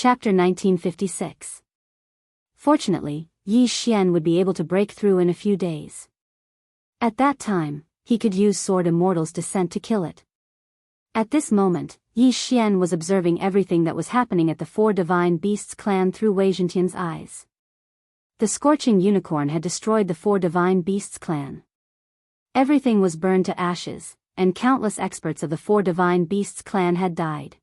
Chapter 1956. Fortunately, Yi Xian would be able to break through in a few days. At that time, he could use Sword Immortal's descent to kill it. At this moment, Yi Xian was observing everything that was happening at the Four Divine Beasts clan through Wei Zhentian's eyes. The Scorching Unicorn had destroyed the Four Divine Beasts clan. Everything was burned to ashes, and countless experts of the Four Divine Beasts clan had died.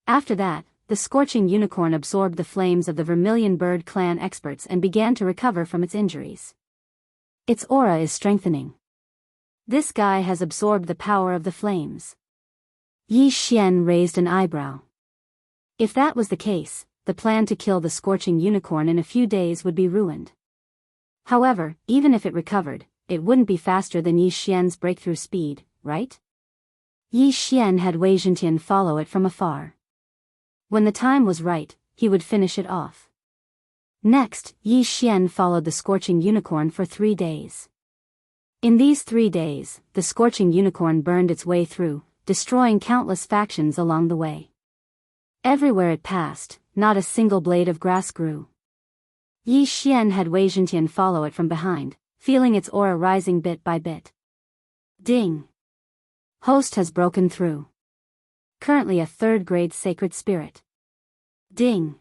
After that, the Scorching Unicorn absorbed the flames of the Vermilion Bird clan experts and began to recover from its injuries. Its aura is strengthening. This guy has absorbed the power of the flames. Yi Xian raised an eyebrow. If that was the case, the plan to kill the Scorching Unicorn in a few days would be ruined. However, even if it recovered, it wouldn't be faster than Yi Xian's breakthrough speed, right? Yi Xian had Wei Zhentian follow it from afar. When the time was right, he would finish it off. Next, Yi Xian followed the Scorching Unicorn for 3 days. In these 3 days, the Scorching Unicorn burned its way through, destroying countless factions along the way. Everywhere it passed, not a single blade of grass grew. Yi Xian had Wei Zhentian follow it from behind, feeling its aura rising bit by bit. Ding! Host has broken through. Currently a 3rd-grade sacred spirit. Ding!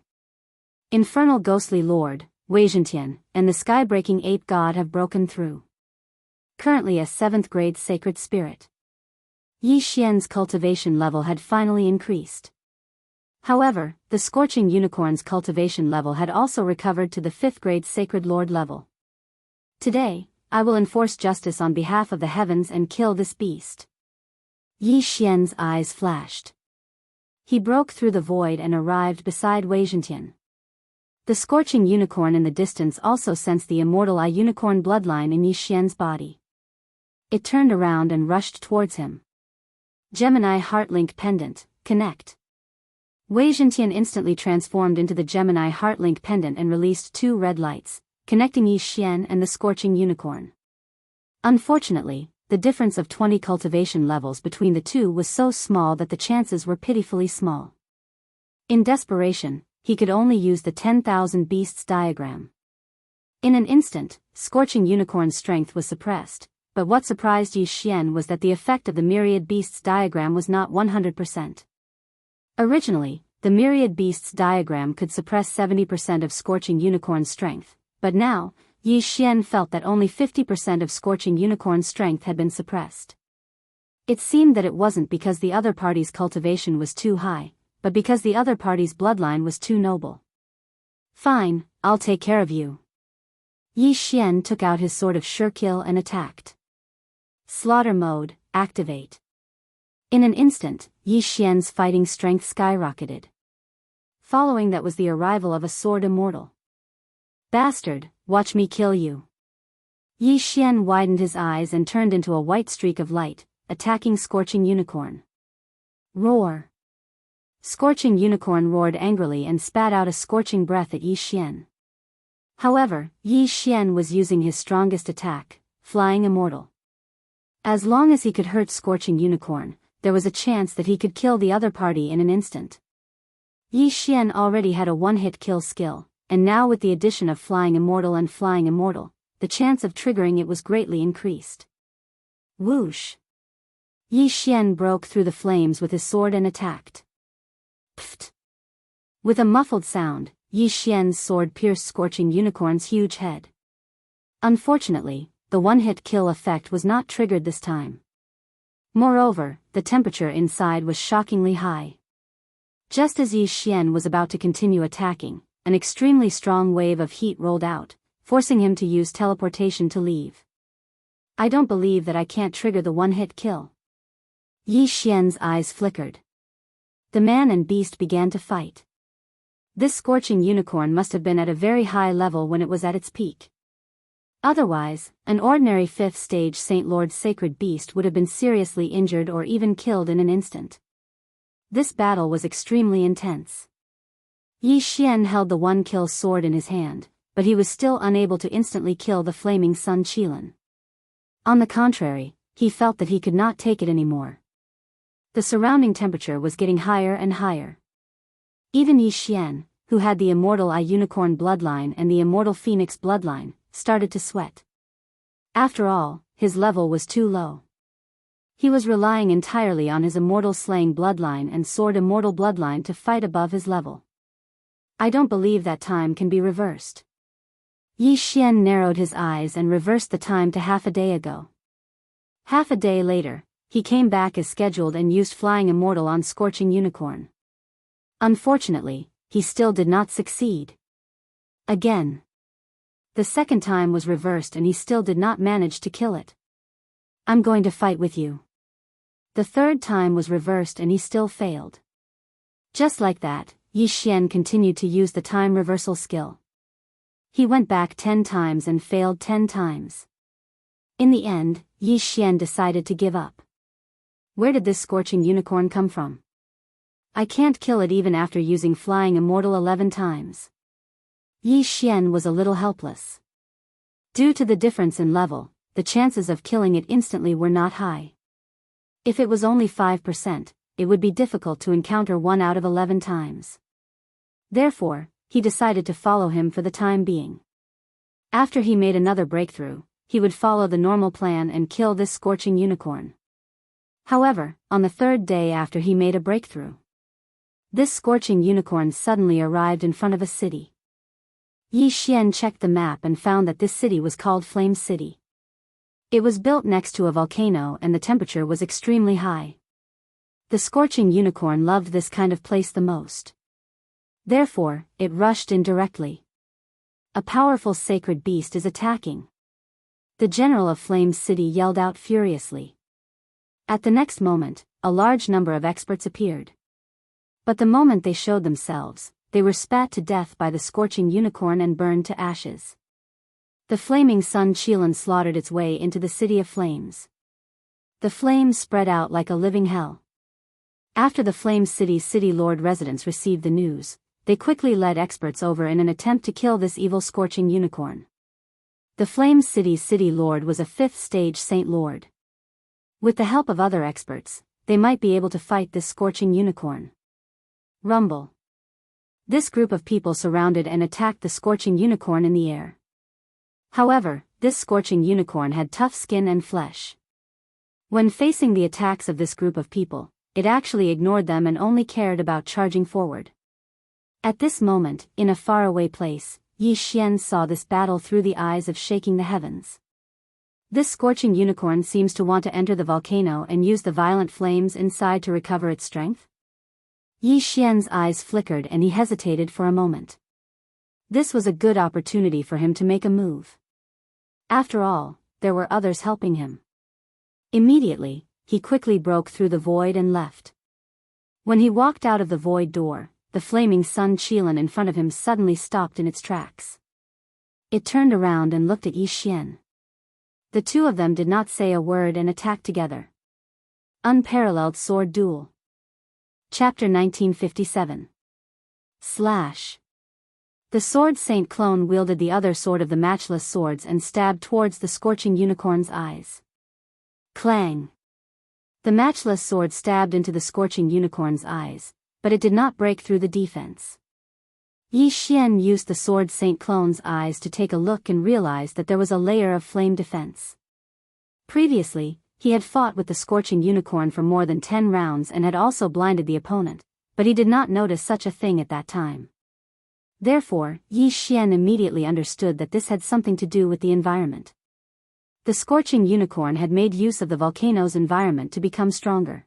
Infernal ghostly lord, Wei Zhentian, and the sky-breaking ape god have broken through. Currently a 7th-grade sacred spirit. Yi Xian's cultivation level had finally increased. However, the Scorching Unicorn's cultivation level had also recovered to the 5th-grade sacred lord level. Today, I will enforce justice on behalf of the heavens and kill this beast. Yi Xian's eyes flashed. He broke through the void and arrived beside Wei Zhentian. The Scorching Unicorn in the distance also sensed the immortal unicorn bloodline in Yi Xian's body. It turned around and rushed towards him. Gemini Heartlink Pendant, connect. Wei Zhentian instantly transformed into the Gemini Heartlink Pendant and released 2 red lights, connecting Yi Xian and the Scorching Unicorn. Unfortunately, the difference of 20 cultivation levels between the two was so small that the chances were pitifully small. In desperation, he could only use the 10,000 beasts diagram. In an instant, Scorching Unicorn's strength was suppressed, but what surprised Yi Xian was that the effect of the Myriad Beasts diagram was not 100%. Originally, the Myriad Beasts diagram could suppress 70% of Scorching Unicorn's strength, but now, Yi Xian felt that only 50% of Scorching Unicorn's strength had been suppressed. It seemed that it wasn't because the other party's cultivation was too high, but because the other party's bloodline was too noble. Fine, I'll take care of you. Yi Xian took out his sword of sure kill and attacked. Slaughter mode, activate. In an instant, Yi Xian's fighting strength skyrocketed. Following that was the arrival of a sword immortal. Bastard, watch me kill you. Yi Xian widened his eyes and turned into a white streak of light, attacking Scorching Unicorn. Roar! Scorching Unicorn roared angrily and spat out a scorching breath at Yi Xian. However, Yi Xian was using his strongest attack, Flying Immortal. As long as he could hurt Scorching Unicorn, there was a chance that he could kill the other party in an instant. Yi Xian already had a one-hit kill skill, and now with the addition of Flying Immortal and Flying Immortal, the chance of triggering it was greatly increased. Whoosh! Yi Xian broke through the flames with his sword and attacked. Pfft! With a muffled sound, Yi Xian's sword pierced Scorching Unicorn's huge head. Unfortunately, the one-hit kill effect was not triggered this time. Moreover, the temperature inside was shockingly high. Just as Yi Xian was about to continue attacking, an extremely strong wave of heat rolled out, forcing him to use teleportation to leave. I don't believe that I can't trigger the one-hit kill. Yi Xian's eyes flickered. The man and beast began to fight. This Scorching Unicorn must have been at a very high level when it was at its peak. Otherwise, an ordinary 5th stage Saint Lord Sacred Beast would have been seriously injured or even killed in an instant. This battle was extremely intense. Yi Xian held the one-kill sword in his hand, but he was still unable to instantly kill the flaming Sun Qilin. On the contrary, he felt that he could not take it anymore. The surrounding temperature was getting higher and higher. Even Yi Xian, who had the immortal Eye Unicorn bloodline and the immortal Phoenix bloodline, started to sweat. After all, his level was too low. He was relying entirely on his immortal slaying bloodline and sword immortal bloodline to fight above his level. I don't believe that time can be reversed. Yi Xian narrowed his eyes and reversed the time to half a day ago. Half a day later, he came back as scheduled and used Flying Immortal on Scorching Unicorn. Unfortunately, he still did not succeed. Again. The second time was reversed and he still did not manage to kill it. I'm going to fight with you. The third time was reversed and he still failed. Just like that, Yi Xian continued to use the time reversal skill. He went back 10 times and failed 10 times. In the end, Yi Xian decided to give up. Where did this scorching unicorn come from? I can't kill it even after using Flying Immortal 11 times. Yi Xian was a little helpless. Due to the difference in level, the chances of killing it instantly were not high. If it was only 5%, it would be difficult to encounter 1 out of 11 times. Therefore, he decided to follow him for the time being. After he made another breakthrough, he would follow the normal plan and kill this scorching unicorn. However, on the third day after he made a breakthrough, this scorching unicorn suddenly arrived in front of a city. Yi Xian checked the map and found that this city was called Flame City. It was built next to a volcano and the temperature was extremely high. The scorching unicorn loved this kind of place the most. Therefore, it rushed in directly. A powerful sacred beast is attacking. The general of Flame City yelled out furiously. At the next moment, a large number of experts appeared. But the moment they showed themselves, they were spat to death by the scorching unicorn and burned to ashes. The flaming sun Qilan slaughtered its way into the city of flames. The flames spread out like a living hell. After the Flame City's city lord residents received the news, they quickly led experts over in an attempt to kill this evil scorching unicorn. The Flame City's city lord was a 5th stage saint lord. With the help of other experts, they might be able to fight this scorching unicorn. Rumble. This group of people surrounded and attacked the scorching unicorn in the air. However, this scorching unicorn had tough skin and flesh. When facing the attacks of this group of people, it actually ignored them and only cared about charging forward. At this moment, in a faraway place, Yi Xian saw this battle through the eyes of shaking the heavens. This scorching unicorn seems to want to enter the volcano and use the violent flames inside to recover its strength. Yi Xian's eyes flickered and he hesitated for a moment. This was a good opportunity for him to make a move. After all, there were others helping him. Immediately, he quickly broke through the void and left. When he walked out of the void door, the flaming sun Qilan in front of him suddenly stopped in its tracks. It turned around and looked at Yi Xian. The two of them did not say a word and attacked together. Unparalleled Sword Duel. Chapter 1957. Slash. The sword saint clone wielded the other sword of the matchless swords and stabbed towards the scorching unicorn's eyes. Clang. The matchless sword stabbed into the scorching unicorn's eyes, but it did not break through the defense. Yi Xian used the sword saint clone's eyes to take a look and realized that there was a layer of flame defense. Previously, he had fought with the scorching unicorn for more than 10 rounds and had also blinded the opponent, but he did not notice such a thing at that time. Therefore, Yi Xian immediately understood that this had something to do with the environment. The scorching unicorn had made use of the volcano's environment to become stronger.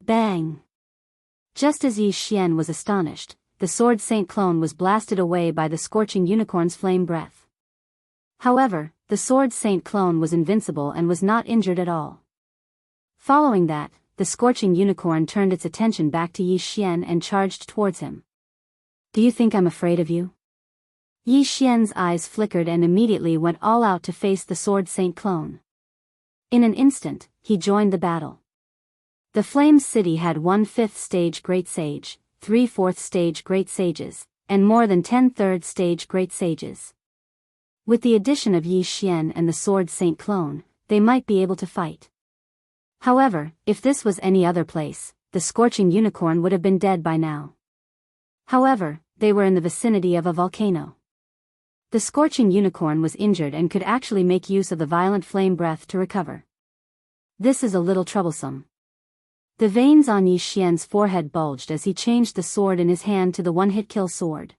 Bang! Just as Yi Xian was astonished, the sword saint clone was blasted away by the scorching unicorn's flame breath. However, the sword saint clone was invincible and was not injured at all. Following that, the scorching unicorn turned its attention back to Yi Xian and charged towards him. Do you think I'm afraid of you? Yi Xian's eyes flickered and immediately went all out to face the sword saint clone. In an instant, he joined the battle. The Flame City had 1/5 stage Great Sage, 3/4 stage Great Sages, and more than 10 third stage Great Sages. With the addition of Yi Xian and the sword saint clone, they might be able to fight. However, if this was any other place, the scorching unicorn would have been dead by now. However, they were in the vicinity of a volcano. The scorching unicorn was injured and could actually make use of the violent flame breath to recover. This is a little troublesome. The veins on Yi Xian's forehead bulged as he changed the sword in his hand to the one-hit kill sword.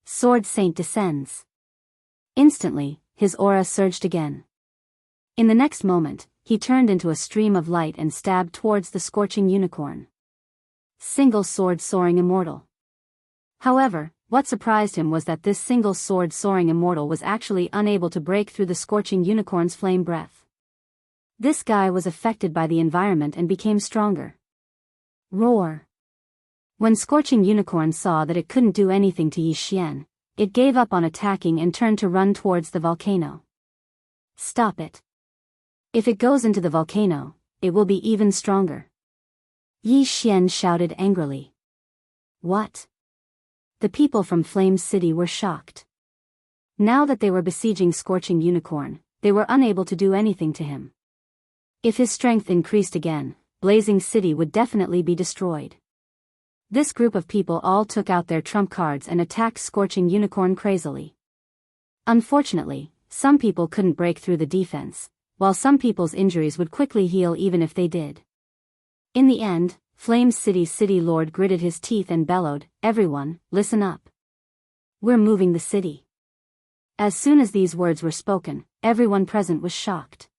Sword Saint descends. Instantly, his aura surged again. In the next moment, he turned into a stream of light and stabbed towards the scorching unicorn. Single sword soaring immortal. However, what surprised him was that this single sword soaring immortal was actually unable to break through the scorching unicorn's flame breath. This guy was affected by the environment and became stronger. Roar. When Scorching Unicorn saw that it couldn't do anything to Yi Xian, it gave up on attacking and turned to run towards the volcano. Stop it. If it goes into the volcano, it will be even stronger. Yi Xian shouted angrily. What? The people from Flame City were shocked. Now that they were besieging Scorching Unicorn, they were unable to do anything to him. If his strength increased again, Blazing City would definitely be destroyed. This group of people all took out their trump cards and attacked Scorching Unicorn crazily. Unfortunately, some people couldn't break through the defense, while some people's injuries would quickly heal even if they did. In the end, Flame City's City Lord gritted his teeth and bellowed, "Everyone, listen up. We're moving the city." As soon as these words were spoken, everyone present was shocked.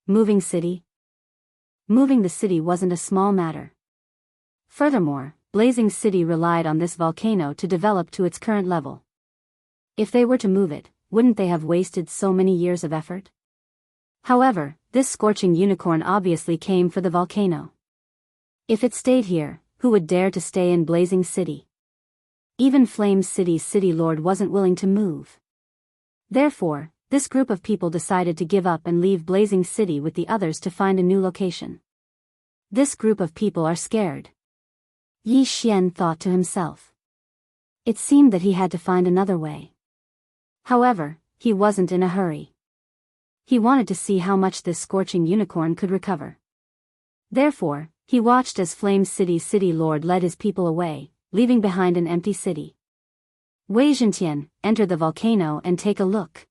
Moving city? Moving the city wasn't a small matter. Furthermore, Blazing City relied on this volcano to develop to its current level. If they were to move it, wouldn't they have wasted so many years of effort? However, this Scorching Unicorn obviously came for the volcano. If it stayed here, who would dare to stay in Blazing City? Even Flame City's City Lord wasn't willing to move. Therefore, this group of people decided to give up and leave Blazing City with the others to find a new location. This group of people are scared. Yi Xian thought to himself. It seemed that he had to find another way. However, he wasn't in a hurry. He wanted to see how much this Scorching Unicorn could recover. Therefore, he watched as Flame City's City Lord led his people away, leaving behind an empty city. Wei Zhentian, enter the volcano and take a look.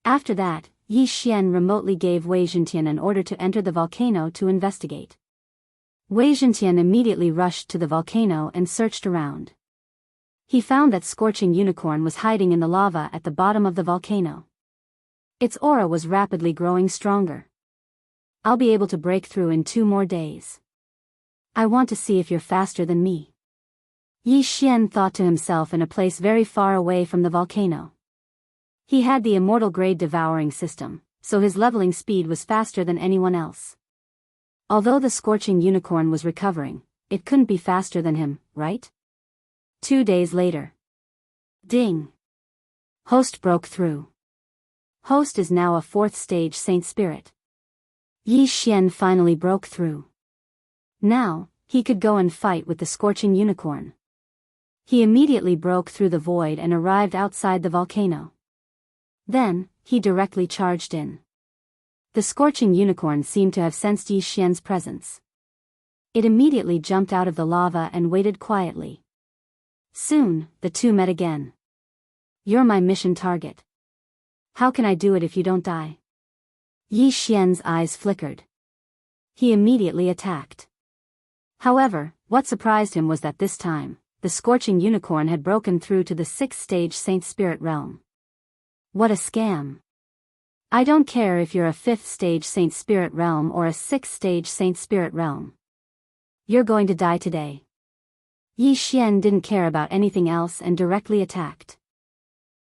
After that, Yi Xian remotely gave Wei Zhentian an order to enter the volcano to investigate. Wei Zhentian immediately rushed to the volcano and searched around. He found that Scorching Unicorn was hiding in the lava at the bottom of the volcano. Its aura was rapidly growing stronger. I'll be able to break through in 2 more days. I want to see if you're faster than me. Yi Xian thought to himself in a place very far away from the volcano. He had the immortal grade devouring system, so his leveling speed was faster than anyone else. Although the Scorching Unicorn was recovering, it couldn't be faster than him, right? 2 days later. Ding! Host broke through. Host is now a 4th stage Saint Spirit. Yi Xian finally broke through. Now, he could go and fight with the Scorching Unicorn. He immediately broke through the void and arrived outside the volcano. Then, he directly charged in. The Scorching Unicorn seemed to have sensed Yi Xian's presence. It immediately jumped out of the lava and waited quietly. Soon, the two met again. You're my mission target. How can I do it if you don't die? Yi Xian's eyes flickered. He immediately attacked. However, what surprised him was that this time, the Scorching Unicorn had broken through to the 6th stage Saint Spirit realm. What a scam. I don't care if you're a 5th stage Saint Spirit realm or a 6th stage Saint Spirit realm. You're going to die today. Yi Xian didn't care about anything else and directly attacked.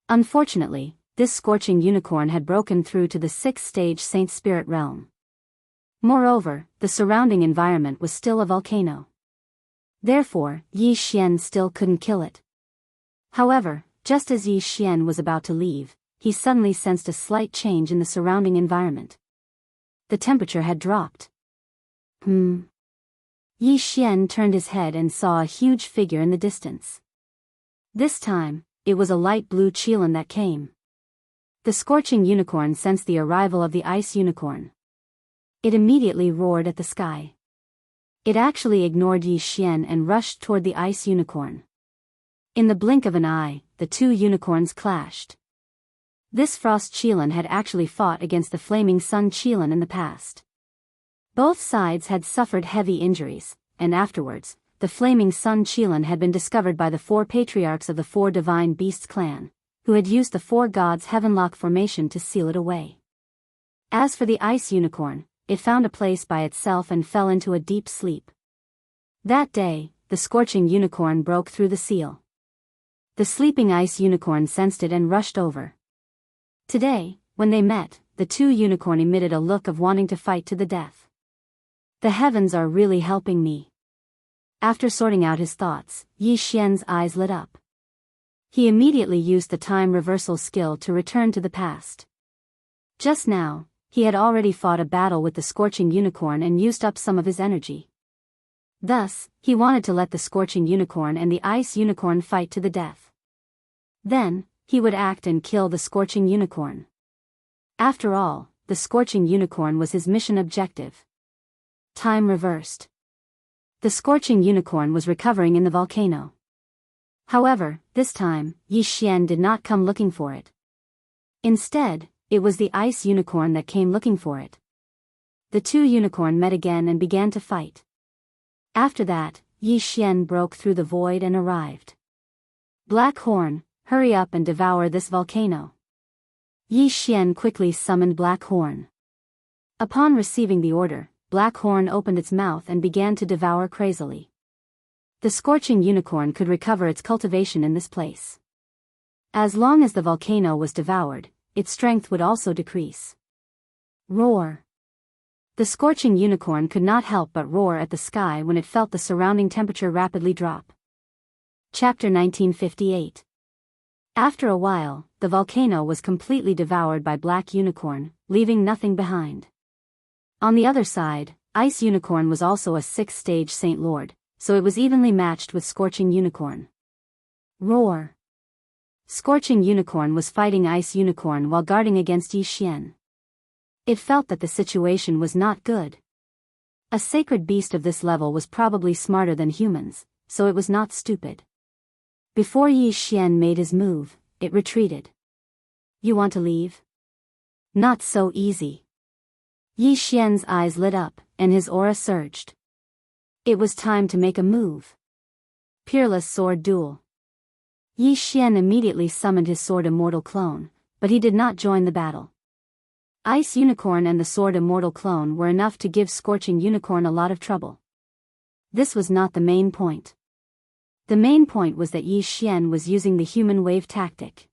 Unfortunately, this Scorching Unicorn had broken through to the 6th stage Saint Spirit realm. Moreover, the surrounding environment was still a volcano. Therefore, Yi Xian still couldn't kill it. However, just as Yi Xian was about to leave, he suddenly sensed a slight change in the surrounding environment. The temperature had dropped. Yi Xian turned his head and saw a huge figure in the distance. This time, it was a light blue Qilin that came. The Scorching Unicorn sensed the arrival of the Ice Unicorn. It immediately roared at the sky. It actually ignored Yi Xian and rushed toward the Ice Unicorn. In the blink of an eye, the two unicorns clashed. This Frost Qilin had actually fought against the Flaming Sun Qilin in the past. Both sides had suffered heavy injuries, and afterwards, the Flaming Sun Qilin had been discovered by the 4 patriarchs of the 4 Divine Beasts clan, who had used the 4 gods' Heavenlock formation to seal it away. As for the Ice Unicorn, it found a place by itself and fell into a deep sleep. That day, the Scorching Unicorn broke through the seal. The sleeping Ice Unicorn sensed it and rushed over. Today, when they met, the two unicorn emitted a look of wanting to fight to the death. The heavens are really helping me. After sorting out his thoughts, Yi Xian's eyes lit up. He immediately used the time reversal skill to return to the past. Just now, he had already fought a battle with the Scorching Unicorn and used up some of his energy. Thus, he wanted to let the Scorching Unicorn and the Ice Unicorn fight to the death. Then, he would act and kill the Scorching Unicorn. After all, the Scorching Unicorn was his mission objective. Time reversed. The Scorching Unicorn was recovering in the volcano. However, this time, Yi Xian did not come looking for it. Instead, it was the Ice Unicorn that came looking for it. The two unicorn met again and began to fight. After that, Yi Xian broke through the void and arrived. Black Horn, hurry up and devour this volcano. Yi Xian quickly summoned Black Horn. Upon receiving the order, Black Horn opened its mouth and began to devour crazily. The Scorching Unicorn could recover its cultivation in this place. As long as the volcano was devoured, its strength would also decrease. Roar. The Scorching Unicorn could not help but roar at the sky when it felt the surrounding temperature rapidly drop. Chapter 1958. After a while, the volcano was completely devoured by Black Unicorn, leaving nothing behind. On the other side, Ice Unicorn was also a 6th-stage Saint Lord, so it was evenly matched with Scorching Unicorn. Roar. Scorching Unicorn was fighting Ice Unicorn while guarding against Yi Xian. It felt that the situation was not good. A sacred beast of this level was probably smarter than humans, so it was not stupid. Before Yi Xian made his move, it retreated. You want to leave? Not so easy. Yi Xian's eyes lit up, and his aura surged. It was time to make a move. Peerless Sword Duel. Yi Xian immediately summoned his Sword Immortal clone, but he did not join the battle. Ice Unicorn and the Sword Immortal clone were enough to give Scorching Unicorn a lot of trouble. This was not the main point. The main point was that Yi Xian was using the human wave tactic.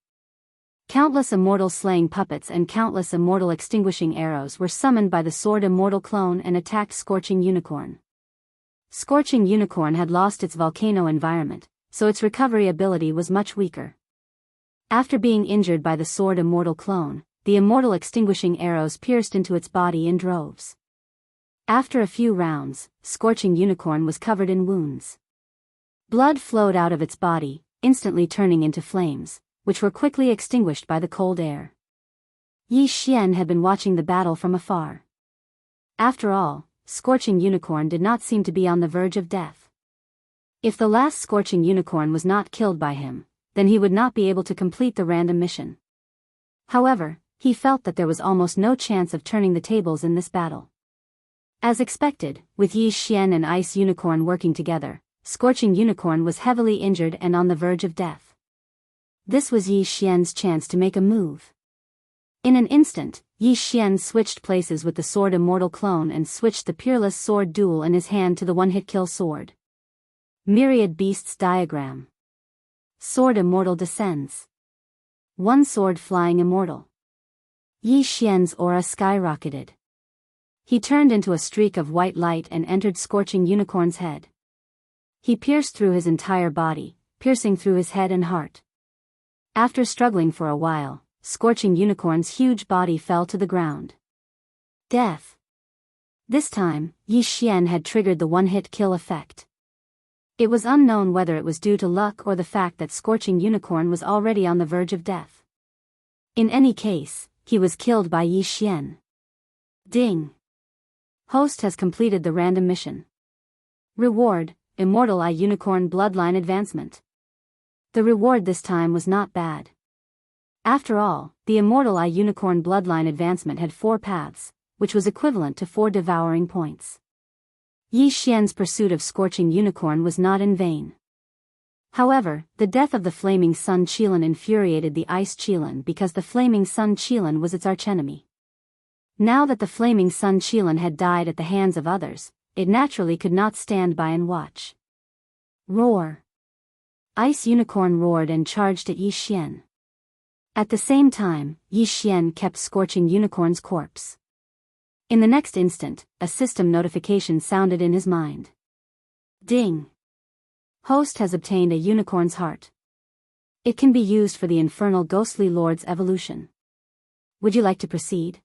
Countless immortal slaying puppets and countless immortal extinguishing arrows were summoned by the Sword Immortal clone and attacked Scorching Unicorn. Scorching Unicorn had lost its volcano environment, so its recovery ability was much weaker. After being injured by the Sword Immortal clone, the immortal extinguishing arrows pierced into its body in droves. After a few rounds, Scorching Unicorn was covered in wounds. Blood flowed out of its body, instantly turning into flames, which were quickly extinguished by the cold air. Yi Xian had been watching the battle from afar. After all, Scorching Unicorn did not seem to be on the verge of death. If the last Scorching Unicorn was not killed by him, then he would not be able to complete the random mission. However, he felt that there was almost no chance of turning the tables in this battle. As expected, with Yi Xian and Ice Unicorn working together, Scorching Unicorn was heavily injured and on the verge of death. This was Yi Xian's chance to make a move. In an instant, Yi Xian switched places with the Sword Immortal clone and switched the Peerless Sword Duel in his hand to the one-hit kill sword. Myriad Beasts Diagram. Sword Immortal descends. One sword flying immortal. Yi Xian's aura skyrocketed. He turned into a streak of white light and entered Scorching Unicorn's head. He pierced through his entire body, piercing through his head and heart. After struggling for a while, Scorching Unicorn's huge body fell to the ground. Death. This time, Yi Xian had triggered the one-hit kill effect. It was unknown whether it was due to luck or the fact that Scorching Unicorn was already on the verge of death. In any case, he was killed by Yi Xian. Ding. Host has completed the random mission. Reward, Immortal Eye Unicorn Bloodline Advancement. The reward this time was not bad. After all, the Immortal Eye Unicorn bloodline advancement had 4 paths, which was equivalent to 4 devouring points. Yi Xian's pursuit of Scorching Unicorn was not in vain. However, the death of the Flaming Sun Qilin infuriated the Ice Qilin because the Flaming Sun Qilin was its archenemy. Now that the Flaming Sun Qilin had died at the hands of others, it naturally could not stand by and watch. Roar! Ice Unicorn roared and charged at Yi Xian. At the same time, Yi Xian kept Scorching Unicorn's corpse. In the next instant, a system notification sounded in his mind. Ding! Host has obtained a unicorn's heart. It can be used for the infernal ghostly lord's evolution. Would you like to proceed?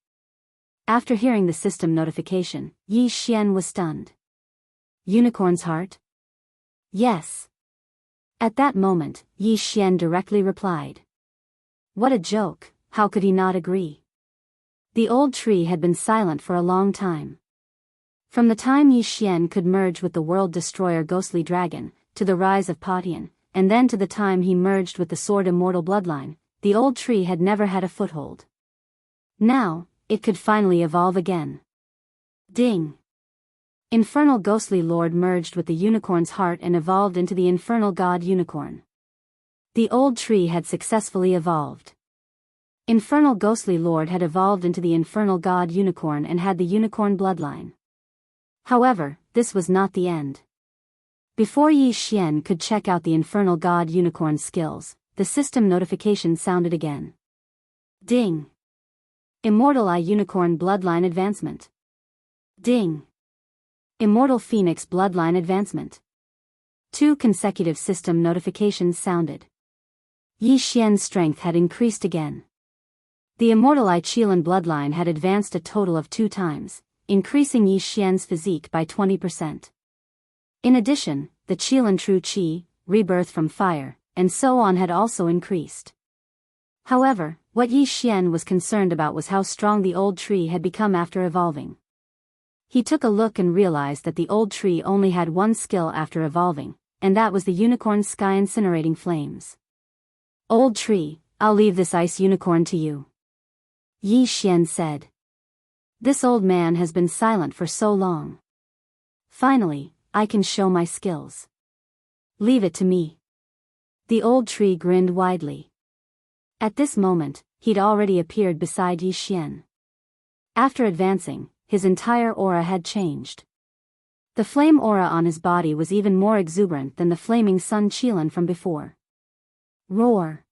After hearing the system notification, Yi Xian was stunned. Unicorn's heart? Yes. At that moment, Yi Xian directly replied. What a joke, how could he not agree? The old tree had been silent for a long time. From the time Yi Xian could merge with the world destroyer ghostly dragon, to the rise of Patian, and then to the time he merged with the sword immortal bloodline, the old tree had never had a foothold. Now, it could finally evolve again. Ding! Infernal ghostly lord merged with the unicorn's heart and evolved into the infernal god unicorn. The old tree had successfully evolved. Infernal ghostly lord had evolved into the infernal god unicorn and had the unicorn bloodline. However, this was not the end. Before Yi Xian could check out the infernal god unicorn's skills, the system notification sounded again. Ding! Immortal Eye Unicorn bloodline advancement. Ding! Immortal Phoenix bloodline advancement. 2 consecutive system notifications sounded. Yi Xian's strength had increased again. The Immortal Eye Qilin bloodline had advanced a total of 2 times, increasing Yi Xian's physique by 20%. In addition, the Qilin True Qi, rebirth from fire, and so on had also increased. However, what Yi Xian was concerned about was how strong the old tree had become after evolving. He took a look and realized that the old tree only had 1 skill after evolving, and that was the unicorn's sky incinerating flames. Old tree, I'll leave this ice unicorn to you. Yi Xian said. This old man has been silent for so long. Finally, I can show my skills. Leave it to me. The old tree grinned widely. At this moment, he'd already appeared beside Yi Xian. After advancing, his entire aura had changed. The flame aura on his body was even more exuberant than the flaming sun Qilin from before. Roar!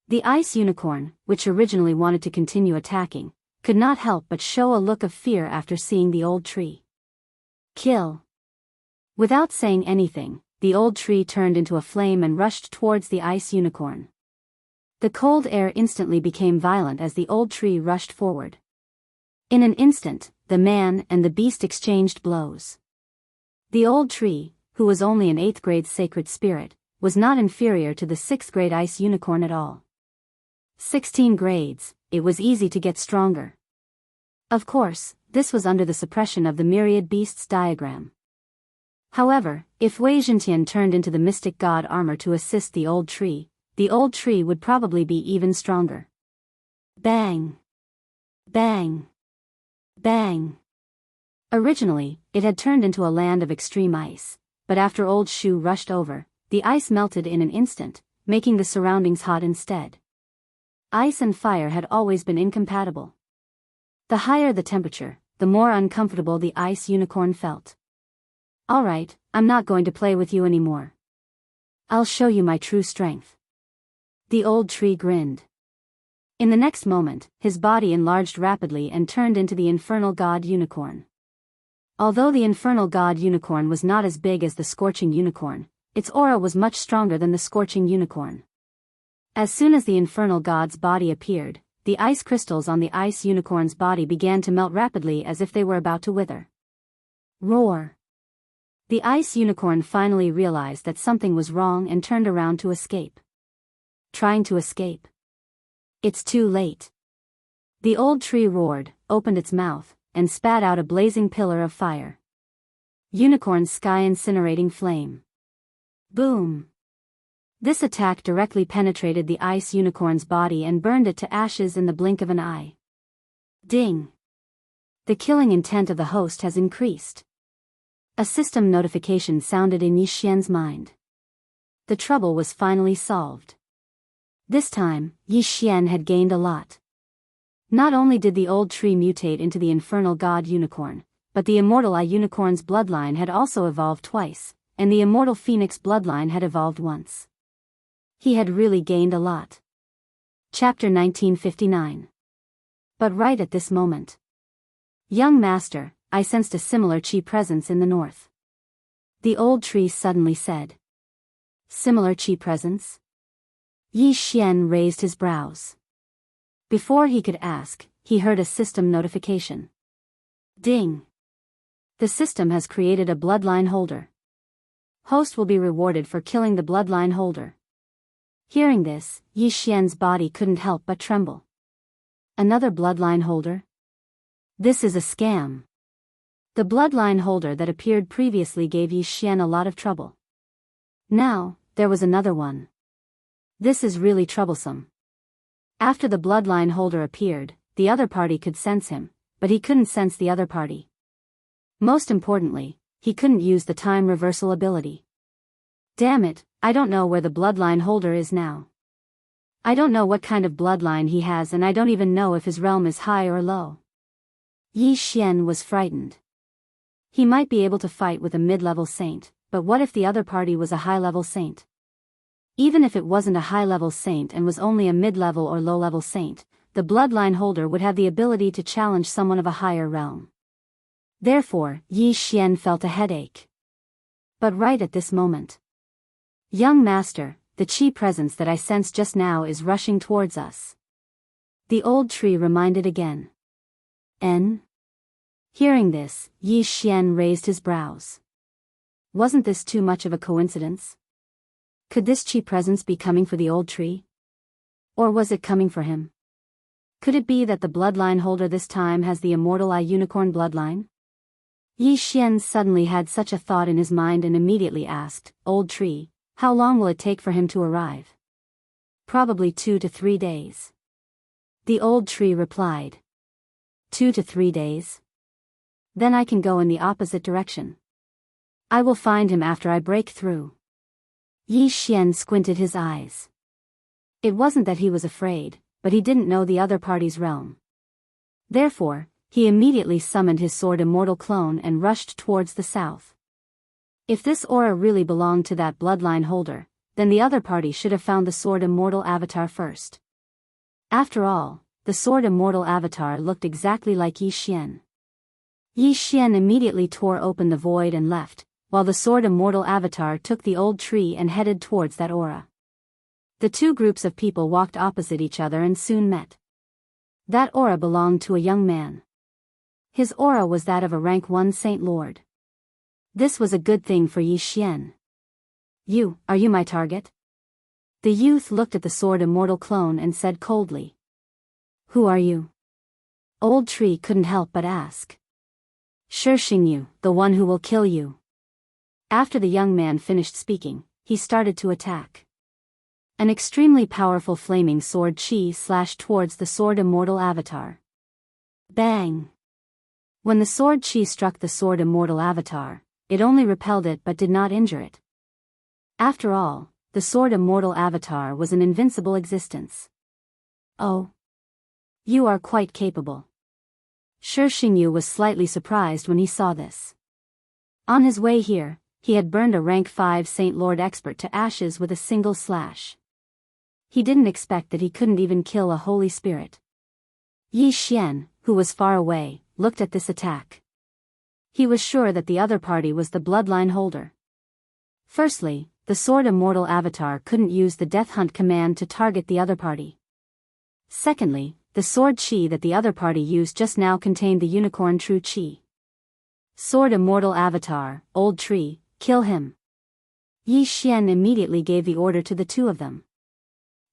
The ice unicorn, which originally wanted to continue attacking, could not help but show a look of fear after seeing the old tree. Kill! Without saying anything, the old tree turned into a flame and rushed towards the ice unicorn. The cold air instantly became violent as the old tree rushed forward. In an instant, the man and the beast exchanged blows. The old tree, who was only an 8th grade sacred spirit, was not inferior to the 6th grade ice unicorn at all. 16 grades, it was easy to get stronger. Of course, this was under the suppression of the myriad beasts diagram. However, if Wei Zhentian turned into the mystic god armor to assist the old tree would probably be even stronger. Bang! Bang! Bang! Originally, it had turned into a land of extreme ice, but after old Shu rushed over, the ice melted in an instant, making the surroundings hot instead. Ice and fire had always been incompatible. The higher the temperature, the more uncomfortable the ice unicorn felt. Alright, I'm not going to play with you anymore. I'll show you my true strength. The old tree grinned. In the next moment, his body enlarged rapidly and turned into the infernal god unicorn. Although the infernal god unicorn was not as big as the scorching unicorn, its aura was much stronger than the scorching unicorn. As soon as the infernal god's body appeared, the ice crystals on the ice unicorn's body began to melt rapidly as if they were about to wither. Roar! The ice unicorn finally realized that something was wrong and turned around to escape. Trying to escape. It's too late. The old tree roared, opened its mouth, and spat out a blazing pillar of fire. Unicorn sky incinerating flame. Boom! This attack directly penetrated the ice unicorn's body and burned it to ashes in the blink of an eye. Ding! The killing intent of the host has increased. A system notification sounded in Yi Xian's mind. The trouble was finally solved. This time, Yi Xian had gained a lot. Not only did the old tree mutate into the infernal god unicorn, but the immortal eye unicorn's bloodline had also evolved twice, and the immortal phoenix bloodline had evolved once. He had really gained a lot. Chapter 1959. But right at this moment. Young master, I sensed a similar chi presence in the north. The old tree suddenly said. Similar chi presence? Yi Xian raised his brows. Before he could ask, he heard a system notification. Ding! The system has created a bloodline holder. Host will be rewarded for killing the bloodline holder. Hearing this, Yi Xian's body couldn't help but tremble. Another bloodline holder? This is a scam. The bloodline holder that appeared previously gave Yi Xian a lot of trouble. Now, there was another one. This is really troublesome. After the bloodline holder appeared, the other party could sense him, but he couldn't sense the other party. Most importantly, he couldn't use the time reversal ability. Damn it, I don't know where the bloodline holder is now. I don't know what kind of bloodline he has, and I don't even know if his realm is high or low. Yi Xian was frightened. He might be able to fight with a mid-level saint, but what if the other party was a high-level saint? Even if it wasn't a high-level saint and was only a mid-level or low-level saint, the bloodline holder would have the ability to challenge someone of a higher realm. Therefore, Yi Xian felt a headache. But right at this moment. Young master, the chi presence that I sensed just now is rushing towards us. The old tree reminded again. N? Hearing this, Yi Xian raised his brows. Wasn't this too much of a coincidence? Could this chi presence be coming for the old tree? Or was it coming for him? Could it be that the bloodline holder this time has the immortal eye unicorn bloodline? Yi Xian suddenly had such a thought in his mind and immediately asked, Old tree, how long will it take for him to arrive? Probably 2 to 3 days. The old tree replied. 2 to 3 days? Then I can go in the opposite direction. I will find him after I break through. Yi Xian squinted his eyes. It wasn't that he was afraid, but he didn't know the other party's realm. Therefore, he immediately summoned his sword immortal clone and rushed towards the south. If this aura really belonged to that bloodline holder, then the other party should have found the sword immortal avatar first. After all, the sword immortal avatar looked exactly like Yi Xian. Yi Xian immediately tore open the void and left, while the sword immortal avatar took the old tree and headed towards that aura. The two groups of people walked opposite each other and soon met. That aura belonged to a young man. His aura was that of a rank 1 Saint Lord. This was a good thing for Yi Xian. Are you my target? The youth looked at the sword immortal clone and said coldly. Who are you? Old tree couldn't help but ask. Xingyu, the one who will kill you. After the young man finished speaking, he started to attack. An extremely powerful flaming sword chi slashed towards the sword immortal avatar. Bang! When the sword chi struck the sword immortal avatar, it only repelled it but did not injure it. After all, the sword immortal avatar was an invincible existence. Oh. You are quite capable. Xingyu was slightly surprised when he saw this. On his way here, he had burned a rank 5 Saint Lord expert to ashes with a single slash. He didn't expect that he couldn't even kill a holy spirit. Yi Xian, who was far away, looked at this attack. He was sure that the other party was the bloodline holder. Firstly, the sword immortal avatar couldn't use the death hunt command to target the other party. Secondly, the sword chi that the other party used just now contained the unicorn true chi. Sword immortal avatar, old tree, kill him. Yi Xian immediately gave the order to the two of them.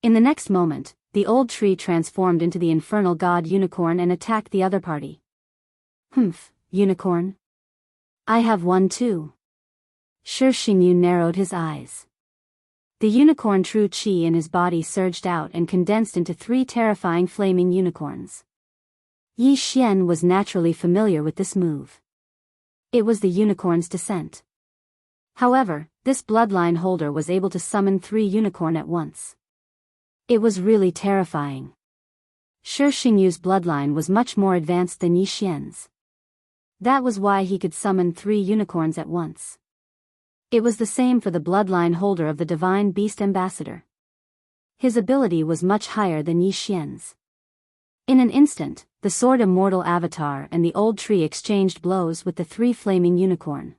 In the next moment, the old tree transformed into the infernal god unicorn and attacked the other party. Humph, unicorn? I have one too. Xingyu narrowed his eyes. The unicorn true chi in his body surged out and condensed into 3 terrifying flaming unicorns. Yi Xian was naturally familiar with this move. It was the unicorn's descent. However, this bloodline holder was able to summon 3 unicorn at once. It was really terrifying. Shi Xingyu's bloodline was much more advanced than Yi Xian's. That was why he could summon 3 unicorns at once. It was the same for the bloodline holder of the Divine Beast Ambassador. His ability was much higher than Yi Xian's. In an instant, the Sword Immortal Avatar and the old tree exchanged blows with the 3 flaming unicorn.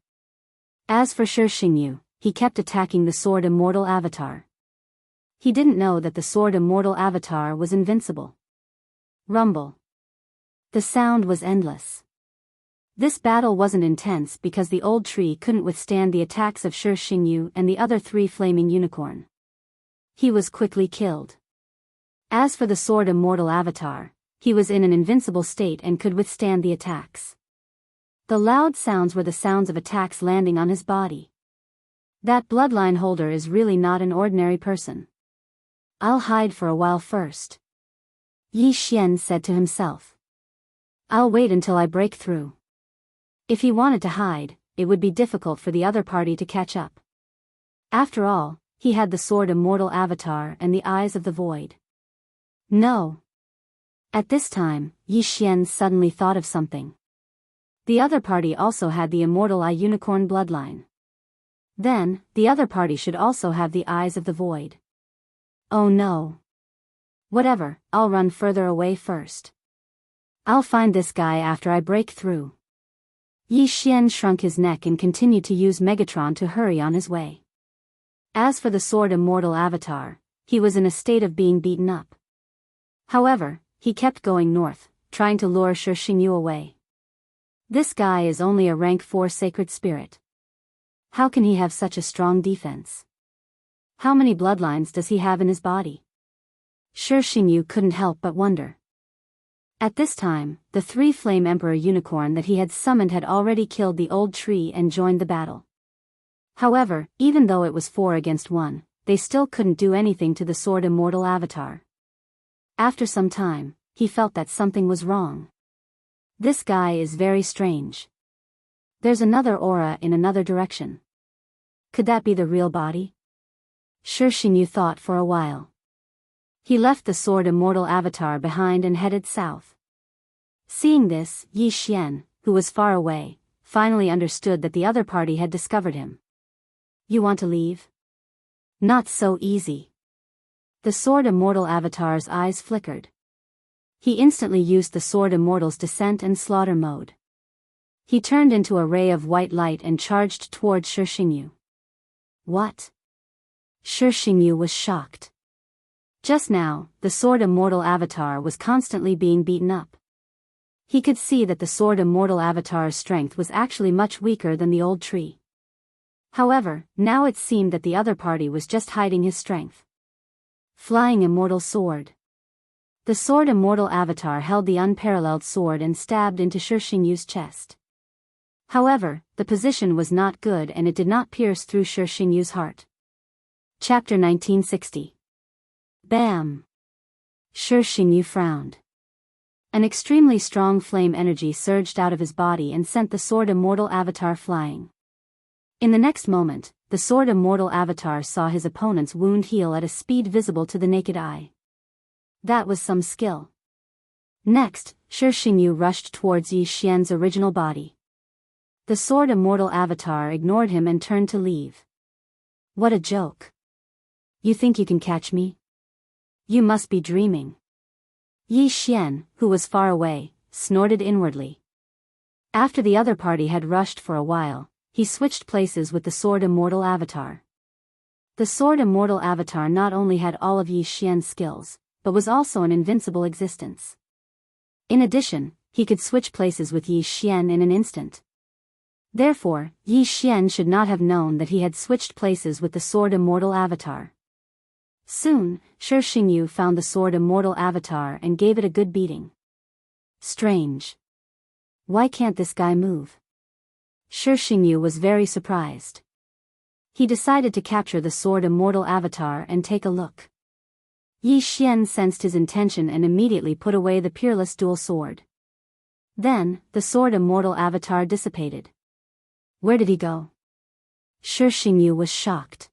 As for Shi Xingyu, he kept attacking the Sword Immortal Avatar. He didn't know that the Sword Immortal Avatar was invincible. Rumble. The sound was endless. This battle wasn't intense because the old tree couldn't withstand the attacks of Shi Xingyu and the other 3 flaming unicorn. He was quickly killed. As for the Sword Immortal Avatar, he was in an invincible state and could withstand the attacks. The loud sounds were the sounds of attacks landing on his body. That bloodline holder is really not an ordinary person. I'll hide for a while first. Yi Xian said to himself. I'll wait until I break through. If he wanted to hide, it would be difficult for the other party to catch up. After all, he had the Sword Immortal Avatar and the Eyes of the Void. No. At this time, Yi Xian suddenly thought of something. The other party also had the Immortal Eye Unicorn bloodline. Then, the other party should also have the Eyes of the Void. Oh no. Whatever, I'll run further away first. I'll find this guy after I break through. Yi Xian shrunk his neck and continued to use Megatron to hurry on his way. As for the Sword Immortal Avatar, he was in a state of being beaten up. However, he kept going north, trying to lure Shi Xingyu away. This guy is only a rank 4 sacred spirit. How can he have such a strong defense? How many bloodlines does he have in his body? Shi Xingyu couldn't help but wonder. At this time, the 3 Flame Emperor unicorn that he had summoned had already killed the old tree and joined the battle. However, even though it was 4 against 1, they still couldn't do anything to the Sword Immortal Avatar. After some time, he felt that something was wrong. This guy is very strange. There's another aura in another direction. Could that be the real body? Shi Xingyu thought for a while. He left the Sword Immortal Avatar behind and headed south. Seeing this, Yi Xian, who was far away, finally understood that the other party had discovered him. You want to leave? Not so easy. The Sword Immortal Avatar's eyes flickered. He instantly used the Sword Immortal's descent and slaughter mode. He turned into a ray of white light and charged towards Shi Xingyu. What? Shi Xingyu was shocked. Just now, the Sword Immortal Avatar was constantly being beaten up. He could see that the Sword Immortal Avatar's strength was actually much weaker than the old tree. However, now it seemed that the other party was just hiding his strength. Flying Immortal Sword. The Sword Immortal Avatar held the unparalleled sword and stabbed into Shi Xingyu's chest. However, the position was not good and it did not pierce through Shi Xingyu's heart. Chapter 1960. Bam! Shi Xingyu frowned. An extremely strong flame energy surged out of his body and sent the Sword Immortal Avatar flying. In the next moment, the Sword Immortal Avatar saw his opponent's wound heal at a speed visible to the naked eye. That was some skill. Next, Shi Xingyu rushed towards Yi Xian's original body. The Sword Immortal Avatar ignored him and turned to leave. What a joke. You think you can catch me? You must be dreaming. Yi Xian, who was far away, snorted inwardly. After the other party had rushed for a while, he switched places with the Sword Immortal Avatar. The Sword Immortal Avatar not only had all of Yi Xian's skills, but was also an invincible existence. In addition, he could switch places with Yi Xian in an instant. Therefore, Yi Xian should not have known that he had switched places with the Sword Immortal Avatar. Soon, Shi Xingyu found the Sword Immortal Avatar and gave it a good beating. Strange. Why can't this guy move? Shi Xingyu was very surprised. He decided to capture the sword immortal avatar and take a look. Yi Xian sensed his intention and immediately put away the peerless dual sword. Then, the sword immortal avatar dissipated. Where did he go? Shi Xingyu was shocked.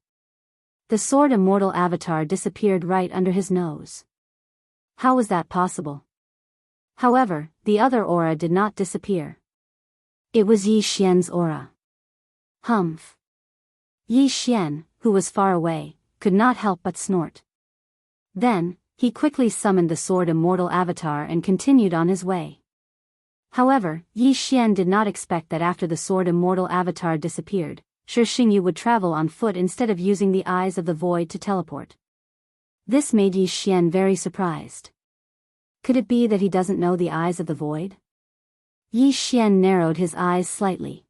The sword immortal avatar disappeared right under his nose. How was that possible? However, the other aura did not disappear. It was Yi Xian's aura. Humph. Yi Xian, who was far away, could not help but snort. Then, he quickly summoned the sword immortal avatar and continued on his way. However, Yi Xian did not expect that after the sword immortal avatar disappeared, Shi Xingyu would travel on foot instead of using the eyes of the void to teleport. This made Yi Xian very surprised. Could it be that he doesn't know the eyes of the void? Yi Xian narrowed his eyes slightly.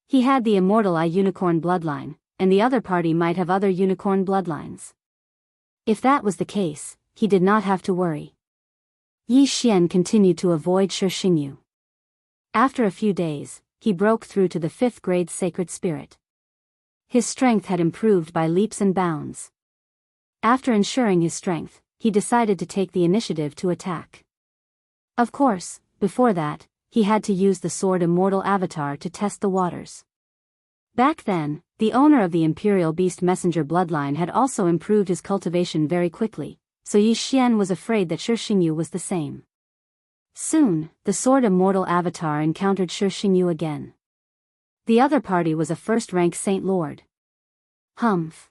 He had the immortal eye unicorn bloodline, and the other party might have other unicorn bloodlines. If that was the case, he did not have to worry. Yi Xian continued to avoid Shi Xingyu. After a few days, he broke through to the 5th grade sacred spirit. His strength had improved by leaps and bounds. After ensuring his strength, he decided to take the initiative to attack. Of course, before that, he had to use the sword immortal avatar to test the waters. Back then, the owner of the Imperial Beast Messenger bloodline had also improved his cultivation very quickly, so Yi Xian was afraid that Shi Xingyu was the same. Soon, the sword immortal avatar encountered Shi Xingyu again. The other party was a first-rank Saint Lord. Humph.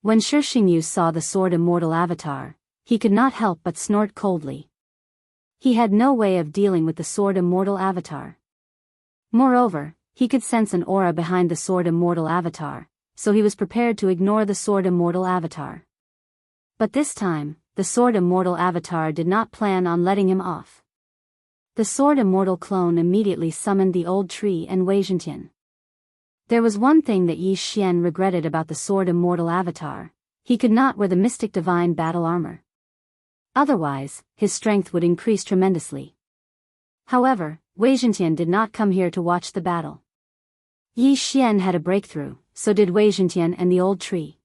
When Shi Xingyu saw the sword immortal avatar, he could not help but snort coldly. He had no way of dealing with the sword immortal avatar. Moreover, he could sense an aura behind the sword immortal avatar, so he was prepared to ignore the sword immortal avatar. But this time, the sword immortal avatar did not plan on letting him off. The sword immortal clone immediately summoned the old tree and Wei Zhentian. There was one thing that Yi Xian regretted about the sword immortal avatar: he could not wear the mystic divine battle armor. Otherwise, his strength would increase tremendously. However, Wei Zhentian did not come here to watch the battle. Yi Xian had a breakthrough, so did Wei Zhentian and the old tree.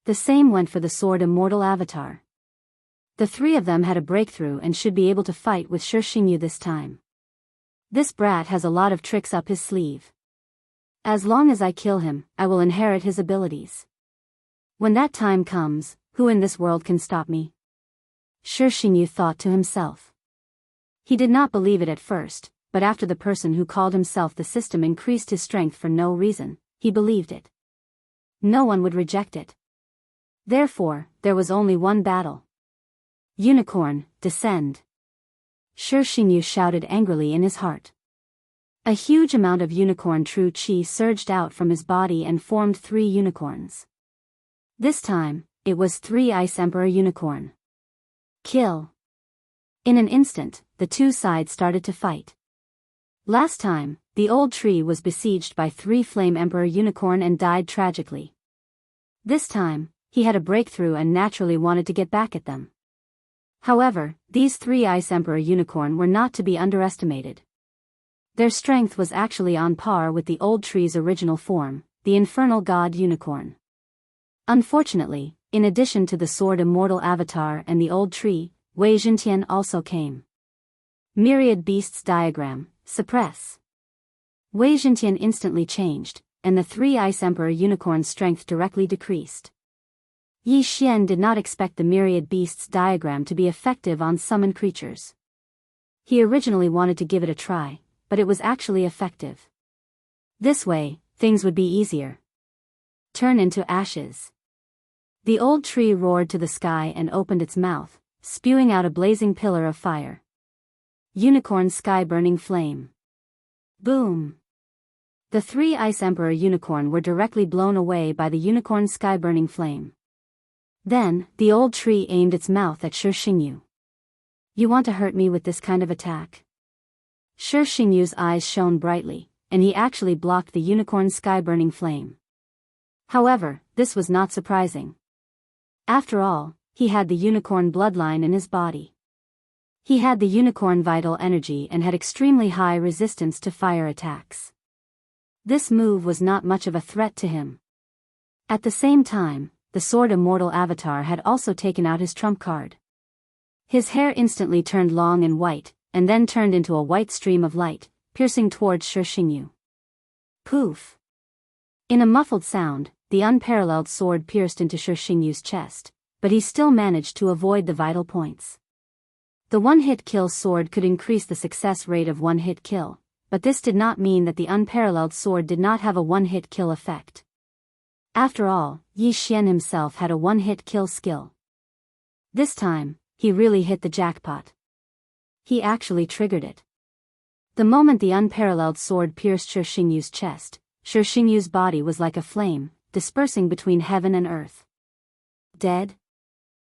The same went for the sword immortal avatar. The three of them had a breakthrough and should be able to fight with Shi Xingyu this time. This brat has a lot of tricks up his sleeve. As long as I kill him, I will inherit his abilities. When that time comes, who in this world can stop me? Shi Xingyu thought to himself. He did not believe it at first, but after the person who called himself the system increased his strength for no reason, he believed it. No one would reject it. Therefore, there was only one battle. Unicorn, descend. Shi Xingyu shouted angrily in his heart. A huge amount of unicorn true qi surged out from his body and formed 3 unicorns. This time, it was 3 Ice Emperor unicorn. Kill. In an instant, the two sides started to fight. Last time, the old tree was besieged by 3 Flame Emperor unicorn and died tragically. This time, he had a breakthrough and naturally wanted to get back at them. However, these 3 Ice Emperor unicorn were not to be underestimated. Their strength was actually on par with the old tree's original form, the Infernal God unicorn. Unfortunately, in addition to the sword immortal avatar and the old tree, Wei Zhentian also came. Myriad beasts diagram, suppress. Wei Zhentian instantly changed, and the 3 Ice Emperor unicorn's strength directly decreased. Yi Xian did not expect the myriad beasts diagram to be effective on summoned creatures. He originally wanted to give it a try, but it was actually effective. This way, things would be easier. Turn into ashes. The old tree roared to the sky and opened its mouth, spewing out a blazing pillar of fire. Unicorn sky burning flame. Boom! The 3 Ice Emperor unicorn were directly blown away by the unicorn sky burning flame. Then, the old tree aimed its mouth at Shi Xingyu. You want to hurt me with this kind of attack? Shi Xingyu's eyes shone brightly, and he actually blocked the unicorn sky burning flame. However, this was not surprising. After all, he had the unicorn bloodline in his body. He had the unicorn vital energy and had extremely high resistance to fire attacks. This move was not much of a threat to him. At the same time, the Sword Immortal avatar had also taken out his trump card. His hair instantly turned long and white, and then turned into a white stream of light, piercing towards Shi Xingyu. Poof! In a muffled sound, the unparalleled sword pierced into Shi Xingyu's chest, but he still managed to avoid the vital points. The one-hit kill sword could increase the success rate of one-hit kill, but this did not mean that the unparalleled sword did not have a one-hit kill effect. After all, Yi Xian himself had a one-hit kill skill. This time, he really hit the jackpot. He actually triggered it. The moment the unparalleled sword pierced Shi Xingyu's chest, Shi Xingyu's body was like a flame, dispersing between heaven and earth. Dead?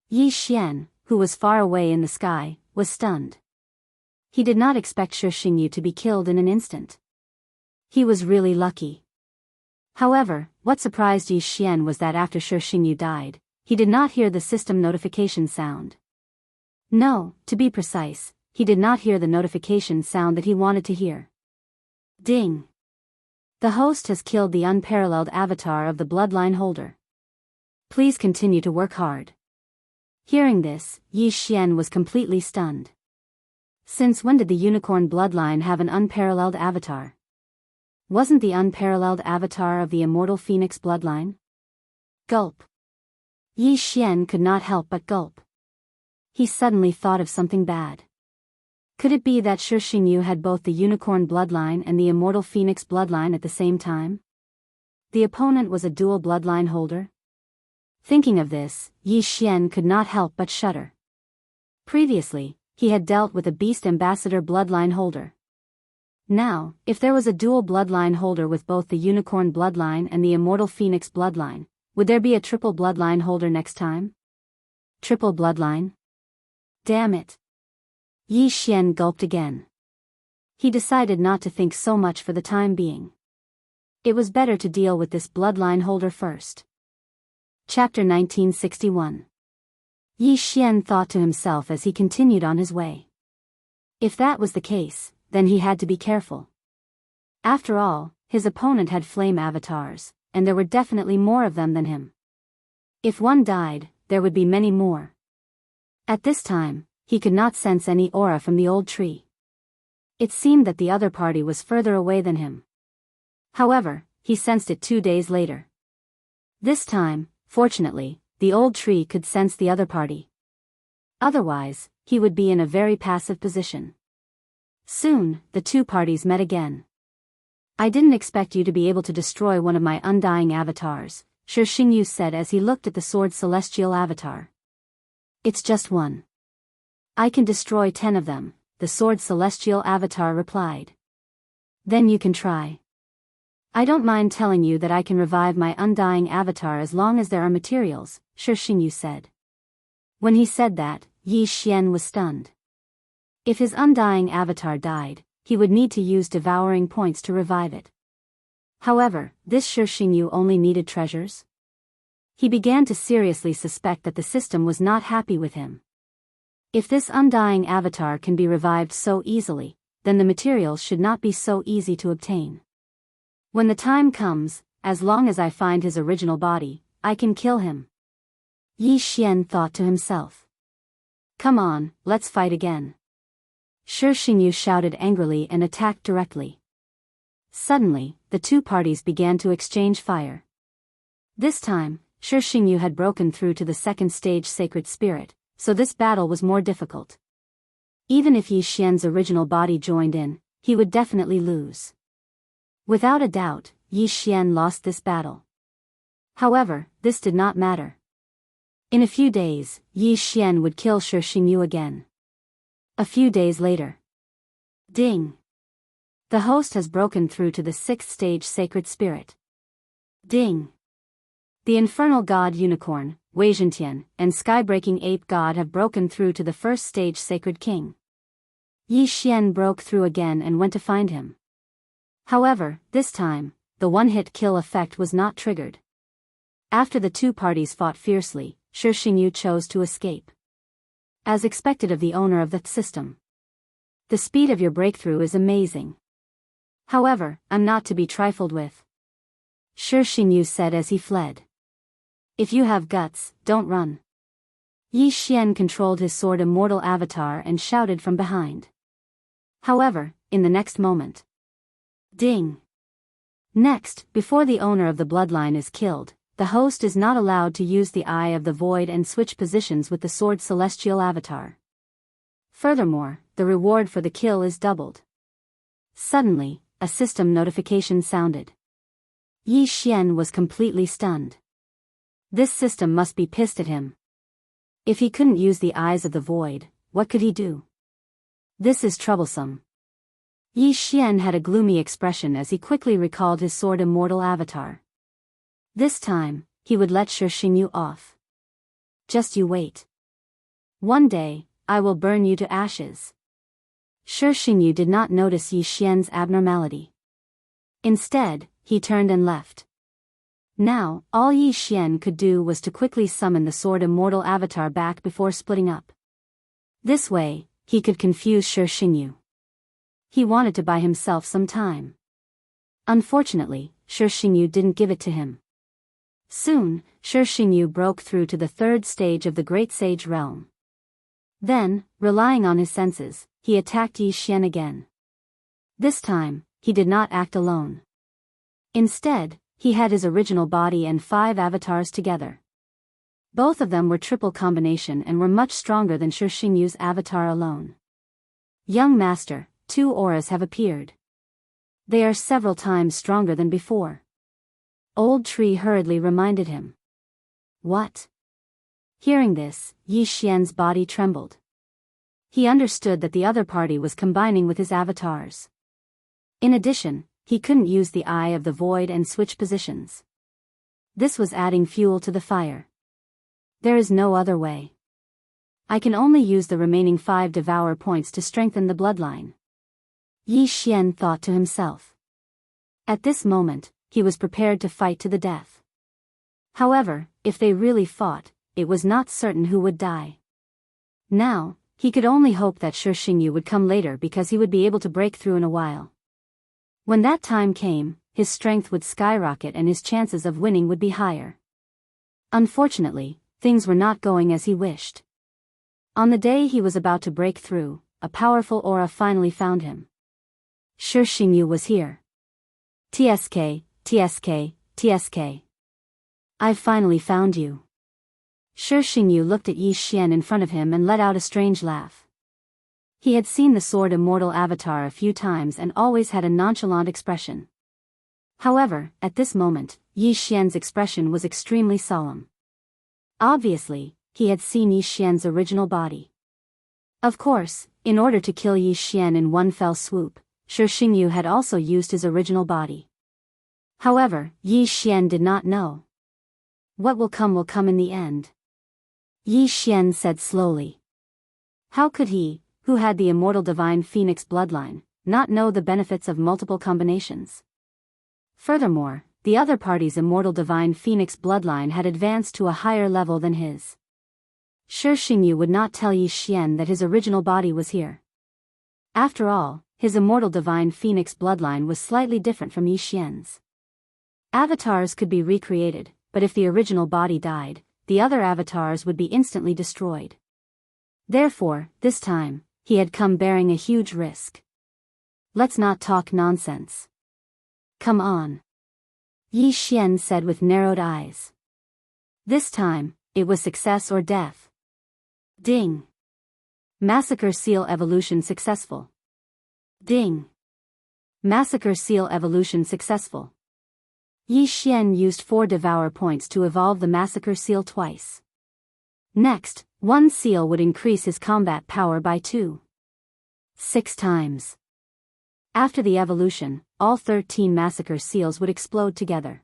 Yi Xian, who was far away in the sky, was stunned. He did not expect Shi Xingyu to be killed in an instant. He was really lucky. However, what surprised Yi Xian was that after Shi Xingyu died, he did not hear the system notification sound. No, to be precise, he did not hear the notification sound that he wanted to hear. Ding! The host has killed the unparalleled avatar of the bloodline holder. Please continue to work hard. Hearing this, Yi Xian was completely stunned. Since when did the unicorn bloodline have an unparalleled avatar? Wasn't the unparalleled avatar of the immortal phoenix bloodline? Gulp. Yi Xian could not help but gulp. He suddenly thought of something bad. Could it be that Shi Xingyu had both the unicorn bloodline and the immortal phoenix bloodline at the same time? The opponent was a dual bloodline holder? Thinking of this, Yi Xian could not help but shudder. Previously, he had dealt with a beast ambassador bloodline holder. Now, if there was a dual bloodline holder with both the unicorn bloodline and the immortal phoenix bloodline, would there be a triple bloodline holder next time? Triple bloodline? Damn it! Yi Xian gulped again. He decided not to think so much for the time being. It was better to deal with this bloodline holder first. Chapter 1961. Yi Xian thought to himself as he continued on his way. If that was the case, then he had to be careful. After all, his opponent had flame avatars, and there were definitely more of them than him. If one died, there would be many more. At this time, he could not sense any aura from the old tree. It seemed that the other party was further away than him. However, he sensed it 2 days later. This time, fortunately, the old tree could sense the other party. Otherwise, he would be in a very passive position. Soon, the two parties met again. I didn't expect you to be able to destroy one of my undying avatars, Shi Xingyu said as he looked at the sword celestial avatar. It's just one. I can destroy 10 of them, the sword celestial avatar replied. Then you can try. I don't mind telling you that I can revive my undying avatar as long as there are materials, Shi Xingyu said. When he said that, Yi Xian was stunned. If his undying avatar died, he would need to use devouring points to revive it. However, this Shi Xingyu only needed treasures. He began to seriously suspect that the system was not happy with him. If this undying avatar can be revived so easily, then the materials should not be so easy to obtain. When the time comes, as long as I find his original body, I can kill him. Yi Xian thought to himself. Come on, let's fight again. Shi Xingyu shouted angrily and attacked directly. Suddenly, the two parties began to exchange fire. This time, Shi Xingyu had broken through to the second stage sacred spirit, so this battle was more difficult. Even if Yi Xian's original body joined in, he would definitely lose. Without a doubt, Yi Xian lost this battle. However, this did not matter. In a few days, Yi Xian would kill Shi Xingyu again. A few days later. Ding! The host has broken through to the 6th stage sacred spirit. Ding! The infernal god unicorn, Wei Zhentian, and sky-breaking ape god have broken through to the 1st stage sacred king. Yi Xian broke through again and went to find him. However, this time, the one-hit kill effect was not triggered. After the two parties fought fiercely, Shi Xingyu chose to escape. As expected of the owner of the system. The speed of your breakthrough is amazing. However, I'm not to be trifled with, Shi Xingyu said as he fled. If you have guts, don't run. Yi Xian controlled his sword immortal avatar and shouted from behind. However, in the next moment. Ding! Next, before the owner of the bloodline is killed, the host is not allowed to use the Eye of the Void and switch positions with the sword's celestial avatar. Furthermore, the reward for the kill is doubled. Suddenly, a system notification sounded. Yi Xian was completely stunned. This system must be pissed at him. If he couldn't use the Eyes of the Void, what could he do? This is troublesome. Yi Xian had a gloomy expression as he quickly recalled his sword immortal avatar. This time, he would let Shi Xingyu off. Just you wait. One day, I will burn you to ashes. Shi Xingyu did not notice Yi Xian's abnormality. Instead, he turned and left. Now, all Yi Xian could do was to quickly summon the sword immortal avatar back before splitting up. This way, he could confuse Shi Xingyu. He wanted to buy himself some time. Unfortunately, Shi Xingyu didn't give it to him. Soon, Shi Xingyu broke through to the third stage of the Great Sage realm. Then, relying on his senses, he attacked Yi Xian again. This time, he did not act alone. Instead, he had his original body and 5 avatars together. Both of them were triple combination and were much stronger than Shi Xingyu's avatar alone. Young master, 2 auras have appeared. They are several times stronger than before. Old Tree hurriedly reminded him. What? Hearing this, Yi Xian's body trembled. He understood that the other party was combining with his avatars. In addition, he couldn't use the Eye of the Void and switch positions. This was adding fuel to the fire. There is no other way. I can only use the remaining 5 devour points to strengthen the bloodline. Yi Xian thought to himself. At this moment, he was prepared to fight to the death. However, if they really fought, it was not certain who would die. Now, he could only hope that Shi Xingyu would come later because he would be able to break through in a while. When that time came, his strength would skyrocket and his chances of winning would be higher. Unfortunately, things were not going as he wished. On the day he was about to break through, a powerful aura finally found him. Shi Xingyu was here. TSK, TSK, TSK. I've finally found you. Shi Xingyu looked at Yi Xian in front of him and let out a strange laugh. He had seen the sword immortal avatar a few times and always had a nonchalant expression. However, at this moment, Yi Xian's expression was extremely solemn. Obviously, he had seen Yi Xian's original body. Of course, in order to kill Yi Xian in one fell swoop, Shi Xingyu had also used his original body. However, Yi Xian did not know. What will come in the end. Yi Xian said slowly. How could he, who had the immortal divine phoenix bloodline, not know the benefits of multiple combinations? Furthermore, the other party's immortal divine phoenix bloodline had advanced to a higher level than his. Shi Xingyu would not tell Yi Xian that his original body was here. After all, his immortal divine phoenix bloodline was slightly different from Yi Xian's. Avatars could be recreated, but if the original body died, the other avatars would be instantly destroyed. Therefore, this time, he had come bearing a huge risk. Let's not talk nonsense. Come on. Yi Xian said with narrowed eyes. This time, it was success or death. Ding. Massacre Seal Evolution successful. Ding. Massacre Seal Evolution successful. Yi Xian used 4 devour points to evolve the Massacre Seal twice. Next, 1 seal would increase his combat power by 6 times. After the evolution, all 13 Massacre Seals would explode together.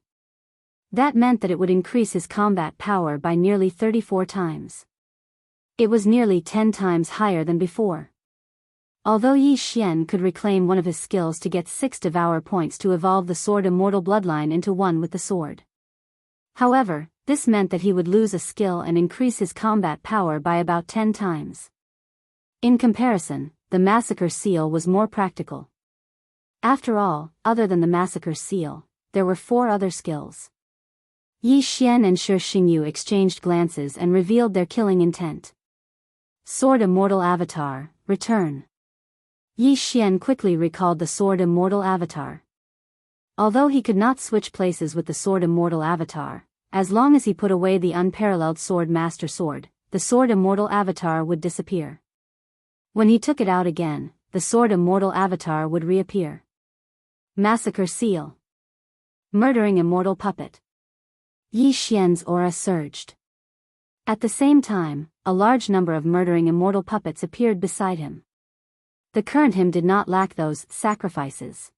That meant that it would increase his combat power by nearly 34 times. It was nearly 10 times higher than before. Although Yi Xian could reclaim one of his skills to get 6 devour points to evolve the sword immortal bloodline into one with the sword. However, this meant that he would lose a skill and increase his combat power by about 10 times. In comparison, the Massacre Seal was more practical. After all, other than the massacre seal, there were 4 other skills. Yi Xian and Shi Xingyu exchanged glances and revealed their killing intent. Sword Immortal Avatar, return. Yi Xian quickly recalled the Sword Immortal Avatar. Although he could not switch places with the Sword Immortal Avatar, as long as he put away the unparalleled Sword Master Sword, the Sword Immortal Avatar would disappear. When he took it out again, the Sword Immortal Avatar would reappear. Massacre Seal. Murdering Immortal Puppet. Yi Xian's aura surged. At the same time, a large number of murdering immortal puppets appeared beside him. The current him did not lack those sacrifices.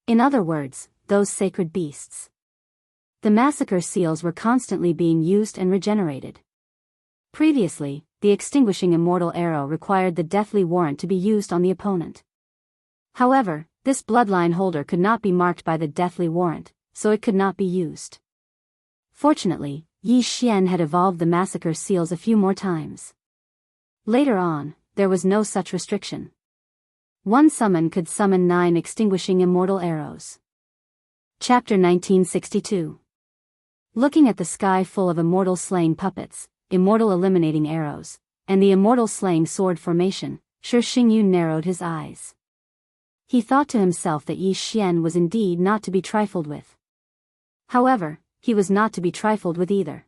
In other words, those sacred beasts. The massacre seals were constantly being used and regenerated. Previously, the extinguishing immortal arrow required the deathly warrant to be used on the opponent. However, this bloodline holder could not be marked by the deathly warrant, so it could not be used. Fortunately, Yi Xian had evolved the massacre seals a few more times. Later on, there was no such restriction. One summon could summon 9 extinguishing immortal arrows. Chapter 1962. Looking at the sky full of immortal slaying puppets, immortal eliminating arrows, and the immortal slaying sword formation, Shi Xingyu narrowed his eyes. He thought to himself that Yi Xian was indeed not to be trifled with. However, he was not to be trifled with either.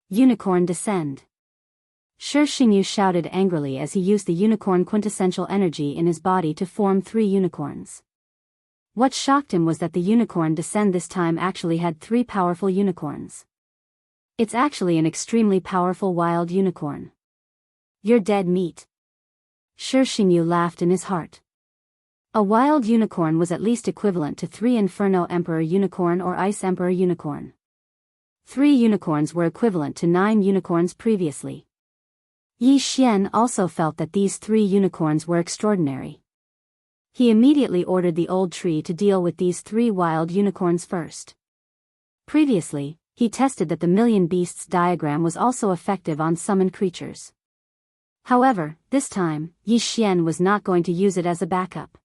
Unicorn descend. Shi Xingyu shouted angrily as he used the unicorn quintessential energy in his body to form 3 unicorns. What shocked him was that the unicorn descend this time actually had 3 powerful unicorns. It's actually an extremely powerful wild unicorn. You're dead meat. Shi Xingyu laughed in his heart. A wild unicorn was at least equivalent to 3 Inferno Emperor Unicorn or Ice Emperor Unicorn. 3 unicorns were equivalent to 9 unicorns previously. Yi Xian also felt that these 3 unicorns were extraordinary. He immediately ordered the old tree to deal with these 3 wild unicorns first. Previously, he tested that the Million Beasts diagram was also effective on summoned creatures. However, this time, Yi Xian was not going to use it as a backup.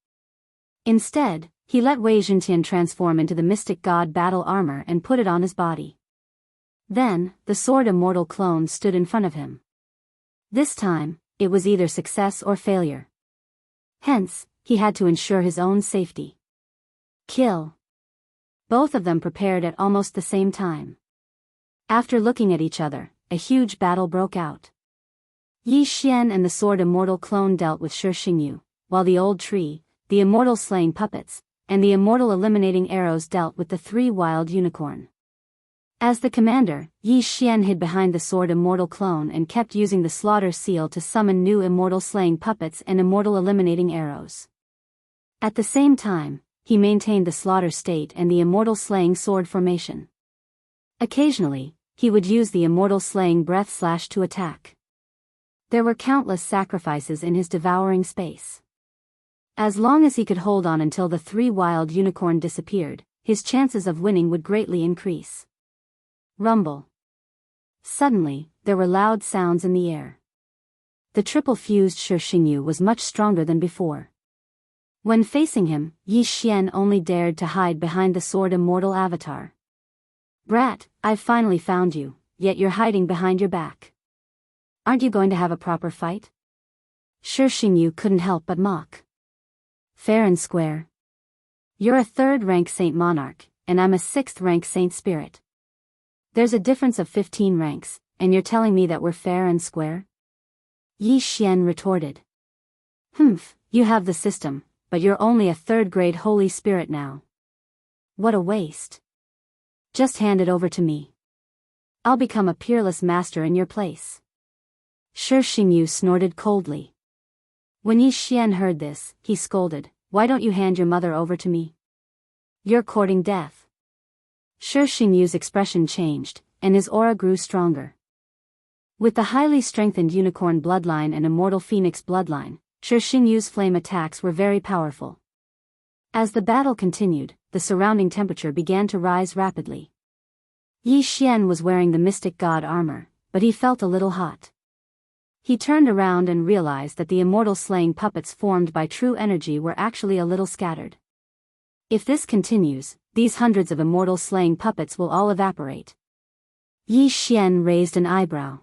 Instead, he let Wei Zhentian transform into the mystic god battle armor and put it on his body. Then, the sword immortal clone stood in front of him. This time, it was either success or failure. Hence, he had to ensure his own safety. Kill. Both of them prepared at almost the same time. After looking at each other, a huge battle broke out. Yi Xian and the sword immortal clone dealt with Shi Xingyu, while the old tree, the immortal slaying puppets, and the immortal eliminating arrows dealt with the 3 wild unicorn. As the commander, Yi Xian hid behind the sword immortal clone and kept using the slaughter seal to summon new immortal slaying puppets and immortal eliminating arrows. At the same time, he maintained the slaughter state and the immortal slaying sword formation. Occasionally, he would use the immortal slaying breath slash to attack. There were countless sacrifices in his devouring space. As long as he could hold on until the 3 wild unicorn disappeared, his chances of winning would greatly increase. Rumble. Suddenly, there were loud sounds in the air. The triple-fused Shi Xingyu was much stronger than before. When facing him, Yi Xian only dared to hide behind the sword immortal avatar. Brat, I've finally found you, yet you're hiding behind your back. Aren't you going to have a proper fight? Shi Xingyu couldn't help but mock. Fair and square. You're a 3rd-rank Saint Monarch, and I'm a 6th-rank Saint Spirit. There's a difference of 15 ranks, and you're telling me that we're fair and square? Yi Xian retorted. Humph, you have the system, but you're only a 3rd-grade Holy Spirit now. What a waste. Just hand it over to me. I'll become a peerless master in your place. Shi Xingyu snorted coldly. When Yi Xian heard this, he scolded, Why don't you hand your mother over to me? You're courting death. Shi Xingyu's expression changed, and his aura grew stronger. With the highly strengthened unicorn bloodline and immortal phoenix bloodline, Shi Xingyu's flame attacks were very powerful. As the battle continued, the surrounding temperature began to rise rapidly. Yi Xian was wearing the mystic god armor, but he felt a little hot. He turned around and realized that the immortal slaying puppets formed by true energy were actually a little scattered. If this continues, these hundreds of immortal slaying puppets will all evaporate. Yi Xian raised an eyebrow.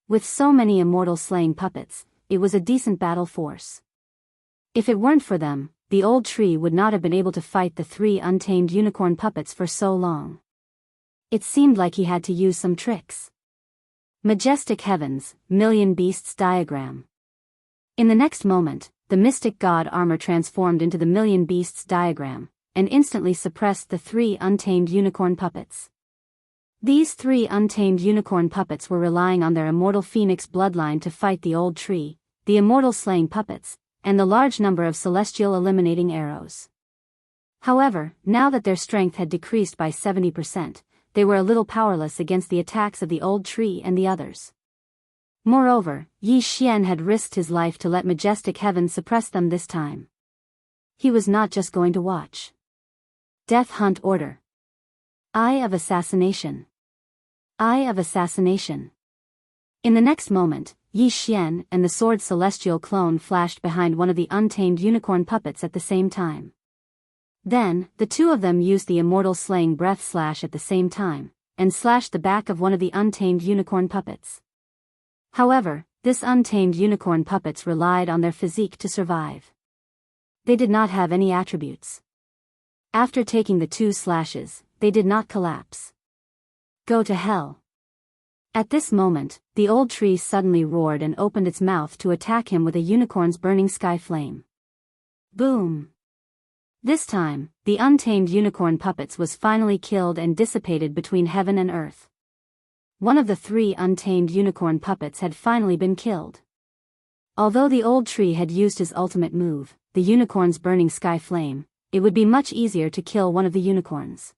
With so many immortal slaying puppets, it was a decent battle force. If it weren't for them, the old tree would not have been able to fight the 3 untamed unicorn puppets for so long. It seemed like he had to use some tricks. Majestic Heavens, Million Beasts Diagram. In the next moment, the mystic god armor transformed into the Million Beasts diagram, and instantly suppressed the 3 untamed unicorn puppets. These 3 untamed unicorn puppets were relying on their immortal phoenix bloodline to fight the old tree, the immortal slaying puppets, and the large number of celestial eliminating arrows. However, now that their strength had decreased by 70%, they were a little powerless against the attacks of the old tree and the others. Moreover, Yi Xian had risked his life to let Majestic Heaven suppress them this time. He was not just going to watch. Death Hunt Order. Eye of Assassination. Eye of Assassination. In the next moment, Yi Xian and the sword celestial clone flashed behind one of the untamed unicorn puppets at the same time. Then, the two of them used the immortal slaying breath slash at the same time, and slashed the back of one of the untamed unicorn puppets. However, this untamed unicorn puppets relied on their physique to survive. They did not have any attributes. After taking the 2 slashes, they did not collapse. Go to hell. At this moment, the old tree suddenly roared and opened its mouth to attack him with a unicorn's burning sky flame. Boom! This time, the untamed unicorn puppets was finally killed and dissipated between heaven and earth. One of the 3 untamed unicorn puppets had finally been killed. Although the old tree had used his ultimate move, the unicorn's burning sky flame, it would be much easier to kill one of the unicorns.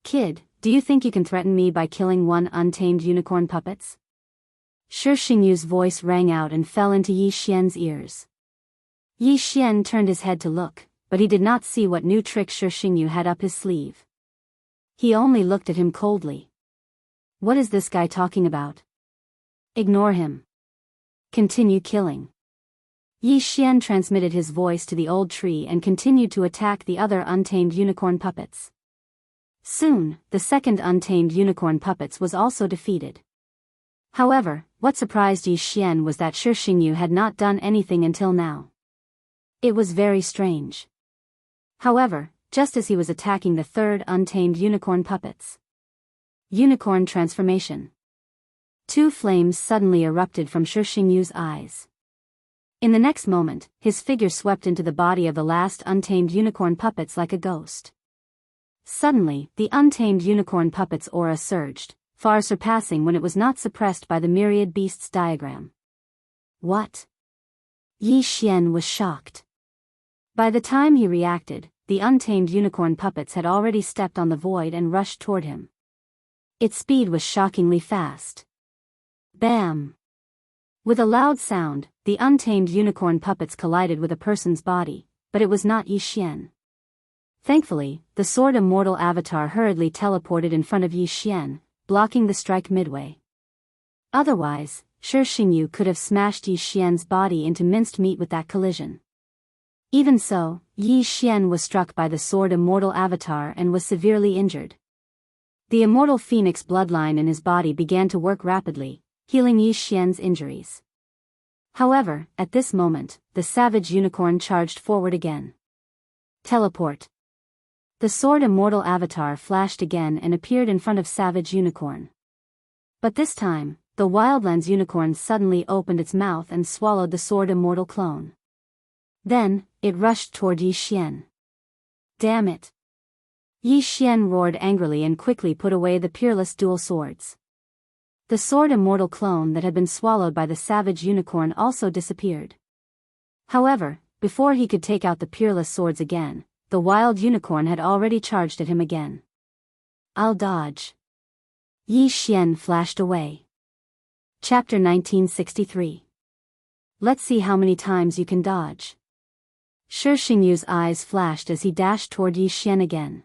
Kid, do you think you can threaten me by killing 1 untamed unicorn puppets? Shi Xingyu's voice rang out and fell into Yi Xian's ears. Yi Xian turned his head to look, but he did not see what new trick Shi Xingyu had up his sleeve. He only looked at him coldly. What is this guy talking about? Ignore him. Continue killing. Yi Xian transmitted his voice to the old tree and continued to attack the other untamed unicorn puppets. Soon, the second untamed unicorn puppets was also defeated. However, what surprised Yi Xian was that Shi Xingyu had not done anything until now. It was very strange. However, just as he was attacking the third untamed unicorn puppets. Unicorn transformation. 2 flames suddenly erupted from Shi Xingyu's eyes. In the next moment, his figure swept into the body of the last untamed unicorn puppets like a ghost. Suddenly, the untamed unicorn puppet's aura surged, far surpassing when it was not suppressed by the myriad beasts diagram. What? Yi Xian was shocked. By the time he reacted, the untamed unicorn puppets had already stepped on the void and rushed toward him. Its speed was shockingly fast. Bam! With a loud sound, the untamed unicorn puppets collided with a person's body, but it was not Yi Xian. Thankfully, the sword immortal avatar hurriedly teleported in front of Yi Xian, blocking the strike midway. Otherwise, Shi Xingyu could have smashed Yi Xian's body into minced meat with that collision. Even so, Yi Xian was struck by the sword immortal avatar and was severely injured. The immortal phoenix bloodline in his body began to work rapidly, healing Yi Xian's injuries. However, at this moment, the savage unicorn charged forward again. Teleport. The sword immortal avatar flashed again and appeared in front of savage unicorn. But this time, the wildlands unicorn suddenly opened its mouth and swallowed the sword immortal clone. Then, it rushed toward Yi Xian. Damn it! Yi Xian roared angrily and quickly put away the peerless dual swords. The sword immortal clone that had been swallowed by the savage unicorn also disappeared. However, before he could take out the peerless swords again, the wild unicorn had already charged at him again. I'll dodge. Yi Xian flashed away. Chapter 1963. Let's see how many times you can dodge. Shi Xingyu's eyes flashed as he dashed toward Yi Xian again.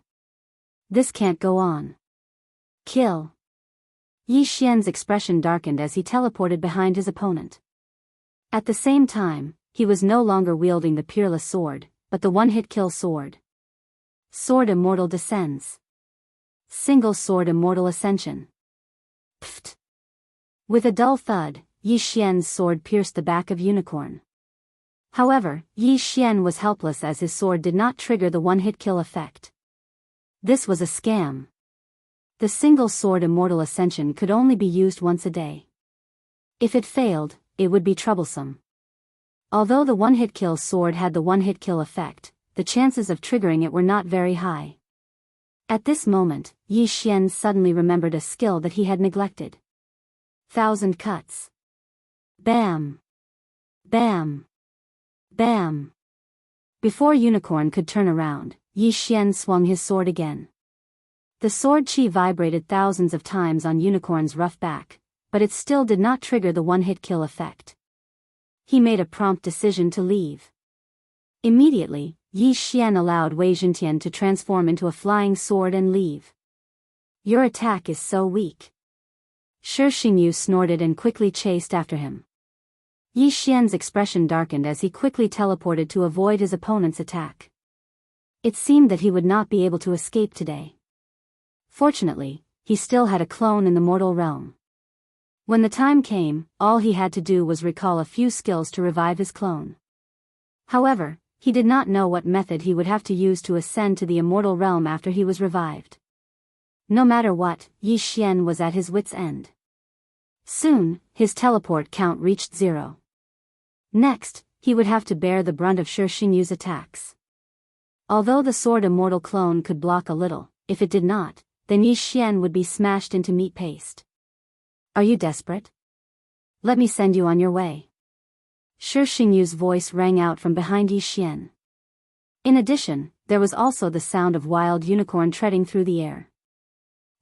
This can't go on. Kill. Yi Xian's expression darkened as he teleported behind his opponent. At the same time, he was no longer wielding the peerless sword, but the one-hit kill sword. Sword Immortal descends. Single Sword Immortal Ascension. Pfft. With a dull thud, Yi Xian's sword pierced the back of Unicorn. However, Yi Xian was helpless as his sword did not trigger the one-hit kill effect. This was a scam. The Single Sword Immortal Ascension could only be used once a day. If it failed, it would be troublesome. Although the one-hit kill sword had the one-hit kill effect, the chances of triggering it were not very high. At this moment, Yi Xian suddenly remembered a skill that he had neglected. 1,000 cuts. Bam! Bam! Bam! Before Unicorn could turn around, Yi Xian swung his sword again. The sword chi vibrated thousands of times on Unicorn's rough back, but it still did not trigger the one-hit kill effect. He made a prompt decision to leave. Immediately, Yi Xian allowed Wei Zhentian to transform into a flying sword and leave. Your attack is so weak. Shi Xingyu snorted and quickly chased after him. Yi Xian's expression darkened as he quickly teleported to avoid his opponent's attack. It seemed that he would not be able to escape today. Fortunately, he still had a clone in the mortal realm. When the time came, all he had to do was recall a few skills to revive his clone. However, he did not know what method he would have to use to ascend to the immortal realm after he was revived. No matter what, Yi Xian was at his wit's end. Soon, his teleport count reached 0. Next, he would have to bear the brunt of Shi Xingyu's attacks. Although the sword immortal clone could block a little, if it did not, then Yi Xian would be smashed into meat paste. Are you desperate? Let me send you on your way. Shi Xingyu's voice rang out from behind Yi Xian. In addition, there was also the sound of wild unicorn treading through the air.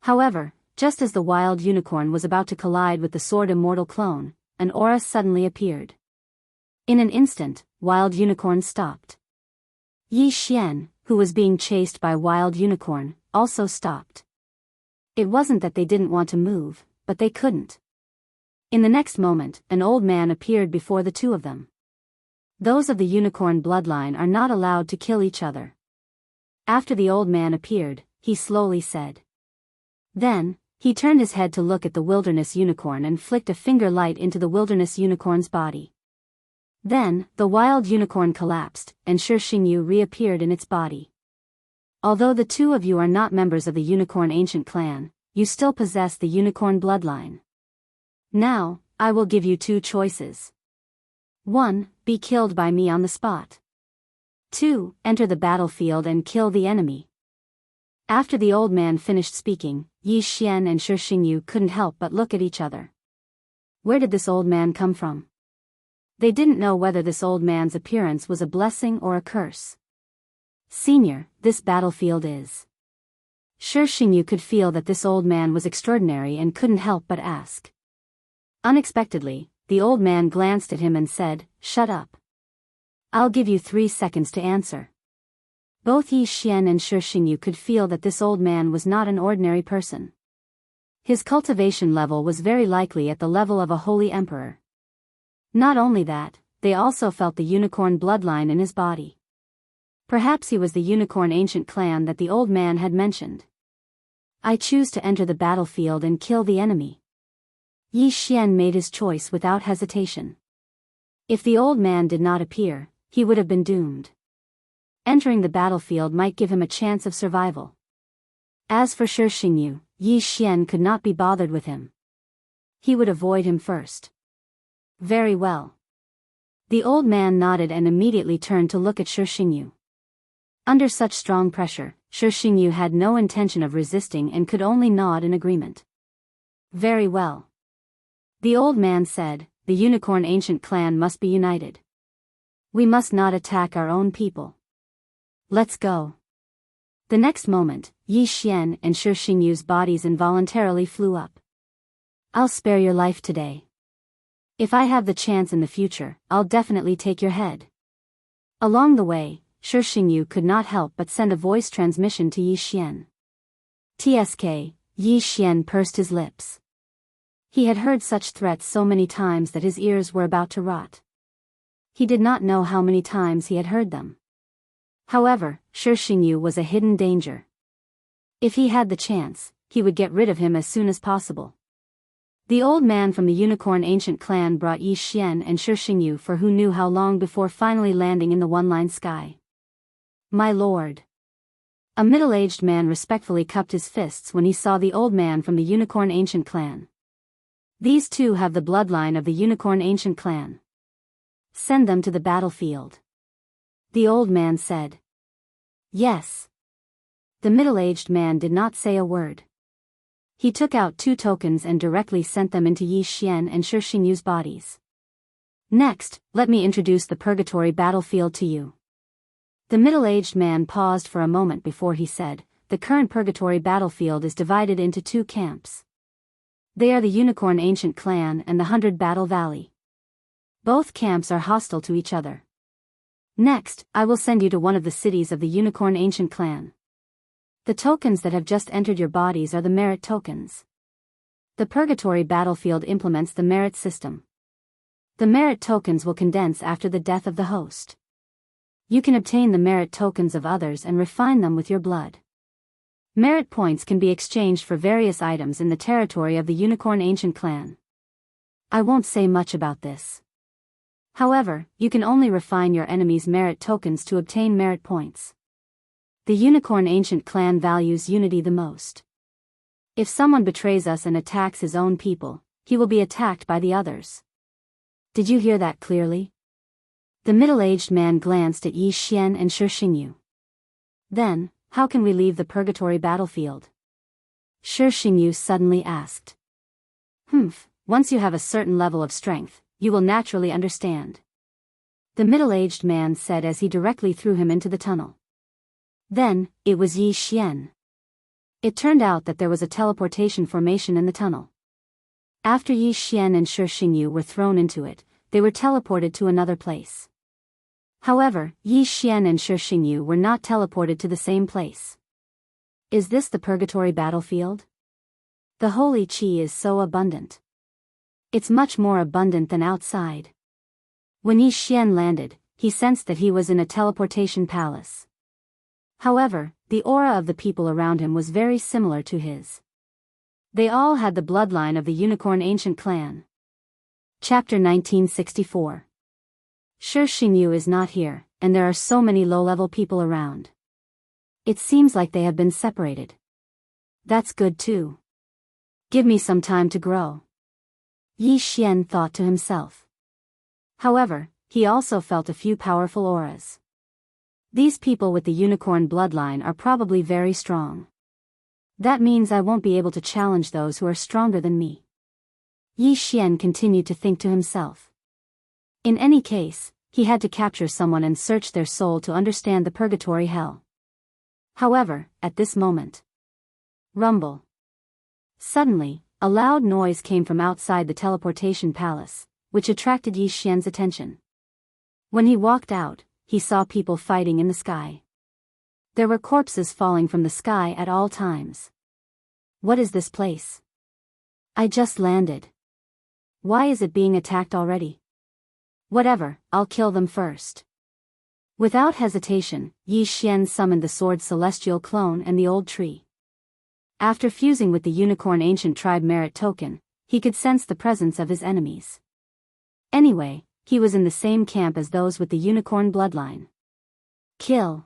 However, just as the wild unicorn was about to collide with the sword immortal clone, an aura suddenly appeared. In an instant, wild unicorn stopped. Yi Xian, who was being chased by wild unicorn, also stopped. It wasn't that they didn't want to move, but they couldn't. In the next moment, an old man appeared before the two of them. Those of the unicorn bloodline are not allowed to kill each other. After the old man appeared, he slowly said. Then, he turned his head to look at the wilderness unicorn and flicked a finger light into the wilderness unicorn's body. Then, the wild unicorn collapsed, and Shi Xingyu reappeared in its body. Although the two of you are not members of the unicorn ancient clan, you still possess the unicorn bloodline. Now, I will give you 2 choices. 1. Be killed by me on the spot. 2. Enter the battlefield and kill the enemy. After the old man finished speaking, Yi Xian and Shi Xingyu couldn't help but look at each other. Where did this old man come from? They didn't know whether this old man's appearance was a blessing or a curse. Senior, this battlefield is. Shi Xingyu could feel that this old man was extraordinary and couldn't help but ask. Unexpectedly, the old man glanced at him and said, "Shut up. I'll give you 3 seconds to answer." Both Yi Xian and Shi Xingyu could feel that this old man was not an ordinary person. His cultivation level was very likely at the level of a holy emperor. Not only that, they also felt the unicorn bloodline in his body. Perhaps he was the unicorn ancient clan that the old man had mentioned. I choose to enter the battlefield and kill the enemy. Yi Xian made his choice without hesitation. If the old man did not appear, he would have been doomed. Entering the battlefield might give him a chance of survival. As for Shi Xingyu, Yi Xian could not be bothered with him. He would avoid him first. Very well. The old man nodded and immediately turned to look at Shi Xingyu. Under such strong pressure, Shi Xingyu had no intention of resisting and could only nod in agreement. Very well. The old man said, the unicorn ancient clan must be united. We must not attack our own people. Let's go. The next moment, Yi Xian and Shi Xingyu's bodies involuntarily flew up. I'll spare your life today. If I have the chance in the future, I'll definitely take your head. Along the way, Shi Xingyu could not help but send a voice transmission to Yi Xian. TSK, Yi Xian pursed his lips. He had heard such threats so many times that his ears were about to rot. He did not know how many times he had heard them. However, Xianxia was a hidden danger. If he had the chance, he would get rid of him as soon as possible. The old man from the Unicorn Ancient clan brought Yi Xian and Xianxia for who knew how long before finally landing in the one-line sky. My lord. A middle-aged man respectfully cupped his fists when he saw the old man from the Unicorn Ancient clan. These two have the bloodline of the Unicorn Ancient clan. Send them to the battlefield. The old man said. Yes. The middle-aged man did not say a word. He took out 2 tokens and directly sent them into Yi Xian and Xianxia's bodies. Next, let me introduce the purgatory battlefield to you. The middle-aged man paused for a moment before he said, the current purgatory battlefield is divided into 2 camps. They are the Unicorn Ancient clan and the 100 Battle Valley. Both camps are hostile to each other. Next, I will send you to one of the cities of the Unicorn Ancient clan. The tokens that have just entered your bodies are the merit tokens. The purgatory battlefield implements the merit system. The merit tokens will condense after the death of the host. You can obtain the merit tokens of others and refine them with your blood. Merit points can be exchanged for various items in the territory of the Unicorn Ancient clan. I won't say much about this. However, you can only refine your enemy's merit tokens to obtain merit points. The Unicorn Ancient clan values unity the most. If someone betrays us and attacks his own people, he will be attacked by the others. Did you hear that clearly? The middle-aged man glanced at Yi Xian and Xianxia. Then, how can we leave the purgatory battlefield? Xianxia suddenly asked. Once you have a certain level of strength, you will naturally understand. The middle-aged man said as he directly threw him into the tunnel. Then, it was Yi Xian. It turned out that there was a teleportation formation in the tunnel. After Yi Xian and Xianxia were thrown into it, they were teleported to another place. However, Yi Xian and Xianxia were not teleported to the same place. Is this the purgatory battlefield? The holy qi is so abundant. It's much more abundant than outside. When Yi Xian landed, he sensed that he was in a teleportation palace. However, the aura of the people around him was very similar to his. They all had the bloodline of the Unicorn Ancient clan. Chapter 1964. Xianxia is not here, and there are so many low-level people around. It seems like they have been separated. That's good too. Give me some time to grow. Yi Xian thought to himself. However, he also felt a few powerful auras. These people with the unicorn bloodline are probably very strong. That means I won't be able to challenge those who are stronger than me. Yi Xian continued to think to himself. In any case, he had to capture someone and search their soul to understand the purgatory hell. However, at this moment. Rumble. Suddenly, a loud noise came from outside the teleportation palace, which attracted Yi Xian's attention. When he walked out, he saw people fighting in the sky. There were corpses falling from the sky at all times. What is this place? I just landed. Why is it being attacked already? Whatever, I'll kill them first. Without hesitation, Yi Xian summoned the sword celestial clone and the old tree. After fusing with the Unicorn Ancient tribe merit token, he could sense the presence of his enemies. Anyway, he was in the same camp as those with the unicorn bloodline. Kill.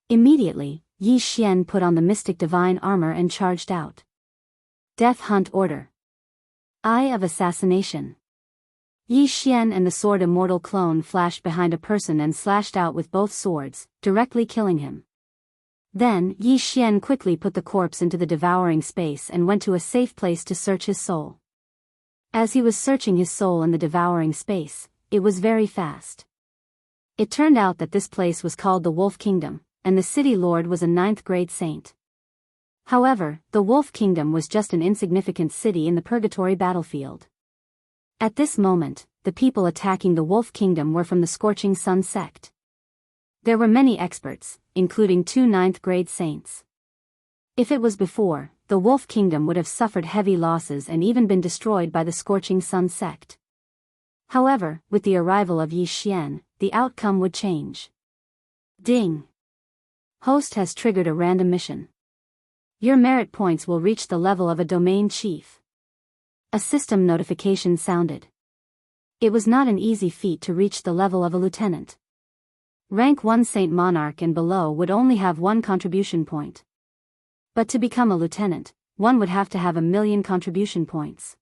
Immediately, Yi Xian put on the mystic divine armor and charged out. Death Hunt Order. Eye of Assassination. Yi Xian and the sword immortal clone flashed behind a person and slashed out with both swords, directly killing him. Then, Yi Xian quickly put the corpse into the devouring space and went to a safe place to search his soul. As he was searching his soul in the devouring space, it was very fast. It turned out that this place was called the Wolf Kingdom, and the city lord was a 9th-grade saint. However, the Wolf Kingdom was just an insignificant city in the purgatory battlefield. At this moment, the people attacking the Wolf Kingdom were from the Scorching Sun sect. There were many experts, including 2 9th-grade saints. If it was before, the Wolf Kingdom would have suffered heavy losses and even been destroyed by the Scorching Sun sect. However, with the arrival of Yi Xian, the outcome would change. Ding! Host has triggered a random mission. Your merit points will reach the level of a domain chief. A system notification sounded. It was not an easy feat to reach the level of a lieutenant. Rank 1 Saint Monarch and below would only have 1 contribution point. But to become a lieutenant, one would have to have 1,000,000 contribution points.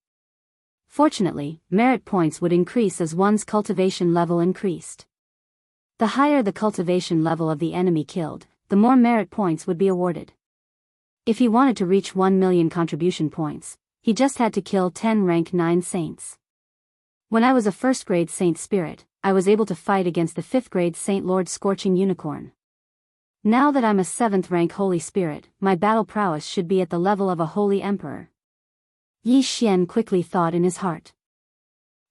Fortunately, merit points would increase as one's cultivation level increased. The higher the cultivation level of the enemy killed, the more merit points would be awarded. If he wanted to reach 1,000,000 contribution points, he just had to kill 10 rank 9 saints. When I was a 1st grade Saint Spirit, I was able to fight against the 5th grade Saint Lord Scorching Unicorn. Now that I'm a 7th rank Holy Spirit, my battle prowess should be at the level of a Holy Emperor. Yi Xian quickly thought in his heart.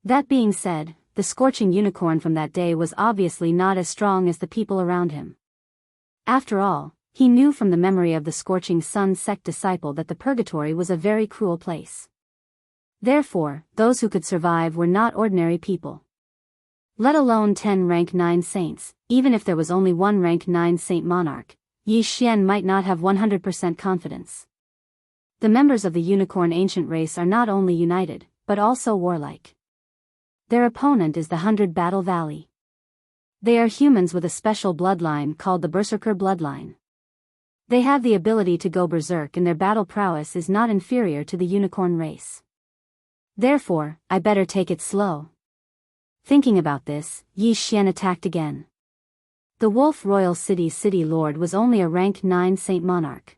That being said, the Scorching Unicorn from that day was obviously not as strong as the people around him. After all, he knew from the memory of the Scorching Sun sect disciple that the purgatory was a very cruel place. Therefore, those who could survive were not ordinary people. Let alone 10 rank 9 saints, even if there was only 1 rank 9 Saint Monarch, Yi Xian might not have 100% confidence. The members of the Unicorn Ancient race are not only united, but also warlike. Their opponent is the 100 Battle Valley. They are humans with a special bloodline called the Berserker bloodline. They have the ability to go berserk and their battle prowess is not inferior to the Unicorn race. Therefore, I better take it slow. Thinking about this, Yi Xian attacked again. The Wolf Royal City's city lord was only a rank 9 Saint Monarch.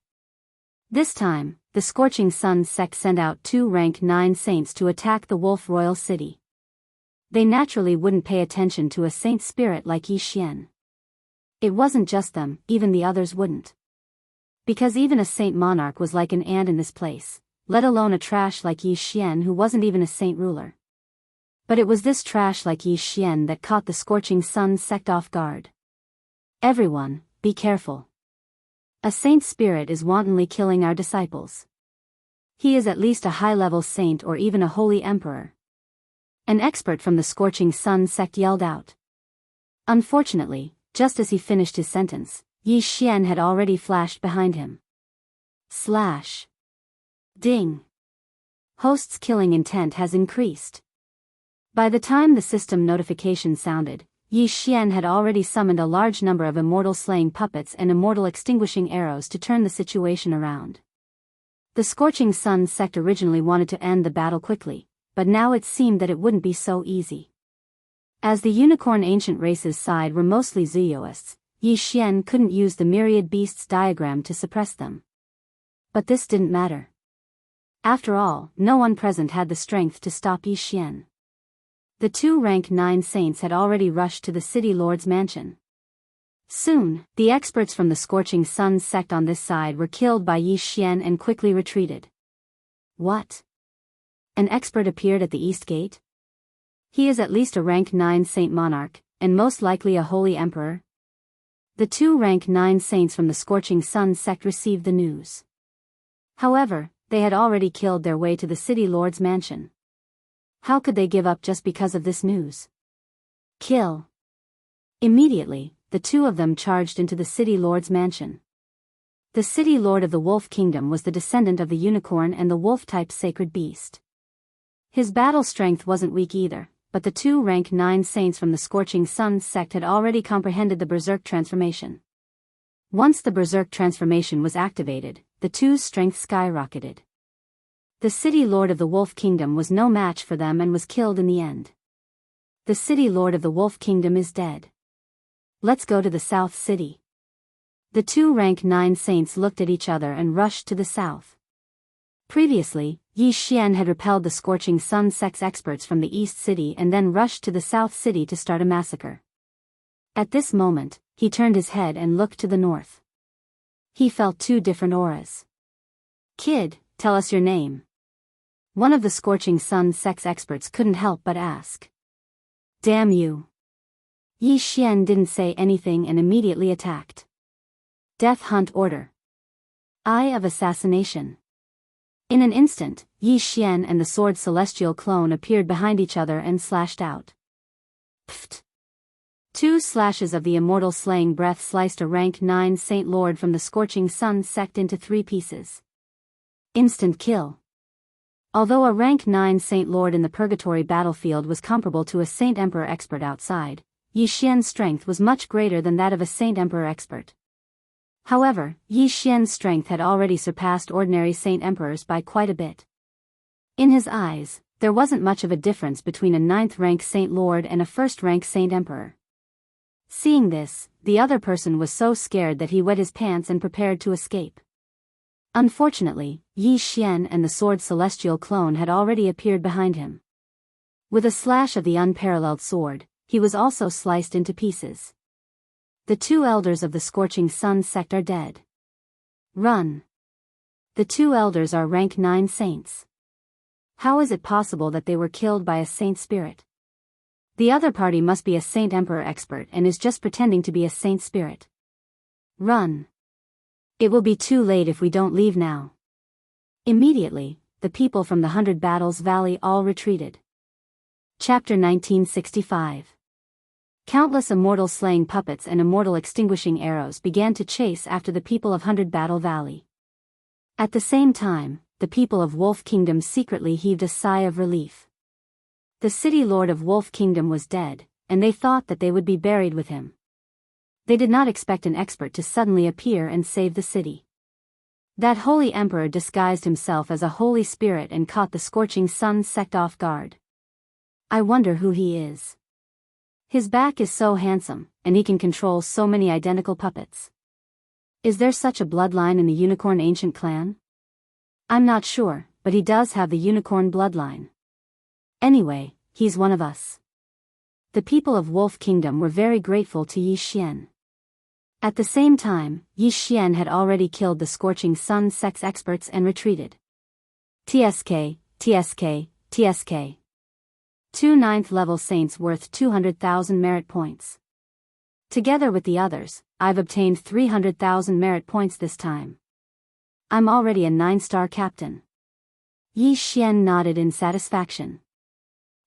This time, the Scorching Sun sect sent out 2 rank 9 saints to attack the Wolf Royal City. They naturally wouldn't pay attention to a saint spirit like Yi Xian. It wasn't just them, even the others wouldn't. Because even a Saint Monarch was like an ant in this place, let alone a trash like Yi Xian who wasn't even a saint ruler. But it was this trash like Yi Xian that caught the Scorching Sun sect off guard. Everyone, be careful. A saint spirit is wantonly killing our disciples. He is at least a high-level saint or even a holy emperor. An expert from the Scorching Sun sect yelled out. Unfortunately, just as he finished his sentence, Yi Xian had already flashed behind him. Slash. Ding. Host's killing intent has increased. By the time the system notification sounded, Yi Xian had already summoned a large number of immortal slaying puppets and immortal extinguishing arrows to turn the situation around. The Scorching Sun sect originally wanted to end the battle quickly, but now it seemed that it wouldn't be so easy. As the Unicorn Ancient race's side were mostly Daoists, Yi Xian couldn't use the myriad beasts diagram to suppress them. But this didn't matter. After all, no one present had the strength to stop Yi Xian. The 2 rank 9 saints had already rushed to the city lord's mansion. Soon, the experts from the Scorching Sun sect on this side were killed by Yi Xian and quickly retreated. What? An expert appeared at the east gate? He is at least a rank 9 Saint Monarch, and most likely a holy emperor. The 2 rank 9 saints from the Scorching Sun sect received the news. However, they had already killed their way to the city lord's mansion. How could they give up just because of this news? Kill. Immediately, the 2 of them charged into the city lord's mansion. The city lord of the Wolf Kingdom was the descendant of the unicorn and the wolf-type sacred beast. His battle strength wasn't weak either, but the 2 rank 9 saints from the Scorching Sun sect had already comprehended the berserk transformation. Once the berserk transformation was activated, the 2's strength skyrocketed. The city lord of the Wolf Kingdom was no match for them and was killed in the end. The city lord of the Wolf Kingdom is dead. Let's go to the South City. The 2 rank 9 saints looked at each other and rushed to the south. Previously, Yi Xian had repelled the Scorching Sun sect's experts from the East City and then rushed to the South City to start a massacre. At this moment, he turned his head and looked to the north. He felt 2 different auras. Kid, tell us your name. One of the Scorching Sun sect's experts couldn't help but ask. Damn you. Yi Xian didn't say anything and immediately attacked. Death Hunt Order. Eye of Assassination. In an instant, Yi Xian and the sword celestial clone appeared behind each other and slashed out. Pfft! 2 slashes of the immortal slaying breath sliced a rank 9 Saint Lord from the scorching sun sect into 3 pieces. Instant kill. Although a rank 9 Saint Lord in the purgatory battlefield was comparable to a Saint Emperor expert outside, Yi Xian's strength was much greater than that of a Saint Emperor expert. However, Yi Xian's strength had already surpassed ordinary Saint Emperors by quite a bit. In his eyes, there wasn't much of a difference between a 9th rank Saint Lord and a 1st rank Saint Emperor. Seeing this, the other person was so scared that he wet his pants and prepared to escape. Unfortunately, Yi Xian and the sword celestial clone had already appeared behind him. With a slash of the unparalleled sword, he was also sliced into pieces. The 2 elders of the scorching sun sect are dead. Run! The 2 elders are rank 9 saints. How is it possible that they were killed by a saint spirit? The other party must be a Saint Emperor expert and is just pretending to be a saint spirit. Run! It will be too late if we don't leave now. Immediately, the people from the 100 Battles Valley all retreated. Chapter 1965. Countless immortal slaying puppets and immortal extinguishing arrows began to chase after the people of 100 Battle Valley. At the same time, the people of Wolf Kingdom secretly heaved a sigh of relief. The city lord of Wolf Kingdom was dead, and they thought that they would be buried with him. They did not expect an expert to suddenly appear and save the city. That holy emperor disguised himself as a holy spirit and caught the scorching sun sect off guard. I wonder who he is. His back is so handsome, and he can control so many identical puppets. Is there such a bloodline in the Unicorn Ancient Clan? I'm not sure, but he does have the unicorn bloodline. Anyway, he's one of us. The people of Wolf Kingdom were very grateful to Yi Xian. At the same time, Yi Xian had already killed the scorching sun sect's experts and retreated. TSK, TSK, TSK. 2 9th level saints worth 200,000 merit points. Together with the others, I've obtained 300,000 merit points this time. I'm already a 9-star captain. Yi Xian nodded in satisfaction.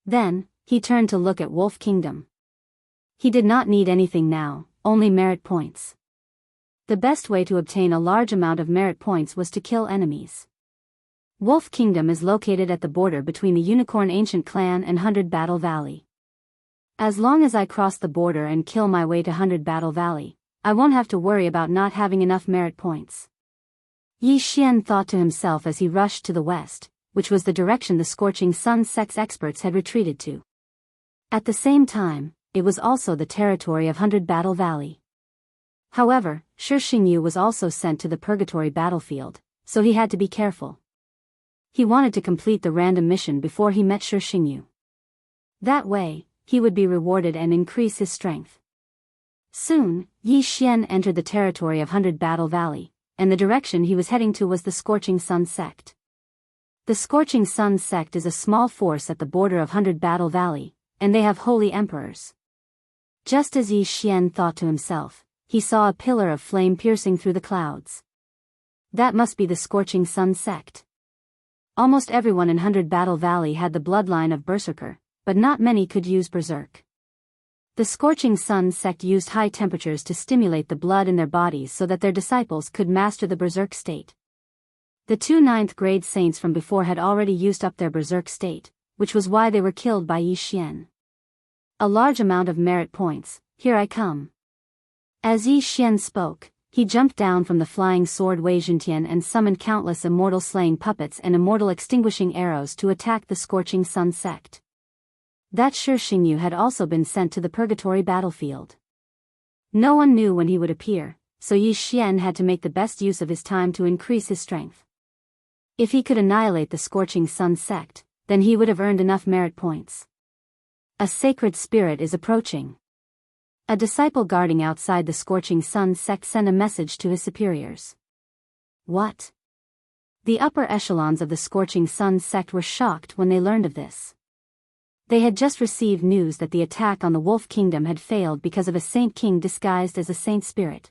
Then, he turned to look at Wolf Kingdom. He did not need anything now, only merit points. The best way to obtain a large amount of merit points was to kill enemies. Wolf Kingdom is located at the border between the Unicorn Ancient Clan and 100 Battle Valley. As long as I cross the border and kill my way to 100 Battle Valley, I won't have to worry about not having enough merit points. Yi Xian thought to himself as he rushed to the west, which was the direction the scorching sun sect's experts had retreated to. At the same time, it was also the territory of 100 Battle Valley. However, Xingyu was also sent to the Purgatory battlefield, so he had to be careful. He wanted to complete the random mission before he met Xingyu. That way, he would be rewarded and increase his strength. Soon, Yi Xian entered the territory of 100 Battle Valley, and the direction he was heading to was the Scorching Sun sect. The Scorching Sun sect is a small force at the border of 100 Battle Valley, and they have holy emperors. Just as Yi Xian thought to himself, he saw a pillar of flame piercing through the clouds. That must be the Scorching Sun sect. Almost everyone in 100 Battle Valley had the bloodline of Berserker, but not many could use Berserk. The Scorching Sun sect used high temperatures to stimulate the blood in their bodies so that their disciples could master the Berserk state. The 2 9th grade saints from before had already used up their Berserk state, which was why they were killed by Yi Xian. A large amount of merit points, here I come. As Yi Xian spoke, he jumped down from the flying sword Wei Zhentian and summoned countless immortal slaying puppets and immortal extinguishing arrows to attack the Scorching Sun sect. That Xingyu had also been sent to the Purgatory battlefield. No one knew when he would appear, so Yi Xian had to make the best use of his time to increase his strength. If he could annihilate the Scorching Sun sect, then he would have earned enough merit points. A sacred spirit is approaching. A disciple guarding outside the Scorching Sun sect sent a message to his superiors. What? The upper echelons of the Scorching Sun sect were shocked when they learned of this. They had just received news that the attack on the Wolf Kingdom had failed because of a Saint King disguised as a Saint Spirit.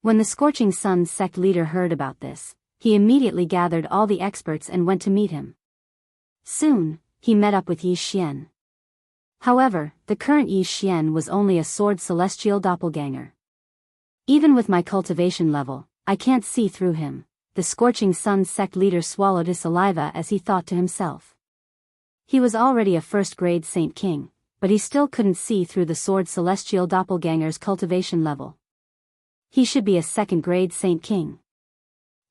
When the Scorching Sun sect leader heard about this, he immediately gathered all the experts and went to meet him. Soon, he met up with Yi Xian. However, the current Yi Xian was only a sword celestial doppelganger. Even with my cultivation level, I can't see through him. The Scorching Sun sect leader swallowed his saliva as he thought to himself. He was already a first-grade Saint King, but he still couldn't see through the sword celestial doppelganger's cultivation level. He should be a second-grade Saint King.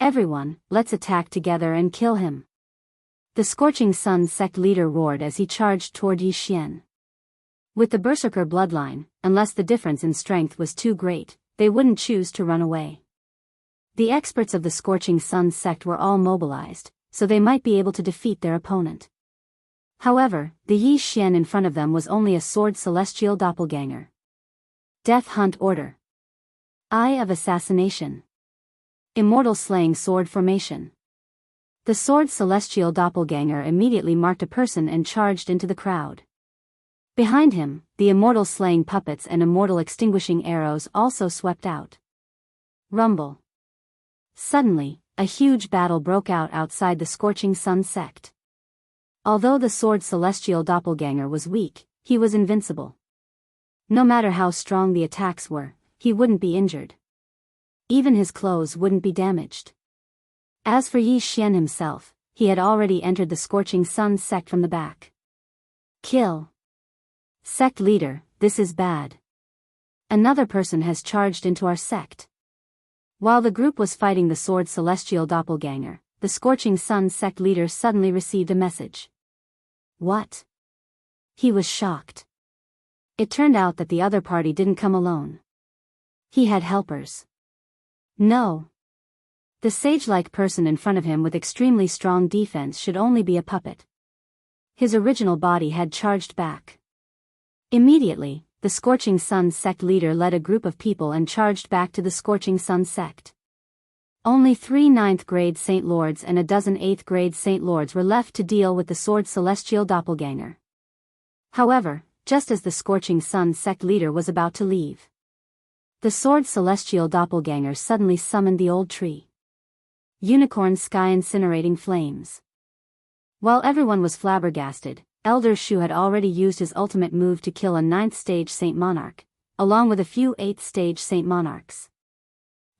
Everyone, let's attack together and kill him. The Scorching Sun sect leader roared as he charged toward Yi Xian. With the Berserker bloodline, unless the difference in strength was too great, they wouldn't choose to run away. The experts of the Scorching Sun sect were all mobilized, so they might be able to defeat their opponent. However, the Yi Xian in front of them was only a sword celestial doppelganger. Death Hunt Order. Eye of Assassination. Immortal Slaying Sword Formation. The sword celestial doppelganger immediately marked a person and charged into the crowd. Behind him, the immortal slaying puppets and immortal extinguishing arrows also swept out. Rumble. Suddenly, a huge battle broke out outside the Scorching Sun sect. Although the sword celestial doppelganger was weak, he was invincible. No matter how strong the attacks were, he wouldn't be injured. Even his clothes wouldn't be damaged. As for Yi Xian himself, he had already entered the Scorching Sun sect from the back. Kill. Sect leader, this is bad. Another person has charged into our sect. While the group was fighting the sword celestial doppelganger, the Scorching Sun sect leader suddenly received a message. What? He was shocked. It turned out that the other party didn't come alone. He had helpers. No. The sage-like person in front of him with extremely strong defense should only be a puppet. His original body had charged back. Immediately, the Scorching Sun sect leader led a group of people and charged back to the Scorching Sun sect. Only 3 9th-grade Saint Lords and a dozen 8th-grade Saint Lords were left to deal with the sword celestial doppelganger. However, just as the Scorching Sun sect leader was about to leave, the sword celestial doppelganger suddenly summoned the old tree. Unicorn Sky Incinerating Flames. While everyone was flabbergasted, Elder Shu had already used his ultimate move to kill a 9th-stage Saint Monarch, along with a few 8th-stage Saint Monarchs.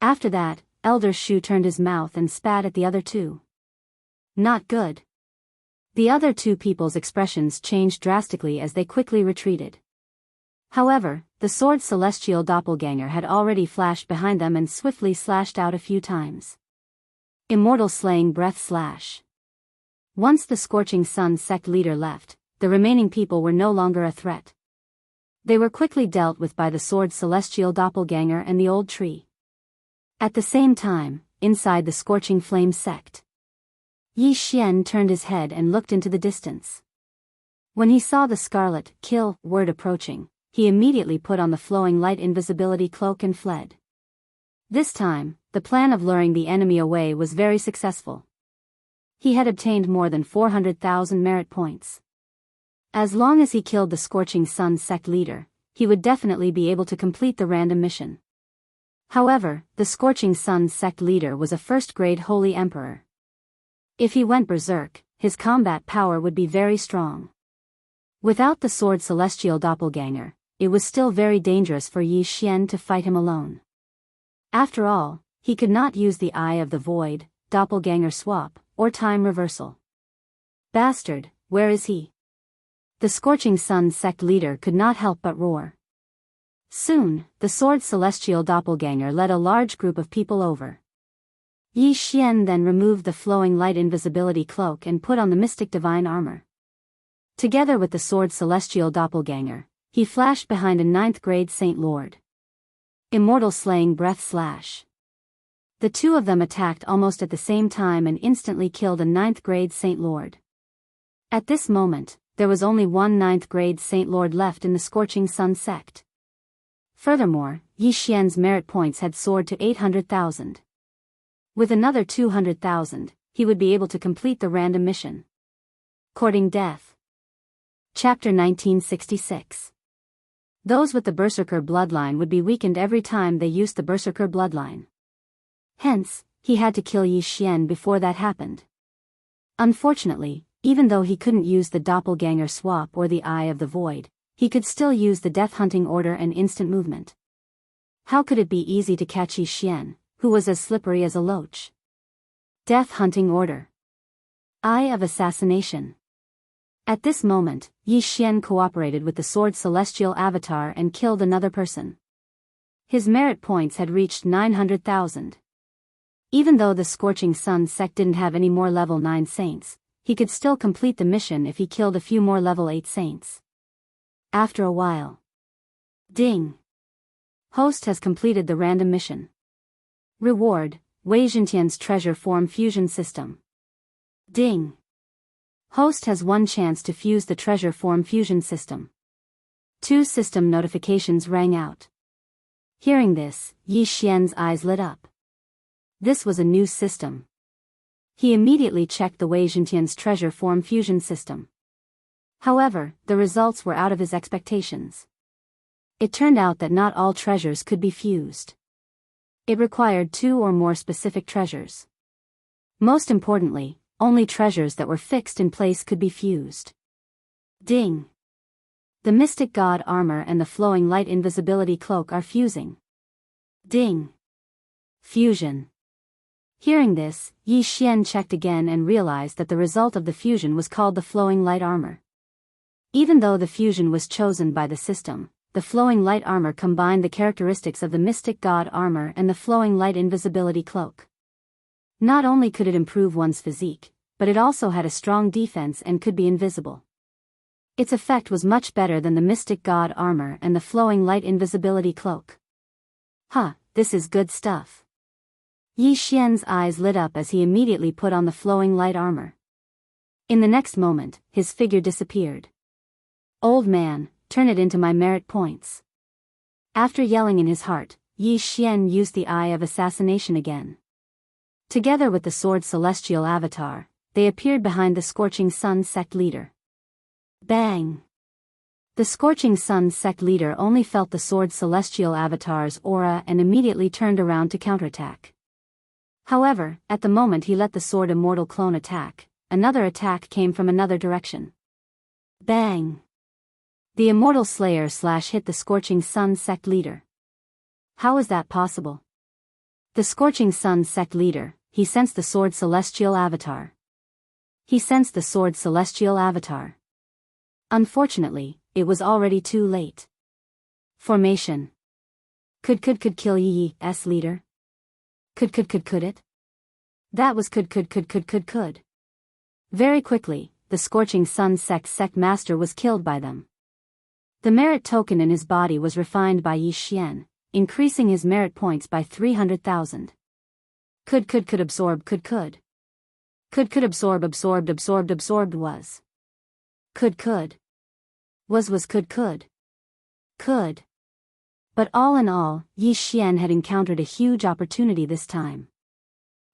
After that, Elder Shu turned his mouth and spat at the other two. Not good. The other two people's expressions changed drastically as they quickly retreated. However, the sword celestial doppelganger had already flashed behind them and swiftly slashed out a few times. Immortal Slaying Breath Slash. Once the Scorching Sun sect leader left, the remaining people were no longer a threat. They were quickly dealt with by the sword celestial doppelganger and the old tree. At the same time, inside the Scorching Flame sect, Yi Xian turned his head and looked into the distance. When he saw the scarlet kill word approaching, he immediately put on the flowing light invisibility cloak and fled. This time, the plan of luring the enemy away was very successful. He had obtained more than 400,000 merit points. As long as he killed the Scorching Sun sect leader, he would definitely be able to complete the random mission. However, the Scorching Sun sect leader was a first-grade Holy Emperor. If he went berserk, his combat power would be very strong. Without the sword celestial doppelganger, it was still very dangerous for Yi Xian to fight him alone. After all, he could not use the Eye of the Void, doppelganger swap, or time reversal. Bastard, where is he? The Scorching Sun sect leader could not help but roar. Soon, the sword celestial doppelganger led a large group of people over. Yi Xian then removed the flowing light invisibility cloak and put on the mystic divine armor. Together with the sword celestial doppelganger, he flashed behind a 9th-grade Saint Lord. Immortal Slaying Breath Slash. The two of them attacked almost at the same time and instantly killed a 9th-grade Saint Lord. At this moment, there was only one 9th-grade Saint Lord left in the Scorching Sun sect. Furthermore, Yi Xian's merit points had soared to 800,000. With another 200,000, he would be able to complete the random mission. Courting Death. Chapter 1966. Those with the Berserker bloodline would be weakened every time they used the Berserker bloodline. Hence, he had to kill Yi Xian before that happened. Unfortunately, even though he couldn't use the doppelganger swap or the Eye of the Void, he could still use the death hunting order and instant movement. How could it be easy to catch Yi Xian, who was as slippery as a loach? Death hunting order. Eye of assassination. At this moment, Yi Xian cooperated with the sword celestial avatar and killed another person. His merit points had reached 900,000. Even though the Scorching Sun sect didn't have any more level 9 saints, he could still complete the mission if he killed a few more level 8 saints. After a while. Ding. Host has completed the random mission. Reward, Wei Jintian's treasure form fusion system. Ding. Host has one chance to fuse the treasure form fusion system. 2 system notifications rang out. Hearing this, Yi Xian's eyes lit up. This was a new system. He immediately checked the Wei Jintian's treasure form fusion system. However, the results were out of his expectations. It turned out that not all treasures could be fused. It required 2 or more specific treasures. Most importantly, only treasures that were fixed in place could be fused. Ding. The Mystic God armor and the Flowing Light invisibility cloak are fusing. Ding. Fusion. Hearing this, Yi Xian checked again and realized that the result of the fusion was called the Flowing Light armor. Even though the fusion was chosen by the system, the Flowing Light armor combined the characteristics of the Mystic God armor and the Flowing Light invisibility cloak. Not only could it improve one's physique, but it also had a strong defense and could be invisible. Its effect was much better than the Mystic God armor and the Flowing Light invisibility cloak. This is good stuff. Yi Xian's eyes lit up as he immediately put on the Flowing Light armor. In the next moment, his figure disappeared. Old man, turn it into my merit points. After yelling in his heart, Yi Xian used the Eye of Assassination again. Together with the Sword Celestial Avatar, they appeared behind the Scorching Sun sect leader. Bang! The Scorching Sun sect leader only felt the Sword Celestial Avatar's aura and immediately turned around to counterattack. However, at the moment he let the Sword Immortal clone attack, another attack came from another direction. Bang! The Immortal Slayer hit the Scorching Sun sect leader. How is that possible? The Scorching Sun sect leader, he sensed the Sword Celestial Avatar. He sensed the Sword Celestial Avatar. Unfortunately, it was already too late. Formation. Could kill Yi's leader? Could it? That was could. Very quickly, the Scorching Sun sect master was killed by them. The merit token in his body was refined by Yi Xian, increasing his merit points by 300,000. Could absorb could. Could absorb was. Could. Was could. But all in all, Yi Xian had encountered a huge opportunity this time.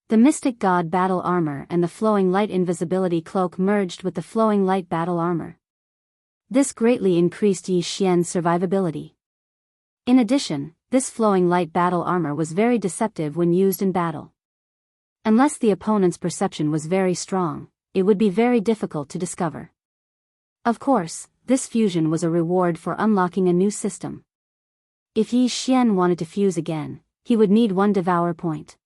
The Mystic God battle armor and the Flowing Light invisibility cloak merged with the Flowing Light battle armor. This greatly increased Yi Xian's survivability. In addition, this Flowing Light battle armor was very deceptive when used in battle. Unless the opponent's perception was very strong, it would be very difficult to discover. Of course, this fusion was a reward for unlocking a new system. If Yi Xian wanted to fuse again, he would need 1 devour point.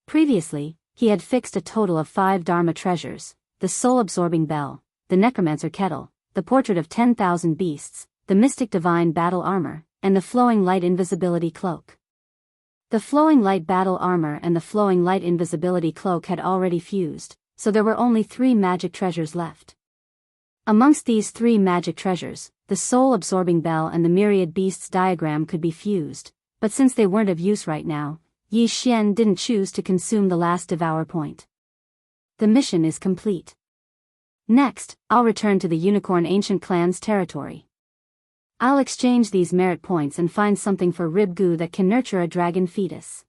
Previously, he had fixed a total of 5 Dharma treasures, the soul-absorbing bell, the necromancer kettle, the portrait of 10,000 beasts, the mystic divine battle armor, and the Flowing Light invisibility cloak. The Flowing Light battle armor and the Flowing Light invisibility cloak had already fused, so there were only 3 magic treasures left. Amongst these 3 magic treasures, the soul-absorbing bell and the myriad beasts diagram could be fused, but since they weren't of use right now, Yi Xian didn't choose to consume the last devour point. The mission is complete. Next, I'll return to the Unicorn Ancient Clan's territory. I'll exchange these merit points and find something for Ribgu that can nurture a dragon fetus.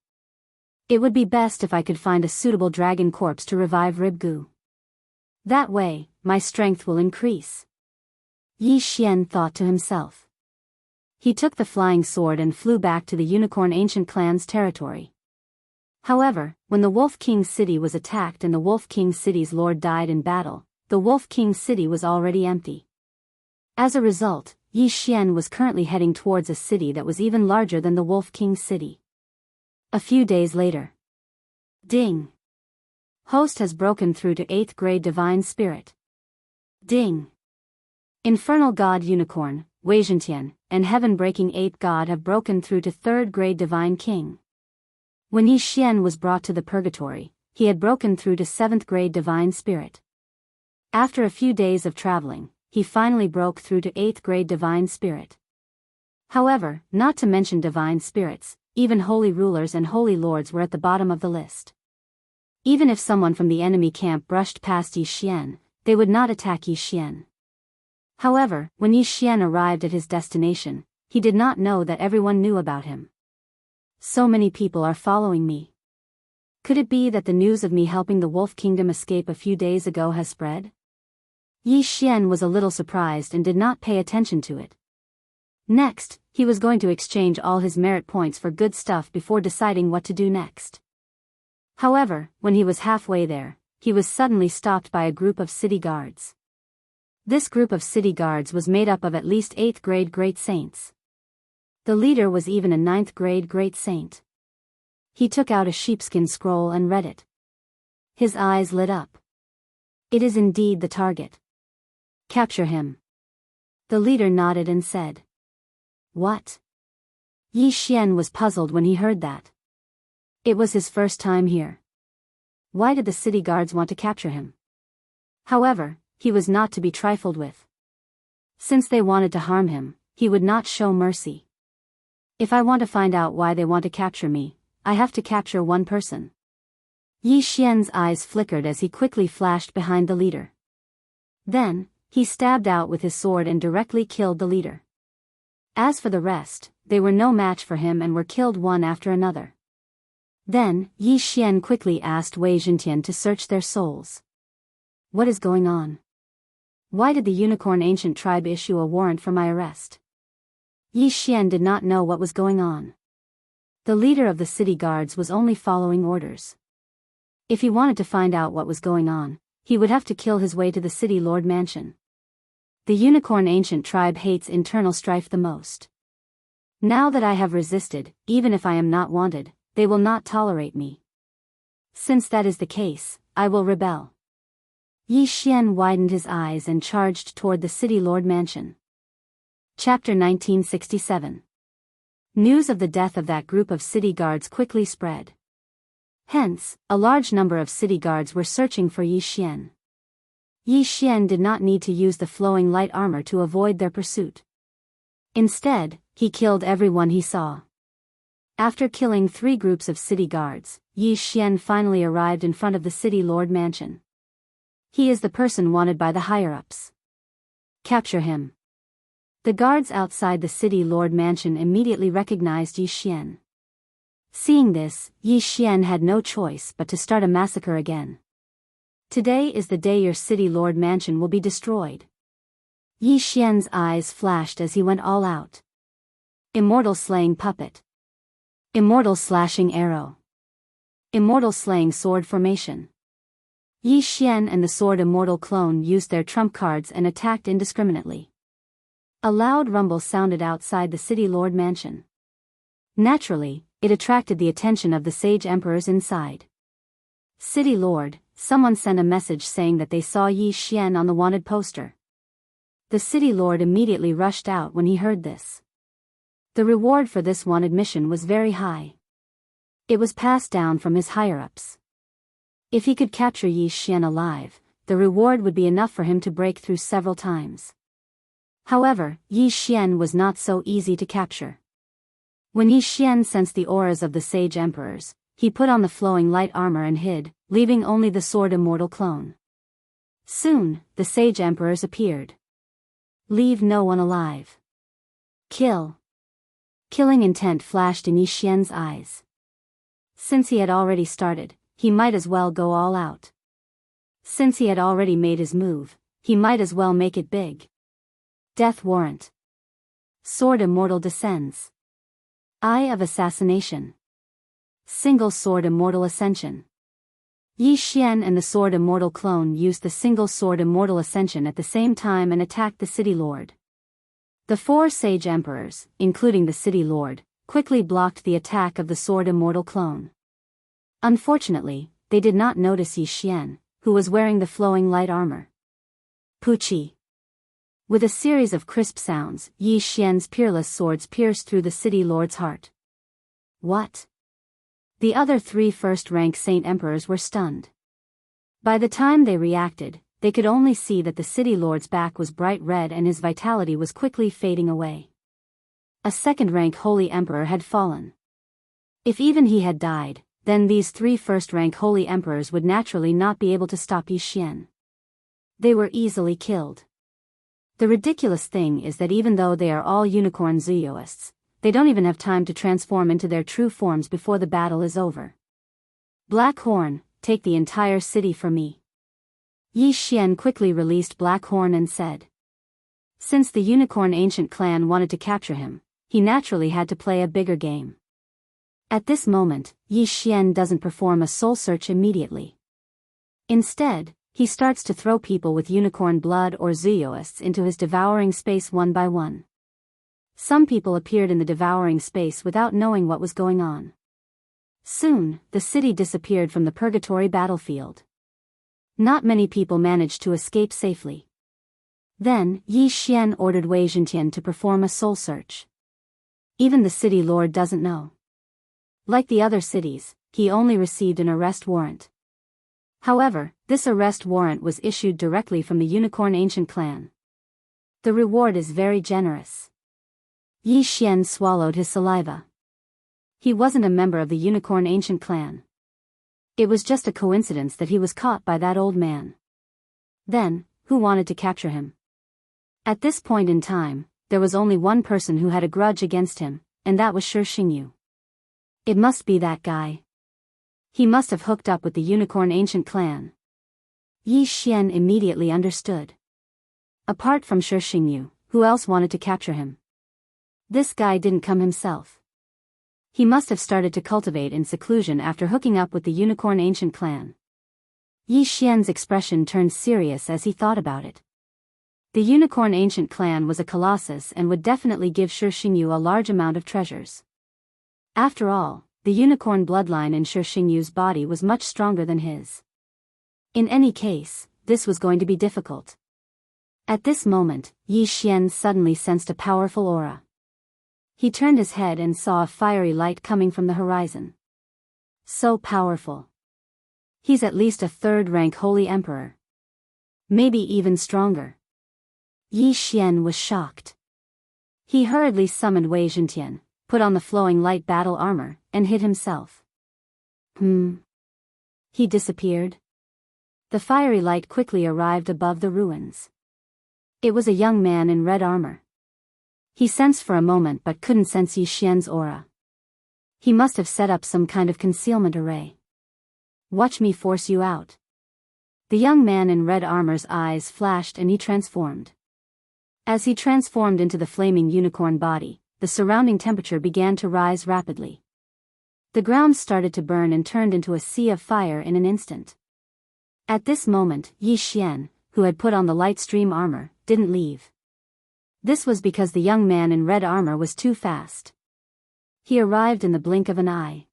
It would be best if I could find a suitable dragon corpse to revive Ribgu. That way, my strength will increase. Yi Xian thought to himself. He took the flying sword and flew back to the Unicorn Ancient Clan's territory. However, when the Wolf King's city was attacked and the Wolf King's city's lord died in battle, the Wolf King's city was already empty. As a result, Yi Xian was currently heading towards a city that was even larger than the Wolf King's city. A few days later. Ding! Host has broken through to 8th grade Divine Spirit. Ding! Infernal God Unicorn, Wei Zhentian, and Heaven-breaking 8th God have broken through to 3rd grade Divine King. When Yi Xian was brought to the Purgatory, he had broken through to 7th grade Divine Spirit. After a few days of traveling, he finally broke through to 8th grade Divine Spirit. However, not to mention Divine Spirits, even holy rulers and holy lords were at the bottom of the list. Even if someone from the enemy camp brushed past Yi Xian, they would not attack Yi Xian. However, when Yi Xian arrived at his destination, he did not know that everyone knew about him. So many people are following me. Could it be that the news of me helping the Wolf Kingdom escape a few days ago has spread? Yi Xian was a little surprised and did not pay attention to it. Next, he was going to exchange all his merit points for good stuff before deciding what to do next. However, when he was halfway there, he was suddenly stopped by a group of city guards. This group of city guards was made up of at least 8th grade great saints. The leader was even a 9th grade great saint. He took out a sheepskin scroll and read it. His eyes lit up. It is indeed the target. Capture him. The leader nodded and said. What? Yi Xian was puzzled when he heard that. It was his first time here. Why did the city guards want to capture him? However, he was not to be trifled with. Since they wanted to harm him, he would not show mercy. If I want to find out why they want to capture me, I have to capture one person. Yi Xian's eyes flickered as he quickly flashed behind the leader. Then, he stabbed out with his sword and directly killed the leader. As for the rest, they were no match for him and were killed one after another. Then, Yi Xian quickly asked Wei Zhentian to search their souls. What is going on? Why did the Unicorn Ancient Tribe issue a warrant for my arrest? Yi Xian did not know what was going on. The leader of the city guards was only following orders. If he wanted to find out what was going on, he would have to kill his way to the city lord mansion. The Unicorn Ancient Tribe hates internal strife the most. Now that I have resisted, even if I am not wanted, they will not tolerate me. Since that is the case, I will rebel. Yi Xian widened his eyes and charged toward the city lord mansion. Chapter 1967. News of the death of that group of city guards quickly spread. Hence, a large number of city guards were searching for Yi Xian. Yi Xian did not need to use the flowing light armor to avoid their pursuit. Instead, he killed everyone he saw. After killing 3 groups of city guards, Yi Xian finally arrived in front of the city lord mansion. He is the person wanted by the higher-ups. Capture him. The guards outside the city lord mansion immediately recognized Yi Xian. Seeing this, Yi Xian had no choice but to start a massacre again. Today is the day your city lord mansion will be destroyed. Yi Xian's eyes flashed as he went all out. Immortal slaying puppet. Immortal slashing arrow. Immortal slaying sword formation. Yi Xian and the sword immortal clone used their trump cards and attacked indiscriminately. A loud rumble sounded outside the city lord mansion. Naturally, it attracted the attention of the sage emperors inside. City lord, someone sent a message saying that they saw Yi Xian on the wanted poster. The city lord immediately rushed out when he heard this. The reward for this wanted mission was very high. It was passed down from his higher-ups. If he could capture Yi Xian alive, the reward would be enough for him to break through several times. However, Yi Xian was not so easy to capture. When Yi Xian sensed the auras of the sage emperors, he put on the flowing light armor and hid, leaving only the sword immortal clone. Soon, the sage emperors appeared. Leave no one alive. Kill. Killing intent flashed in Yi Xian's eyes. Since he had already started, he might as well go all out. Since he had already made his move, he might as well make it big. Death warrant. Sword immortal descends. Eye of assassination. Single Sword Immortal Ascension. Yi Xian and the Sword Immortal clone used the Single Sword Immortal Ascension at the same time and attacked the City Lord. The 4 Sage Emperors, including the City Lord, quickly blocked the attack of the Sword Immortal clone. Unfortunately, they did not notice Yi Xian, who was wearing the flowing light armor. Puchi. With a series of crisp sounds, Yi Xian's peerless swords pierced through the City Lord's heart. What? The other 3 first-rank Saint Emperors were stunned. By the time they reacted, they could only see that the City Lord's back was bright red and his vitality was quickly fading away. A second-rank Holy Emperor had fallen. If even he had died, then these 3 first-rank Holy Emperors would naturally not be able to stop Yi Xian. They were easily killed. The ridiculous thing is that even though they are all unicorn Daoists, they don't even have time to transform into their true forms before the battle is over. Black Horn, take the entire city for me. Yi Xian quickly released Black Horn and said. Since the Unicorn Ancient Clan wanted to capture him, he naturally had to play a bigger game. At this moment, Yi Xian doesn't perform a soul search immediately. Instead, he starts to throw people with unicorn blood or Daoists into his devouring space one by one. Some people appeared in the devouring space without knowing what was going on. Soon, the city disappeared from the purgatory battlefield. Not many people managed to escape safely. Then, Yi Xian ordered Wei Zhentian to perform a soul search. Even the city lord doesn't know. Like the other cities, he only received an arrest warrant. However, this arrest warrant was issued directly from the Unicorn Ancient Clan. The reward is very generous. Yi Xian swallowed his saliva. He wasn't a member of the Unicorn Ancient Clan. It was just a coincidence that he was caught by that old man. Then, who wanted to capture him? At this point in time, there was only one person who had a grudge against him, and that was Xingyu. It must be that guy. He must have hooked up with the Unicorn Ancient Clan. Yi Xian immediately understood. Apart from Xingyu, who else wanted to capture him? This guy didn't come himself. He must have started to cultivate in seclusion after hooking up with the Unicorn Ancient Clan. Yi Xian's expression turned serious as he thought about it. The Unicorn Ancient Clan was a colossus and would definitely give Xingyu a large amount of treasures. After all, the unicorn bloodline in Xingyu's body was much stronger than his. In any case, this was going to be difficult. At this moment, Yi Xian suddenly sensed a powerful aura. He turned his head and saw a fiery light coming from the horizon. So powerful. He's at least a 3rd-rank Holy Emperor. Maybe even stronger. Yi Xian was shocked. He hurriedly summoned Wei Zhentian, put on the flowing light battle armor, and hid himself. He disappeared. The fiery light quickly arrived above the ruins. It was a young man in red armor. He sensed for a moment but couldn't sense Yi Xian's aura. He must have set up some kind of concealment array. Watch me force you out. The young man in red armor's eyes flashed and he transformed. As he transformed into the flaming unicorn body, the surrounding temperature began to rise rapidly. The ground started to burn and turned into a sea of fire in an instant. At this moment, Yi Xian, who had put on the light stream armor, didn't leave. This was because the young man in red armor was too fast. He arrived in the blink of an eye.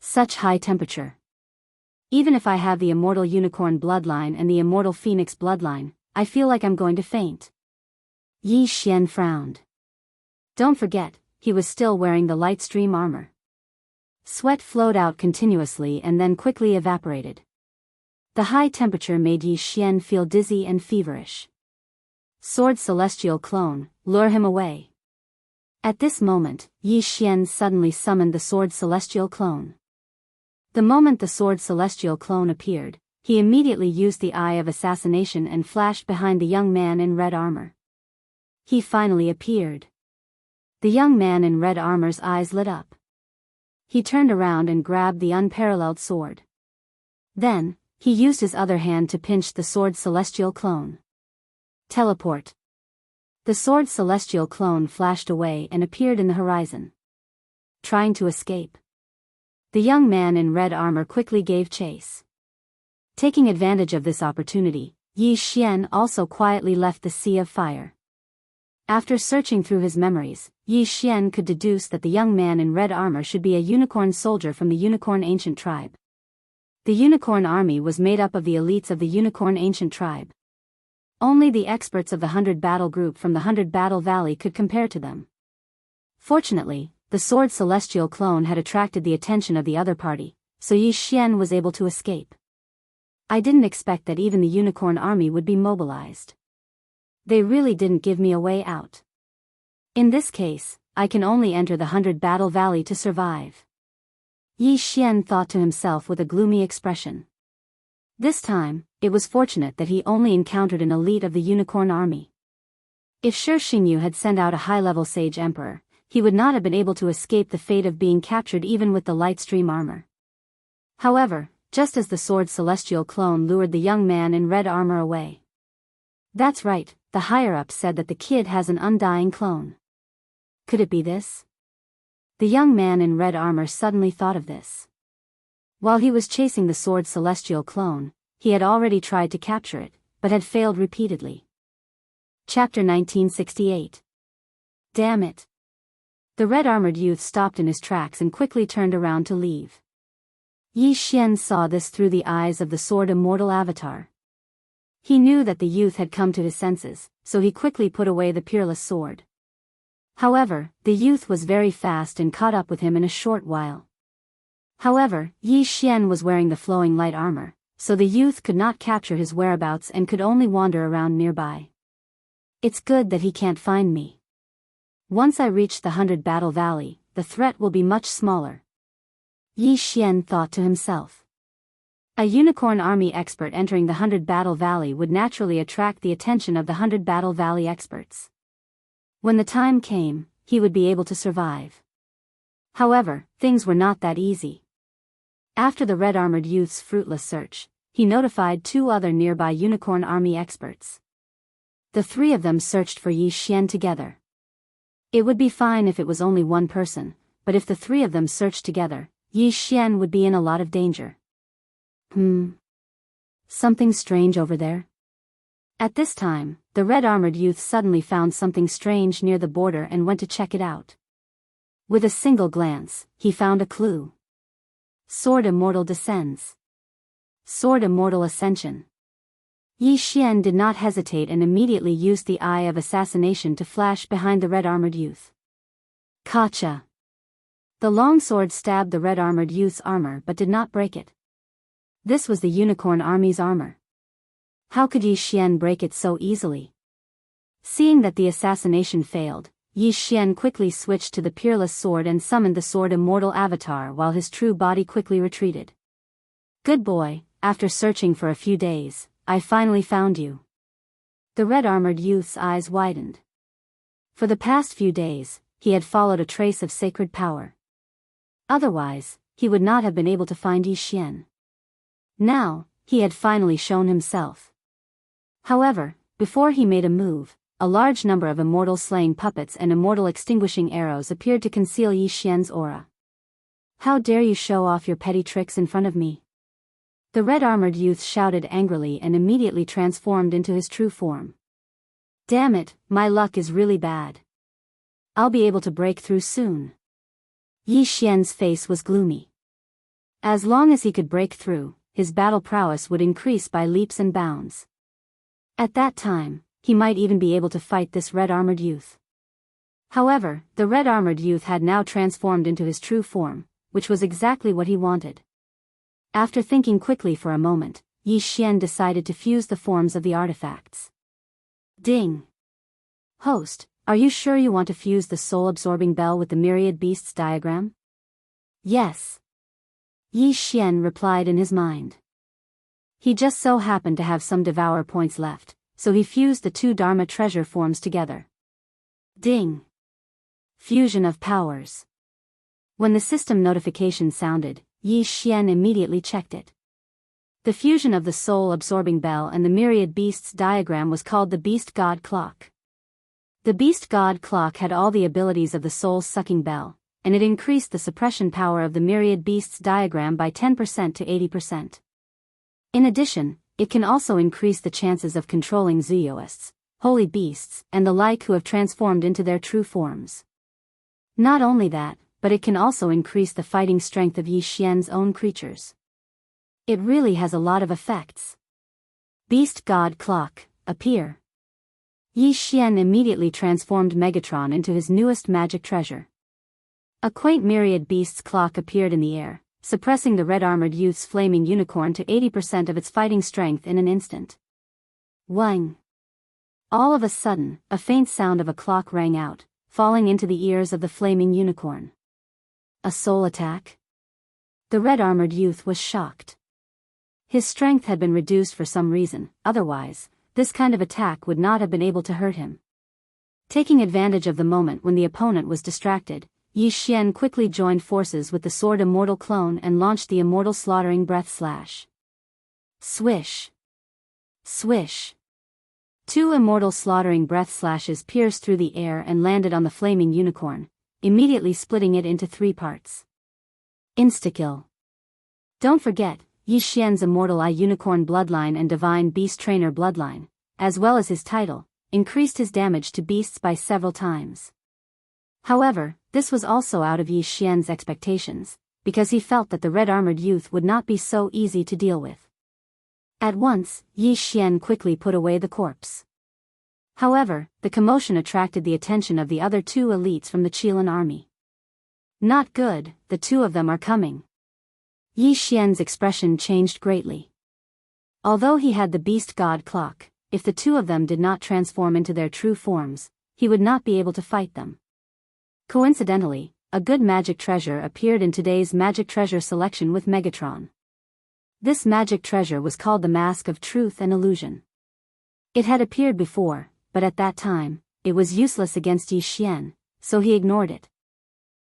Such high temperature. Even if I have the immortal unicorn bloodline and the immortal phoenix bloodline, I feel like I'm going to faint. Yi Xian frowned. Don't forget, he was still wearing the light stream armor. Sweat flowed out continuously and then quickly evaporated. The high temperature made Yi Xian feel dizzy and feverish. Sword Celestial Clone, lure him away. At this moment, Yi Xian suddenly summoned the Sword Celestial Clone. The moment the Sword Celestial Clone appeared, he immediately used the Eye of Assassination and flashed behind the young man in red armor. He finally appeared. The young man in red armor's eyes lit up. He turned around and grabbed the unparalleled sword. Then, he used his other hand to pinch the Sword Celestial Clone. Teleport. The Sword Celestial Clone flashed away and appeared in the horizon. Trying to escape. The young man in red armor quickly gave chase. Taking advantage of this opportunity, Yi Xian also quietly left the Sea of Fire. After searching through his memories, Yi Xian could deduce that the young man in red armor should be a unicorn soldier from the Unicorn Ancient Tribe. The Unicorn Army was made up of the elites of the Unicorn Ancient Tribe. Only the experts of the 100 Battle Group from the 100 Battle Valley could compare to them. Fortunately, the sword celestial clone had attracted the attention of the other party, so Yi Xian was able to escape. I didn't expect that even the Unicorn Army would be mobilized. They really didn't give me a way out. In this case, I can only enter the 100 Battle Valley to survive. Yi Xian thought to himself with a gloomy expression. This time, it was fortunate that he only encountered an elite of the Unicorn Army. If Shi Xingyu had sent out a high-level Sage Emperor, he would not have been able to escape the fate of being captured even with the Lightstream armor. However, just as the sword celestial clone lured the young man in red armor away. That's right, the higher-ups said that the kid has an undying clone. Could it be this? The young man in red armor suddenly thought of this. While he was chasing the sword celestial clone, he had already tried to capture it, but had failed repeatedly. Chapter 1968. Damn it. The red-armored youth stopped in his tracks and quickly turned around to leave. Yi Xian saw this through the eyes of the sword immortal avatar. He knew that the youth had come to his senses, so he quickly put away the peerless sword. However, the youth was very fast and caught up with him in a short while. However, Yi Xian was wearing the flowing light armor, so the youth could not capture his whereabouts and could only wander around nearby. It's good that he can't find me. Once I reach the 100 Battle Valley, the threat will be much smaller. Yi Xian thought to himself. A unicorn army expert entering the 100 Battle Valley would naturally attract the attention of the 100 Battle Valley experts. When the time came, he would be able to survive. However, things were not that easy. After the red-armored youth's fruitless search, he notified 2 other nearby unicorn army experts. The 3 of them searched for Yi Xian together. It would be fine if it was only one person, but if the 3 of them searched together, Yi Xian would be in a lot of danger. Something strange over there? At this time, the red-armored youth suddenly found something strange near the border and went to check it out. With a single glance, he found a clue. Sword Immortal descends. Sword Immortal Ascension. Yi Xian did not hesitate and immediately used the Eye of Assassination to flash behind the red-armored youth. Kacha! The longsword stabbed the red-armored youth's armor but did not break it. This was the Unicorn Army's armor. How could Yi Xian break it so easily? Seeing that the assassination failed, Yi Xian quickly switched to the peerless sword and summoned the sword immortal avatar while his true body quickly retreated. Good boy, after searching for a few days, I finally found you. The red-armored youth's eyes widened. For the past few days, he had followed a trace of sacred power. Otherwise, he would not have been able to find Yi Xian. Now, he had finally shown himself. However, before he made a move, a large number of immortal slaying puppets and immortal extinguishing arrows appeared to conceal Yi Xian's aura. How dare you show off your petty tricks in front of me? The red-armored youth shouted angrily and immediately transformed into his true form. Damn it, my luck is really bad. I'll be able to break through soon. Yi Xian's face was gloomy. As long as he could break through, his battle prowess would increase by leaps and bounds. At that time, he might even be able to fight this red-armored youth. However, the red-armored youth had now transformed into his true form, which was exactly what he wanted. After thinking quickly for a moment, Yi Xian decided to fuse the forms of the artifacts. Ding! Host, are you sure you want to fuse the soul-absorbing bell with the myriad beasts diagram? Yes. Yi Xian replied in his mind. He just so happened to have some devour points left, so he fused the 2 Dharma treasure forms together. Ding! Fusion of powers. When the system notification sounded, Yi Xian immediately checked it. The fusion of the soul-absorbing bell and the myriad beasts diagram was called the Beast God Clock. The Beast God Clock had all the abilities of the soul-sucking bell, and it increased the suppression power of the myriad beasts diagram by 10% to 80%. In addition, it can also increase the chances of controlling Daoists, holy beasts, and the like who have transformed into their true forms. Not only that, but it can also increase the fighting strength of Yi Xian's own creatures. It really has a lot of effects. Beast God Clock, appear. Yi Xian immediately transformed Megatron into his newest magic treasure. A quaint myriad beasts clock appeared in the air, suppressing the red-armored youth's flaming unicorn to 80% of its fighting strength in an instant. Wang! All of a sudden, a faint sound of a clock rang out, falling into the ears of the flaming unicorn. A soul attack? The red-armored youth was shocked. His strength had been reduced for some reason, otherwise, this kind of attack would not have been able to hurt him. Taking advantage of the moment when the opponent was distracted, Yi Xian quickly joined forces with the Sword Immortal clone and launched the Immortal Slaughtering Breath Slash. Swish! Swish! 2 Immortal Slaughtering Breath Slashes pierced through the air and landed on the flaming unicorn, immediately splitting it into 3 parts. Insta-kill. Don't forget, Yi Xian's Immortal Eye Unicorn bloodline and Divine Beast Trainer bloodline, as well as his title, increased his damage to beasts by several times. However, this was also out of Yi Xian's expectations, because he felt that the red-armored youth would not be so easy to deal with. At once, Yi Xian quickly put away the corpse. However, the commotion attracted the attention of the other 2 elites from the Qilin army. Not good, the 2 of them are coming. Yi Xian's expression changed greatly. Although he had the beast god clock, if the 2 of them did not transform into their true forms, he would not be able to fight them. Coincidentally, a good magic treasure appeared in today's magic treasure selection with Megatron. This magic treasure was called the Mask of Truth and Illusion. It had appeared before, but at that time, it was useless against Yi Xian, so he ignored it.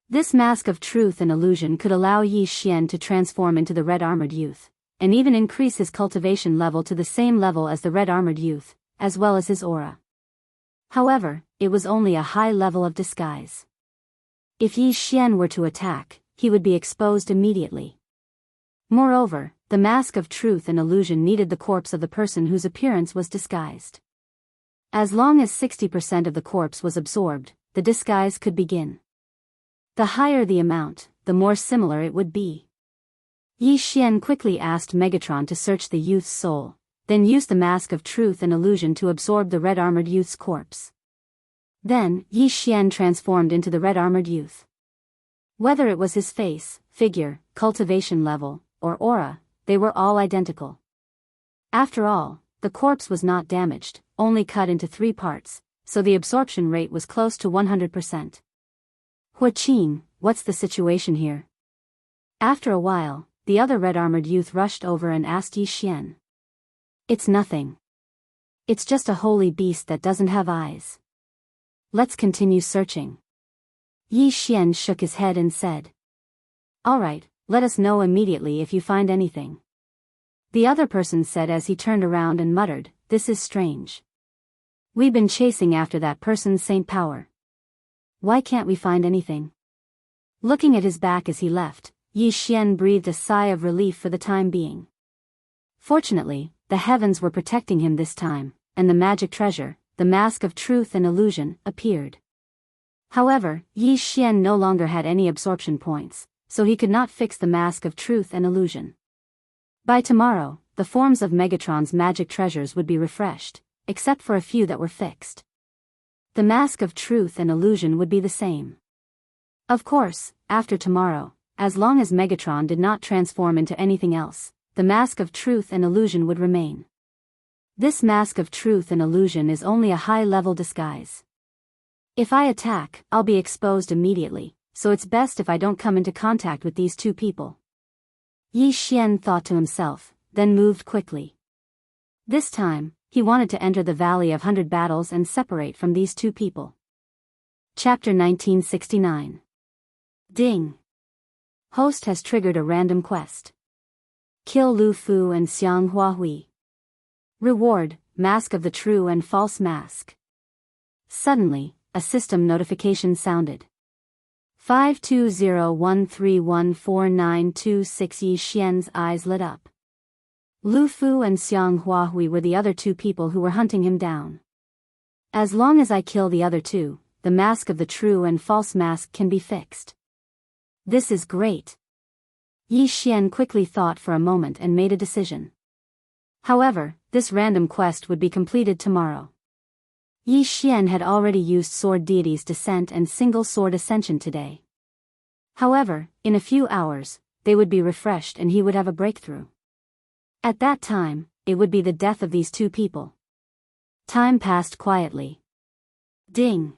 This Mask of Truth and Illusion could allow Yi Xian to transform into the red-armored youth, and even increase his cultivation level to the same level as the red-armored youth, as well as his aura. However, it was only a high level of disguise. If Yi Xian were to attack, he would be exposed immediately. Moreover, the Mask of Truth and Illusion needed the corpse of the person whose appearance was disguised. As long as 60% of the corpse was absorbed, the disguise could begin. The higher the amount, the more similar it would be. Yi Xian quickly asked Megatron to search the youth's soul, then used the Mask of Truth and Illusion to absorb the red-armored youth's corpse. Then, Yi Xian transformed into the red-armored youth. Whether it was his face, figure, cultivation level, or aura, they were all identical. After all, the corpse was not damaged, only cut into 3 parts, so the absorption rate was close to 100%. Hua Qing, what's the situation here? After a while, the other red-armored youth rushed over and asked Yi Xian. It's nothing. It's just a holy beast that doesn't have eyes. Let's continue searching. Yi Xian shook his head and said. Alright, let us know immediately if you find anything. The other person said as he turned around and muttered, this is strange. We've been chasing after that person's saint power. Why can't we find anything? Looking at his back as he left, Yi Xian breathed a sigh of relief for the time being. Fortunately, the heavens were protecting him this time, and the magic treasure, the Mask of Truth and Illusion, appeared. However, Yi Xian no longer had any absorption points, so he could not fix the Mask of Truth and Illusion. By tomorrow, the forms of Megatron's magic treasures would be refreshed, except for a few that were fixed. The Mask of Truth and Illusion would be the same. Of course, after tomorrow, as long as Megatron did not transform into anything else, the Mask of Truth and Illusion would remain. This Mask of Truth and Illusion is only a high-level disguise. If I attack, I'll be exposed immediately, so it's best if I don't come into contact with these 2 people. Yi Xian thought to himself, then moved quickly. This time, he wanted to enter the Valley of 100 Battles and separate from these 2 people. Chapter 1969. Ding. Host has triggered a random quest. Kill Lu Fu and Xiang Huahui. Reward, Mask of the True and False Mask. Suddenly, a system notification sounded. 520131492 Yi Xian's eyes lit up. Lu Fu and Xiang Huahui were the other two people who were hunting him down. As long as I kill the other two, the mask of the true and false mask can be fixed. This is great. Yi Xian quickly thought for a moment and made a decision. However, this random quest would be completed tomorrow. Yi Xian had already used Sword Deity's Descent and Single Sword Ascension today. However, in a few hours, they would be refreshed and he would have a breakthrough. At that time, it would be the death of these two people. Time passed quietly. Ding!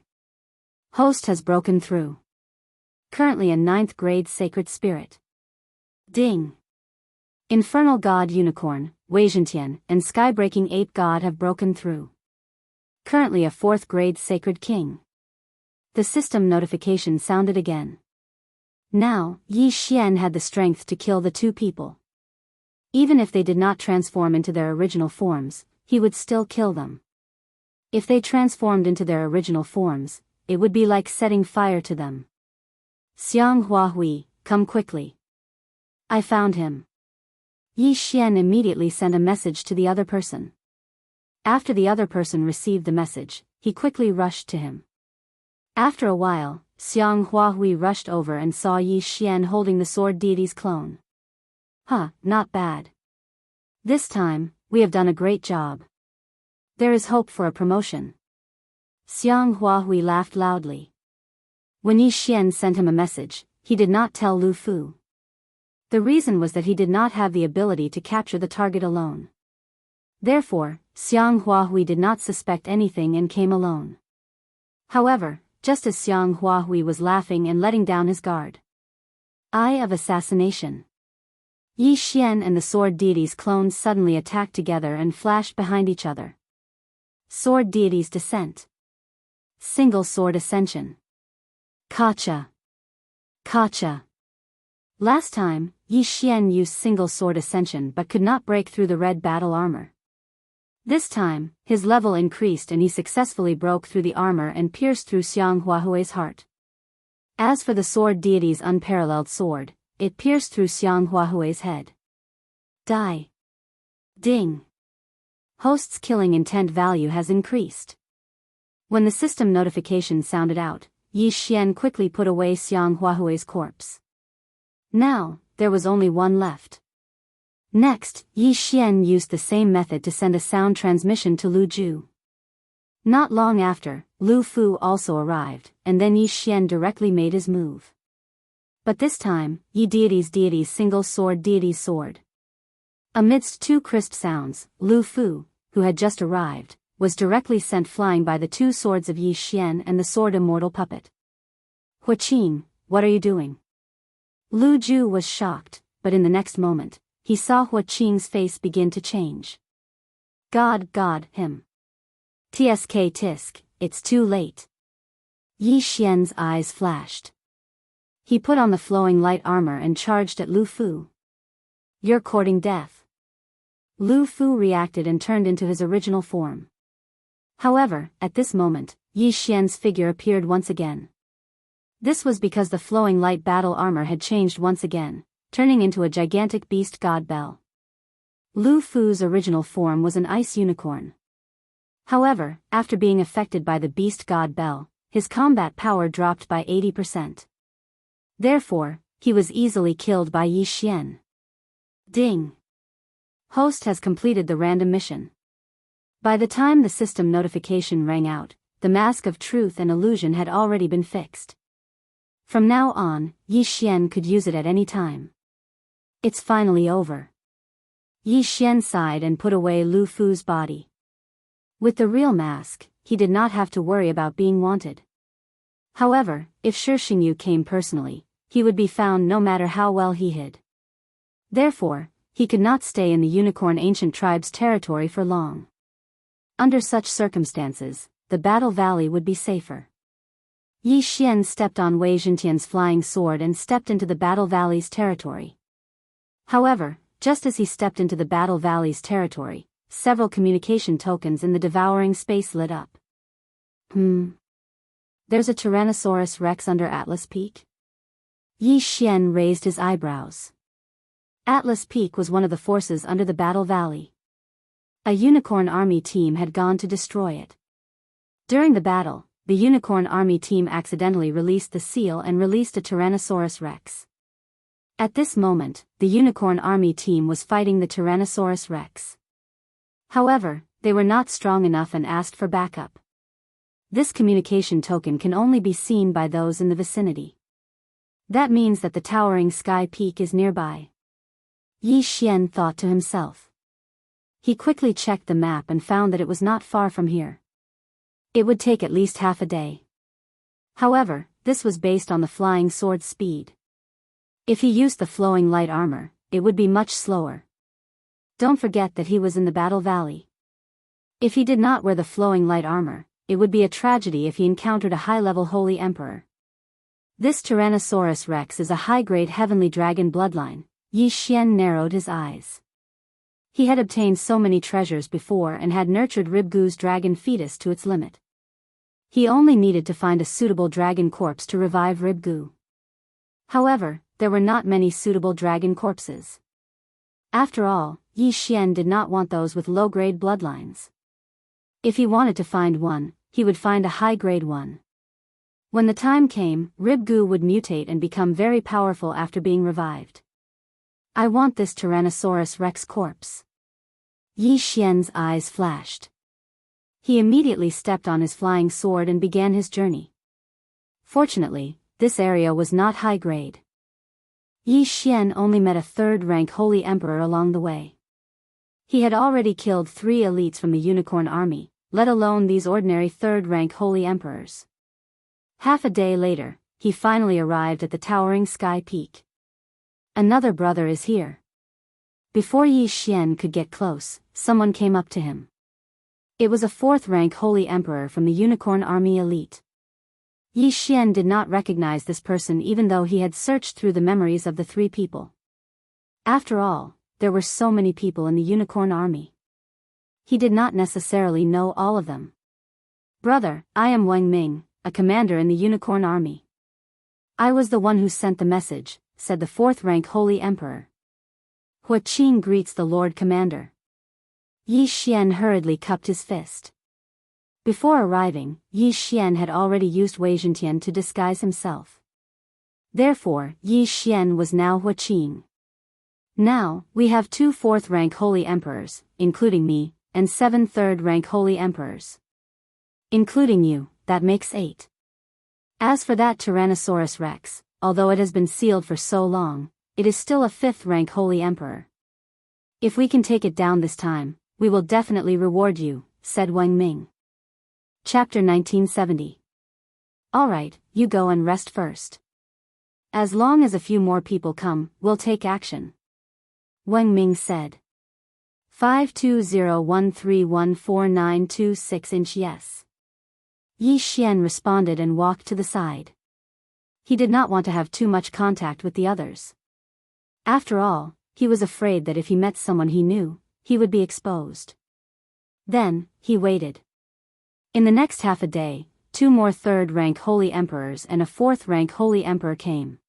Host has broken through. Currently a 9th grade sacred spirit. Ding! Infernal God Unicorn, Wei Zhentian, and Sky-breaking Ape God have broken through. Currently a 4th grade sacred king. The system notification sounded again. Now, Yi Xian had the strength to kill the two people. Even if they did not transform into their original forms, he would still kill them. If they transformed into their original forms, it would be like setting fire to them. Xiang Huahui, come quickly. I found him. Yi Xian immediately sent a message to the other person. After the other person received the message, he quickly rushed to him. After a while, Xiang Huahui rushed over and saw Yi Xian holding the Sword Deity's clone. Not bad. This time, we have done a great job. There is hope for a promotion. Xiang Huahui laughed loudly. When Yi Xian sent him a message, he did not tell Lu Fu. The reason was that he did not have the ability to capture the target alone. Therefore, Xiang Huahui did not suspect anything and came alone. However, just as Xiang Huahui was laughing and letting down his guard. Eye of Assassination. Yi Xian and the Sword Deity's clones suddenly attacked together and flashed behind each other. Sword Deity's Descent. Single Sword Ascension. Kacha. Kacha. Last time, Yi Xian used Single Sword Ascension but could not break through the red battle armor. This time, his level increased and he successfully broke through the armor and pierced through Xiang Huahui's heart. As for the Sword Deity's unparalleled sword, it pierced through Xiang Huahui's head. Die. Ding. Host's killing intent value has increased. When the system notification sounded out, Yi Xian quickly put away Xiang Huahui's corpse. Now, there was only one left. Next, Yi Xian used the same method to send a sound transmission to Lu Ju. Not long after, Lu Fu also arrived, and then Yi Xian directly made his move. But this time, Yi Deity's Single Sword Deity's sword. Amidst two crisp sounds, Lu Fu, who had just arrived, was directly sent flying by the two swords of Yi Xian and the sword immortal puppet. Huaqing, what are you doing? Lu Ju was shocked, but in the next moment, he saw Huaqing's face begin to change. God, him. Tisk, it's too late. Yi Xian's eyes flashed. He put on the flowing light armor and charged at Lu Fu. You're courting death. Lu Fu reacted and turned into his original form. However, at this moment, Yi Xian's figure appeared once again. This was because the flowing light battle armor had changed once again, turning into a gigantic beast god bell. Lu Fu's original form was an ice unicorn. However, after being affected by the beast god bell, his combat power dropped by 80%. Therefore, he was easily killed by Yi Xian. Ding! Host has completed the random mission. By the time the system notification rang out, the mask of truth and illusion had already been fixed. From now on, Yi Xian could use it at any time. It's finally over. Yi Xian sighed and put away Lu Fu's body. With the real mask, he did not have to worry about being wanted. However, if Shixingyu came personally, he would be found no matter how well he hid. Therefore, he could not stay in the Unicorn Ancient Tribe's territory for long. Under such circumstances, the Battle Valley would be safer. Yi Xian stepped on Wei Zhentian's flying sword and stepped into the Battle Valley's territory. However, just as he stepped into the Battle Valley's territory, several communication tokens in the devouring space lit up. There's a Tyrannosaurus Rex under Atlas Peak? Yi Xian raised his eyebrows. Atlas Peak was one of the forces under the Battle Valley. A unicorn army team had gone to destroy it. During the battle, the unicorn army team accidentally released the seal and released a Tyrannosaurus Rex. At this moment, the unicorn army team was fighting the Tyrannosaurus Rex. However, they were not strong enough and asked for backup. This communication token can only be seen by those in the vicinity. That means that the towering sky peak is nearby. Yi Xian thought to himself. He quickly checked the map and found that it was not far from here. It would take at least half a day. However, this was based on the flying sword's speed. If he used the flowing light armor, it would be much slower. Don't forget that he was in the Battle Valley. If he did not wear the flowing light armor, it would be a tragedy if he encountered a high-level Holy Emperor. This Tyrannosaurus Rex is a high-grade heavenly dragon bloodline. Yi Xian narrowed his eyes. He had obtained so many treasures before and had nurtured Ribgu's dragon fetus to its limit. He only needed to find a suitable dragon corpse to revive Ribgu. However, there were not many suitable dragon corpses. After all, Yi Xian did not want those with low-grade bloodlines. If he wanted to find one, he would find a high-grade one. When the time came, Ribgu would mutate and become very powerful after being revived. I want this Tyrannosaurus Rex corpse. Yi Xian's eyes flashed. He immediately stepped on his flying sword and began his journey. Fortunately, this area was not high grade. Yi Xian only met a third-rank Holy Emperor along the way. He had already killed 3 elites from the Unicorn Army, let alone these ordinary third-rank Holy Emperors. Half a day later, he finally arrived at the towering sky peak. Another brother is here. Before Yi Xian could get close, someone came up to him. It was a 4th-rank Holy Emperor from the Unicorn Army elite. Yi Xian did not recognize this person even though he had searched through the memories of the 3 people. After all, there were so many people in the Unicorn Army. He did not necessarily know all of them. Brother, I am Wang Ming, a commander in the Unicorn Army. I was the one who sent the message, said the 4th-rank Holy Emperor. Hua Qing greets the Lord Commander. Yi Xian hurriedly cupped his fist. Before arriving, Yi Xian had already used Wei Zhentian to disguise himself. Therefore, Yi Xian was now Hua Qing. Now, we have 2 4th-rank Holy Emperors, including me, and 7 3rd-rank Holy Emperors. Including you, that makes 8. As for that Tyrannosaurus Rex, although it has been sealed for so long, it is still a 5th-rank Holy Emperor. If we can take it down this time, we will definitely reward you, said Wang Ming. Chapter 1970. Alright, you go and rest first. As long as a few more people come, we'll take action. Wang Ming said. 520131492 inch yes. Yi Xian responded and walked to the side. He did not want to have too much contact with the others. After all, he was afraid that if he met someone he knew, he would be exposed. Then, he waited. In the next half a day, 2 more 3rd-rank Holy Emperors and a 4th-rank Holy Emperor came.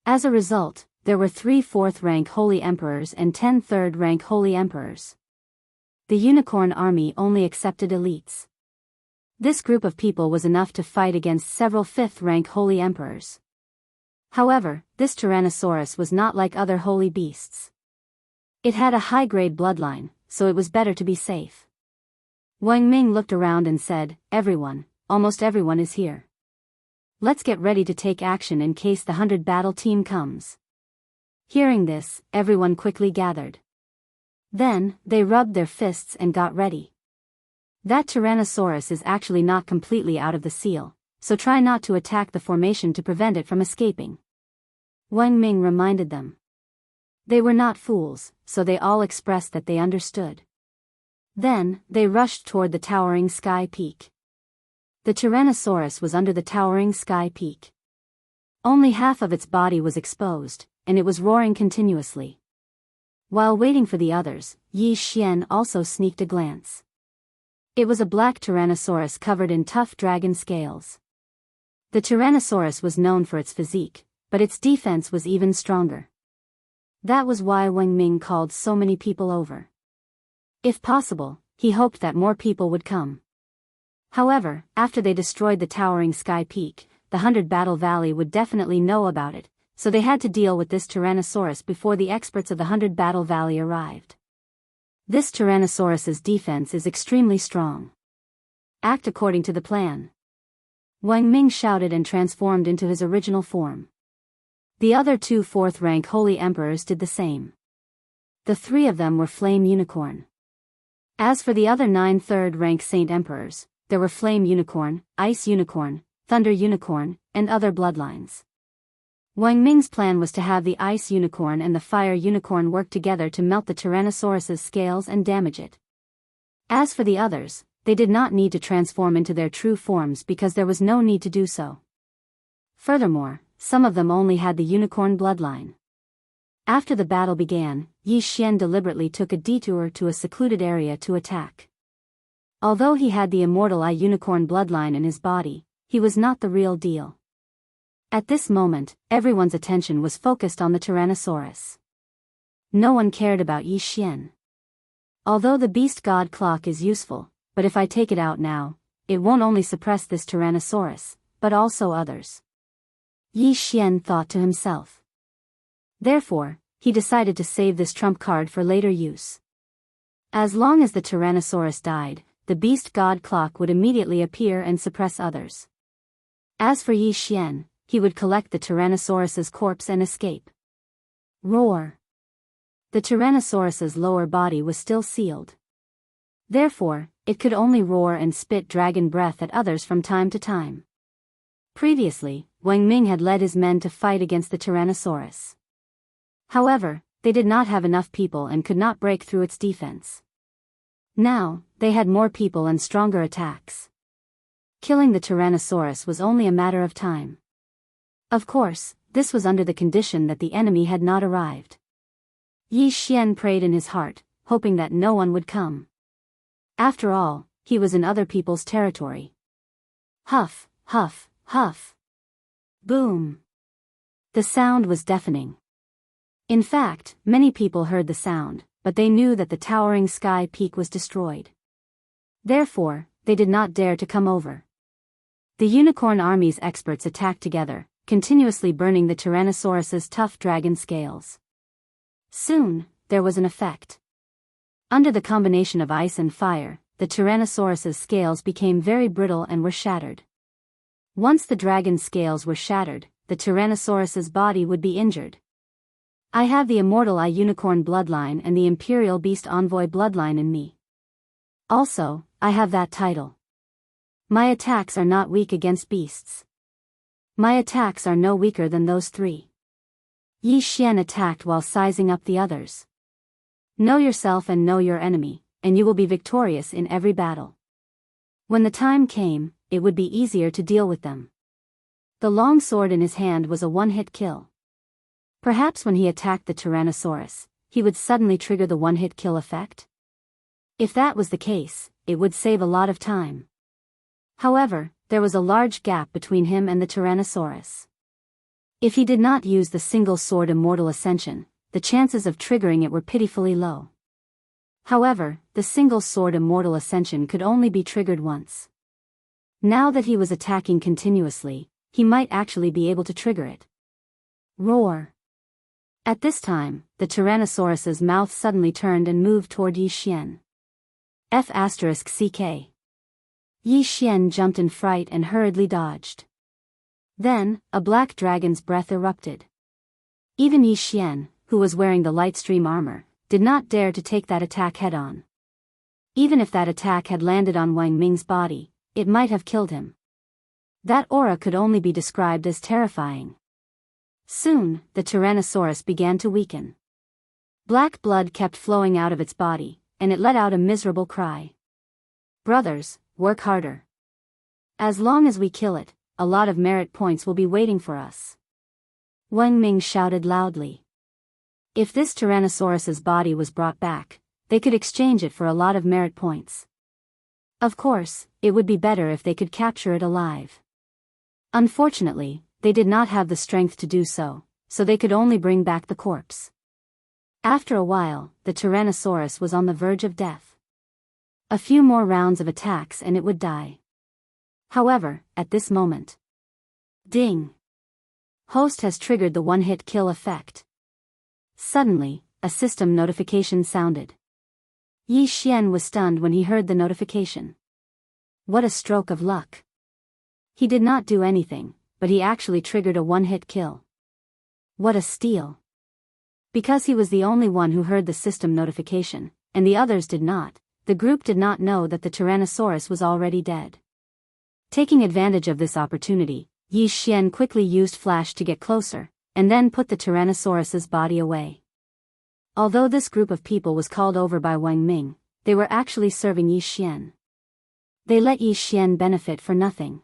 As a result, there were 3 4th-rank Holy Emperors and 10 3rd-rank Holy Emperors. The Unicorn Army only accepted elites. This group of people was enough to fight against several 5th-rank Holy Emperors. However, this Tyrannosaurus was not like other holy beasts. It had a high-grade bloodline, so it was better to be safe. Wang Ming looked around and said, "Everyone, almost everyone is here. Let's get ready to take action in case the 100 battle team comes." Hearing this, everyone quickly gathered. Then, they rubbed their fists and got ready. That Tyrannosaurus is actually not completely out of the seal, so try not to attack the formation to prevent it from escaping. Wang Ming reminded them. They were not fools, so they all expressed that they understood. Then, they rushed toward the towering sky peak. The Tyrannosaurus was under the towering sky peak. Only half of its body was exposed, and it was roaring continuously. While waiting for the others, Yi Xian also sneaked a glance. It was a black Tyrannosaurus covered in tough dragon scales. The Tyrannosaurus was known for its physique, but its defense was even stronger. That was why Wang Ming called so many people over. If possible, he hoped that more people would come. However, after they destroyed the towering sky peak, the 100 Battle Valley would definitely know about it, so they had to deal with this Tyrannosaurus before the experts of the 100 Battle Valley arrived. This Tyrannosaurus's defense is extremely strong. Act according to the plan. Wang Ming shouted and transformed into his original form. The other two fourth-rank Holy Emperors did the same. The three of them were Flame Unicorn. As for the other 9 third-rank Saint Emperors, there were Flame Unicorn, Ice Unicorn, Thunder Unicorn, and other bloodlines. Wang Ming's plan was to have the Ice Unicorn and the Fire Unicorn work together to melt the Tyrannosaurus's scales and damage it. As for the others, they did not need to transform into their true forms because there was no need to do so. Furthermore, some of them only had the unicorn bloodline. After the battle began, Yi Xian deliberately took a detour to a secluded area to attack. Although he had the immortal Eye Unicorn bloodline in his body, he was not the real deal. At this moment, everyone's attention was focused on the Tyrannosaurus. No one cared about Yi Xian. Although the Beast God Clock is useful, but if I take it out now, it won't only suppress this Tyrannosaurus, but also others. Yi Xian thought to himself. Therefore, he decided to save this trump card for later use. As long as the Tyrannosaurus died, the Beast God Clock would immediately appear and suppress others. As for Yi Xian, he would collect the Tyrannosaurus's corpse and escape. Roar. The Tyrannosaurus's lower body was still sealed. Therefore, it could only roar and spit dragon breath at others from time to time. Previously, Wang Ming had led his men to fight against the Tyrannosaurus. However, they did not have enough people and could not break through its defense. Now, they had more people and stronger attacks. Killing the Tyrannosaurus was only a matter of time. Of course, this was under the condition that the enemy had not arrived. Yi Xian prayed in his heart, hoping that no one would come. After all, he was in other people's territory. Huff, huff, huff. Boom. The sound was deafening. In fact, many people heard the sound, but they knew that the towering sky peak was destroyed. Therefore, they did not dare to come over. The Unicorn Army's experts attacked together, continuously burning the Tyrannosaurus's tough dragon scales. Soon, there was an effect. Under the combination of ice and fire, the Tyrannosaurus's scales became very brittle and were shattered. Once the dragon's scales were shattered, the Tyrannosaurus's body would be injured. I have the immortal Eye Unicorn bloodline and the Imperial Beast Envoy bloodline in me. Also, I have that title. My attacks are not weak against beasts. My attacks are no weaker than those three. Yi Xian attacked while sizing up the others. Know yourself and know your enemy, and you will be victorious in every battle. When the time came, it would be easier to deal with them. The long sword in his hand was a one-hit kill. Perhaps when he attacked the Tyrannosaurus, he would suddenly trigger the one-hit kill effect? If that was the case, it would save a lot of time. However, there was a large gap between him and the Tyrannosaurus. If he did not use the single sword Immortal Ascension, the chances of triggering it were pitifully low. However, the single sword Immortal Ascension could only be triggered once. Now that he was attacking continuously, he might actually be able to trigger it. Roar. At this time, the Tyrannosaurus's mouth suddenly turned and moved toward Yi Xian. F***CK. Yi Xian jumped in fright and hurriedly dodged. Then, a black dragon's breath erupted. Even Yi Xian, who was wearing the Lightstream armor, did not dare to take that attack head-on. Even if that attack had landed on Wang Ming's body, it might have killed him. That aura could only be described as terrifying. Soon, the Tyrannosaurus began to weaken. Black blood kept flowing out of its body, and it let out a miserable cry. Brothers, work harder. As long as we kill it, a lot of merit points will be waiting for us. Wang Ming shouted loudly. If this Tyrannosaurus's body was brought back, they could exchange it for a lot of merit points. Of course, it would be better if they could capture it alive. Unfortunately, they did not have the strength to do so, so they could only bring back the corpse. After a while, the Tyrannosaurus was on the verge of death. A few more rounds of attacks and it would die. However, at this moment. Ding! Host has triggered the one-hit kill effect. Suddenly, a system notification sounded. Yi Xian was stunned when he heard the notification. What a stroke of luck. He did not do anything, but he actually triggered a one-hit kill. What a steal. Because he was the only one who heard the system notification, and the others did not, the group did not know that the Tyrannosaurus was already dead. Taking advantage of this opportunity, Yi Xian quickly used flash to get closer, and then put the Tyrannosaurus's body away. Although this group of people was called over by Wang Ming, they were actually serving Yi Xian. They let Yi Xian benefit for nothing.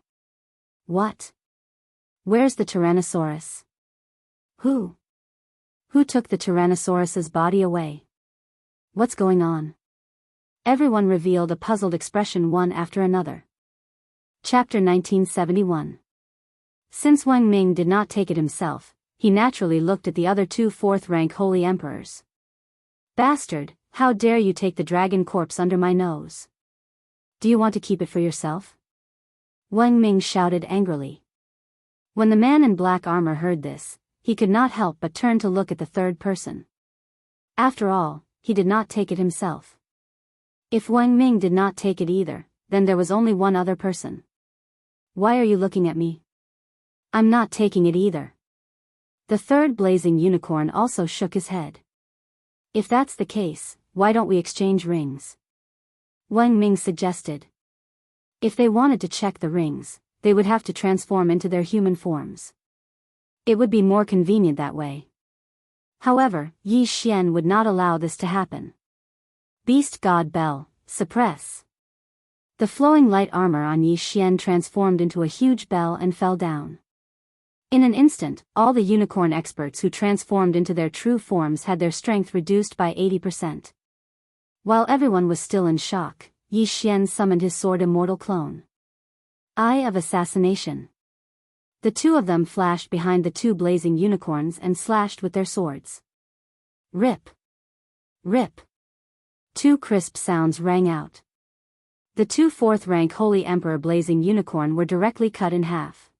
What? Where's the Tyrannosaurus? Who? Who took the Tyrannosaurus's body away? What's going on? Everyone revealed a puzzled expression one after another. Chapter 1971. Since Wang Ming did not take it himself, he naturally looked at the other two fourth-rank holy emperors. Bastard, how dare you take the dragon corpse under my nose? Do you want to keep it for yourself? Wang Ming shouted angrily. When the man in black armor heard this, he could not help but turn to look at the third person. After all, he did not take it himself. If Wang Ming did not take it either, then there was only one other person. Why are you looking at me? I'm not taking it either. The third blazing unicorn also shook his head. If that's the case, why don't we exchange rings? Wang Ming suggested. If they wanted to check the rings, they would have to transform into their human forms. It would be more convenient that way. However, Yi Xian would not allow this to happen. Beast God Bell, suppress. The flowing light armor on Yi Xian transformed into a huge bell and fell down. In an instant, all the unicorn experts who transformed into their true forms had their strength reduced by 80%. While everyone was still in shock, Yi Xian summoned his sword immortal clone. Eye of Assassination. The two of them flashed behind the two blazing unicorns and slashed with their swords. Rip! Rip! Two crisp sounds rang out. The two fourth-rank Holy Emperor blazing unicorn were directly cut in half.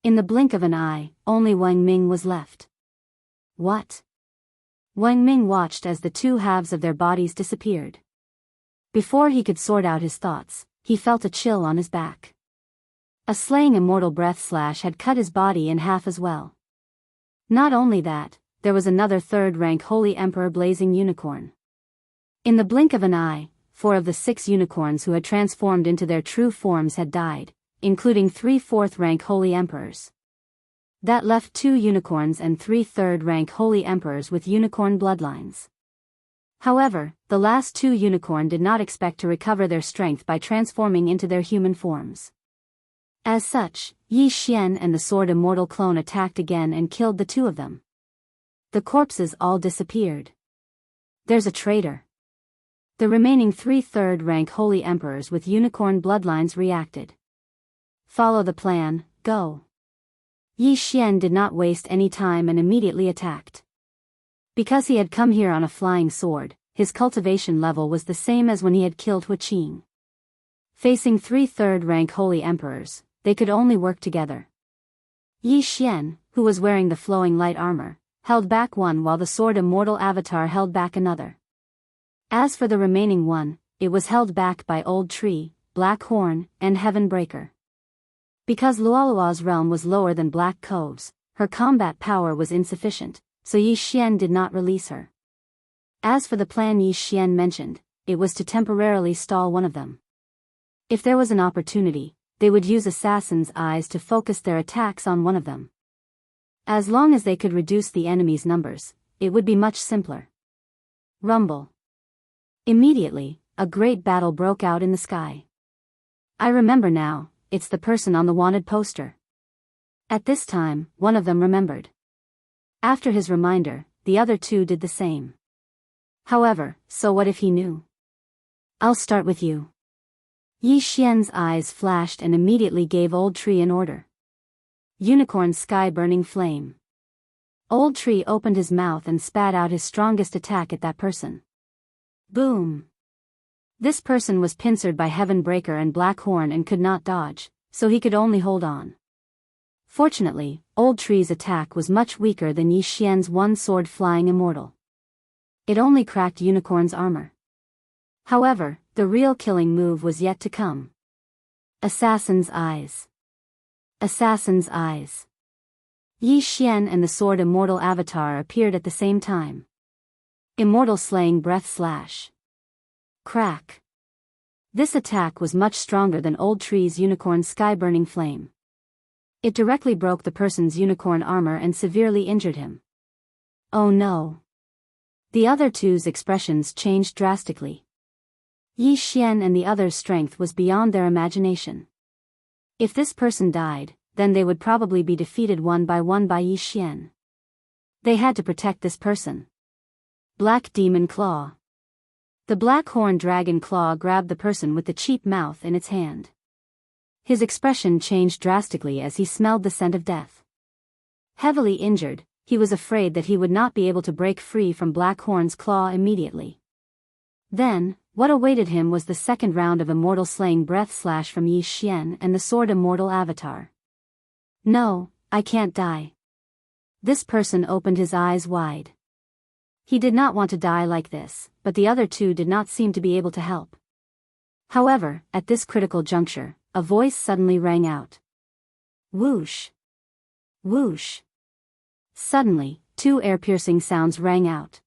In the blink of an eye, only Wang Ming was left. What? Wang Ming watched as the two halves of their bodies disappeared. Before he could sort out his thoughts, he felt a chill on his back. A slaying immortal breath slash had cut his body in half as well. Not only that, there was another third-rank Holy Emperor blazing unicorn. In the blink of an eye, 4 of the 6 unicorns who had transformed into their true forms had died, including 3 fourth-rank Holy Emperors. That left 2 unicorns and 3 third-rank Holy Emperors with unicorn bloodlines. However, the last 2 unicorn did not expect to recover their strength by transforming into their human forms. As such, Yi Xian and the sword immortal clone attacked again and killed the 2 of them. The corpses all disappeared. There's a traitor. The remaining 3 third-rank Holy Emperors with unicorn bloodlines reacted. Follow the plan, go. Yi Xian did not waste any time and immediately attacked. Because he had come here on a flying sword, his cultivation level was the same as when he had killed Huaqing. Facing 3 third-rank Holy Emperors, they could only work together. Yi Xian, who was wearing the flowing light armor, held back one while the sword immortal avatar held back another. As for the remaining one, it was held back by Old Tree, Black Horn, and Heaven Breaker. Because Luolua's realm was lower than Black Cove's, her combat power was insufficient, so Yi Xian did not release her. As for the plan Yi Xian mentioned, it was to temporarily stall one of them. If there was an opportunity, they would use Assassin's Eyes to focus their attacks on one of them. As long as they could reduce the enemy's numbers, it would be much simpler. Rumble. Immediately, a great battle broke out in the sky. I remember now, it's the person on the wanted poster. At this time, one of them remembered. After his reminder, the other 2 did the same. However, so what if he knew? I'll start with you. Yi Xian's eyes flashed and immediately gave Old Tree an order. unicorn sky-burning flame. Old Tree opened his mouth and spat out his strongest attack at that person. Boom! This person was pincered by Heaven Breaker and Black Horn and could not dodge, so he could only hold on. Fortunately, Old Tree's attack was much weaker than Yi Xian's one-sword flying immortal. It only cracked Unicorn's armor. However, the real killing move was yet to come. Assassin's Eyes. Assassin's Eyes. Yi Xian and the sword Immortal Avatar appeared at the same time. Immortal Slaying Breath Slash. Crack. This attack was much stronger than Old Tree's Unicorn Sky-Burning Flame. It directly broke the person's unicorn armor and severely injured him. Oh no. The other two's expressions changed drastically. Yi Xian and the other's strength was beyond their imagination. If this person died, then they would probably be defeated one by Yi Xian. They had to protect this person. Black Demon Claw. The black horn dragon claw grabbed the person with the cheap mouth in its hand. His expression changed drastically as he smelled the scent of death. Heavily injured, he was afraid that he would not be able to break free from Black Horn's claw immediately. Then, what awaited him was the second round of Immortal Slaying Breath Slash from Yi Xian and the sword Immortal Avatar. No, I can't die. This person opened his eyes wide. He did not want to die like this, but the other two did not seem to be able to help. However, at this critical juncture, a voice suddenly rang out. Whoosh! Whoosh! Suddenly, two air-piercing sounds rang out.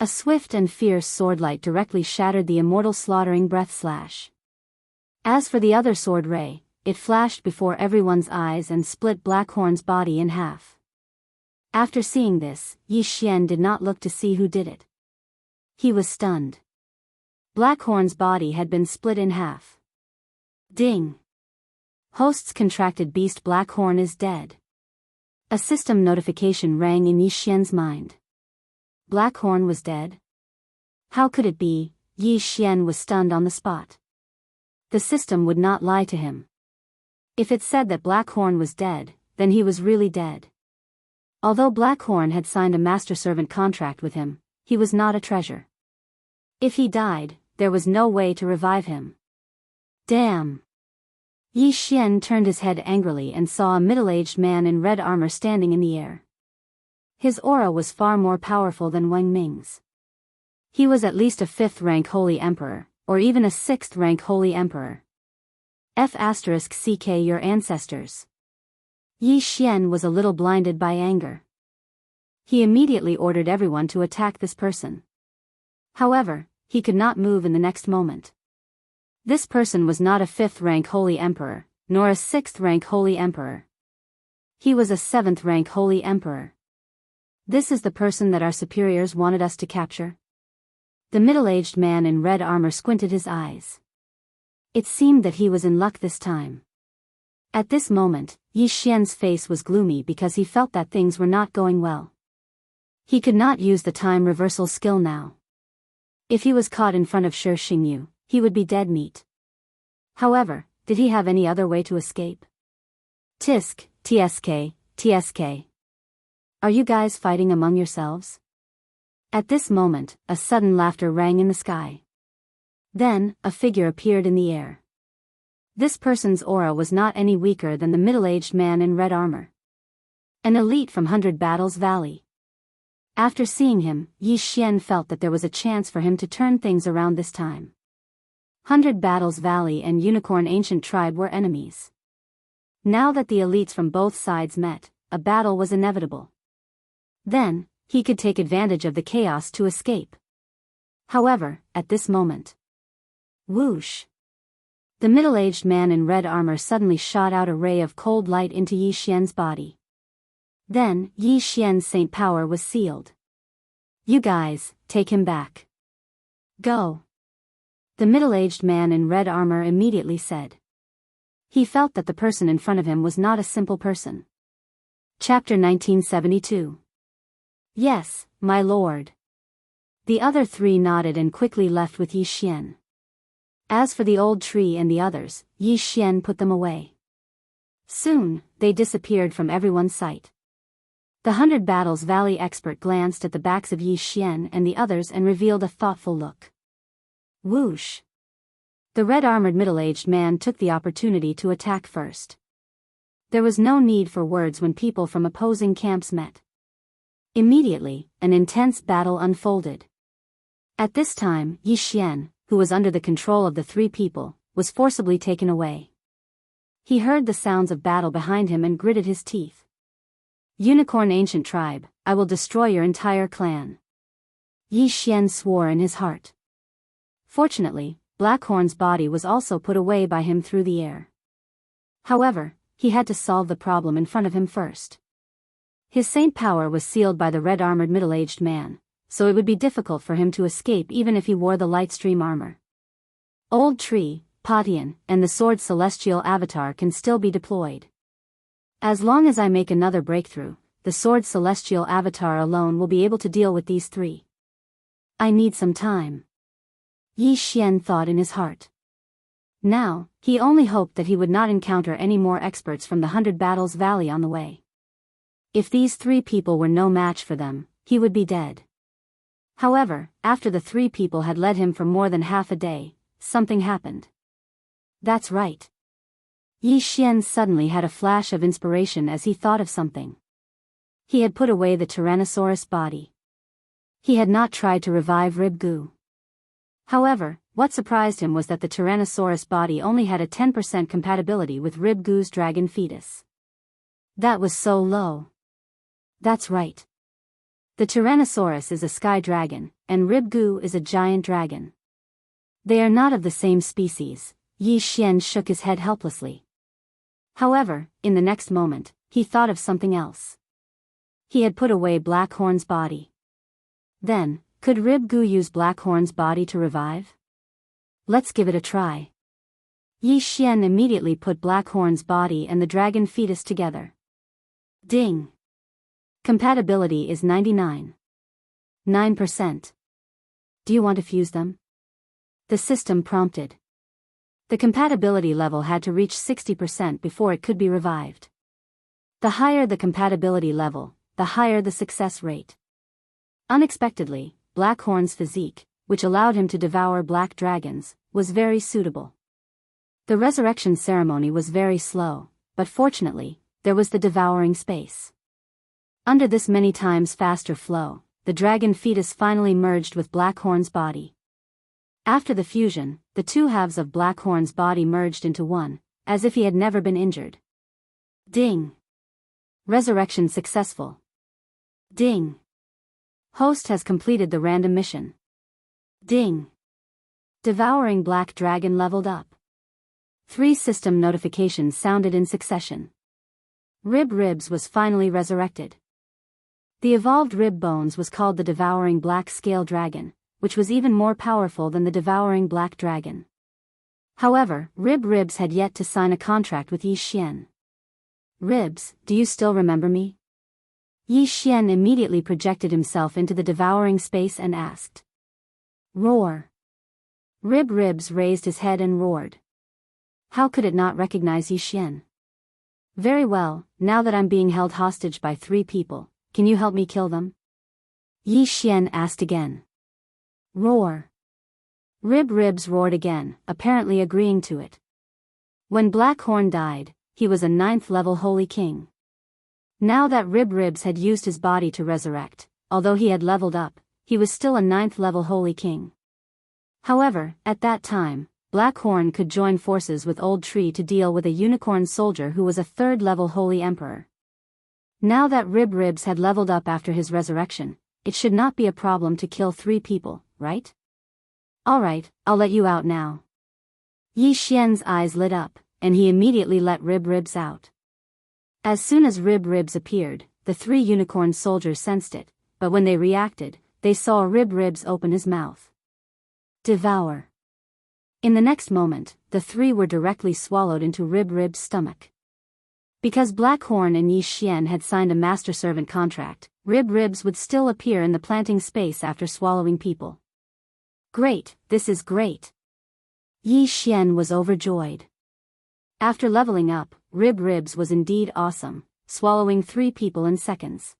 A swift and fierce swordlight directly shattered the immortal slaughtering breath slash. As for the other sword ray, it flashed before everyone's eyes and split Blackhorn's body in half. After seeing this, Yi Xian did not look to see who did it. He was stunned. Blackhorn's body had been split in half. Ding! Host's contracted beast Blackhorn is dead. A system notification rang in Yi Xian's mind. Blackhorn was dead? How could it be? Yi Xian was stunned on the spot. The system would not lie to him. If it said that Blackhorn was dead, then he was really dead. Although Blackhorn had signed a master-servant contract with him, he was not a treasure. If he died, there was no way to revive him. Damn! Yi Xian turned his head angrily and saw a middle-aged man in red armor standing in the air. His aura was far more powerful than Wang Ming's. He was at least a 5th-rank Holy Emperor, or even a 6th-rank Holy Emperor. F***ck your ancestors. Yi Xian was a little blinded by anger. He immediately ordered everyone to attack this person. However, he could not move in the next moment. This person was not a 5th-rank Holy Emperor, nor a 6th-rank Holy Emperor. He was a 7th-rank Holy Emperor. This is the person that our superiors wanted us to capture? The middle-aged man in red armor squinted his eyes. It seemed that he was in luck this time. At this moment, Yi Xian's face was gloomy because he felt that things were not going well. He could not use the time reversal skill now. If he was caught in front of Shi Xingyu, he would be dead meat. However, did he have any other way to escape? Tisk, TSK, TSK. Are you guys fighting among yourselves? At this moment, a sudden laughter rang in the sky. Then, a figure appeared in the air. This person's aura was not any weaker than the middle-aged man in red armor. An elite from 100 Battles Valley. After seeing him, Yi Xian felt that there was a chance for him to turn things around this time. 100 Battles Valley and Unicorn Ancient Tribe were enemies. Now that the elites from both sides met, a battle was inevitable. Then, he could take advantage of the chaos to escape. However, at this moment. Whoosh! The middle-aged man in red armor suddenly shot out a ray of cold light into Yi Xian's body. Then, Yi Xian's saint power was sealed. You guys, take him back. Go. The middle-aged man in red armor immediately said. He felt that the person in front of him was not a simple person. Chapter 1972. Yes, my lord. The other three nodded and quickly left with Yi Xian. As for the old tree and the others, Yi Xian put them away. Soon, they disappeared from everyone's sight. The 100 Battles Valley expert glanced at the backs of Yi Xian and the others and revealed a thoughtful look. Whoosh! The red-armored middle-aged man took the opportunity to attack first. There was no need for words when people from opposing camps met. Immediately, an intense battle unfolded. At this time, Yi Xian, who was under the control of the three people, was forcibly taken away. He heard the sounds of battle behind him and gritted his teeth. Unicorn ancient tribe, I will destroy your entire clan. Yi Xian swore in his heart. Fortunately, Blackhorn's body was also put away by him through the air. However, he had to solve the problem in front of him first. His saint power was sealed by the red-armored middle-aged man, so it would be difficult for him to escape even if he wore the Lightstream armor. Old Tree, Patian, and the Sword Celestial Avatar can still be deployed. As long as I make another breakthrough, the Sword Celestial Avatar alone will be able to deal with these three. I need some time. Yi Xian thought in his heart. Now, he only hoped that he would not encounter any more experts from the 100 Battles Valley on the way. If these three people were no match for them, he would be dead. However, after the three people had led him for more than half a day, something happened. That's right. Yi Xian suddenly had a flash of inspiration as he thought of something. He had put away the Tyrannosaurus body. He had not tried to revive Rib Gu. However, what surprised him was that the Tyrannosaurus body only had a 10% compatibility with Rib Gu's dragon fetus. That was so low. That's right. The Tyrannosaurus is a sky dragon, and Rib Gu is a giant dragon. They are not of the same species. Yi Xian shook his head helplessly. However, in the next moment, he thought of something else. He had put away Blackhorn's body. Then, could Rib Gu use Blackhorn's body to revive? Let's give it a try. Yi Xian immediately put Blackhorn's body and the dragon fetus together. Ding! Compatibility is 99.9%. Do you want to fuse them? The system prompted. The compatibility level had to reach 60% before it could be revived. The higher the compatibility level, the higher the success rate. Unexpectedly, Blackhorn's physique, which allowed him to devour black dragons, was very suitable. The resurrection ceremony was very slow, but fortunately, there was the devouring space. Under this many times faster flow, the dragon fetus finally merged with Blackhorn's body. After the fusion, the two halves of Blackhorn's body merged into one, as if he had never been injured. Ding! Resurrection successful. Ding! Host has completed the random mission. Ding! Devouring black dragon leveled up. 3 system notifications sounded in succession. Ribs was finally resurrected. The evolved rib bones was called the devouring black scale dragon, which was even more powerful than the devouring black dragon. However, Ribs had yet to sign a contract with Yi Xian. Ribs, do you still remember me? Yi Xian immediately projected himself into the devouring space and asked. Roar. Ribs raised his head and roared. How could it not recognize Yi Xian? Very well, now that I'm being held hostage by 3 people, can you help me kill them? Yi Xian asked again. Roar. Ribs roared again, apparently agreeing to it. When Blackhorn died, he was a 9th level holy king. Now that Ribs had used his body to resurrect, although he had leveled up, he was still a 9th level holy king. However, at that time, Blackhorn could join forces with Old Tree to deal with a unicorn soldier who was a 3rd level holy emperor. Now that Ribs had leveled up after his resurrection, it should not be a problem to kill 3 people, right? Alright, I'll let you out now. Yi Xian's eyes lit up, and he immediately let Ribs out. As soon as Ribs appeared, the 3 unicorn soldiers sensed it, but when they reacted, they saw Ribs open his mouth. Devour. In the next moment, the 3 were directly swallowed into Ribs' stomach. Because Blackhorn and Yi Xian had signed a master-servant contract, Ribs would still appear in the planting space after swallowing people. Great, this is great. Yi Xian was overjoyed. After leveling up, Ribs was indeed awesome, swallowing 3 people in seconds.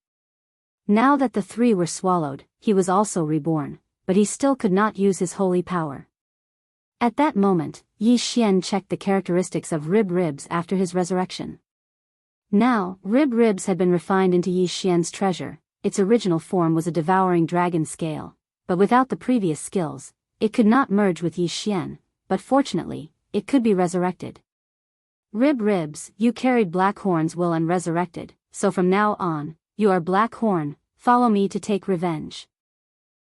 Now that the 3 were swallowed, he was also reborn, but he still could not use his holy power. At that moment, Yi Xian checked the characteristics of Ribs after his resurrection. Now, Ribs had been refined into Yi Xian's treasure. Its original form was a devouring dragon scale, but without the previous skills, it could not merge with Yi Xian, but fortunately, it could be resurrected. Ribs, you carried Black Horn's will and resurrected, so from now on, you are Black Horn, follow me to take revenge.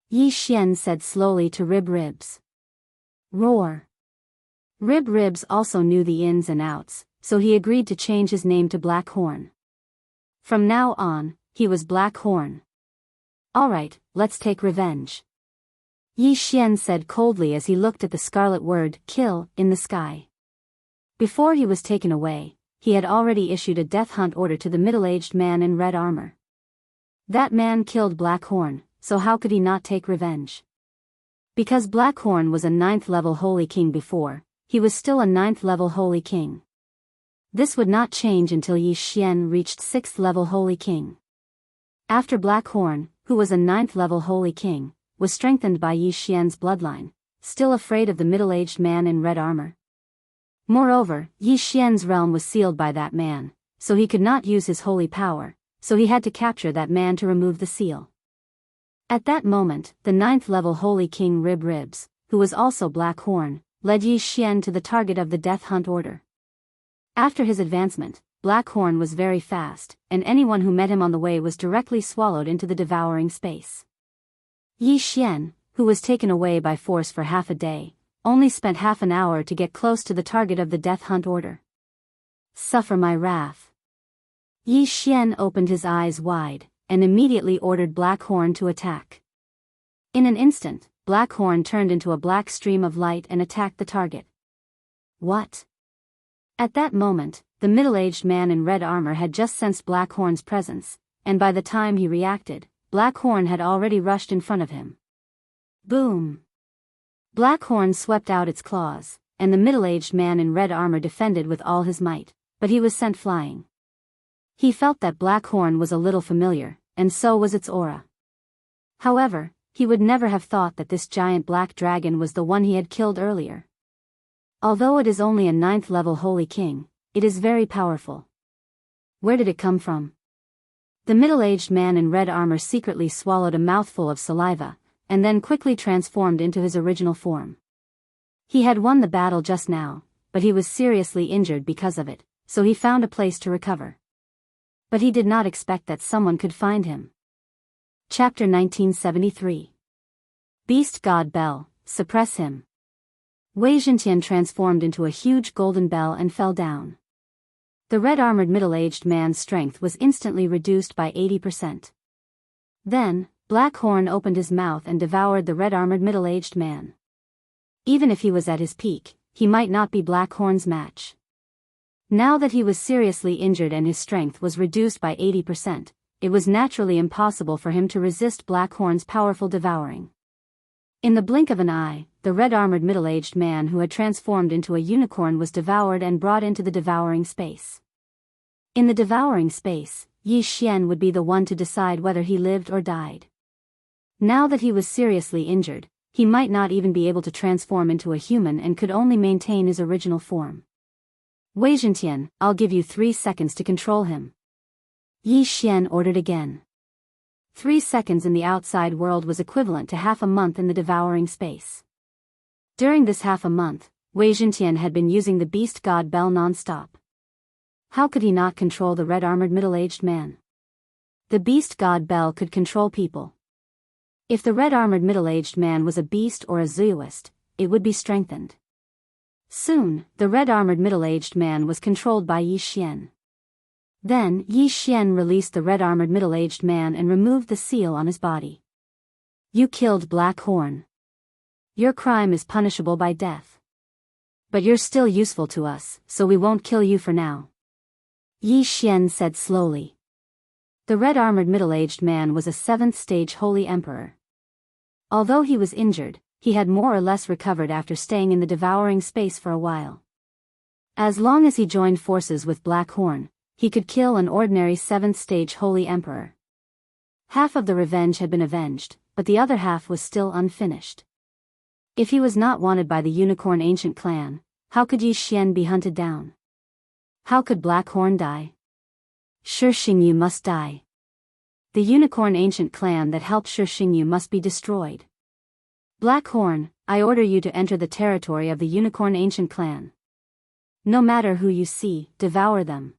Yi Xian said slowly to Ribs. Roar. Ribs also knew the ins and outs, so he agreed to change his name to Black Horn. From now on, he was Black Horn. Alright, let's take revenge. Yi Xian said coldly as he looked at the scarlet word, kill, in the sky. Before he was taken away, he had already issued a death hunt order to the middle-aged man in red armor. That man killed Black Horn, so how could he not take revenge? Because Black Horn was a 9th level Holy King before, he was still a 9th level Holy King. This would not change until Yi Xian reached 6th level Holy King. After Black Horn, who was a 9th level Holy King, was strengthened by Yi Xian's bloodline, still afraid of the middle-aged man in red armor. Moreover, Yi Xian's realm was sealed by that man, so he could not use his holy power, so he had to capture that man to remove the seal. At that moment, the 9th level Holy King Ribs, who was also Black Horn, led Yi Xian to the target of the death hunt order. After his advancement, Black Horn was very fast, and anyone who met him on the way was directly swallowed into the devouring space. Yi Xian, who was taken away by force for half a day, only spent half an hour to get close to the target of the death hunt order. Suffer my wrath. Yi Xian opened his eyes wide, and immediately ordered Black Horn to attack. In an instant, Black Horn turned into a black stream of light and attacked the target. What? At that moment, the middle-aged man in red armor had just sensed Black Horn's presence, and by the time he reacted, Black Horn had already rushed in front of him. Boom! Black Horn swept out its claws, and the middle-aged man in red armor defended with all his might, but he was sent flying. He felt that Black Horn was a little familiar, and so was its aura. However, he would never have thought that this giant black dragon was the one he had killed earlier. Although it is only a 9th level Holy King, it is very powerful. Where did it come from? The middle-aged man in red armor secretly swallowed a mouthful of saliva, and then quickly transformed into his original form. He had won the battle just now, but he was seriously injured because of it, so he found a place to recover. But he did not expect that someone could find him. Chapter 1973. Beast God Bell, suppress him. Wei Zhentian transformed into a huge golden bell and fell down. The red-armored middle-aged man's strength was instantly reduced by 80%. Then, Black Horn opened his mouth and devoured the red-armored middle-aged man. Even if he was at his peak, he might not be Black Horn's match. Now that he was seriously injured and his strength was reduced by 80%, it was naturally impossible for him to resist Black Horn's powerful devouring. In the blink of an eye, the red-armored middle-aged man who had transformed into a unicorn was devoured and brought into the devouring space. In the devouring space, Yi Xian would be the one to decide whether he lived or died. Now that he was seriously injured, he might not even be able to transform into a human and could only maintain his original form. Wei Zhentian, I'll give you 3 seconds to control him. Yi Xian ordered again. 3 seconds in the outside world was equivalent to half a month in the devouring space. During this half a month, Wei Zhentian had been using the beast god bell non-stop. How could he not control the red-armored middle-aged man? The beast god bell could control people. If the red-armored middle-aged man was a beast or a Daoist, it would be strengthened. Soon, the red-armored middle-aged man was controlled by Yi Xian. Then, Yi Xian released the red-armored middle-aged man and removed the seal on his body. You killed Black Horn. Your crime is punishable by death. But you're still useful to us, so we won't kill you for now. Yi Xian said slowly. The red-armored middle-aged man was a 7th-stage Holy Emperor. Although he was injured, he had more or less recovered after staying in the devouring space for a while. As long as he joined forces with Black Horn, he could kill an ordinary 7th stage Holy Emperor. Half of the revenge had been avenged, but the other half was still unfinished. If he was not wanted by the Unicorn Ancient Clan, how could Yi Xian be hunted down? How could Black Horn die? Shi Xingyu must die. The Unicorn Ancient Clan that helped Shi Xingyu must be destroyed. Black Horn, I order you to enter the territory of the Unicorn Ancient Clan. No matter who you see, devour them.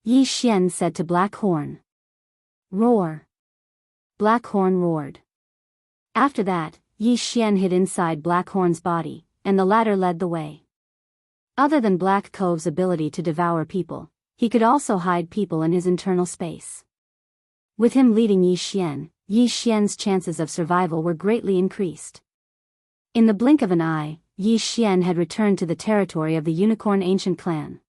Yi Xian said to Black Horn. Roar. Black Horn roared. After that, Yi Xian hid inside Black Horn's body, and the latter led the way. Other than Black Cove's ability to devour people, he could also hide people in his internal space. With him leading Yi Xian's chances of survival were greatly increased. In the blink of an eye, Yi Xian had returned to the territory of the Unicorn Ancient Clan.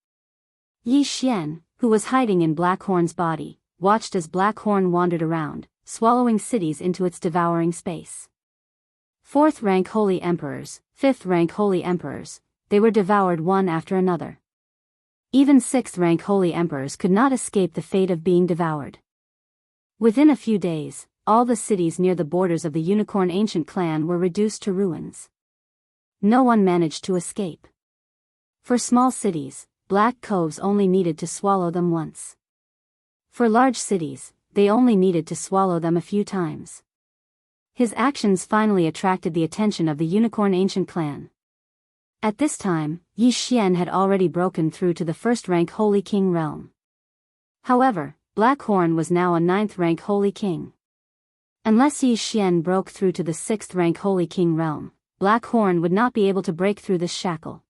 Yi Xian, who was hiding in Black Horn's body, watched as Black Horn wandered around, swallowing cities into its devouring space. 4th rank Holy Emperors, 5th rank Holy Emperors, they were devoured one after another. Even 6th rank Holy Emperors could not escape the fate of being devoured. Within a few days, all the cities near the borders of the Unicorn Ancient Clan were reduced to ruins. No one managed to escape. For small cities, Black Coves only needed to swallow them once. For large cities, they only needed to swallow them a few times. His actions finally attracted the attention of the Unicorn Ancient Clan. At this time, Yi Xian had already broken through to the 1st rank Holy King realm. However, Black Horn was now a 9th rank Holy King. Unless Yi Xian broke through to the 6th rank Holy King realm, Black Horn would not be able to break through this shackle.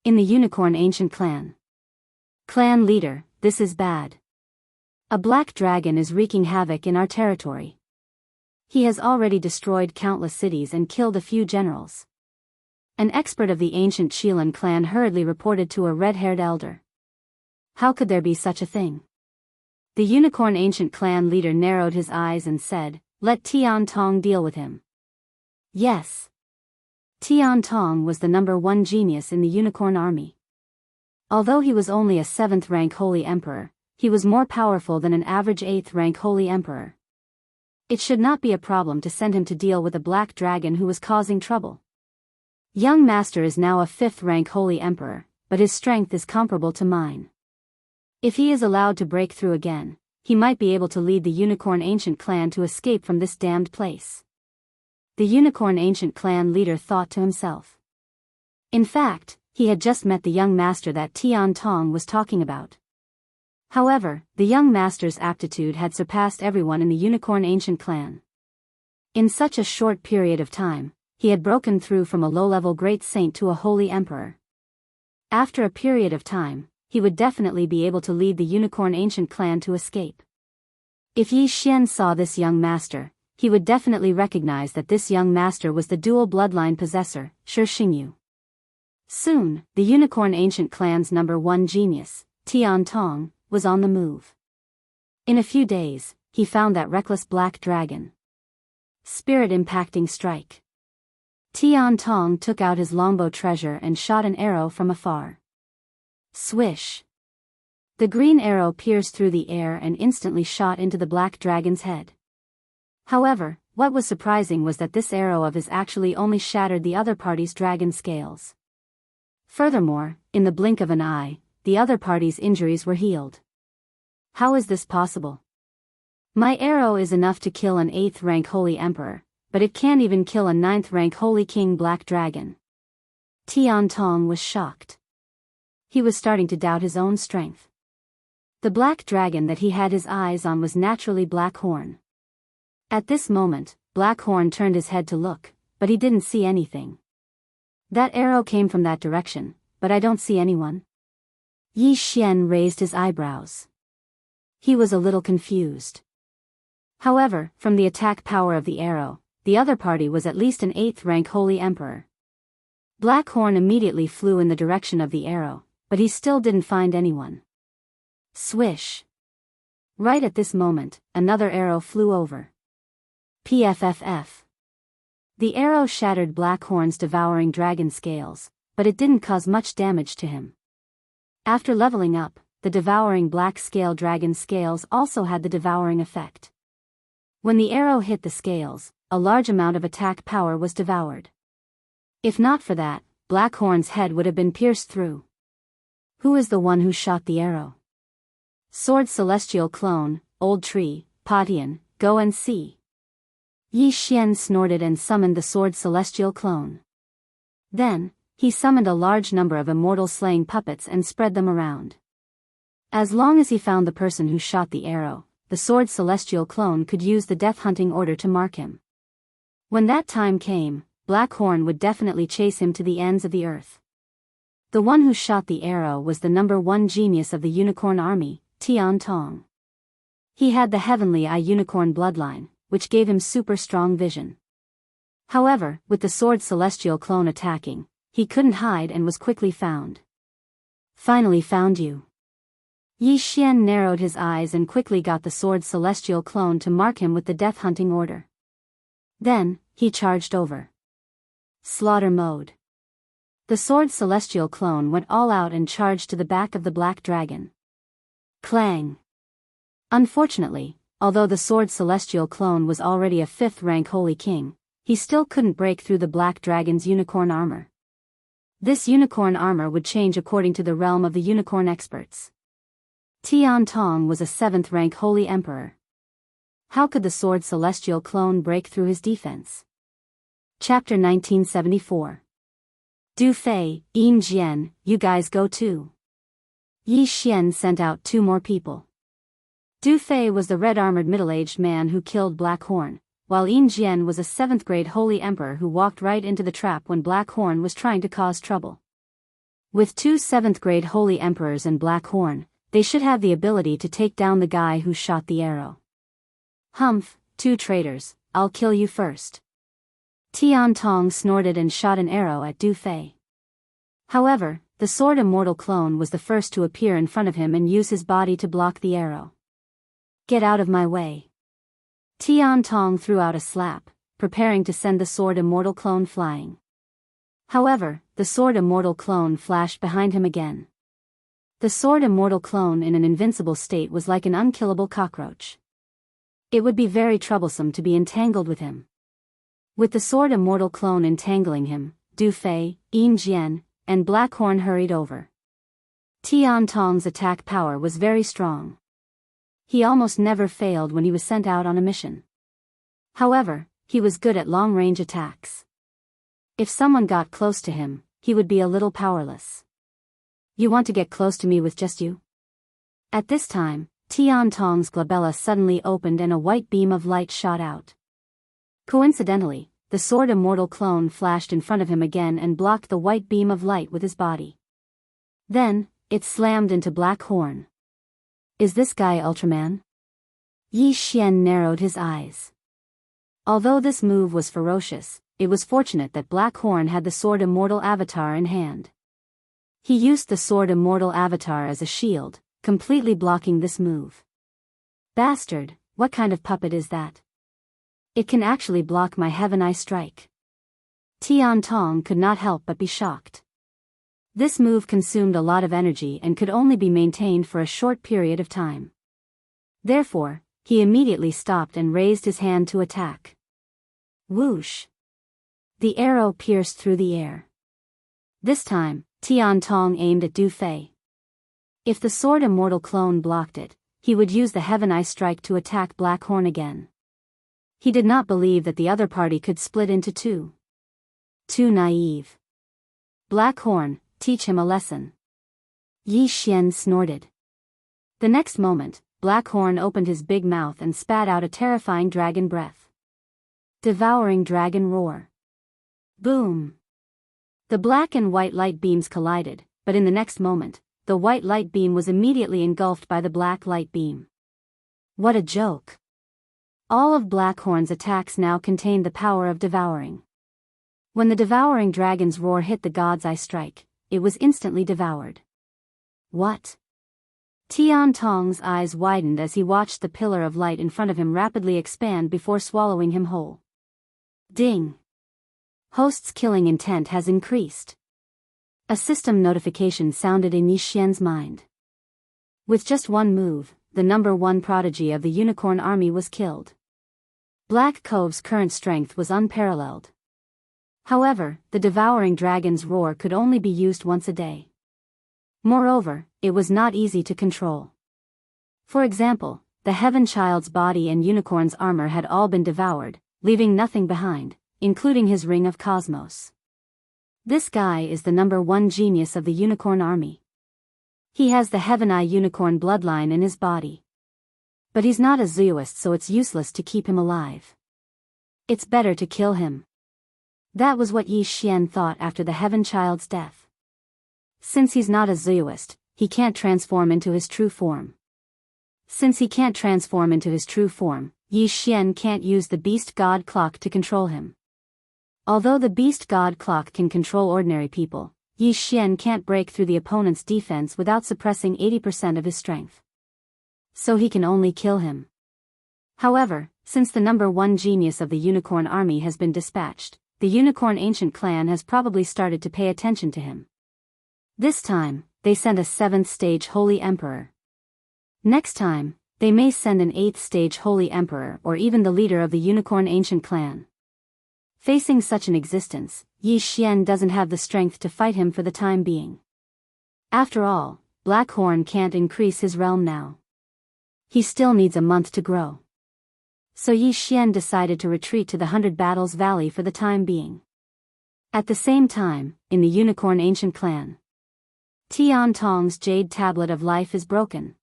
In the Unicorn Ancient Clan. Clan leader, this is bad. A black dragon is wreaking havoc in our territory. He has already destroyed countless cities and killed a few generals. An expert of the ancient Qilan clan hurriedly reported to a red-haired elder. How could there be such a thing? The Unicorn Ancient Clan leader narrowed his eyes and said, "Let Tian Tong deal with him." Yes. Tian Tong was the #1 genius in the Unicorn Army. Although he was only a 7th rank Holy Emperor, he was more powerful than an average 8th rank Holy Emperor. It should not be a problem to send him to deal with a black dragon who was causing trouble. Young Master is now a 5th rank Holy Emperor, but his strength is comparable to mine. If he is allowed to break through again, he might be able to lead the Unicorn Ancient Clan to escape from this damned place. The Unicorn Ancient Clan leader thought to himself. In fact, he had just met the young master that Tian Tong was talking about. However, the young master's aptitude had surpassed everyone in the Unicorn Ancient Clan. In such a short period of time, he had broken through from a low-level great saint to a holy emperor. After a period of time, he would definitely be able to lead the Unicorn Ancient Clan to escape. If Yi Xian saw this young master, he would definitely recognize that this young master was the dual bloodline possessor, Shi Xingyu. Soon, the Unicorn Ancient Clan's #1 genius, Tian Tong, was on the move. In a few days, he found that reckless black dragon. Spirit-impacting strike. Tian Tong took out his longbow treasure and shot an arrow from afar. Swish! The green arrow pierced through the air and instantly shot into the black dragon's head. However, what was surprising was that this arrow of his actually only shattered the other party's dragon scales. Furthermore, in the blink of an eye, the other party's injuries were healed. How is this possible? My arrow is enough to kill an 8th rank Holy Emperor, but it can't even kill a 9th rank Holy King Black Dragon. Tian Tong was shocked. He was starting to doubt his own strength. The black dragon that he had his eyes on was naturally Black Horn. At this moment, Black Horn turned his head to look, but he didn't see anything. That arrow came from that direction, but I don't see anyone. Yi Xian raised his eyebrows. He was a little confused. However, from the attack power of the arrow, the other party was at least an 8th rank Holy Emperor. Black Horn immediately flew in the direction of the arrow, but he still didn't find anyone. Swish! Right at this moment, another arrow flew over. PFFF. The arrow shattered Black Horn's devouring dragon scales, but it didn't cause much damage to him. After leveling up, the devouring black scale dragon scales also had the devouring effect. When the arrow hit the scales, a large amount of attack power was devoured. If not for that, Blackhorn's head would have been pierced through. Who is the one who shot the arrow? Sword Celestial Clone, Old Tree, Patian, go and see. Yi Xian snorted and summoned the Sword Celestial Clone. Then, he summoned a large number of immortal slaying puppets and spread them around. As long as he found the person who shot the arrow, the Sword Celestial Clone could use the death hunting order to mark him. When that time came, Blackhorn would definitely chase him to the ends of the earth. The one who shot the arrow was the #1 genius of the Unicorn Army, Tian Tong. He had the Heavenly Eye Unicorn bloodline, which gave him super strong vision. However, with the Sword Celestial Clone attacking, he couldn't hide and was quickly found. Finally found you. Yi Xian narrowed his eyes and quickly got the Sword Celestial Clone to mark him with the death hunting order. Then, he charged over. Slaughter mode. The Sword Celestial Clone went all out and charged to the back of the black dragon. Clang. Unfortunately, although the Sword Celestial Clone was already a 5th-rank Holy King, he still couldn't break through the black dragon's unicorn armor. This unicorn armor would change according to the realm of the unicorn experts. Tian Tong was a 7th-rank Holy Emperor. How could the Sword Celestial Clone break through his defense? Chapter 1974. Du Fei, Yin Jian, you guys go too. Yi Xian sent out 2 more people. Du Fei was the red-armored middle-aged man who killed Blackhorn, while Yin Jian was a 7th-grade Holy Emperor who walked right into the trap when Blackhorn was trying to cause trouble. With 2 7th-grade Holy Emperors and Blackhorn, they should have the ability to take down the guy who shot the arrow. Humph, 2 traitors, I'll kill you first. Tian Tong snorted and shot an arrow at Du Fei. However, the Sword Immortal Clone was the first to appear in front of him and use his body to block the arrow. Get out of my way. Tian Tong threw out a slap, preparing to send the Sword Immortal Clone flying. However, the Sword Immortal Clone flashed behind him again. The Sword Immortal Clone in an invincible state was like an unkillable cockroach. It would be very troublesome to be entangled with him. With the Sword Immortal Clone entangling him, Du Fei, Yin Jian, and Blackhorn hurried over. Tian Tong's attack power was very strong. He almost never failed when he was sent out on a mission. However, he was good at long-range attacks. If someone got close to him, he would be a little powerless. You want to get close to me with just you? At this time, Tian Tong's glabella suddenly opened and a white beam of light shot out. Coincidentally, the Sword Immortal Clone flashed in front of him again and blocked the white beam of light with his body. Then, it slammed into Blackhorn. Is this guy Ultraman? Yi Xian narrowed his eyes. Although this move was ferocious, it was fortunate that Blackhorn had the Sword Immortal Avatar in hand. He used the Sword Immortal Avatar as a shield, completely blocking this move. Bastard, what kind of puppet is that? It can actually block my Heaven Eye strike. Tian Tong could not help but be shocked. This move consumed a lot of energy and could only be maintained for a short period of time. Therefore, he immediately stopped and raised his hand to attack. Whoosh! The arrow pierced through the air. This time, Tian Tong aimed at Du Fei. If the Sword Immortal Clone blocked it, he would use the Heaven Eye strike to attack Blackhorn again. He did not believe that the other party could split into 2. Too naive. Blackhorn, teach him a lesson. Yi Xian snorted. The next moment, Blackhorn opened his big mouth and spat out a terrifying dragon breath. Devouring dragon roar. Boom! The black and white light beams collided, but in the next moment, the white light beam was immediately engulfed by the black light beam. What a joke! All of Blackhorn's attacks now contained the power of devouring. When the devouring dragon's roar hit the God's Eye strike, it was instantly devoured. What? Tian Tong's eyes widened as he watched the pillar of light in front of him rapidly expand before swallowing him whole. Ding! Host's killing intent has increased. A system notification sounded in Yi Xian's mind. With just one move, the number one prodigy of the unicorn army was killed. Black Cove's current strength was unparalleled. However, the devouring dragon's roar could only be used once a day. Moreover, it was not easy to control. For example, the Heaven Child's body and unicorn's armor had all been devoured, leaving nothing behind, including his ring of cosmos. This guy is the number one genius of the unicorn army. He has the Heaven Eye unicorn bloodline in his body. But he's not a Daoist, so it's useless to keep him alive. It's better to kill him. That was what Yi Xian thought after the Heaven Child's death. Since he's not a Daoist, he can't transform into his true form. Since he can't transform into his true form, Yi Xian can't use the Beast God Clock to control him. Although the Beast God Clock can control ordinary people, Yi Xian can't break through the opponent's defense without suppressing 80% of his strength. So he can only kill him. However, since the number one genius of the unicorn army has been dispatched, the unicorn ancient clan has probably started to pay attention to him. This time, they sent a 7th stage holy emperor. Next time, they may send an 8th stage holy emperor or even the leader of the unicorn ancient clan. Facing such an existence, Yi Xian doesn't have the strength to fight him for the time being. After all, Blackhorn can't increase his realm now. He still needs a month to grow. So Yi Xian decided to retreat to the 100 Battles Valley for the time being. At the same time, in the unicorn ancient clan, Tian Tong's jade tablet of life is broken.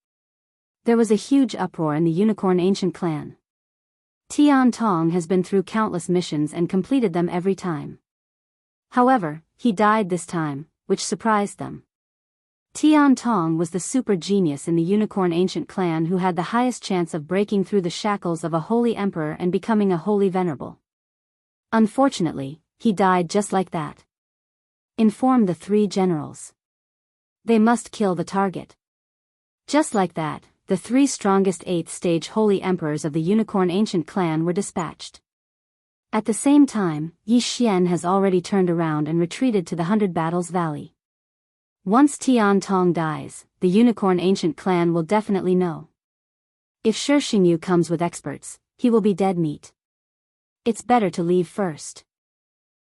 There was a huge uproar in the unicorn ancient clan. Tian Tong has been through countless missions and completed them every time. However, he died this time, which surprised them. Tian Tong was the super genius in the unicorn ancient clan who had the highest chance of breaking through the shackles of a holy emperor and becoming a holy venerable. Unfortunately, he died just like that. Inform the 3 generals. They must kill the target. Just like that, the 3 strongest 8th stage holy emperors of the unicorn ancient clan were dispatched. At the same time, Yi Xian has already turned around and retreated to the 100 Battles Valley. Once Tian Tong dies, the unicorn ancient clan will definitely know. If Xingyu comes with experts, he will be dead meat. It's better to leave first.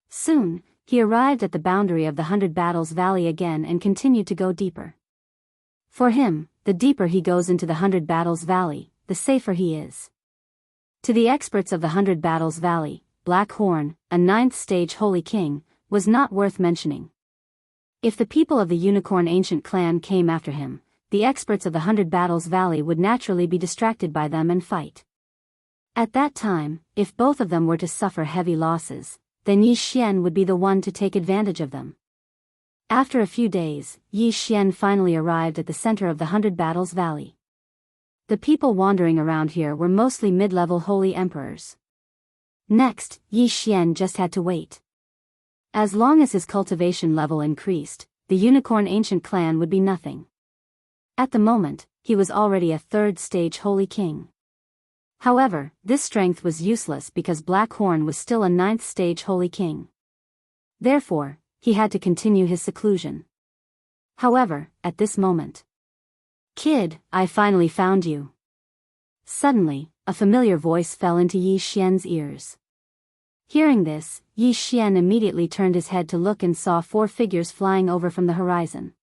Soon, he arrived at the boundary of the 100 Battles Valley again and continued to go deeper. For him, the deeper he goes into the 100 Battles Valley, the safer he is. To the experts of the 100 Battles Valley, Blackhorn, a 9th stage holy king, was not worth mentioning. If the people of the unicorn ancient clan came after him, the experts of the 100 Battles Valley would naturally be distracted by them and fight. At that time, if both of them were to suffer heavy losses, then Yi Xian would be the one to take advantage of them. After a few days, Yi Xian finally arrived at the center of the 100 Battles Valley. The people wandering around here were mostly mid-level holy emperors. Next, Yi Xian just had to wait. As long as his cultivation level increased, the unicorn ancient clan would be nothing. At the moment, he was already a 3rd stage holy king. However, this strength was useless because Blackhorn was still a 9th stage holy king. Therefore, he had to continue his seclusion. However, at this moment, "Kid, I finally found you." Suddenly, a familiar voice fell into Yi Xian's ears. Hearing this, Yi Xian immediately turned his head to look and saw 4 figures flying over from the horizon.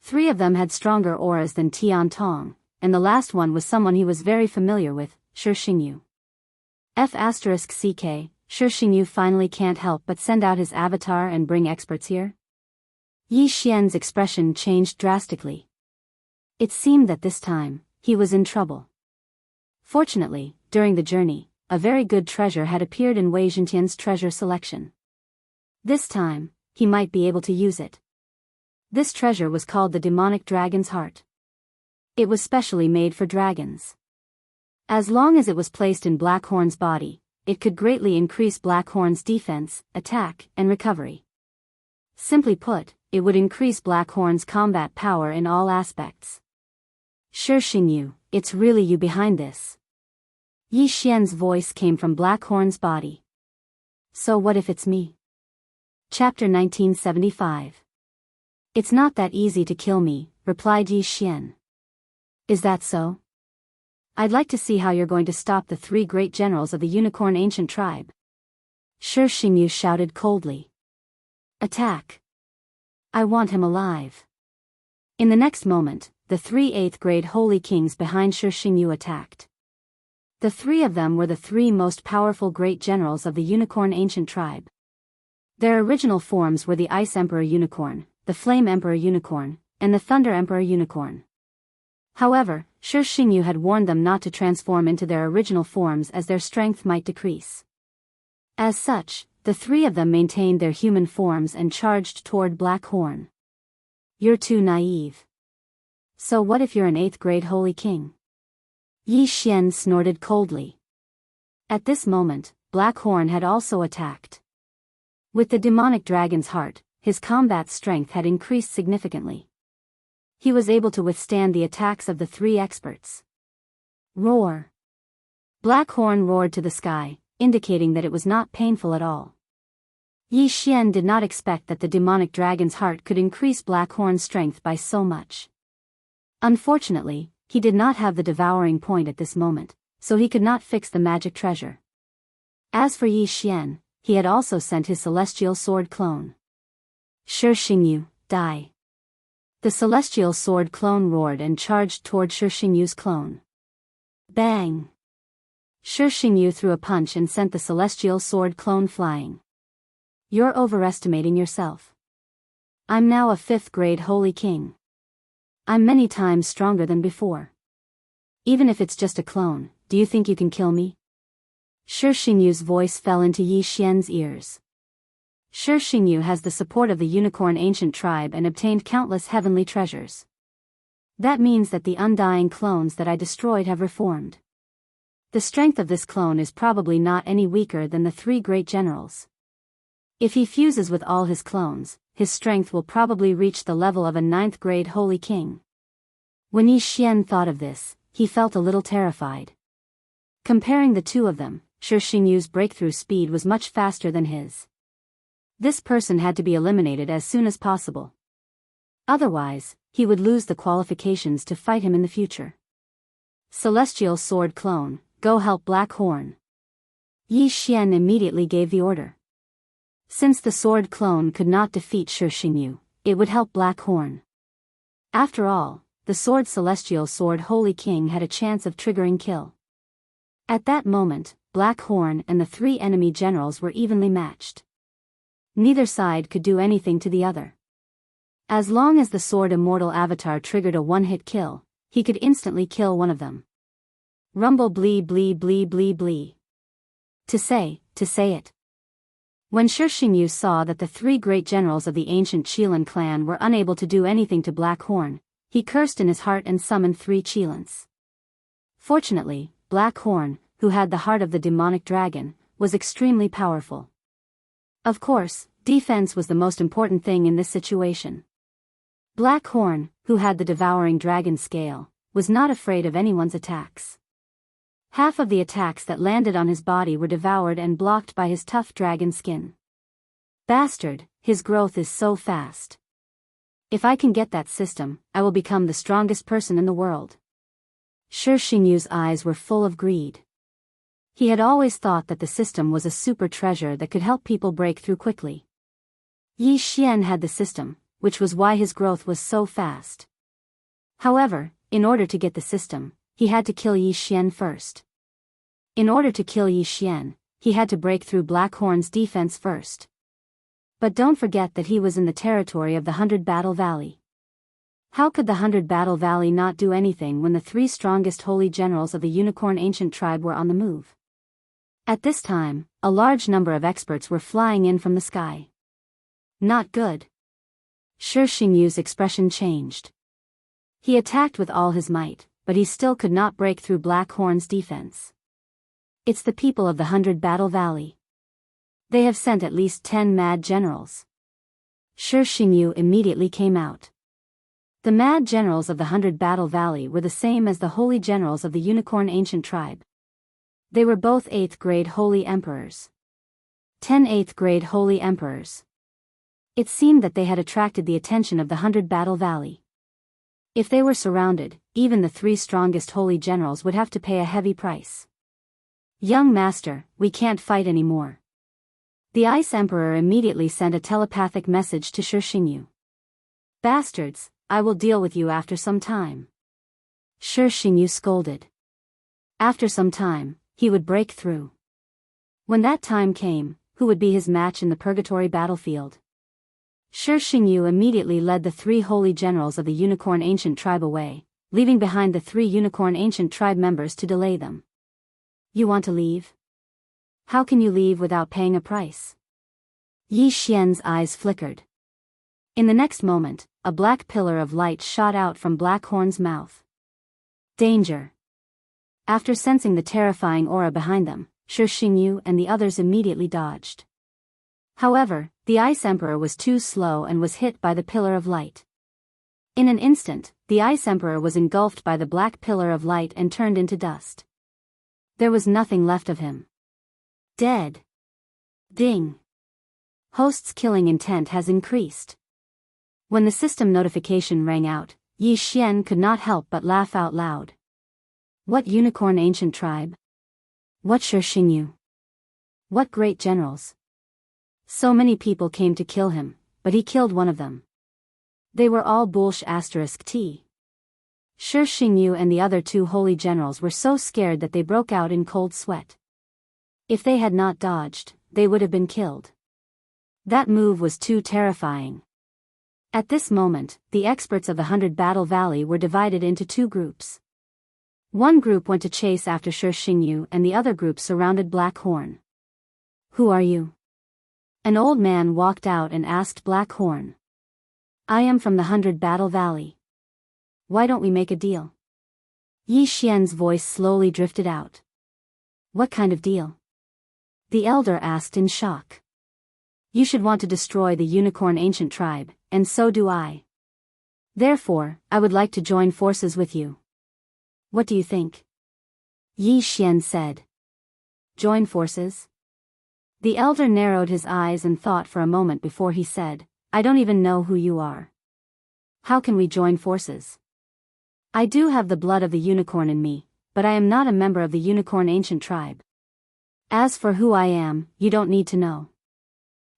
3 of them had stronger auras than Tian Tong, and the last one was someone he was very familiar with, Xingyu. F***ck, Xingyu finally can't help but send out his avatar and bring experts here? Yi Xian's expression changed drastically. It seemed that this time, he was in trouble. Fortunately, during the journey, a very good treasure had appeared in Wei Zhentian's treasure selection. This time, he might be able to use it. This treasure was called the demonic dragon's heart. It was specially made for dragons. As long as it was placed in Blackhorn's body, it could greatly increase Blackhorn's defense, attack, and recovery. Simply put, it would increase Blackhorn's combat power in all aspects. Xingyu, it's really you behind this. Yi Xian's voice came from Blackhorn's body. So what if it's me? Chapter 1975. It's not that easy to kill me, replied Yi Xian. Is that so? I'd like to see how you're going to stop the 3 great generals of the unicorn ancient tribe. Shi Xingyu shouted coldly. Attack! I want him alive. In the next moment, the 3 8th grade holy kings behind Shi Xingyu attacked. The 3 of them were the 3 most powerful great generals of the unicorn ancient tribe. Their original forms were the Ice Emperor Unicorn, the Flame Emperor Unicorn, and the Thunder Emperor Unicorn. However, Shi Xingyu had warned them not to transform into their original forms as their strength might decrease. As such, the 3 of them maintained their human forms and charged toward Black Horn. You're too naive. So what if you're an 8th grade holy king? Yi Xian snorted coldly. At this moment, Black Horn had also attacked. With the demonic dragon's heart, his combat strength had increased significantly. He was able to withstand the attacks of the 3 experts. Roar! Black Horn roared to the sky, indicating that it was not painful at all. Yi Xian did not expect that the demonic dragon's heart could increase Black Horn's strength by so much. Unfortunately, he did not have the devouring point at this moment, so he could not fix the magic treasure. As for Yi Xian, he had also sent his celestial sword clone. Shi Xingyu, die. The celestial sword clone roared and charged toward Shi Xingyu's clone. Bang! Shi Xingyu threw a punch and sent the celestial sword clone flying. You're overestimating yourself. I'm now a 5th grade holy king. I'm many times stronger than before. Even if it's just a clone, do you think you can kill me? Shi Xingyu's voice fell into Yi Xian's ears. Shi Xingyu has the support of the unicorn ancient tribe and obtained countless heavenly treasures. That means that the undying clones that I destroyed have reformed. The strength of this clone is probably not any weaker than the 3 great generals. If he fuses with all his clones, his strength will probably reach the level of a 9th grade holy king. When Yi Xian thought of this, he felt a little terrified. Comparing the 2 of them, Shi Xingyu's breakthrough speed was much faster than his. This person had to be eliminated as soon as possible. Otherwise, he would lose the qualifications to fight him in the future. Celestial Sword Clone, go help Black Horn. Yi Xian immediately gave the order. Since the sword clone could not defeat Shi Xingyu, it would help Black Horn. After all, the sword Celestial Sword Holy King had a chance of triggering kill. At that moment, Black Horn and the 3 enemy generals were evenly matched. Neither side could do anything to the other. As long as the sword immortal avatar triggered a one-hit kill, he could instantly kill one of them. Rumble blee blee blee blee blee. To say it. When Shi Xingyu saw that the 3 great generals of the ancient Qilin clan were unable to do anything to Black Horn, he cursed in his heart and summoned 3 Qilins. Fortunately, Black Horn, who had the heart of the demonic dragon, was extremely powerful. Of course, defense was the most important thing in this situation. Black Horn, who had the devouring dragon scale, was not afraid of anyone's attacks. Half of the attacks that landed on his body were devoured and blocked by his tough dragon skin. Bastard, his growth is so fast. If I can get that system, I will become the strongest person in the world. Shi Xingyu's eyes were full of greed. He had always thought that the system was a super treasure that could help people break through quickly. Yi Xian had the system, which was why his growth was so fast. However, in order to get the system, he had to kill Yi Xian first. In order to kill Yi Xian, he had to break through Black Horn's defense first. But don't forget that he was in the territory of the 100 Battle Valley. How could the 100 Battle Valley not do anything when the 3 strongest holy generals of the Unicorn Ancient Tribe were on the move? At this time, a large number of experts were flying in from the sky. Not good. Shi Xingyu's expression changed. He attacked with all his might, but he still could not break through Black Horn's defense. It's the people of the 100 Battle Valley. They have sent at least 10 mad generals. Shi Xingyu immediately came out. The mad generals of the 100 Battle Valley were the same as the holy generals of the Unicorn Ancient Tribe. They were both 8th grade holy emperors. 10 8th grade holy emperors. It seemed that they had attracted the attention of the 100 Battle Valley. If they were surrounded, even the 3 strongest holy generals would have to pay a heavy price. Young master, we can't fight anymore. The Ice Emperor immediately sent a telepathic message to Shixingyu. Bastards, I will deal with you after some time. Shixingyu scolded. After some time, he would break through. When that time came, who would be his match in the purgatory battlefield? Shixingyu immediately led the 3 holy generals of the Unicorn Ancient Tribe away, leaving behind the 3 Unicorn Ancient Tribe members to delay them. You want to leave? How can you leave without paying a price? Yi Xian's eyes flickered. In the next moment, a black pillar of light shot out from Blackhorn's mouth. Danger! After sensing the terrifying aura behind them, Shixingyu and the others immediately dodged. However, the Ice Emperor was too slow and was hit by the pillar of light. In an instant, the Ice Emperor was engulfed by the black pillar of light and turned into dust. There was nothing left of him. Dead. Ding. Host's killing intent has increased. When the system notification rang out, Yi Xian could not help but laugh out loud. What Unicorn Ancient Tribe? What Shixingyu? What great generals? So many people came to kill him, but he killed one of them. They were all **T. Shixingyu and the other 2 holy generals were so scared that they broke out in cold sweat. If they had not dodged, they would have been killed. That move was too terrifying. At this moment, the experts of the 100 Battle Valley were divided into 2 groups. One group went to chase after Shixingyu and the other group surrounded Blackhorn. Who are you? An old man walked out and asked Blackhorn. I am from the 100 Battle Valley. Why don't we make a deal? Yi Xian's voice slowly drifted out. What kind of deal? The elder asked in shock. You should want to destroy the Unicorn Ancient Tribe, and so do I. Therefore, I would like to join forces with you. What do you think? Yi Xian said. Join forces? The elder narrowed his eyes and thought for a moment before he said, I don't even know who you are. How can we join forces? I do have the blood of the unicorn in me, but I am not a member of the Unicorn Ancient Tribe. As for who I am, you don't need to know.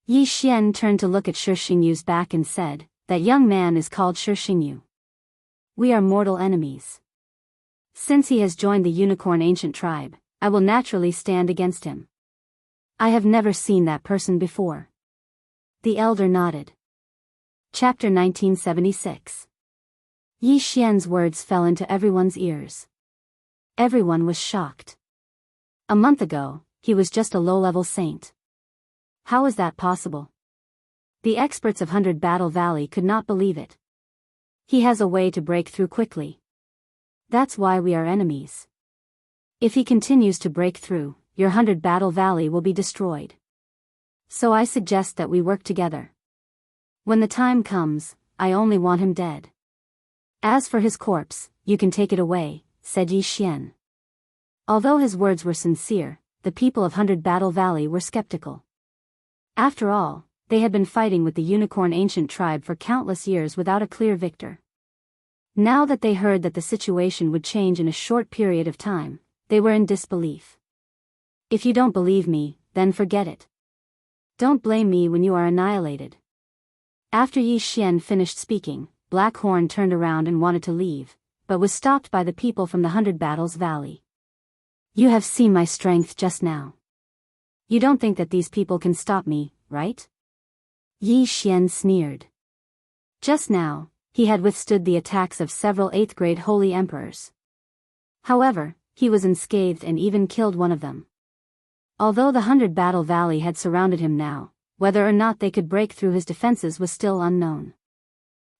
Yi Xian turned to look at Shixingyu's back and said, that young man is called Shixingyu. We are mortal enemies. Since he has joined the Unicorn Ancient Tribe, I will naturally stand against him. I have never seen that person before. The elder nodded. Chapter 1976. Yi Xian's words fell into everyone's ears. Everyone was shocked. A month ago, he was just a low-level saint. How is that possible? The experts of 100 Battle Valley could not believe it. He has a way to break through quickly. That's why we are enemies. If he continues to break through, your 100 Battle Valley will be destroyed. So I suggest that we work together. When the time comes, I only want him dead. As for his corpse, you can take it away, said Yi Xian. Although his words were sincere, the people of 100 Battle Valley were skeptical. After all, they had been fighting with the Unicorn Ancient Tribe for countless years without a clear victor. Now that they heard that the situation would change in a short period of time, they were in disbelief. If you don't believe me, then forget it. Don't blame me when you are annihilated. After Yi Xian finished speaking, Blackhorn turned around and wanted to leave, but was stopped by the people from the 100 Battles Valley. You have seen my strength just now. You don't think that these people can stop me, right? Yi Xian sneered. Just now, he had withstood the attacks of several 8th-grade holy emperors. However, he was unscathed and even killed one of them. Although the 100 Battle Valley had surrounded him now, whether or not they could break through his defenses was still unknown.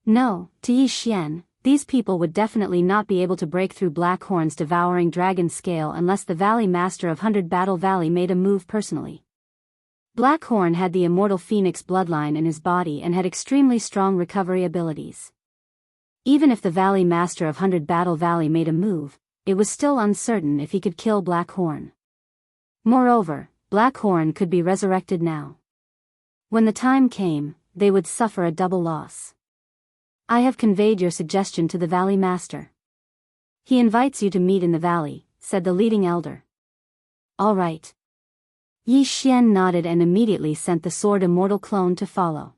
No, to Yi Xian, these people would definitely not be able to break through Blackhorn's devouring dragon scale unless the Valley Master of 100 Battle Valley made a move personally. Blackhorn had the immortal phoenix bloodline in his body and had extremely strong recovery abilities. Even if the Valley Master of 100 Battle Valley made a move, it was still uncertain if he could kill Blackhorn. Moreover, Blackhorn could be resurrected now. When the time came, they would suffer a double loss. I have conveyed your suggestion to the Valley Master. He invites you to meet in the valley, said the leading elder. All right. Yi Xian nodded and immediately sent the sword immortal clone to follow.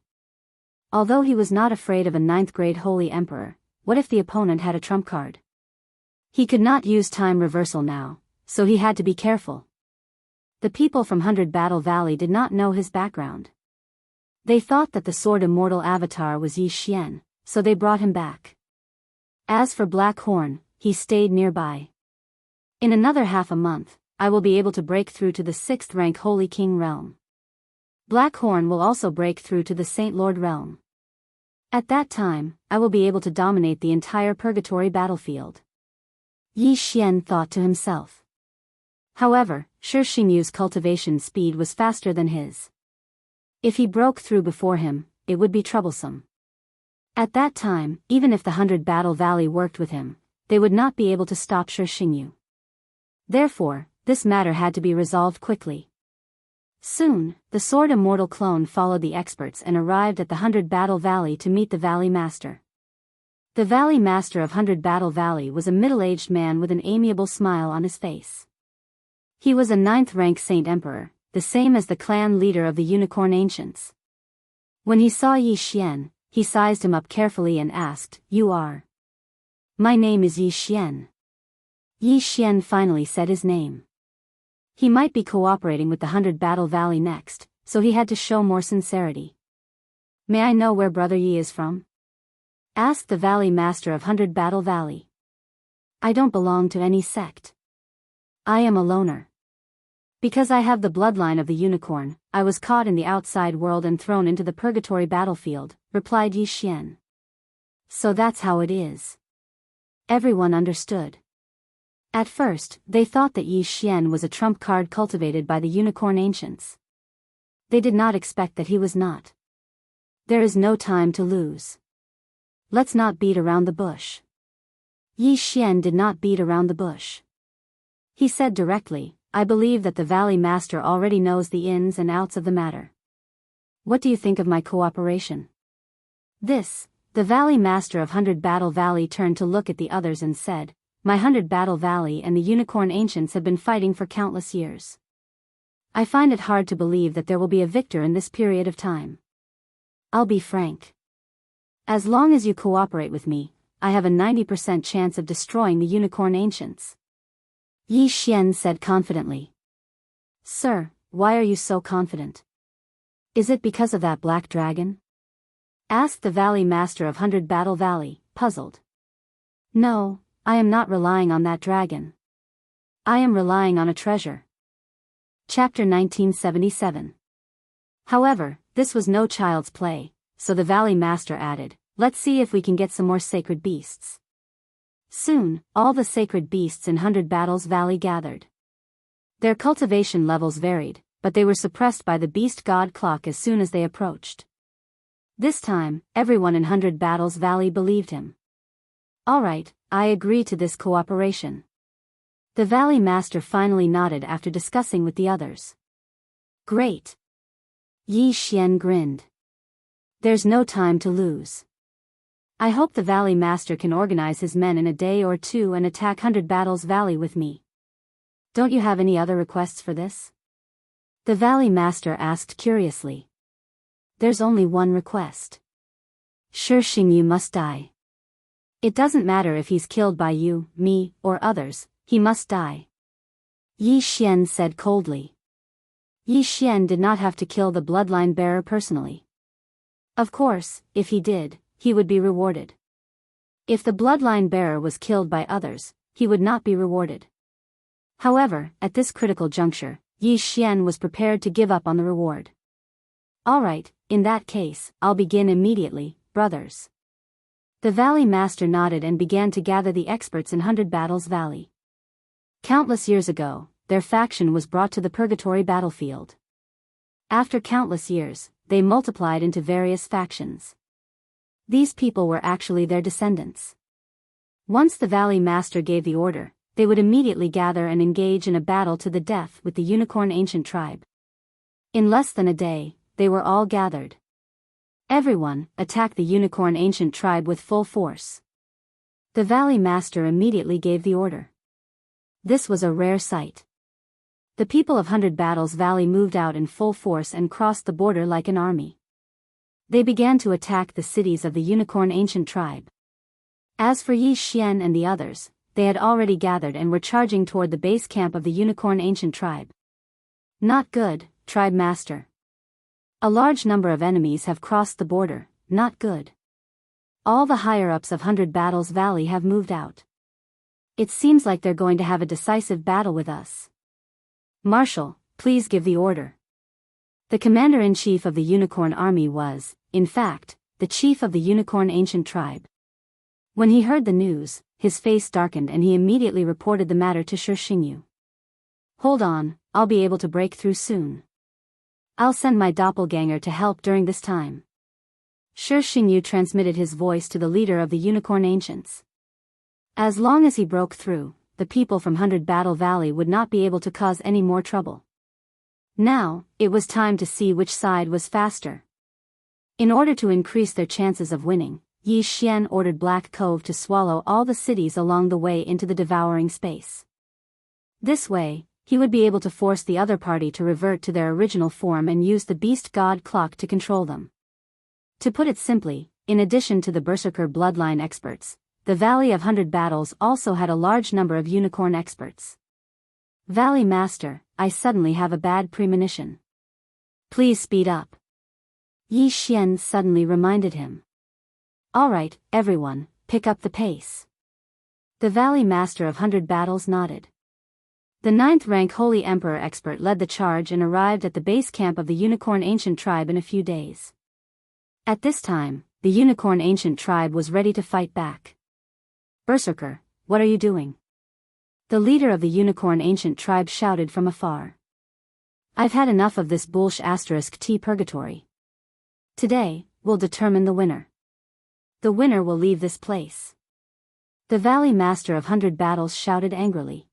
Although he was not afraid of a 9th-grade holy emperor, what if the opponent had a trump card? He could not use time reversal now, so he had to be careful. The people from 100 Battle Valley did not know his background. They thought that the sword immortal avatar was Yi Xian, so they brought him back. As for Black Horn, he stayed nearby. In another half a month, I will be able to break through to the 6th rank Holy King realm. Black Horn will also break through to the Saint Lord realm. At that time, I will be able to dominate the entire purgatory battlefield. Yi Xian thought to himself. However, Xingyu's cultivation speed was faster than his. If he broke through before him, it would be troublesome. At that time, even if the 100 Battle Valley worked with him, they would not be able to stop Xingyu. Therefore, this matter had to be resolved quickly. Soon, the sword immortal clone followed the experts and arrived at the 100 Battle Valley to meet the Valley Master. The Valley Master of 100 Battle Valley was a middle-aged man with an amiable smile on his face. He was a 9th-rank Saint Emperor, the same as the clan leader of the Unicorn Ancients. When he saw Yi Xian, he sized him up carefully and asked, "You are?" "My name is Yi Xian." Yi Xian finally said his name. He might be cooperating with the 100 Battle Valley next, so he had to show more sincerity. "May I know where Brother Yi is from?" asked the Valley Master of 100 Battle Valley. "I don't belong to any sect. I am a loner. Because I have the bloodline of the unicorn, I was caught in the outside world and thrown into the purgatory battlefield," replied Yi Xian. "So that's how it is." Everyone understood. At first, they thought that Yi Xian was a trump card cultivated by the Unicorn Ancients. They did not expect that he was not. There is no time to lose. Let's not beat around the bush. Yi Xian did not beat around the bush. He said directly, "I believe that the Valley Master already knows the ins and outs of the matter. What do you think of my cooperation?" The Valley Master of 100 Battle Valley turned to look at the others and said, "My 100 Battle Valley and the Unicorn Ancients have been fighting for countless years. I find it hard to believe that there will be a victor in this period of time. I'll be frank. As long as you cooperate with me, I have a 90% chance of destroying the Unicorn Ancients." Yi Xian said confidently. "Sir, why are you so confident? Is it because of that black dragon?" asked the Valley Master of 100 Battle Valley, puzzled. "No, I am not relying on that dragon. I am relying on a treasure." Chapter 1977. However, this was no child's play, so the Valley Master added, "Let's see if we can get some more sacred beasts." Soon, all the sacred beasts in 100 Battles Valley gathered. Their cultivation levels varied, but they were suppressed by the beast god clock as soon as they approached. This time, everyone in 100 Battles Valley believed him. "All right, I agree to this cooperation." The Valley Master finally nodded after discussing with the others. "Great." Yi Xian grinned. "There's no time to lose. I hope the Valley Master can organize his men in a day or two and attack 100 Battles Valley with me. Don't you have any other requests for this?" The Valley Master asked curiously. "There's only one request. Xingyu must die. It doesn't matter if he's killed by you, me, or others, he must die." Yi Xian said coldly. Yi Xian did not have to kill the bloodline bearer personally. Of course, if he did, he would be rewarded. If the bloodline bearer was killed by others, he would not be rewarded. However, at this critical juncture, Yi Xian was prepared to give up on the reward. "All right, in that case, I'll begin immediately, brothers." The Valley Master nodded and began to gather the experts in 100 Battles Valley. Countless years ago, their faction was brought to the purgatory battlefield. After countless years, they multiplied into various factions. These people were actually their descendants. Once the Valley Master gave the order, they would immediately gather and engage in a battle to the death with the Unicorn Ancient tribe. In less than a day, they were all gathered. Everyone, attack the unicorn ancient tribe with full force. The Valley Master immediately gave the order. This was a rare sight. The people of 100 Battles Valley moved out in full force and crossed the border like an army. They began to attack the cities of the unicorn ancient tribe. As for Yi Xian and the others, they had already gathered and were charging toward the base camp of the unicorn ancient tribe. Not good, tribe master. A large number of enemies have crossed the border, not good. All the higher-ups of 100 Battles Valley have moved out. It seems like they're going to have a decisive battle with us. Marshal, please give the order. The commander-in-chief of the unicorn army was, in fact, the chief of the unicorn ancient tribe. When he heard the news, his face darkened and he immediately reported the matter to Shi Xingyu. Hold on, I'll be able to break through soon. I'll send my doppelganger to help during this time. Shi Xingyu transmitted his voice to the leader of the unicorn ancients. As long as he broke through, the people from 100 Battle Valley would not be able to cause any more trouble. Now, it was time to see which side was faster. In order to increase their chances of winning, Yi Xian ordered Black Cove to swallow all the cities along the way into the devouring space. This way, he would be able to force the other party to revert to their original form and use the Beast God Clock to control them. To put it simply, in addition to the Berserker bloodline experts, the Valley of 100 Battles also had a large number of unicorn experts. Valley Master, I suddenly have a bad premonition. Please speed up. Yi Xian suddenly reminded him. Alright, everyone, pick up the pace. The Valley Master of 100 Battles nodded. The 9th rank Holy Emperor expert led the charge and arrived at the base camp of the Unicorn Ancient Tribe in a few days. At this time, the Unicorn Ancient Tribe was ready to fight back. Berserker, what are you doing? The leader of the Unicorn Ancient Tribe shouted from afar. I've had enough of this *T purgatory. Today, we'll determine the winner. The winner will leave this place. The Valley Master of 100 Battles shouted angrily.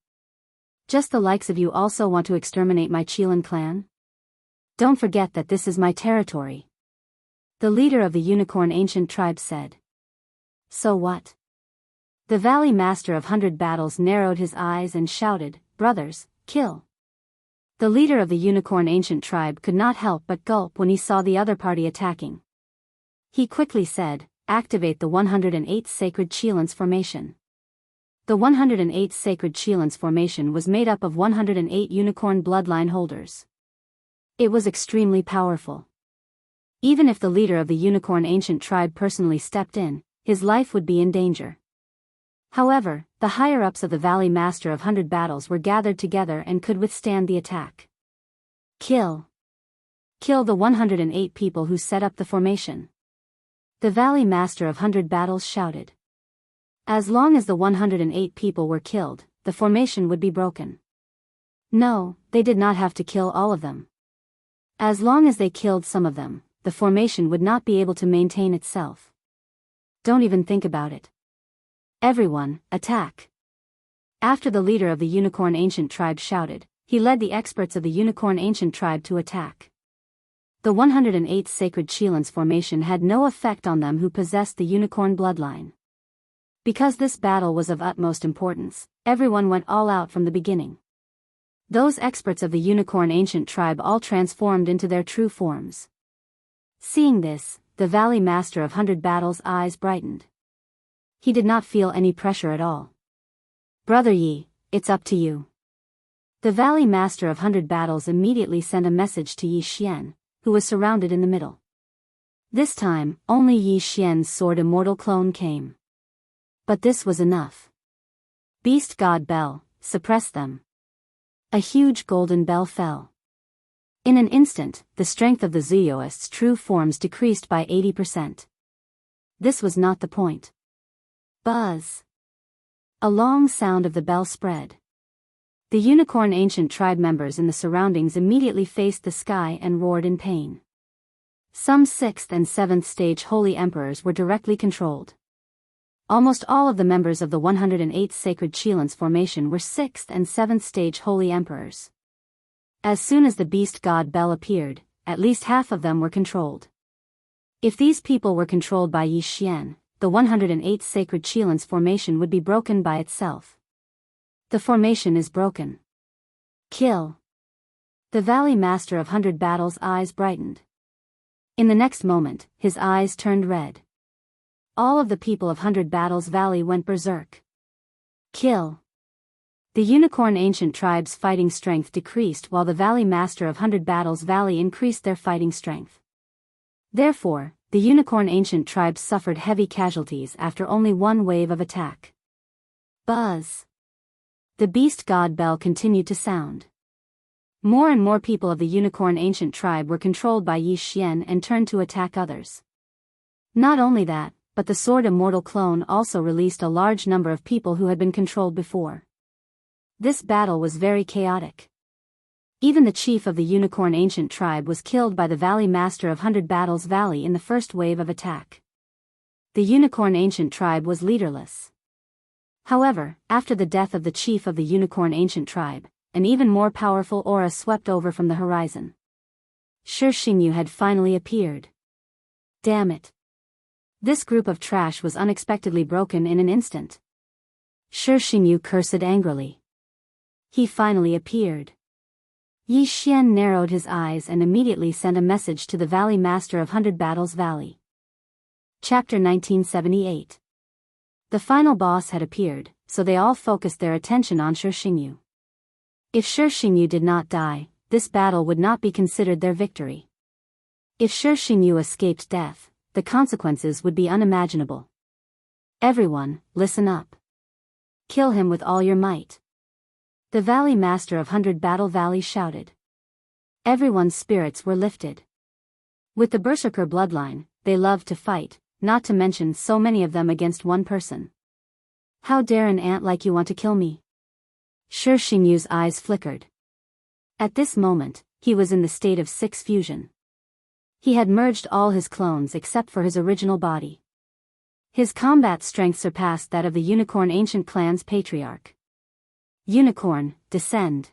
Just the likes of you also want to exterminate my Qilin clan? Don't forget that this is my territory. The leader of the Unicorn Ancient Tribe said. So what? The Valley Master of 100 Battles narrowed his eyes and shouted, Brothers, kill. The leader of the Unicorn Ancient Tribe could not help but gulp when he saw the other party attacking. He quickly said, Activate the 108th Sacred Qilins Formation. The 108th Sacred Qilins Formation was made up of 108 unicorn bloodline holders. It was extremely powerful. Even if the leader of the Unicorn Ancient Tribe personally stepped in, his life would be in danger. However, the higher-ups of the Valley Master of 100 Battles were gathered together and could withstand the attack. Kill. Kill the 108 people who set up the formation. The Valley Master of 100 Battles shouted. As long as the 108 people were killed, the formation would be broken. No, they did not have to kill all of them. As long as they killed some of them, the formation would not be able to maintain itself. Don't even think about it. Everyone, attack. After the leader of the Unicorn Ancient Tribe shouted, he led the experts of the Unicorn Ancient Tribe to attack. The 108th Sacred Qilins Formation had no effect on them who possessed the Unicorn bloodline. Because this battle was of utmost importance, everyone went all out from the beginning. Those experts of the Unicorn Ancient Tribe all transformed into their true forms. Seeing this, the Valley Master of 100 Battles' eyes brightened. He did not feel any pressure at all. Brother Yi, it's up to you. The Valley Master of 100 Battles immediately sent a message to Yi Xian, who was surrounded in the middle. This time, only Yi Xian's sword immortal clone came. But this was enough. Beast God Bell, suppress them. A huge golden bell fell. In an instant, the strength of the Daoist's true forms decreased by 80%. This was not the point. Buzz. A long sound of the bell spread. The Unicorn Ancient Tribe members in the surroundings immediately faced the sky and roared in pain. Some 6th and 7th stage Holy Emperors were directly controlled. Almost all of the members of the 108th Sacred Qilins Formation were 6th and 7th stage Holy Emperors. As soon as the Beast God Bell appeared, at least half of them were controlled. If these people were controlled by Yi Xian, the 108th sacred Qilins formation would be broken by itself. The formation is broken. Kill. The Valley Master of 100 Battles' eyes brightened. In the next moment, his eyes turned red. All of the people of 100 Battles Valley went berserk. Kill. The Unicorn Ancient Tribe's fighting strength decreased while the Valley Master of 100 Battles Valley increased their fighting strength. Therefore, the Unicorn Ancient Tribe suffered heavy casualties after only one wave of attack. Buzz. The Beast God Bell continued to sound. More and more people of the Unicorn Ancient Tribe were controlled by Yi Xian and turned to attack others. Not only that, but the Sword Immortal clone also released a large number of people who had been controlled before. This battle was very chaotic. Even the chief of the Unicorn Ancient Tribe was killed by the Valley Master of 100 Battles Valley in the first wave of attack. The Unicorn Ancient Tribe was leaderless. However, after the death of the chief of the Unicorn Ancient Tribe, an even more powerful aura swept over from the horizon. Shi Xingyu had finally appeared. Damn it. This group of trash was unexpectedly broken in an instant. Shi Xingyu cursed angrily. He finally appeared. Yi Xian narrowed his eyes and immediately sent a message to the Valley Master of 100 Battles Valley. Chapter 1978. The final boss had appeared, so they all focused their attention on Shi Xingyu. If Shi Xingyu did not die, this battle would not be considered their victory. If Shi Xingyu escaped death, the consequences would be unimaginable. Everyone, listen up. Kill him with all your might. The Valley Master of 100 Battle Valley shouted. Everyone's spirits were lifted. With the Berserker bloodline, they loved to fight, not to mention so many of them against one person. How dare an ant like you want to kill me? Shi Xingyu's eyes flickered. At this moment, he was in the state of 6 fusion. He had merged all his clones except for his original body. His combat strength surpassed that of the Unicorn Ancient Clan's patriarch. Unicorn, descend.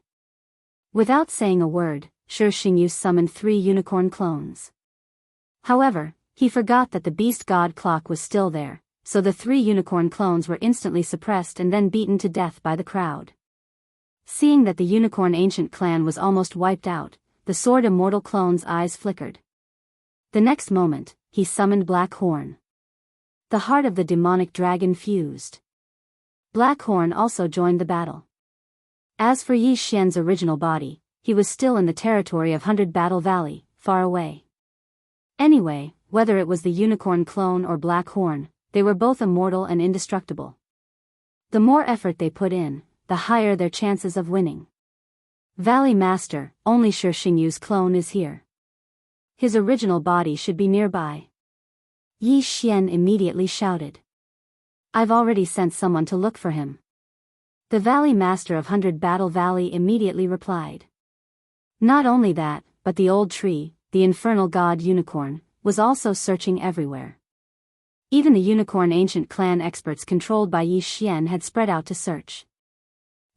Without saying a word, Shi Xingyu summoned 3 unicorn clones. However, he forgot that the beast god clock was still there, so the 3 unicorn clones were instantly suppressed and then beaten to death by the crowd. Seeing that the Unicorn Ancient Clan was almost wiped out, the Sword Immortal clone's eyes flickered. The next moment, he summoned Black Horn. The heart of the demonic dragon fused. Black Horn also joined the battle. As for Yi Xian's original body, he was still in the territory of 100 Battle Valley, far away. Anyway, whether it was the Unicorn clone or Black Horn, they were both immortal and indestructible. The more effort they put in, the higher their chances of winning. Valley Master, only Shi Xingyu's clone is here. His original body should be nearby. Yi Xian immediately shouted. I've already sent someone to look for him. The Valley Master of 100 Battle Valley immediately replied. Not only that, but the old tree, the infernal god Unicorn, was also searching everywhere. Even the Unicorn Ancient Clan experts controlled by Yi Xian had spread out to search.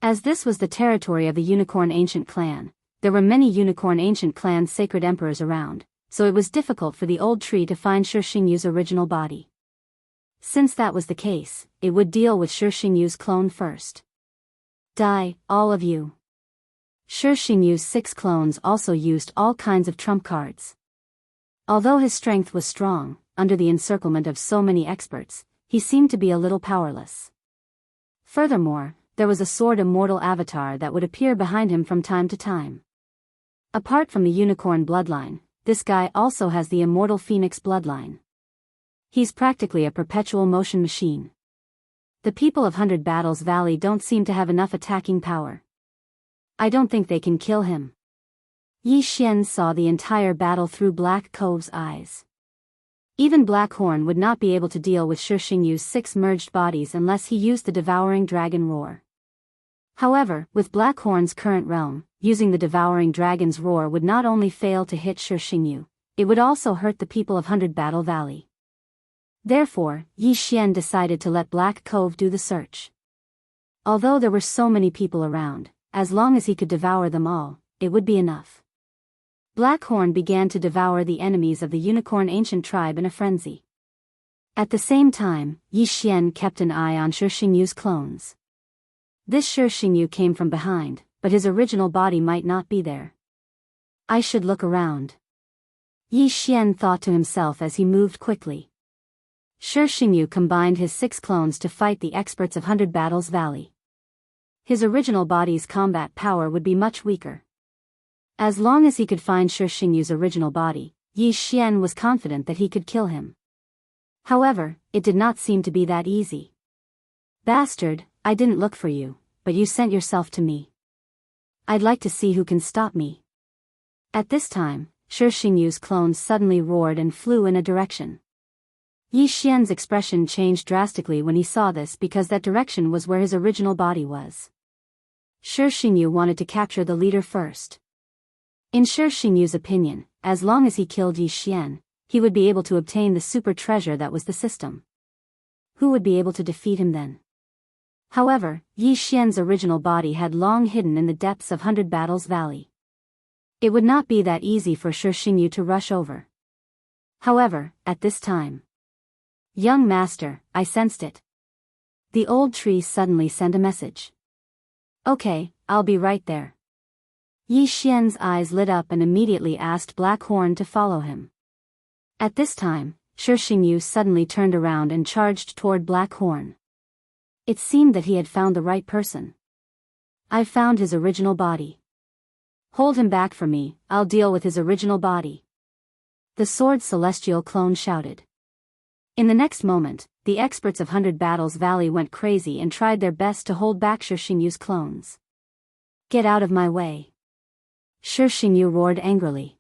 As this was the territory of the Unicorn Ancient Clan, there were many Unicorn Ancient Clan's sacred emperors around, so it was difficult for the old tree to find Shi Xingyu's original body. Since that was the case, it would deal with Shi Xingyu's clone first. Die, all of you. Shi Xingyu's 6 clones also used all kinds of trump cards. Although his strength was strong, under the encirclement of so many experts, he seemed to be a little powerless. Furthermore, there was a Sword Immortal avatar that would appear behind him from time to time. Apart from the Unicorn bloodline, this guy also has the Immortal Phoenix bloodline. He's practically a perpetual motion machine. The people of 100 Battles Valley don't seem to have enough attacking power. I don't think they can kill him. Yi Xian saw the entire battle through Black Cove's eyes. Even Black Horn would not be able to deal with Shi Xingyu's 6 merged bodies unless he used the Devouring Dragon Roar. However, with Black Horn's current realm, using the Devouring Dragon's Roar would not only fail to hit Shi Xingyu, it would also hurt the people of 100 Battle Valley. Therefore, Yi Xian decided to let Black Cove do the search. Although there were so many people around, as long as he could devour them all, it would be enough. Blackhorn began to devour the enemies of the unicorn ancient tribe in a frenzy. At the same time, Yi Xian kept an eye on Shi Xingyu's clones. This Shi Xingyu came from behind, but his original body might not be there. I should look around. Yi Xian thought to himself as he moved quickly. Shi Xingyu combined his 6 clones to fight the experts of 100 Battles Valley. His original body's combat power would be much weaker. As long as he could find Shi Xingyu's original body, Yi Xian was confident that he could kill him. However, it did not seem to be that easy. Bastard, I didn't look for you, but you sent yourself to me. I'd like to see who can stop me. At this time, Shi Xingyu's clones suddenly roared and flew in a direction. Yi Xian's expression changed drastically when he saw this because that direction was where his original body was. Shi Xingyu wanted to capture the leader first. In Shi Xingyu's opinion, as long as he killed Yi Xian, he would be able to obtain the super treasure that was the system. Who would be able to defeat him then? However, Yi Xian's original body had long hidden in the depths of 100 Battles Valley. It would not be that easy for Shi Xingyu to rush over. However, at this time, young master, I sensed it. The old tree suddenly sent a message. Okay, I'll be right there. Yi Xian's eyes lit up and immediately asked Blackhorn to follow him. At this time, Shi Xingyu suddenly turned around and charged toward Blackhorn. It seemed that he had found the right person. I found his original body. Hold him back for me, I'll deal with his original body. The Sword Celestial clone shouted. In the next moment, the experts of 100 Battles Valley went crazy and tried their best to hold back Shi Xingyu's clones. Get out of my way. Shi Xingyu roared angrily.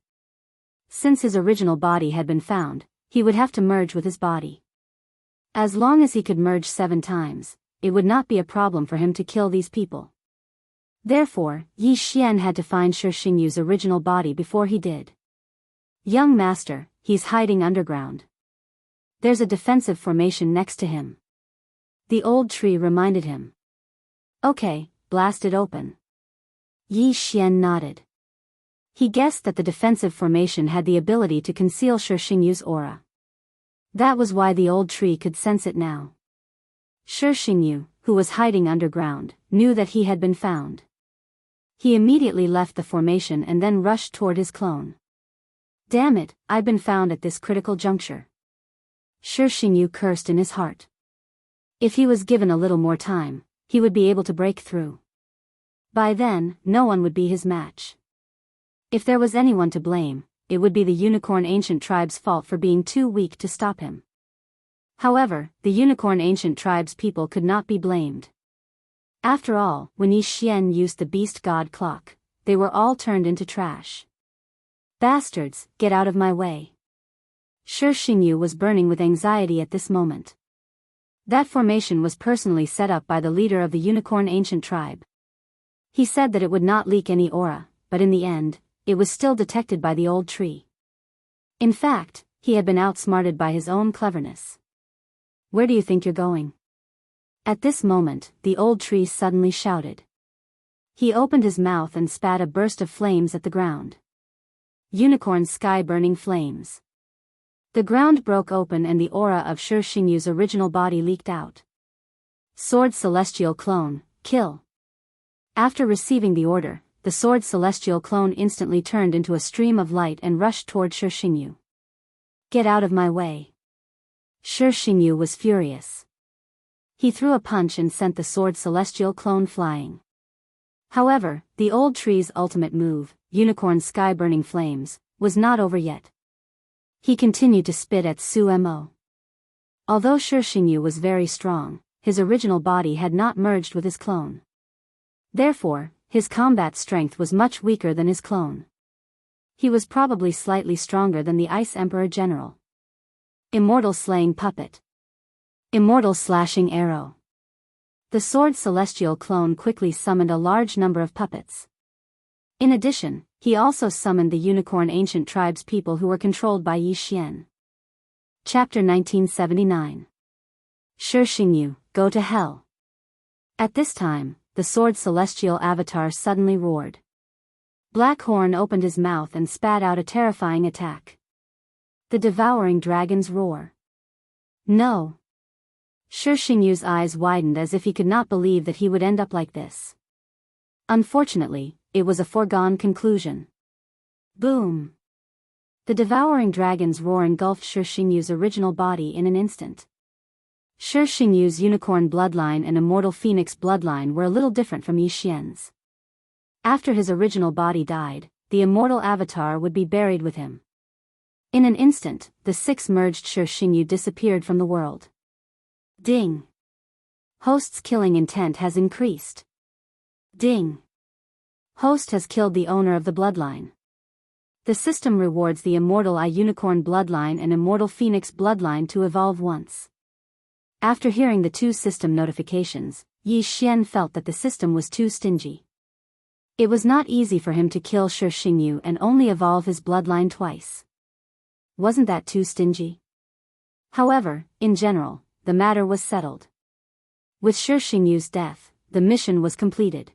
Since his original body had been found, he would have to merge with his body. As long as he could merge 7 times, it would not be a problem for him to kill these people. Therefore, Yi Xian had to find Shi Xingyu's original body before he did. Young master, he's hiding underground. There's a defensive formation next to him. The old tree reminded him. Okay, blast it open. Yi Xian nodded. He guessed that the defensive formation had the ability to conceal Shi Xingyu's aura. That was why the old tree could sense it now. Shi Xingyu, who was hiding underground, knew that he had been found. He immediately left the formation and then rushed toward his clone. Damn it, I've been found at this critical juncture. Shi Xingyu cursed in his heart. If he was given a little more time, he would be able to break through. By then, no one would be his match. If there was anyone to blame, it would be the Unicorn Ancient Tribe's fault for being too weak to stop him. However, the Unicorn Ancient Tribe's people could not be blamed. After all, when Yi Xian used the Beast God Clock, they were all turned into trash. Bastards, get out of my way. Shi Xingyu was burning with anxiety at this moment. That formation was personally set up by the leader of the Unicorn Ancient Tribe. He said that it would not leak any aura, but in the end, it was still detected by the old tree. In fact, he had been outsmarted by his own cleverness. Where do you think you're going? At this moment, the old tree suddenly shouted. He opened his mouth and spat a burst of flames at the ground. Unicorn sky-burning flames. The ground broke open and the aura of Shi Xingyu's original body leaked out. Sword Celestial Clone, kill. After receiving the order, the Sword Celestial Clone instantly turned into a stream of light and rushed toward Shi Xingyu. Get out of my way. Shi Xingyu was furious. He threw a punch and sent the Sword Celestial Clone flying. However, the old tree's ultimate move, Unicorn Sky-Burning Flames, was not over yet. He continued to spit at Sumo. Although Shi Xingyu was very strong, his original body had not merged with his clone. Therefore, his combat strength was much weaker than his clone. He was probably slightly stronger than the Ice Emperor General. Immortal Slaying Puppet. Immortal Slashing Arrow. The Sword Celestial Clone quickly summoned a large number of puppets. In addition, he also summoned the Unicorn Ancient Tribe's people who were controlled by Yi Xian. Chapter 1979. Shi Xingyu, go to hell. At this time, the Sword Celestial Avatar suddenly roared. Blackhorn opened his mouth and spat out a terrifying attack. The devouring dragon's roar. No. Shi Xingyu's eyes widened as if he could not believe that he would end up like this. Unfortunately, it was a foregone conclusion. Boom. The devouring dragon's roar engulfed Shi Xingyu's original body in an instant. Shi Xingyu's unicorn bloodline and immortal phoenix bloodline were a little different from Yi Xian's. After his original body died, the immortal avatar would be buried with him. In an instant, the six merged Shi Xingyu disappeared from the world. Ding. Host's killing intent has increased. Ding. Host has killed the owner of the bloodline. The system rewards the immortal unicorn bloodline and immortal phoenix bloodline to evolve once. After hearing the two system notifications, Yi Xian felt that the system was too stingy. It was not easy for him to kill Shi Xingyu and only evolve his bloodline twice. Wasn't that too stingy? However, in general, the matter was settled. With Shi Xingyu's death, the mission was completed.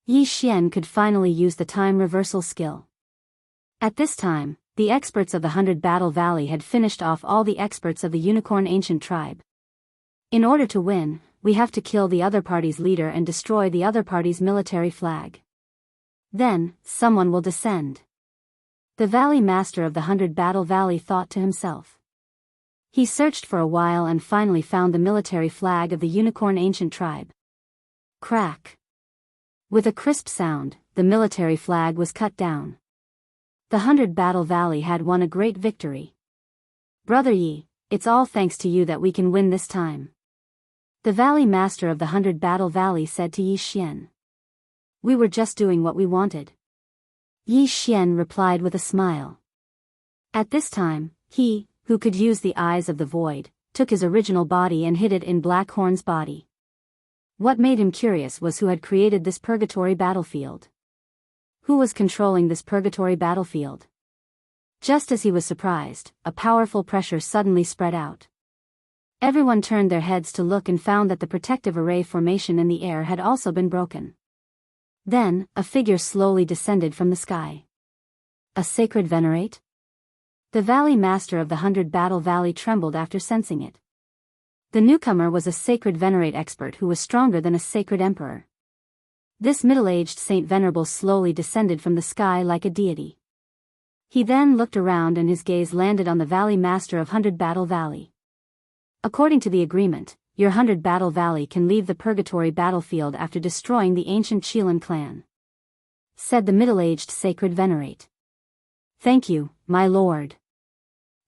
Yi Xian could finally use the time reversal skill. At this time, the experts of the 100 Battle Valley had finished off all the experts of the Unicorn Ancient Tribe. In order to win, we have to kill the other party's leader and destroy the other party's military flag. Then, someone will descend. The Valley Master of the 100 Battle Valley thought to himself. He searched for a while and finally found the military flag of the Unicorn Ancient Tribe. Crack. With a crisp sound, the military flag was cut down. The 100 Battle Valley had won a great victory. Brother Yi, it's all thanks to you that we can win this time. The Valley Master of the 100 Battle Valley said to Yi Xian. We were just doing what we wanted. Yi Xian replied with a smile. At this time, he, who could use the eyes of the void, took his original body and hid it in Blackhorn's body. What made him curious was who had created this purgatory battlefield. Who was controlling this purgatory battlefield? Just as he was surprised, a powerful pressure suddenly spread out. Everyone turned their heads to look and found that the protective array formation in the air had also been broken. Then, a figure slowly descended from the sky. A sacred venerate? The Valley Master of the 100 Battle Valley trembled after sensing it. The newcomer was a sacred venerate expert who was stronger than a sacred emperor. This middle-aged Saint Venerable slowly descended from the sky like a deity. He then looked around and his gaze landed on the Valley Master of 100 Battle Valley. According to the agreement, your 100 Battle Valley can leave the purgatory battlefield after destroying the ancient Qilan clan, said the middle-aged sacred venerate. Thank you, my lord.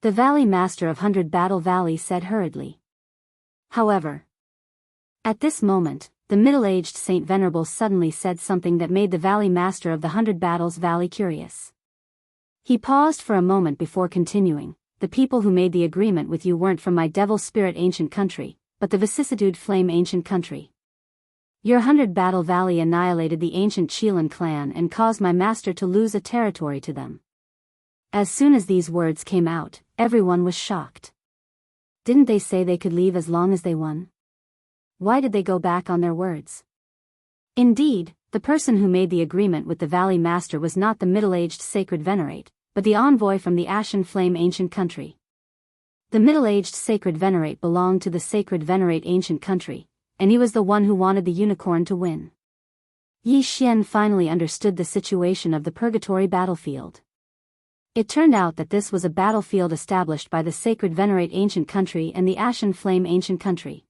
The Valley Master of 100 Battle Valley said hurriedly. However, at this moment, the middle-aged Saint Venerable suddenly said something that made the Valley Master of the 100 Battles Valley curious. He paused for a moment before continuing. The people who made the agreement with you weren't from my Devil Spirit ancient country, but the Vicissitude Flame ancient country. Your 100 Battle Valley annihilated the ancient Qilan clan and caused my master to lose a territory to them. As soon as these words came out, everyone was shocked. Didn't they say they could leave as long as they won? Why did they go back on their words? Indeed, the person who made the agreement with the Valley Master was not the middle-aged sacred venerate, but the envoy from the Ashen Flame ancient country. The middle-aged sacred venerate belonged to the sacred venerate ancient country, and he was the one who wanted the unicorn to win. Yi Xian finally understood the situation of the purgatory battlefield. It turned out that this was a battlefield established by the sacred venerate ancient country and the Ashen Flame ancient country.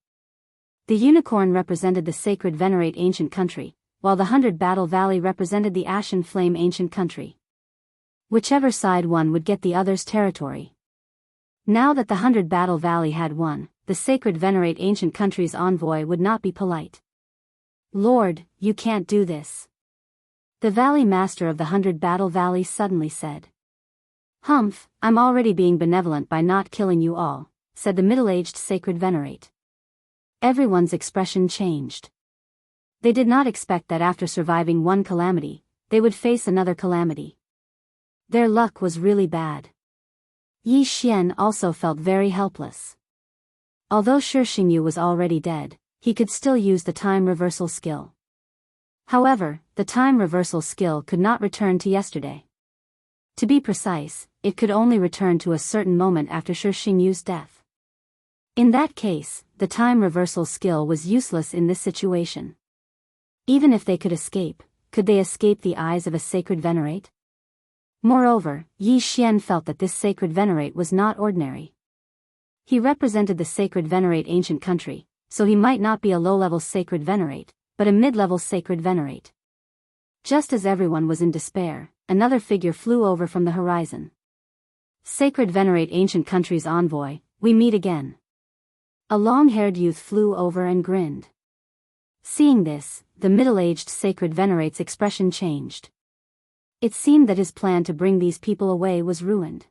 The unicorn represented the sacred venerate ancient country, while the 100 Battle Valley represented the Ashen Flame ancient country. Whichever side won would get the other's territory. Now that the 100 Battle Valley had won, the sacred venerate ancient country's envoy would not be polite. Lord, you can't do this. The Valley Master of the 100 Battle Valley suddenly said. Humph, I'm already being benevolent by not killing you all, said the middle-aged sacred venerate. Everyone's expression changed. They did not expect that after surviving one calamity, they would face another calamity. Their luck was really bad. Yi Xian also felt very helpless. Although Shi Xingyu was already dead, he could still use the time reversal skill. However, the time reversal skill could not return to yesterday. To be precise, it could only return to a certain moment after Shi Xingyu's death. In that case, the time reversal skill was useless in this situation. Even if they could they escape the eyes of a sacred venerate? Moreover, Yi Xian felt that this sacred venerate was not ordinary. He represented the sacred venerate ancient country, so he might not be a low-level sacred venerate, but a mid-level sacred venerate. Just as everyone was in despair, another figure flew over from the horizon. Sacred venerate ancient country's envoy, we meet again. A long-haired youth flew over and grinned. Seeing this, the middle-aged sacred venerate's expression changed. It seemed that his plan to bring these people away was ruined.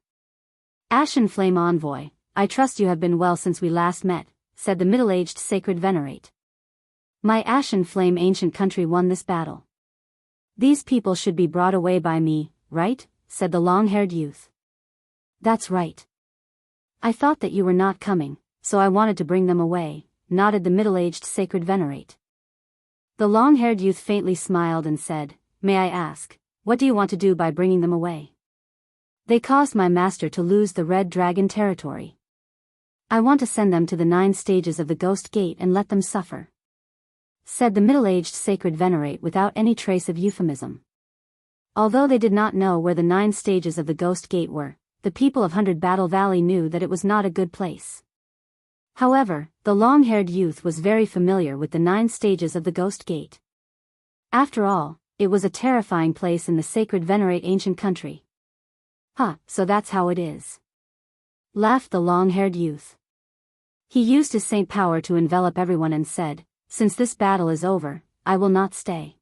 Ashen Flame Envoy, I trust you have been well since we last met, said the middle-aged sacred venerate. My Ashen Flame ancient country won this battle. These people should be brought away by me, right? Said the long-haired youth. That's right. I thought that you were not coming, so I wanted to bring them away, nodded the middle-aged sacred venerate. The long-haired youth faintly smiled and said, May I ask, what do you want to do by bringing them away? They caused my master to lose the Red Dragon territory. I want to send them to the 9 stages of the Ghost Gate and let them suffer, said the middle-aged sacred venerate without any trace of euphemism. Although they did not know where the 9 stages of the Ghost Gate were, the people of 100 Battle Valley knew that it was not a good place. However, the long-haired youth was very familiar with the 9 stages of the Ghost Gate. After all, it was a terrifying place in the sacred venerate ancient country. So that's how it is, laughed the long-haired youth. He used his saint power to envelop everyone and said, Since this battle is over, I will not stay.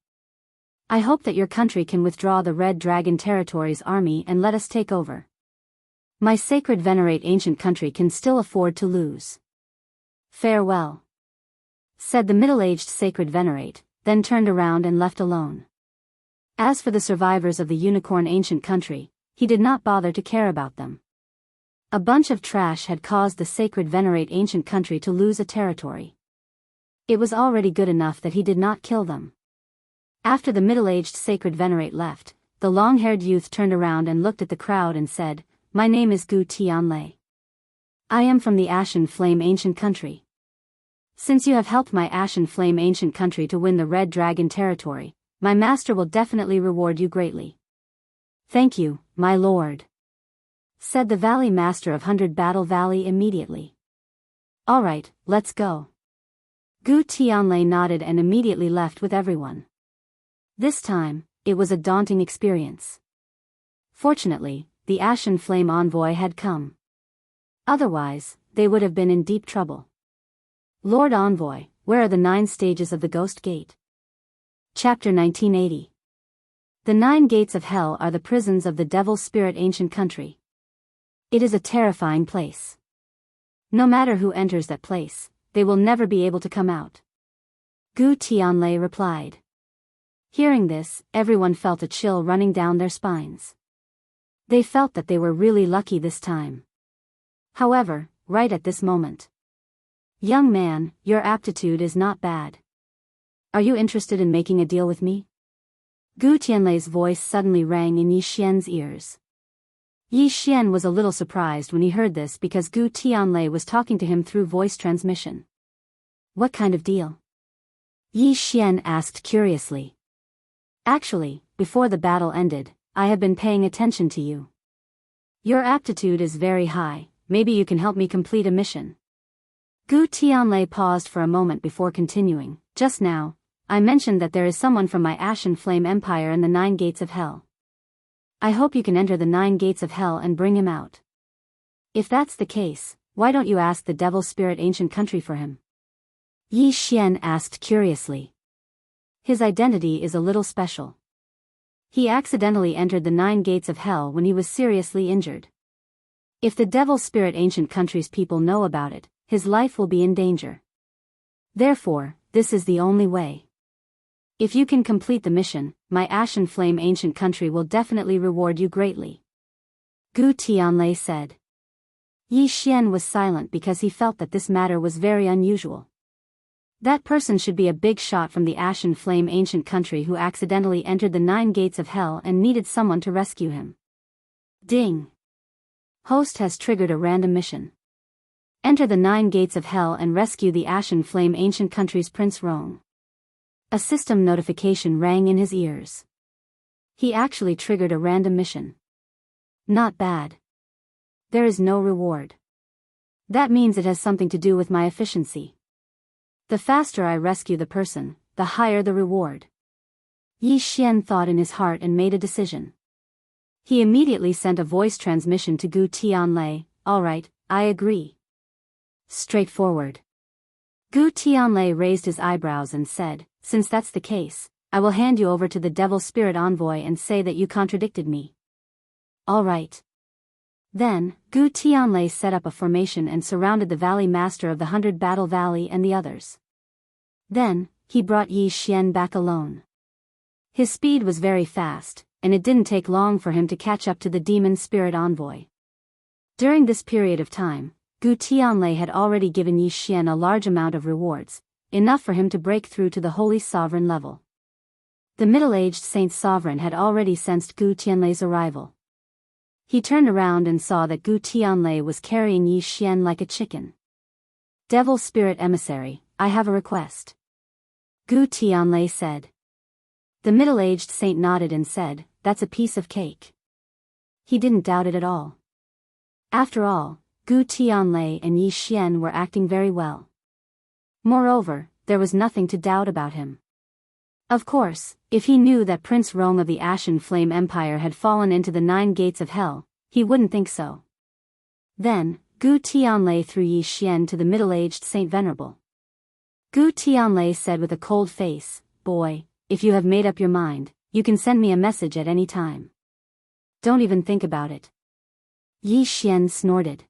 I hope that your country can withdraw the Red Dragon territory's army and let us take over. My sacred venerate ancient country can still afford to lose. Farewell, said the middle-aged sacred venerate, then turned around and left alone. As for the survivors of the unicorn ancient country, he did not bother to care about them. A bunch of trash had caused the sacred venerate ancient country to lose a territory. It was already good enough that he did not kill them. After the middle-aged sacred venerate left, the long-haired youth turned around and looked at the crowd and said, My name is Gu Tianlei. I am from the Ashen Flame ancient country. Since you have helped my Ashen Flame ancient country to win the Red Dragon territory, my master will definitely reward you greatly. Thank you, my lord, said the Valley Master of 100 Battle Valley immediately. Alright, let's go. Gu Tianlei nodded and immediately left with everyone. This time, it was a daunting experience. Fortunately, the Ashen Flame Envoy had come. Otherwise, they would have been in deep trouble. Lord Envoy, where are the 9 stages of the Ghost Gate? Chapter 1980. The 9 gates of hell are the prisons of the Devil Spirit ancient country. It is a terrifying place. No matter who enters that place, they will never be able to come out. Gu Tianlei replied. Hearing this, everyone felt a chill running down their spines. They felt that they were really lucky this time. However, right at this moment. Young man, your aptitude is not bad. Are you interested in making a deal with me? Gu Tianlei's voice suddenly rang in Yi Xian's ears. Yi Xian was a little surprised when he heard this because Gu Tianlei was talking to him through voice transmission. What kind of deal? Yi Xian asked curiously. Actually, before the battle ended, I have been paying attention to you. Your aptitude is very high, maybe you can help me complete a mission. Gu Tianlei paused for a moment before continuing. Just now, I mentioned that there is someone from my Ashen Flame Empire in the 9 gates of hell. I hope you can enter the 9 gates of hell and bring him out. If that's the case, why don't you ask the Devil Spirit ancient country for him? Yi Xian asked curiously. His identity is a little special. He accidentally entered the 9 gates of hell when he was seriously injured. If the Devil Spirit ancient country's people know about it, his life will be in danger. Therefore, this is the only way. If you can complete the mission, my Ashen Flame ancient country will definitely reward you greatly. Gu Tianlei said. Yi Xian was silent because he felt that this matter was very unusual. That person should be a big shot from the Ashen Flame ancient country who accidentally entered the 9 gates of hell and needed someone to rescue him. Ding! Host has triggered a random mission. Enter the 9 gates of hell and rescue the Ashen Flame ancient country's Prince Rong. A system notification rang in his ears. He actually triggered a random mission. Not bad. There is no reward. That means it has something to do with my efficiency. The faster I rescue the person, the higher the reward. Yi Xian thought in his heart and made a decision. He immediately sent a voice transmission to Gu Tianlei. All right, I agree. Straightforward. Gu Tianlei raised his eyebrows and said, since that's the case, I will hand you over to the Devil Spirit Envoy and say that you contradicted me. All right. Then, Gu Tianlei set up a formation and surrounded the Valley Master of the 100 Battle Valley and the others. Then, he brought Yi Xian back alone. His speed was very fast, and it didn't take long for him to catch up to the Demon Spirit Envoy. During this period of time, Gu Tianlei had already given Yi Xian a large amount of rewards, enough for him to break through to the Holy Sovereign level. The middle-aged Saint Sovereign had already sensed Gu Tianlei's arrival. He turned around and saw that Gu Tianlei was carrying Yi Xian like a chicken. Devil Spirit Emissary, I have a request. Gu Tianlei said. The middle-aged saint nodded and said, that's a piece of cake. He didn't doubt it at all. After all, Gu Tianlei and Yi Xian were acting very well. Moreover, there was nothing to doubt about him. Of course, if he knew that Prince Rong of the Ashen Flame Empire had fallen into the 9 gates of hell, he wouldn't think so. Then, Gu Tianlei threw Yi Xian to the middle-aged Saint Venerable. Gu Tianlei said with a cold face, boy, if you have made up your mind, you can send me a message at any time. Don't even think about it. Yi Xian snorted.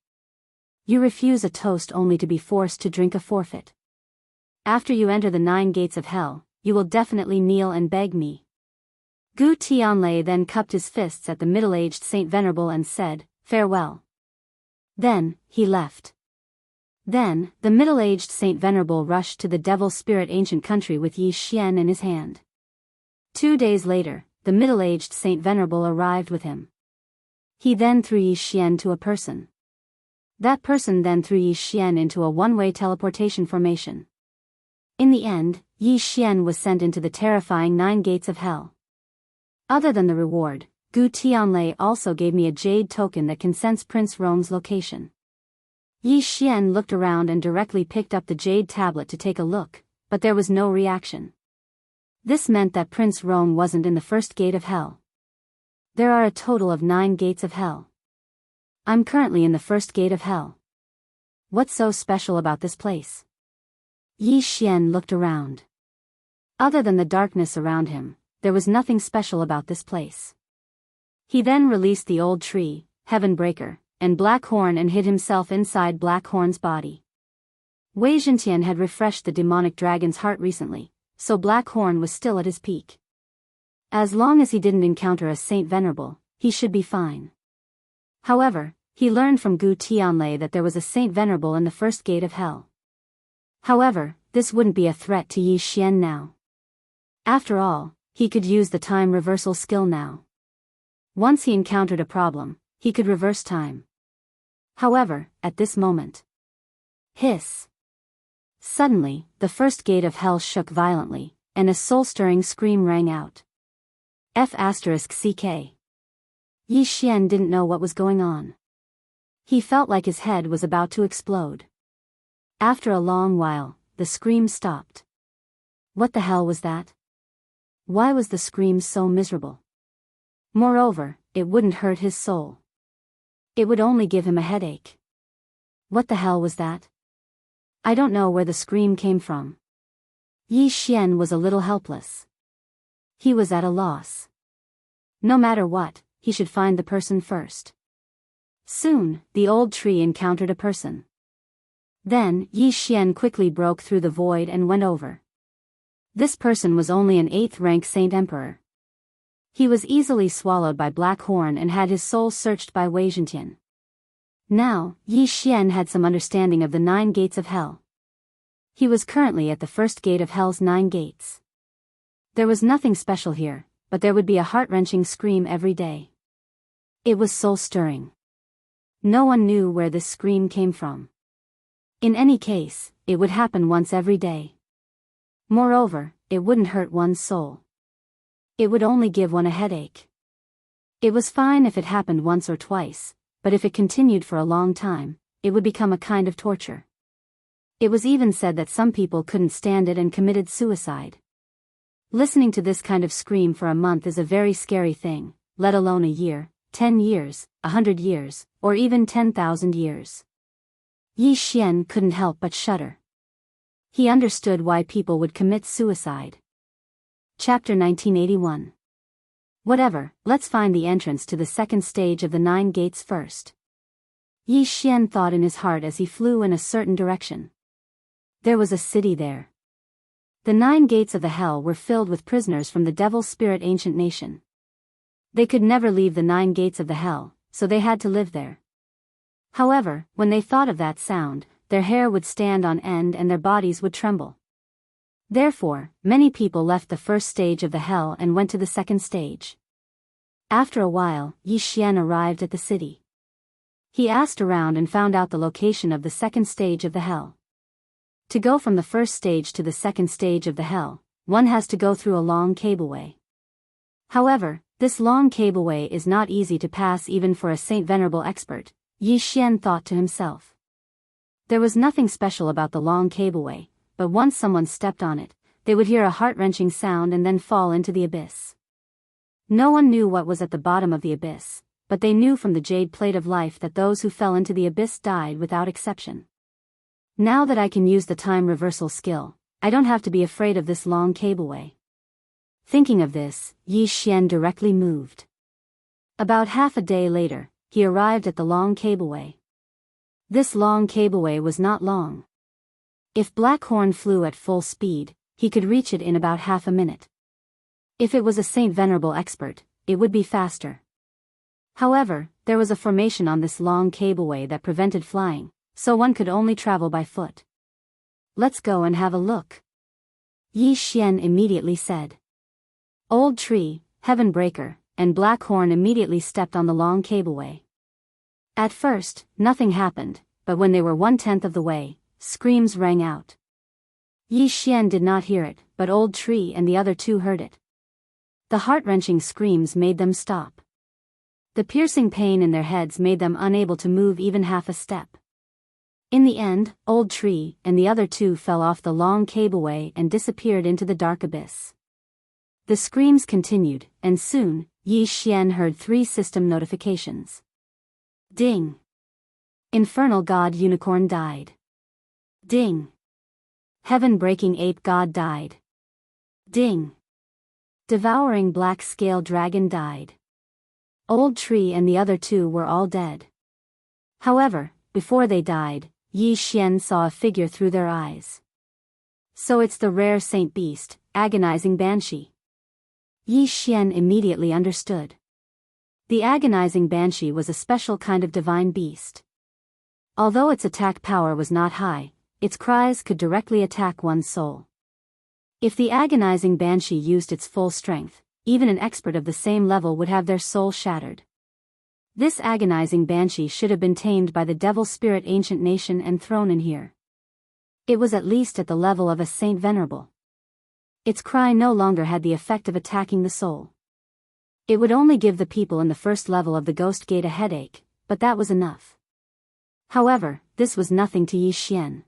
You refuse a toast only to be forced to drink a forfeit. After you enter the 9 gates of hell, you will definitely kneel and beg me. Gu Tianlei then cupped his fists at the middle-aged Saint Venerable and said, farewell. Then, he left. Then, the middle-aged Saint Venerable rushed to the Devil Spirit ancient country with Yi Xian in his hand. 2 days later, the middle-aged Saint Venerable arrived with him. He then threw Yi Xian to a person. That person then threw Yi Xian into a one-way teleportation formation. In the end, Yi Xian was sent into the terrifying 9 gates of hell. Other than the reward, Gu Tianlei also gave me a jade token that can sense Prince Rong's location. Yi Xian looked around and directly picked up the jade tablet to take a look, but there was no reaction. This meant that Prince Rong wasn't in the first gate of hell. There are a total of 9 gates of hell. I'm currently in the first gate of hell. What's so special about this place? Yi Xian looked around. Other than the darkness around him, there was nothing special about this place. He then released the old tree, Heaven Breaker, and Black Horn and hid himself inside Black Horn's body. Wei Zhentian had refreshed the demonic dragon's heart recently, so Black Horn was still at his peak. As long as he didn't encounter a Saint Venerable, he should be fine. However, he learned from Gu Tianlei that there was a Saint Venerable in the first gate of hell. However, this wouldn't be a threat to Yi Xian now. After all, he could use the time reversal skill now. Once he encountered a problem, he could reverse time. However, at this moment. Hiss! Suddenly, the first gate of hell shook violently, and a soul-stirring scream rang out. F***CK. Yi Xian didn't know what was going on. He felt like his head was about to explode. After a long while, the scream stopped. What the hell was that? Why was the scream so miserable? Moreover, it wouldn't hurt his soul. It would only give him a headache. What the hell was that? I don't know where the scream came from. Yi Xian was a little helpless. He was at a loss. No matter what, he should find the person first. Soon, the old tree encountered a person. Then, Yi Xian quickly broke through the void and went over. This person was only an 8th rank Saint Emperor. He was easily swallowed by Black Horn and had his soul searched by Wei Zhentian. Now, Yi Xian had some understanding of the 9 gates of hell. He was currently at the first gate of Hell's 9 gates. There was nothing special here, but there would be a heart-wrenching scream every day. It was soul-stirring. No one knew where this scream came from. In any case, it would happen once every day. Moreover, it wouldn't hurt one's soul. It would only give one a headache. It was fine if it happened once or twice, but if it continued for a long time, it would become a kind of torture. It was even said that some people couldn't stand it and committed suicide. Listening to this kind of scream for a month is a very scary thing, let alone a year, 10 years, 100 years, or even 10,000 years. Yi Xian couldn't help but shudder. He understood why people would commit suicide. Chapter 1981. Whatever, let's find the entrance to the second stage of the 9 gates first. Yi Xian thought in his heart as he flew in a certain direction. There was a city there. The 9 gates of the hell were filled with prisoners from the devil spirit ancient nation. They could never leave the 9 gates of the hell, so they had to live there. However, when they thought of that sound, their hair would stand on end and their bodies would tremble. Therefore, many people left the first stage of the hell and went to the second stage. After a while, Yi Xian arrived at the city. He asked around and found out the location of the second stage of the hell. To go from the first stage to the second stage of the hell, one has to go through a long cableway. However, this long cableway is not easy to pass even for a Saint Venerable expert, Yi Xian thought to himself. There was nothing special about the long cableway, but once someone stepped on it, they would hear a heart-wrenching sound and then fall into the abyss. No one knew what was at the bottom of the abyss, but they knew from the jade plate of life that those who fell into the abyss died without exception. Now that I can use the time reversal skill, I don't have to be afraid of this long cableway. Thinking of this, Yi Xian directly moved. About half a day later, he arrived at the long cableway. This long cableway was not long. If Blackhorn flew at full speed, he could reach it in about half a minute. If it was a Saint Venerable expert, it would be faster. However, there was a formation on this long cableway that prevented flying, so one could only travel by foot. Let's go and have a look, Yi Xian immediately said. Old Tree, Heaven Breaker, and Blackhorn immediately stepped on the long cableway. At first, nothing happened, but when they were 1/10 of the way, screams rang out. Yi Xian did not hear it, but Old Tree and the other 2 heard it. The heart-wrenching screams made them stop. The piercing pain in their heads made them unable to move even half a step. In the end, Old Tree and the other 2 fell off the long cableway and disappeared into the dark abyss. The screams continued, and soon, Yi Xian heard 3 system notifications. Ding! Infernal God Unicorn died. Ding! Heaven-breaking Ape God died. Ding! Devouring Black Scale Dragon died. Old Tree and the other 2 were all dead. However, before they died, Yi Xian saw a figure through their eyes. So it's the rare Saint Beast, Agonizing Banshee. Yi Xian immediately understood. The Agonizing Banshee was a special kind of divine beast. Although its attack power was not high, its cries could directly attack one's soul. If the Agonizing Banshee used its full strength, even an expert of the same level would have their soul shattered. This Agonizing Banshee should have been tamed by the Devil Spirit Ancient Nation and thrown in here. It was at least at the level of a Saint Venerable. Its cry no longer had the effect of attacking the soul. It would only give the people in the first level of the Ghost Gate a headache, but that was enough. However, this was nothing to Yi Xian.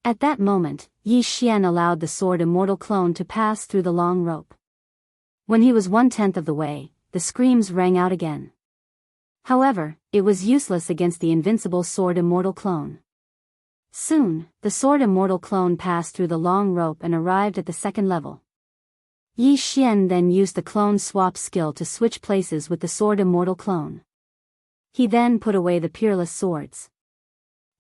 At that moment, Yi Xian allowed the sword immortal clone to pass through the long rope. When he was 1/10 of the way, the screams rang out again. However, it was useless against the invincible sword immortal clone. Soon, the sword immortal clone passed through the long rope and arrived at the second level. Yi Xian then used the clone swap skill to switch places with the sword immortal clone. He then put away the peerless swords.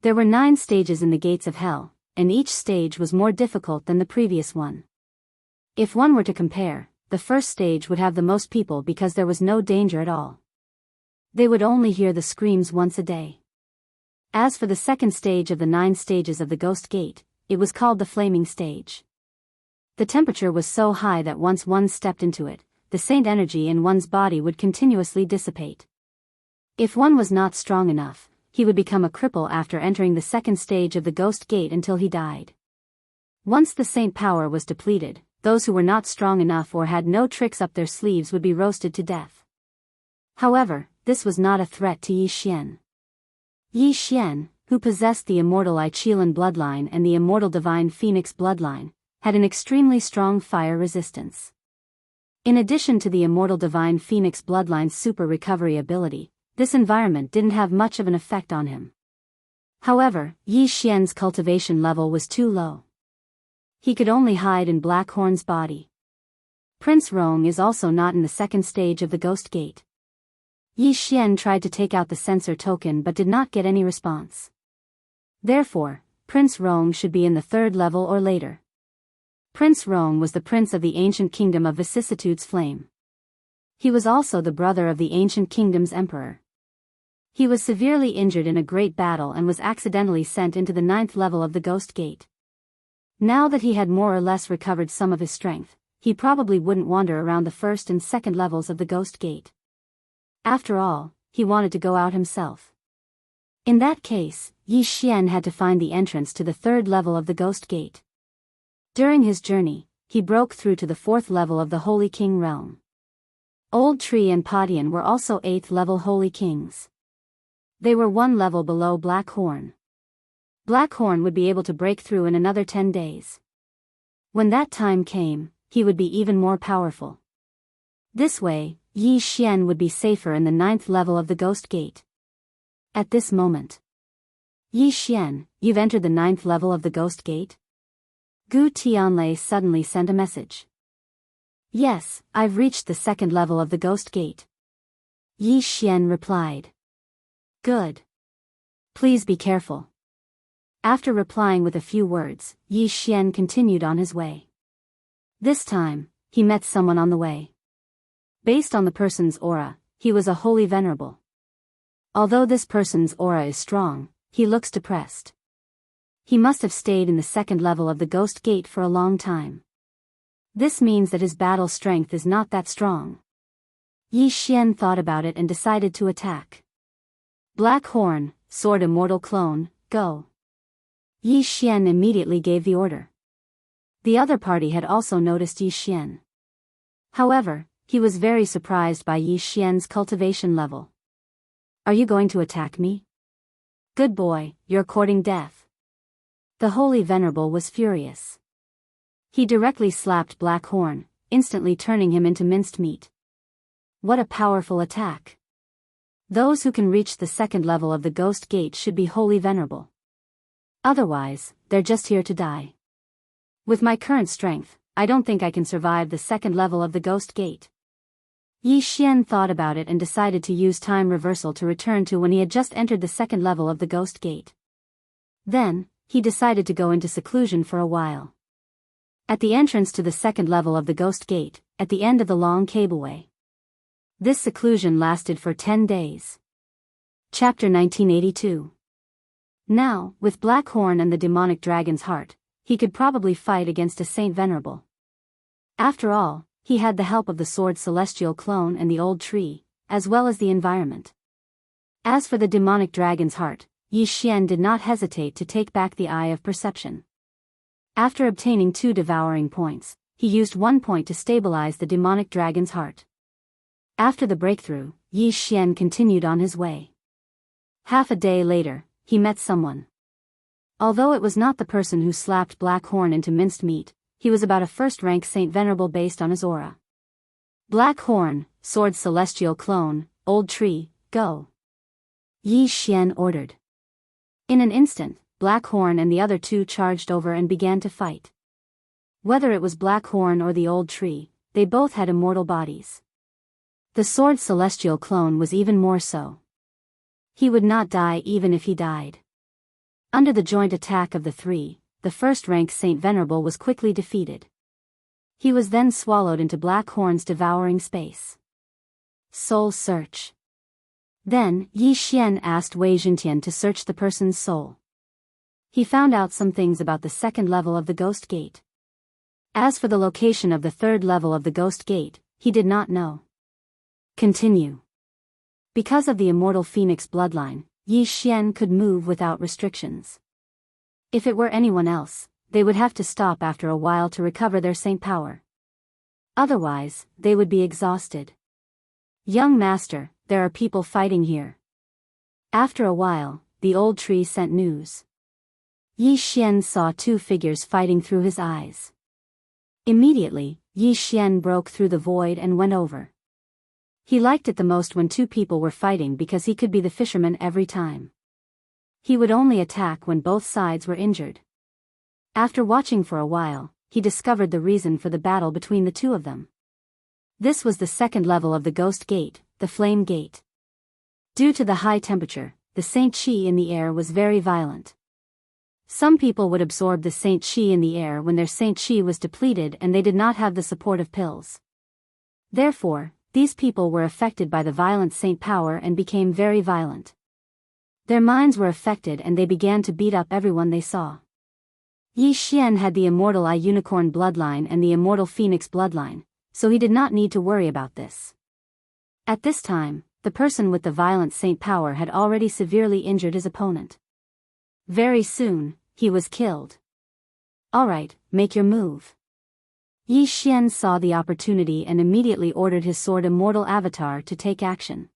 There were 9 stages in the gates of hell, and each stage was more difficult than the previous one. If one were to compare, the first stage would have the most people because there was no danger at all. They would only hear the screams once a day. As for the second stage of the 9 stages of the Ghost Gate, it was called the flaming stage. The temperature was so high that once one stepped into it, the saint energy in one's body would continuously dissipate. If one was not strong enough, he would become a cripple after entering the second stage of the ghost gate until he died. Once the saint power was depleted, those who were not strong enough or had no tricks up their sleeves would be roasted to death. However, this was not a threat to Yi Xian. Yi Xian, who possessed the immortal Ichilan bloodline and the immortal divine phoenix bloodline, had an extremely strong fire resistance. In addition to the immortal divine phoenix bloodline's super recovery ability, this environment didn't have much of an effect on him. However, Yi Xian's cultivation level was too low. He could only hide in Blackhorn's body. Prince Rong is also not in the second stage of the Ghost Gate. Yi Xian tried to take out the sensor token but did not get any response. Therefore, Prince Rong should be in the third level or later. Prince Rong was the prince of the ancient kingdom of Vicissitude's Flame. He was also the brother of the ancient kingdom's emperor. He was severely injured in a great battle and was accidentally sent into the 9th level of the Ghost Gate. Now that he had more or less recovered some of his strength, he probably wouldn't wander around the 1st and 2nd levels of the Ghost Gate. After all, he wanted to go out himself. In that case, Yi Xian had to find the entrance to the 3rd level of the Ghost Gate. During his journey, he broke through to the 4th level of the Holy King realm. Old Tree and Padian were also 8th level Holy Kings. They were 1 level below Blackhorn. Blackhorn would be able to break through in another 10 days. When that time came, he would be even more powerful. This way, Yi Xian would be safer in the 9th level of the Ghost Gate. At this moment, Yi Xian, you've entered the 9th level of the Ghost Gate? Gu Tianlei suddenly sent a message. Yes, I've reached the 2nd level of the Ghost Gate. Yi Xian replied. Good. Please be careful. After replying with a few words, Yi Xian continued on his way. This time, he met someone on the way. Based on the person's aura, he was a holy venerable. Although this person's aura is strong, he looks depressed. He must have stayed in the 2nd level of the Ghost Gate for a long time. This means that his battle strength is not that strong. Yi Xian thought about it and decided to attack. Black Horn, Sword Immortal Clone, go. Yi Xian immediately gave the order. The other party had also noticed Yi Xian. However, he was very surprised by Yi Xian's cultivation level. Are you going to attack me? Good boy, you're courting death. The Holy Venerable was furious. He directly slapped Black Horn, instantly turning him into minced meat. What a powerful attack. Those who can reach the 2nd level of the Ghost Gate should be Holy Venerable. Otherwise, they're just here to die. With my current strength, I don't think I can survive the 2nd level of the Ghost Gate. Yi Xian thought about it and decided to use time reversal to return to when he had just entered the 2nd level of the Ghost Gate. Then, he decided to go into seclusion for a while. At the entrance to the 2nd level of the Ghost Gate, at the end of the long cableway. This seclusion lasted for 10 days. Chapter 1982. Now, with Blackhorn and the demonic dragon's heart, he could probably fight against a Saint Venerable. After all, he had the help of the Sword Celestial Clone and the Old Tree, as well as the environment. As for the demonic dragon's heart, Yi Xian did not hesitate to take back the Eye of Perception. After obtaining 2 devouring points, he used 1 point to stabilize the demonic dragon's heart. After the breakthrough, Yi Xian continued on his way. Half a day later, he met someone. Although it was not the person who slapped Blackhorn into minced meat, he was about a 1st-rank Saint Venerable based on his aura. Blackhorn, Sword Celestial Clone, Old Tree, go. Yi Xian ordered. In an instant, Blackhorn and the other 2 charged over and began to fight. Whether it was Blackhorn or the Old Tree, they both had immortal bodies. The Sword Celestial Clone was even more so. He would not die even if he died. Under the joint attack of the 3, the 1st-rank Saint Venerable was quickly defeated. He was then swallowed into Blackhorn's devouring space. Soul search. Then, Yi Xian asked Wei Jintian to search the person's soul. He found out some things about the second level of the Ghost Gate. As for the location of the third level of the Ghost Gate, he did not know. Continue. Because of the immortal phoenix bloodline, Yi Xian could move without restrictions. If it were anyone else, they would have to stop after a while to recover their saint power. Otherwise, they would be exhausted. Young master, there are people fighting here. After a while, the old tree sent news. Yi Xian saw two figures fighting through his eyes. Immediately, Yi Xian broke through the void and went over. He liked it the most when two people were fighting because he could be the fisherman every time. He would only attack when both sides were injured. After watching for a while, he discovered the reason for the battle between the two of them. This was the second level of the Ghost Gate, the Flame Gate. Due to the high temperature, the Saint Qi in the air was very violent. Some people would absorb the Saint Qi in the air when their Saint Qi was depleted and they did not have the support of pills. Therefore, these people were affected by the violent Saint power and became very violent. Their minds were affected and they began to beat up everyone they saw. Yi Xian had the immortal Eye Unicorn bloodline and the immortal Phoenix bloodline, so he did not need to worry about this. At this time, the person with the violent Saint power had already severely injured his opponent. Very soon, he was killed. Alright, make your move. Yi Xian saw the opportunity and immediately ordered his sword immortal avatar to take action.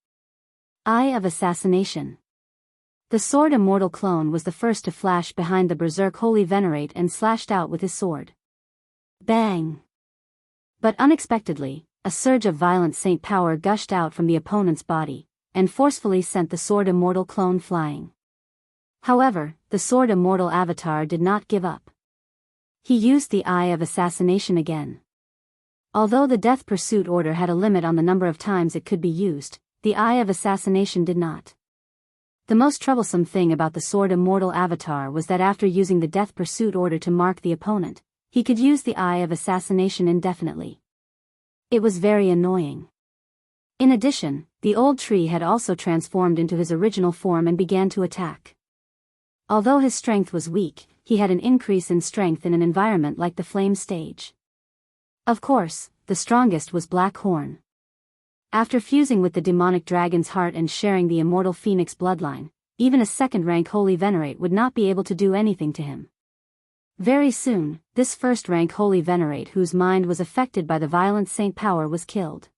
Eye of Assassination. The sword immortal clone was the first to flash behind the berserk holy venerate and slashed out with his sword. Bang! But unexpectedly, a surge of violent saint power gushed out from the opponent's body, and forcefully sent the sword immortal clone flying. However, the sword immortal avatar did not give up. He used the Eye of Assassination again. Although the death pursuit order had a limit on the number of times it could be used, the Eye of Assassination did not. The most troublesome thing about the sword immortal avatar was that after using the death pursuit order to mark the opponent, he could use the Eye of Assassination indefinitely. It was very annoying. In addition, the old tree had also transformed into his original form and began to attack. Although his strength was weak, he had an increase in strength in an environment like the flame stage. Of course, the strongest was Black Horn. After fusing with the demonic dragon's heart and sharing the immortal phoenix bloodline, even a second-rank holy venerate would not be able to do anything to him. Very soon, this first-rank holy venerate whose mind was affected by the violent saint power was killed.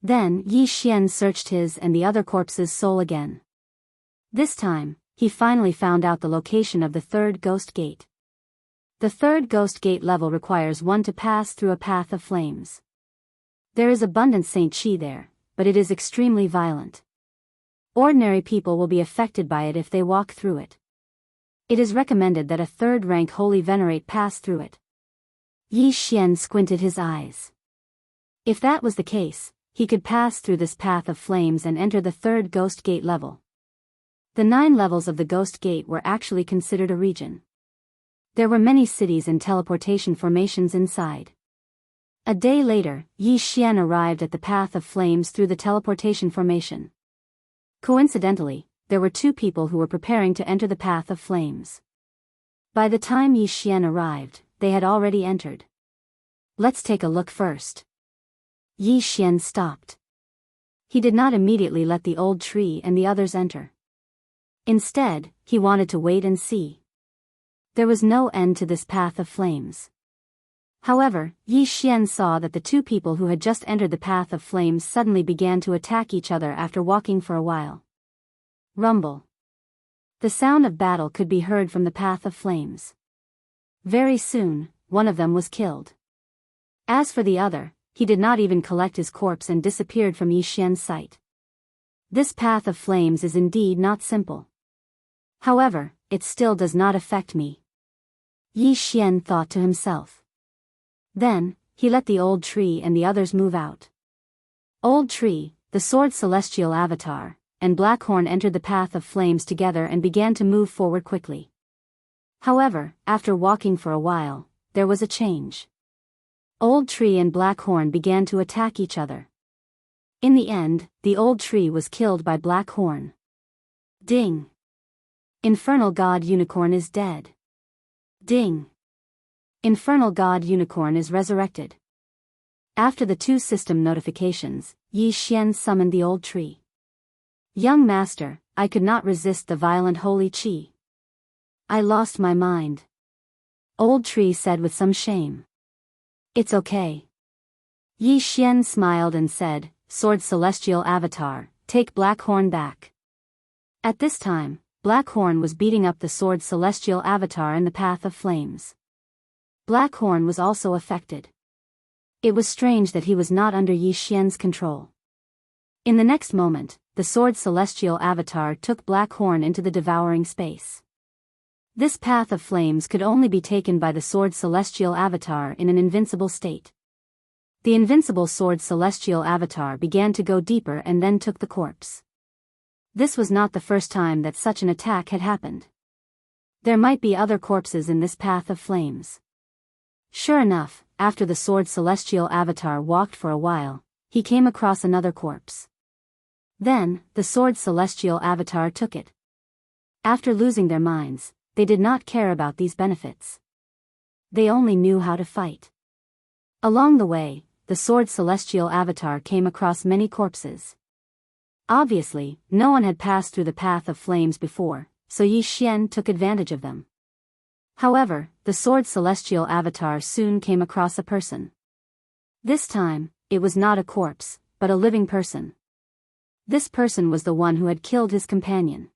Then Yi Xian searched his and the other corpse's soul again. This time, he finally found out the location of the third Ghost Gate. The third Ghost Gate level requires one to pass through a path of flames. There is abundant Saint Qi there, but it is extremely violent. Ordinary people will be affected by it if they walk through it. It is recommended that a third-rank holy venerate pass through it. Yi Xian squinted his eyes. If that was the case, he could pass through this path of flames and enter the third Ghost Gate level. The 9 levels of the Ghost Gate were actually considered a region. There were many cities and teleportation formations inside. A day later, Yi Xian arrived at the path of flames through the teleportation formation. Coincidentally, there were 2 people who were preparing to enter the path of flames. By the time Yi Xian arrived, they had already entered. Let's take a look first. Yi Xian stopped. He did not immediately let the old tree and the others enter. Instead, he wanted to wait and see. There was no end to this path of flames. However, Yi Xian saw that the 2 people who had just entered the path of flames suddenly began to attack each other after walking for a while. Rumble. The sound of battle could be heard from the path of flames. Very soon, one of them was killed. As for the other, he did not even collect his corpse and disappeared from Yi Xian's sight. This path of flames is indeed not simple. However, it still does not affect me. Yi Xian thought to himself. Then, he let the old tree and the others move out. Old tree, the sword celestial avatar, and Blackhorn entered the path of flames together and began to move forward quickly. However, after walking for a while, there was a change. Old tree and Blackhorn began to attack each other. In the end, the old tree was killed by Blackhorn. Ding! Infernal God Unicorn is dead. Ding. Infernal God Unicorn is resurrected. After the 2 system notifications, Yi Xian summoned the old tree. Young master, I could not resist the violent holy qi. I lost my mind. Old tree said with some shame. It's okay. Yi Xian smiled and said, Sword Celestial Avatar, take Blackhorn back. At this time, Blackhorn was beating up the Sword Celestial Avatar in the path of flames. Blackhorn was also affected. It was strange that he was not under Yi Xian's control. In the next moment, the Sword Celestial Avatar took Blackhorn into the devouring space. This path of flames could only be taken by the Sword Celestial Avatar in an invincible state. The invincible Sword Celestial Avatar began to go deeper and then took the corpse. This was not the first time that such an attack had happened. There might be other corpses in this path of flames. Sure enough, after the Sword Celestial Avatar walked for a while, he came across another corpse. Then, the Sword Celestial Avatar took it. After losing their minds, they did not care about these benefits. They only knew how to fight. Along the way, the Sword Celestial Avatar came across many corpses. Obviously, no one had passed through the path of flames before, so Yi Xian took advantage of them. However, the Sword Celestial Avatar soon came across a person. This time, it was not a corpse, but a living person. This person was the one who had killed his companion.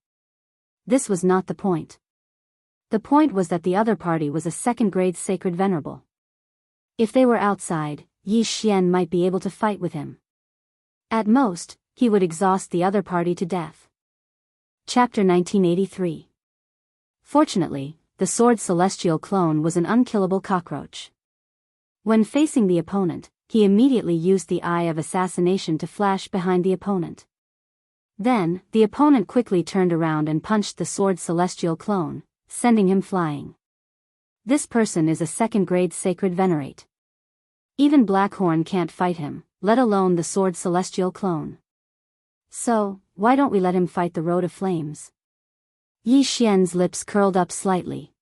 This was not the point. The point was that the other party was a second-grade sacred venerable. If they were outside, Yi Xian might be able to fight with him. At most, he would exhaust the other party to death. Chapter 1983. Fortunately, the Sword Celestial clone was an unkillable cockroach. When facing the opponent, he immediately used the Eye of Assassination to flash behind the opponent. Then, the opponent quickly turned around and punched the Sword Celestial clone, sending him flying. This person is a second-grade sacred venerate. Even Blackhorn can't fight him, let alone the Sword Celestial clone. So, why don't we let him fight the Road of Flames? Yi Xian's lips curled up slightly.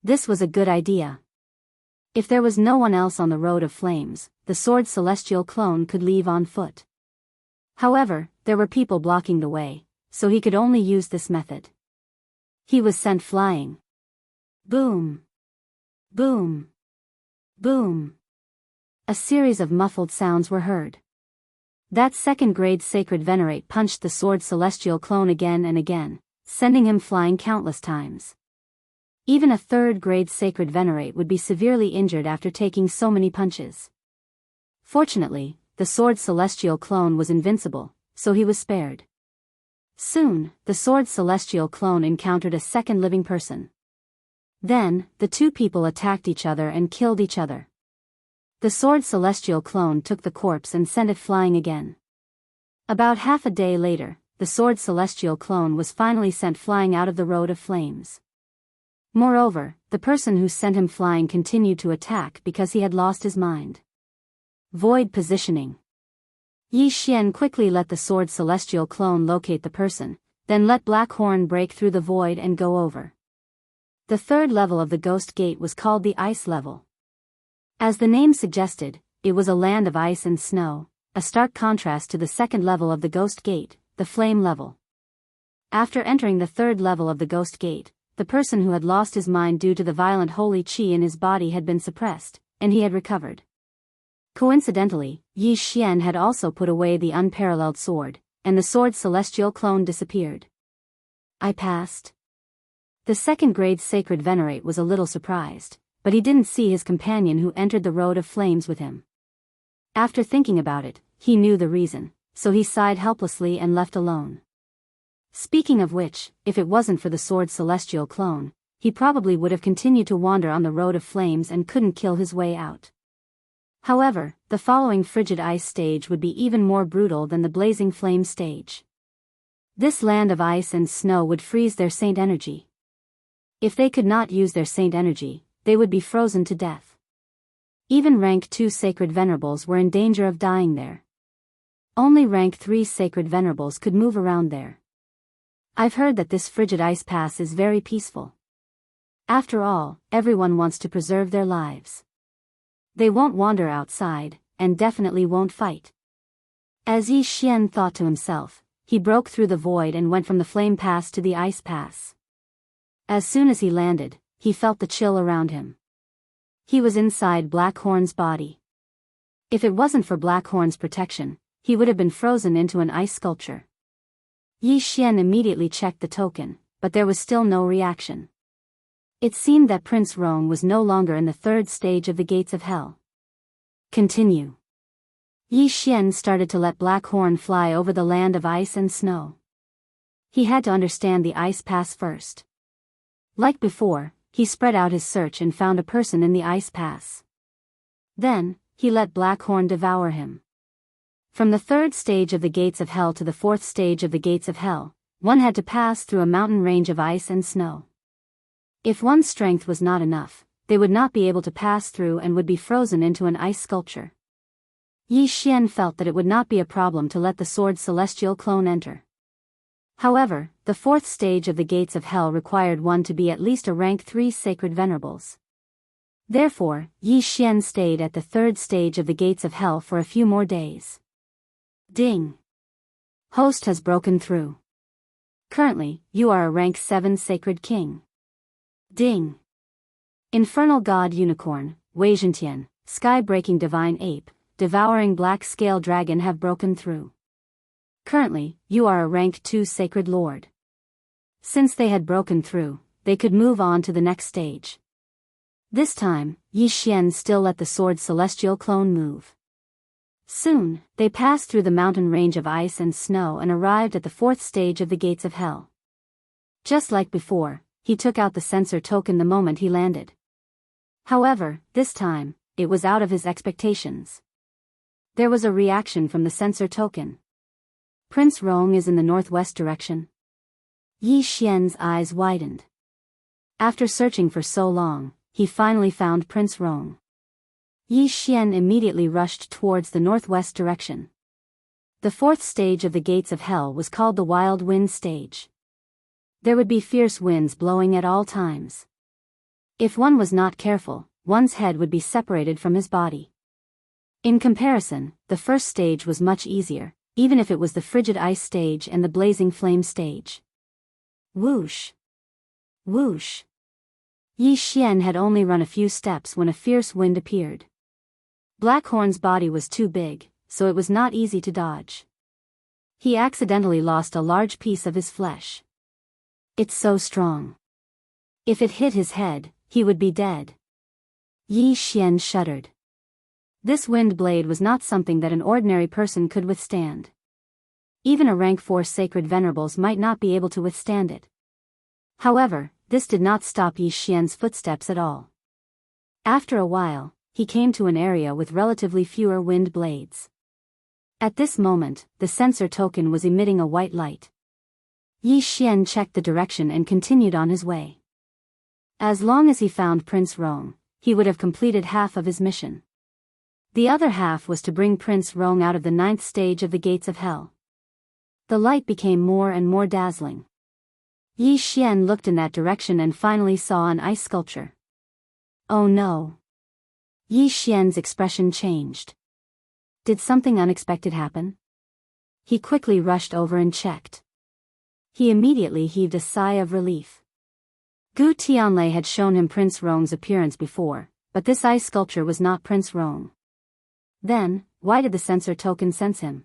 This was a good idea. If there was no one else on the Road of Flames, the Sword Celestial clone could leave on foot. However, there were people blocking the way, so he could only use this method. He was sent flying. Boom! Boom! Boom! A series of muffled sounds were heard. That second-grade sacred venerate punched the Sword Celestial clone again and again, sending him flying countless times. Even a third-grade sacred venerate would be severely injured after taking so many punches. Fortunately, the Sword Celestial clone was invincible, so he was spared. Soon, the Sword Celestial clone encountered a second living person. Then, the 2 people attacked each other and killed each other. The Sword Celestial clone took the corpse and sent it flying again. About half a day later, the Sword Celestial clone was finally sent flying out of the Road of Flames. Moreover, the person who sent him flying continued to attack because he had lost his mind. Void positioning. Yi Xian quickly let the Sword Celestial clone locate the person, then let Blackhorn break through the void and go over. The third level of the Ghost Gate was called the Ice Level. As the name suggested, it was a land of ice and snow, a stark contrast to the second level of the Ghost Gate, the Flame Level. After entering the third level of the Ghost Gate, the person who had lost his mind due to the violent holy qi in his body had been suppressed, and he had recovered. Coincidentally, Yi Xian had also put away the unparalleled sword, and the Sword Celestial clone disappeared. I passed. The second-grade sacred venerate was a little surprised, but he didn't see his companion who entered the Road of Flames with him. After thinking about it, he knew the reason, so he sighed helplessly and left alone. Speaking of which, if it wasn't for the Sword Celestial clone, he probably would have continued to wander on the Road of Flames and couldn't kill his way out. However, the following frigid ice stage would be even more brutal than the blazing flame stage. This land of ice and snow would freeze their saint energy. If they could not use their saint energy, they would be frozen to death. Even rank 2 sacred venerables were in danger of dying there. Only rank 3 sacred venerables could move around there. I've heard that this frigid ice pass is very peaceful. After all, everyone wants to preserve their lives. They won't wander outside, and definitely won't fight. As Yi Xian thought to himself, he broke through the void and went from the flame pass to the ice pass. As soon as he landed, he felt the chill around him. He was inside Blackhorn's body. If it wasn't for Blackhorn's protection, he would have been frozen into an ice sculpture. Yi Xian immediately checked the token, but there was still no reaction. It seemed that Prince Rong was no longer in the third stage of the gates of hell. Continue. Yi Xian started to let Blackhorn fly over the land of ice and snow. He had to understand the ice pass first. Like before, he spread out his search and found a person in the ice pass. Then, he let Blackhorn devour him. From the third stage of the gates of hell to the fourth stage of the gates of hell, one had to pass through a mountain range of ice and snow. If one's strength was not enough, they would not be able to pass through and would be frozen into an ice sculpture. Yi Xian felt that it would not be a problem to let the sword's celestial clone enter. However, the fourth stage of the gates of hell required one to be at least a rank 3 sacred venerables. Therefore, Yi Xian stayed at the third stage of the gates of hell for a few more days. Ding! Host has broken through. Currently, you are a rank 7 sacred king. Ding! Infernal God Unicorn, Wei Zhentian, Sky-breaking Divine Ape, Devouring Black Scale Dragon have broken through. Currently, you are a rank 2 Sacred Lord. Since they had broken through, they could move on to the next stage. This time, Yi Xian still let the sword's celestial clone move. Soon, they passed through the mountain range of ice and snow and arrived at the fourth stage of the gates of hell. Just like before, he took out the sensor token the moment he landed. However, this time, it was out of his expectations. There was a reaction from the sensor token. Prince Rong is in the northwest direction. Yi Xian's eyes widened. After searching for so long, he finally found Prince Rong. Yi Xian immediately rushed towards the northwest direction. The fourth stage of the gates of hell was called the Wild Wind Stage. There would be fierce winds blowing at all times. If one was not careful, one's head would be separated from his body. In comparison, the first stage was much easier, even if it was the frigid ice stage and the blazing flame stage. Whoosh! Whoosh! Yi Xian had only run a few steps when a fierce wind appeared. Blackhorn's body was too big, so it was not easy to dodge. He accidentally lost a large piece of his flesh. It's so strong. If it hit his head, he would be dead. Yi Xian shuddered. This wind blade was not something that an ordinary person could withstand. Even a rank 4 sacred venerables might not be able to withstand it. However, this did not stop Yi Xian's footsteps at all. After a while, he came to an area with relatively fewer wind blades. At this moment, the sensor token was emitting a white light. Yi Xian checked the direction and continued on his way. As long as he found Prince Rong, he would have completed half of his mission. The other half was to bring Prince Rong out of the 9th stage of the gates of hell. The light became more and more dazzling. Yi Xian looked in that direction and finally saw an ice sculpture. Oh no! Yi Xian's expression changed. Did something unexpected happen? He quickly rushed over and checked. He immediately heaved a sigh of relief. Gu Tianlei had shown him Prince Rong's appearance before, but this ice sculpture was not Prince Rong. Then, why did the sensor token sense him?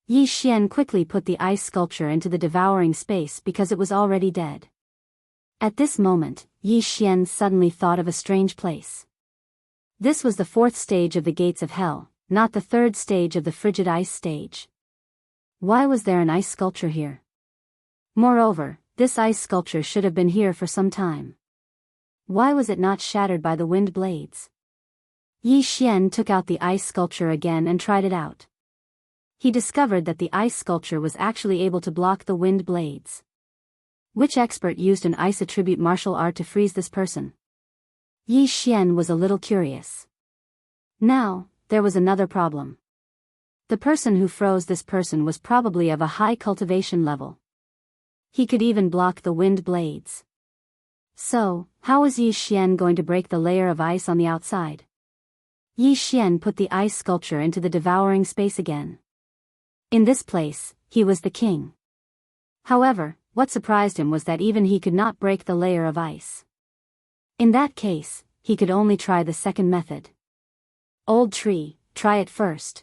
Yi Xian quickly put the ice sculpture into the devouring space because it was already dead. At this moment, Yi Xian suddenly thought of a strange place. This was the 4th stage of the gates of hell, not the 3rd stage of the frigid ice stage. Why was there an ice sculpture here? Moreover, this ice sculpture should have been here for some time. Why was it not shattered by the wind blades? Yi Xian took out the ice sculpture again and tried it out. He discovered that the ice sculpture was actually able to block the wind blades. Which expert used an ice attribute martial art to freeze this person? Yi Xian was a little curious. Now, there was another problem. The person who froze this person was probably of a high cultivation level. He could even block the wind blades. So, how was Yi Xian going to break the layer of ice on the outside? Yi Xian put the ice sculpture into the devouring space again. In this place, he was the king. However, what surprised him was that even he could not break the layer of ice. In that case, he could only try the second method. Old tree, try it first.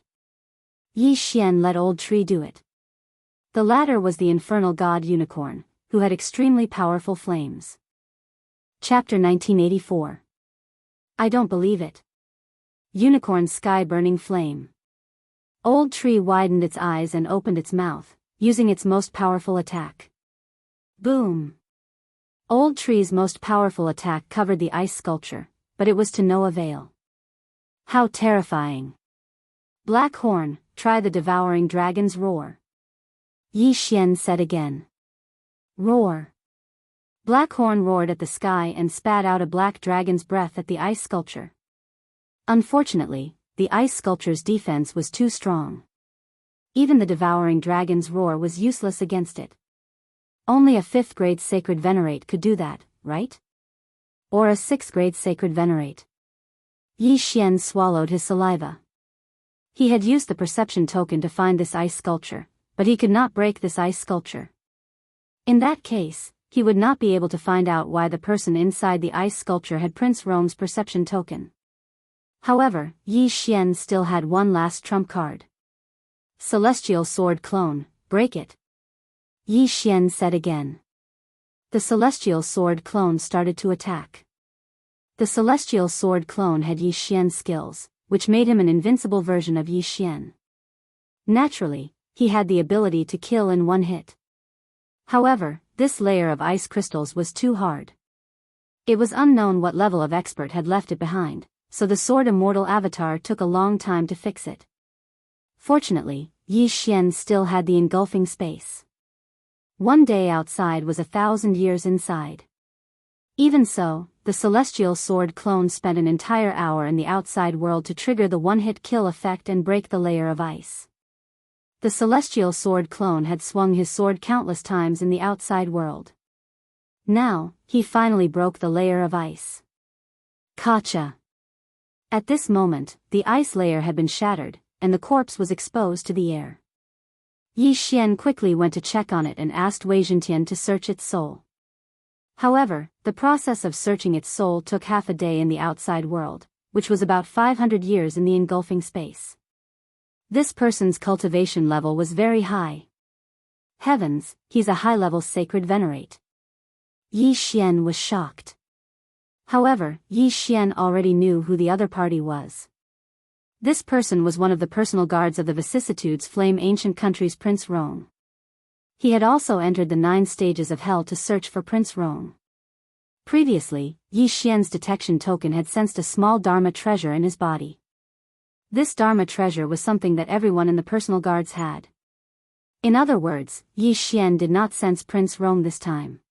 Yi Xian let old tree do it. The latter was the infernal god unicorn, who had extremely powerful flames. Chapter 1984. I don't believe it. Unicorn sky-burning flame. Old tree widened its eyes and opened its mouth, using its most powerful attack. Boom! Old tree's most powerful attack covered the ice sculpture, but it was to no avail. How terrifying! Black horn, try the devouring dragon's roar. Yi Xian said again. Roar! Black horn roared at the sky and spat out a black dragon's breath at the ice sculpture. Unfortunately, the ice sculpture's defense was too strong. Even the devouring dragon's roar was useless against it. Only a 5th grade sacred venerate could do that, right? Or a 6th grade sacred venerate. Yi Xian swallowed his saliva. He had used the perception token to find this ice sculpture, but he could not break this ice sculpture. In that case, he would not be able to find out why the person inside the ice sculpture had Prince Rome's perception token. However, Yi Xian still had one last trump card. Celestial sword clone, break it. Yi Xian said again. The celestial sword clone started to attack. The celestial sword clone had Yi Xian's skills, which made him an invincible version of Yi Xian. Naturally, he had the ability to kill in one hit. However, this layer of ice crystals was too hard. It was unknown what level of expert had left it behind, so the sword immortal avatar took a long time to fix it. Fortunately, Yi Xian still had the engulfing space. One day outside was 1,000 years inside. Even so, the celestial sword clone spent an entire hour in the outside world to trigger the one-hit kill effect and break the layer of ice. The celestial sword clone had swung his sword countless times in the outside world. Now, he finally broke the layer of ice. Gotcha! At this moment, the ice layer had been shattered, and the corpse was exposed to the air. Yi Xian quickly went to check on it and asked Wei Zhentian to search its soul. However, the process of searching its soul took half a day in the outside world, which was about 500 years in the engulfing space. This person's cultivation level was very high. Heavens, he's a high-level sacred venerate. Yi Xian was shocked. However, Yi Xian already knew who the other party was. This person was one of the personal guards of the vicissitudes flame ancient country's Prince Rong. He had also entered the 9 stages of hell to search for Prince Rong. Previously, Yi Xian's detection token had sensed a small Dharma treasure in his body. This Dharma treasure was something that everyone in the personal guards had. In other words, Yi Xian did not sense Prince Rong this time.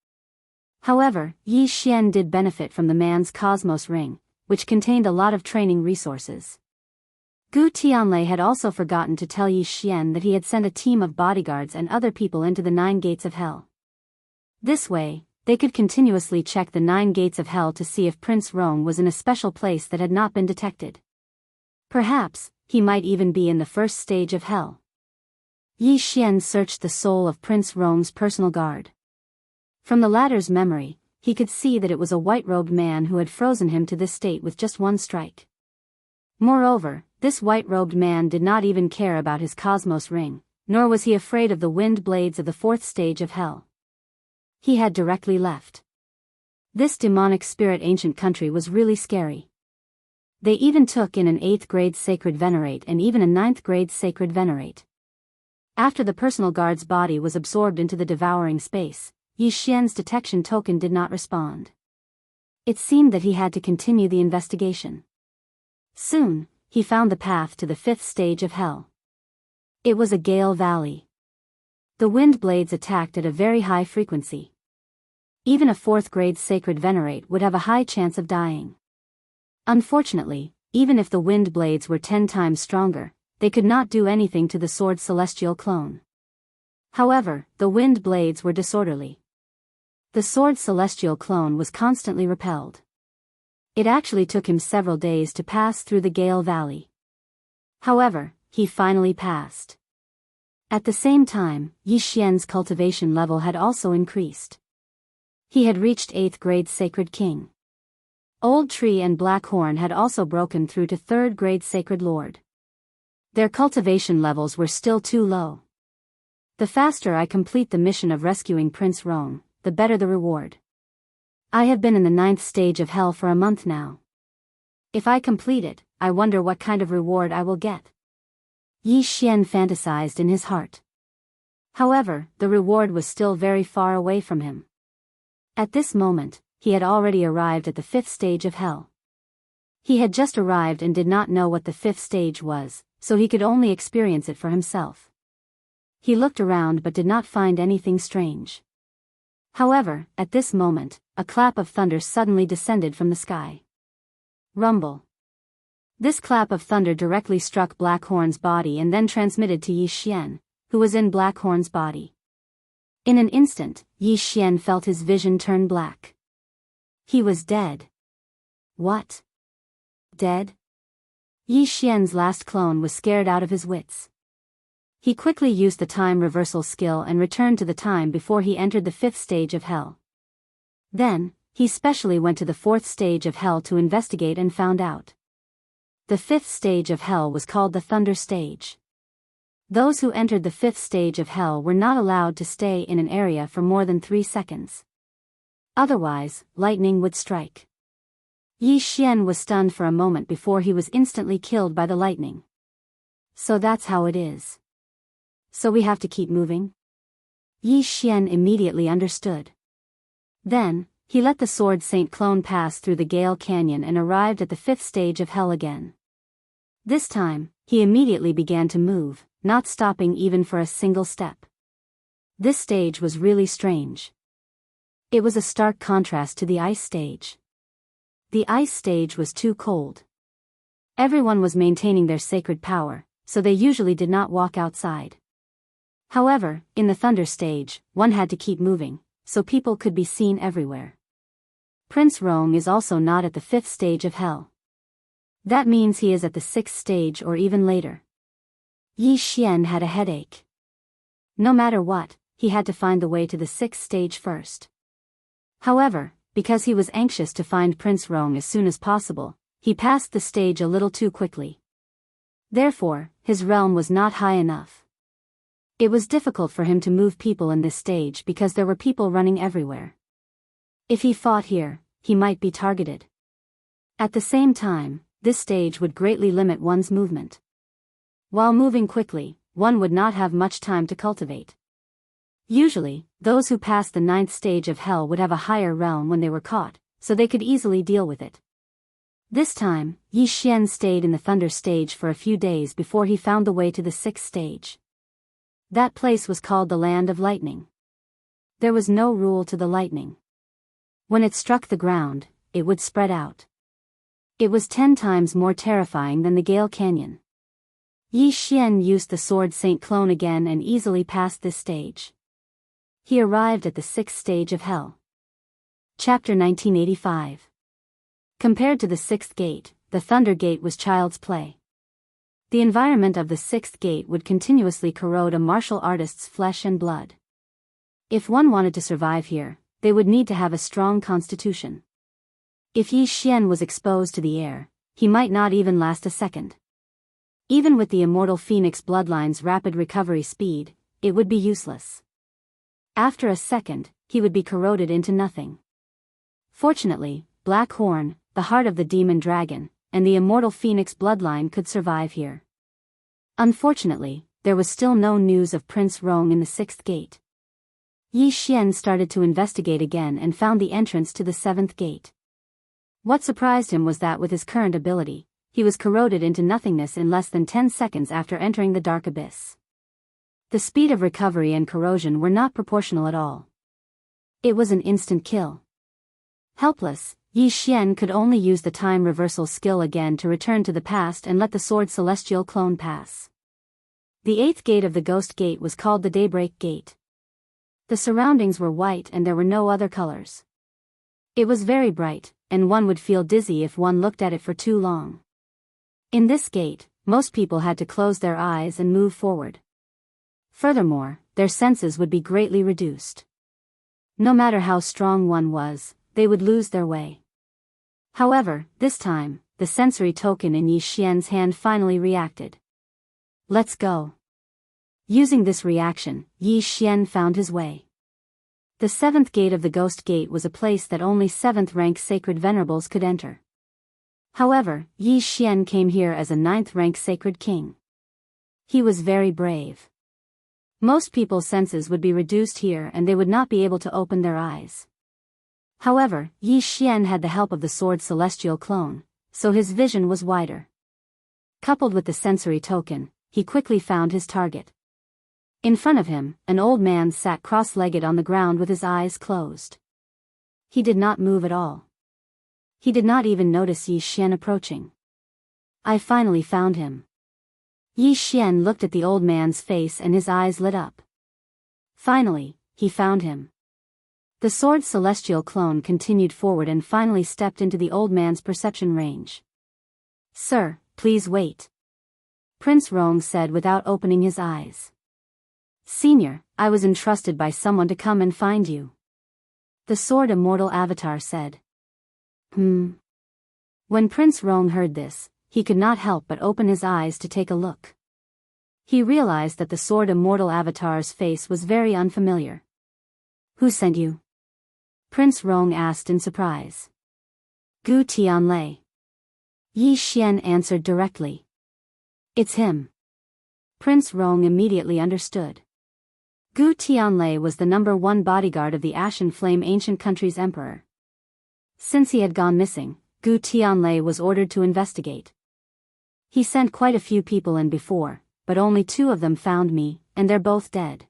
However, Yi Xian did benefit from the man's Cosmos Ring, which contained a lot of training resources. Gu Tianlei had also forgotten to tell Yi Xian that he had sent a team of bodyguards and other people into the 9 gates of hell. This way, they could continuously check the 9 gates of hell to see if Prince Rong was in a special place that had not been detected. Perhaps, he might even be in the 1st stage of hell. Yi Xian searched the soul of Prince Rong's personal guard. From the latter's memory, he could see that it was a white-robed man who had frozen him to this state with just one strike. Moreover, this white-robed man did not even care about his Cosmos Ring, nor was he afraid of the wind blades of the 4th stage of hell. He had directly left. This demonic spirit ancient country was really scary. They even took in an 8th grade sacred venerate and even a 9th grade sacred venerate. After the personal guard's body was absorbed into the devouring space, Yi Xian's detection token did not respond. It seemed that he had to continue the investigation. Soon, he found the path to the 5th stage of hell. It was a gale valley. The wind blades attacked at a very high frequency. Even a 4th grade sacred venerate would have a high chance of dying. Unfortunately, even if the wind blades were 10 times stronger, they could not do anything to the sword celestial clone. However, the wind blades were disorderly. The sword celestial clone was constantly repelled. It actually took him several days to pass through the Gale Valley. However, he finally passed. At the same time, Yi Xian's cultivation level had also increased. He had reached 8th grade Sacred King. Old Tree and Black Horn had also broken through to 3rd grade Sacred Lord. Their cultivation levels were still too low. The faster I complete the mission of rescuing Prince Rong, the better the reward. I have been in the 9th stage of hell for a month now. If I complete it, I wonder what kind of reward I will get. Yi Xian fantasized in his heart. However, the reward was still very far away from him. At this moment, he had already arrived at the 5th stage of hell. He had just arrived and did not know what the 5th stage was, so he could only experience it for himself. He looked around but did not find anything strange. However, at this moment, a clap of thunder suddenly descended from the sky. Rumble. This clap of thunder directly struck Blackhorn's body and then transmitted to Yi Xian, who was in Blackhorn's body. In an instant, Yi Xian felt his vision turn black. He was dead. What? Dead? Yi Xian's last clone was scared out of his wits. He quickly used the time reversal skill and returned to the time before he entered the 5th stage of hell. Then, he specially went to the 4th stage of hell to investigate and found out. The 5th stage of hell was called the Thunder Stage. Those who entered the 5th stage of hell were not allowed to stay in an area for more than 3 seconds. Otherwise, lightning would strike. Yi Xian was stunned for a moment before he was instantly killed by the lightning. So that's how it is. So we have to keep moving? Yi Xian immediately understood. Then, he let the Sword Saint clone pass through the Gale Canyon and arrived at the 5th stage of hell again. This time, he immediately began to move, not stopping even for a single step. This stage was really strange. It was a stark contrast to the ice stage. The ice stage was too cold. Everyone was maintaining their sacred power, so they usually did not walk outside. However, in the thunder stage, one had to keep moving, so people could be seen everywhere. Prince Rong is also not at the 5th stage of hell. That means he is at the 6th stage or even later. Yi Xian had a headache. No matter what, he had to find the way to the 6th stage first. However, because he was anxious to find Prince Rong as soon as possible, he passed the stage a little too quickly. Therefore, his realm was not high enough. It was difficult for him to move people in this stage because there were people running everywhere. If he fought here, he might be targeted. At the same time, this stage would greatly limit one's movement. While moving quickly, one would not have much time to cultivate. Usually, those who passed the 9th stage of hell would have a higher realm when they were caught, so they could easily deal with it. This time, Yi Xian stayed in the thunder stage for a few days before he found the way to the 6th stage. That place was called the Land of Lightning. There was no rule to the lightning. When it struck the ground, it would spread out. It was 10 times more terrifying than the Gale Canyon. Yi Xian used the Sword Saint clone again and easily passed this stage. He arrived at the 6th stage of hell. Chapter 1985. Compared to the 6th gate, the Thunder Gate was child's play. The environment of the 6th gate would continuously corrode a martial artist's flesh and blood. If one wanted to survive here, they would need to have a strong constitution. If Yi Xian was exposed to the air, he might not even last a second. Even with the immortal Phoenix bloodline's rapid recovery speed, it would be useless. After a second, he would be corroded into nothing. Fortunately, Black Horn, the heart of the demon dragon, and the immortal Phoenix bloodline could survive here. Unfortunately, there was still no news of Prince Rong in the 6th gate. Yi Xian started to investigate again and found the entrance to the 7th gate. What surprised him was that with his current ability, he was corroded into nothingness in less than 10 seconds after entering the dark abyss. The speed of recovery and corrosion were not proportional at all. It was an instant kill. Helpless, Yi Xian could only use the time reversal skill again to return to the past and let the Sword Celestial clone pass. The 8th gate of the Ghost Gate was called the Daybreak Gate. The surroundings were white and there were no other colors. It was very bright, and one would feel dizzy if one looked at it for too long. In this gate, most people had to close their eyes and move forward. Furthermore, their senses would be greatly reduced. No matter how strong one was, they would lose their way. However, this time, the sensory token in Yi Xian's hand finally reacted. Let's go. Using this reaction, Yi Xian found his way. The 7th gate of the Ghost Gate was a place that only 7th rank sacred venerables could enter. However, Yi Xian came here as a 9th rank sacred king. He was very brave. Most people's senses would be reduced here and they would not be able to open their eyes. However, Yi Xian had the help of the sword celestial clone, so his vision was wider. Coupled with the sensory token, he quickly found his target. In front of him, an old man sat cross-legged on the ground with his eyes closed. He did not move at all. He did not even notice Yi Xian approaching. I finally found him. Yi Xian looked at the old man's face and his eyes lit up. Finally, he found him. The sword celestial clone continued forward and finally stepped into the old man's perception range. Sir, please wait. Prince Rong said without opening his eyes. Senior, I was entrusted by someone to come and find you. The sword immortal avatar said. When Prince Rong heard this, he could not help but open his eyes to take a look. He realized that the sword immortal avatar's face was very unfamiliar. Who sent you? Prince Rong asked in surprise. Gu Tianlei. Yi Xian answered directly. It's him. Prince Rong immediately understood. Gu Tianlei was the #1 bodyguard of the Ashen Flame Ancient Country's emperor. Since he had gone missing, Gu Tianlei was ordered to investigate. He sent quite a few people in before, but only 2 of them found me, and they're both dead.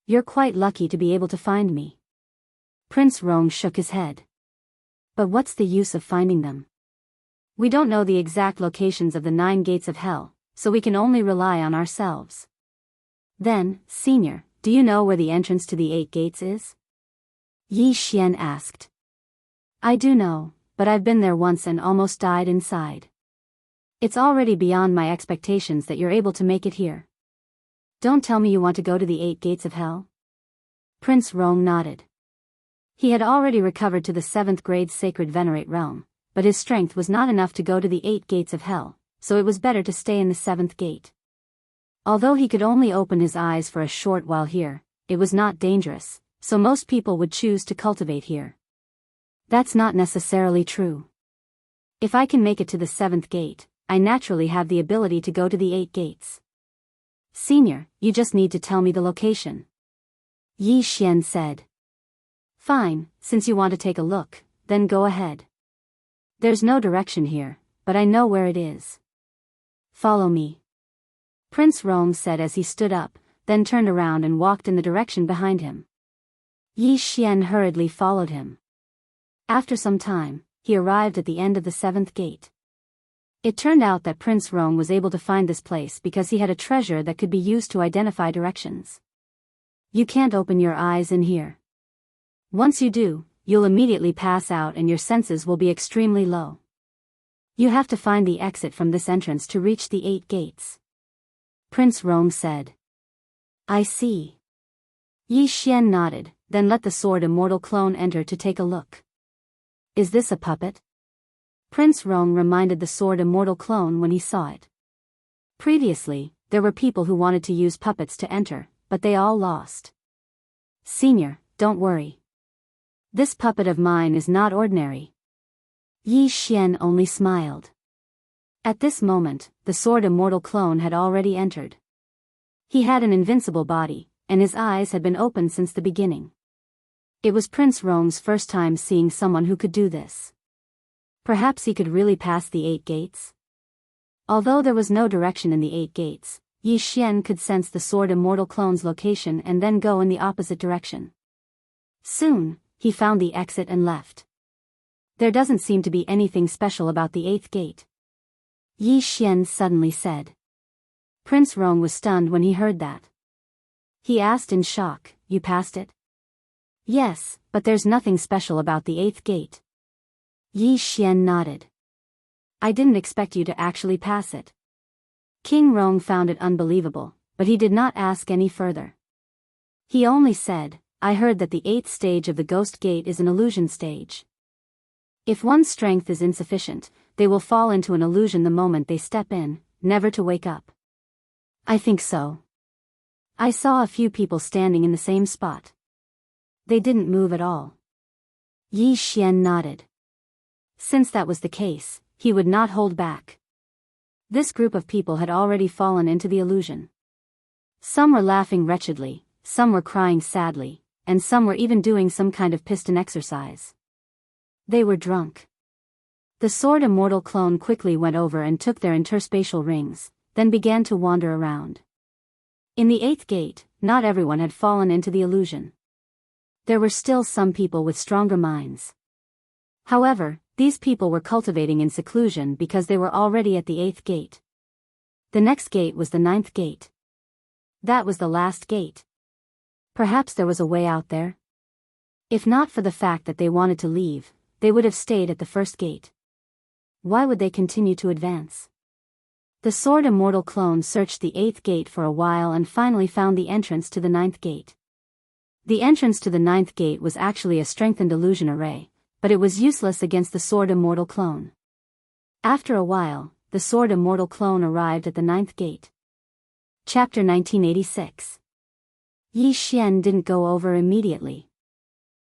You're quite lucky to be able to find me. Prince Rong shook his head. But what's the use of finding them? We don't know the exact locations of the 9 gates of hell, so we can only rely on ourselves. Then, Senior, do you know where the entrance to the 8 gates is? Yi Xian asked. I do know, but I've been there once and almost died inside. It's already beyond my expectations that you're able to make it here. Don't tell me you want to go to the 8 gates of hell? Prince Rong nodded. He had already recovered to the 7th grade sacred venerate realm, but his strength was not enough to go to the 8 gates of hell, so it was better to stay in the 7th gate. Although he could only open his eyes for a short while here, it was not dangerous, so most people would choose to cultivate here. That's not necessarily true. If I can make it to the 7th gate, I naturally have the ability to go to the 8 gates. Senior, you just need to tell me the location. Yi Xian said. Fine, since you want to take a look, then go ahead. There's no direction here, but I know where it is. Follow me. Prince Rong said as he stood up, then turned around and walked in the direction behind him. Yi Xian hurriedly followed him. After some time, he arrived at the end of the 7th gate. It turned out that Prince Rong was able to find this place because he had a treasure that could be used to identify directions. You can't open your eyes in here. Once you do, you'll immediately pass out and your senses will be extremely low. You have to find the exit from this entrance to reach the 8 gates. Prince Rong said. I see. Yi Xian nodded, then let the sword immortal clone enter to take a look. Is this a puppet? Prince Rong reminded the sword immortal clone when he saw it. Previously, there were people who wanted to use puppets to enter, but they all lost. Senior, don't worry. This puppet of mine is not ordinary. Yi Xian only smiled. At this moment, the sword immortal clone had already entered. He had an invincible body, and his eyes had been open since the beginning. It was Prince Rong's first time seeing someone who could do this. Perhaps he could really pass the 8 gates? Although there was no direction in the 8 gates, Yi Xian could sense the sword immortal clone's location and then go in the opposite direction. Soon, he found the exit and left. There doesn't seem to be anything special about the 8th gate. Yi Xian suddenly said. Prince Rong was stunned when he heard that. He asked in shock, "You passed it?" "Yes, but there's nothing special about the 8th gate." Yi Xian nodded. "I didn't expect you to actually pass it." King Rong found it unbelievable, but he did not ask any further. He only said, "I heard that the 8th stage of the Ghost Gate is an illusion stage. If one's strength is insufficient, they will fall into an illusion the moment they step in, never to wake up." "I think so. I saw a few people standing in the same spot. They didn't move at all." Yi Xian nodded. Since that was the case, he would not hold back. This group of people had already fallen into the illusion. Some were laughing wretchedly, some were crying sadly, and some were even doing some kind of piston exercise. They were drunk. The sword immortal clone quickly went over and took their interspatial rings, then began to wander around. In the 8th gate, not everyone had fallen into the illusion. There were still some people with stronger minds. However, these people were cultivating in seclusion because they were already at the 8th gate. The next gate was the 9th gate. That was the last gate. Perhaps there was a way out there? If not for the fact that they wanted to leave, they would have stayed at the 1st gate. Why would they continue to advance? The sword immortal clone searched the 8th gate for a while and finally found the entrance to the 9th gate. The entrance to the 9th gate was actually a strengthened illusion array, but it was useless against the sword immortal clone. After a while, the sword immortal clone arrived at the 9th gate. Chapter 1986. Yi Xian didn't go over immediately.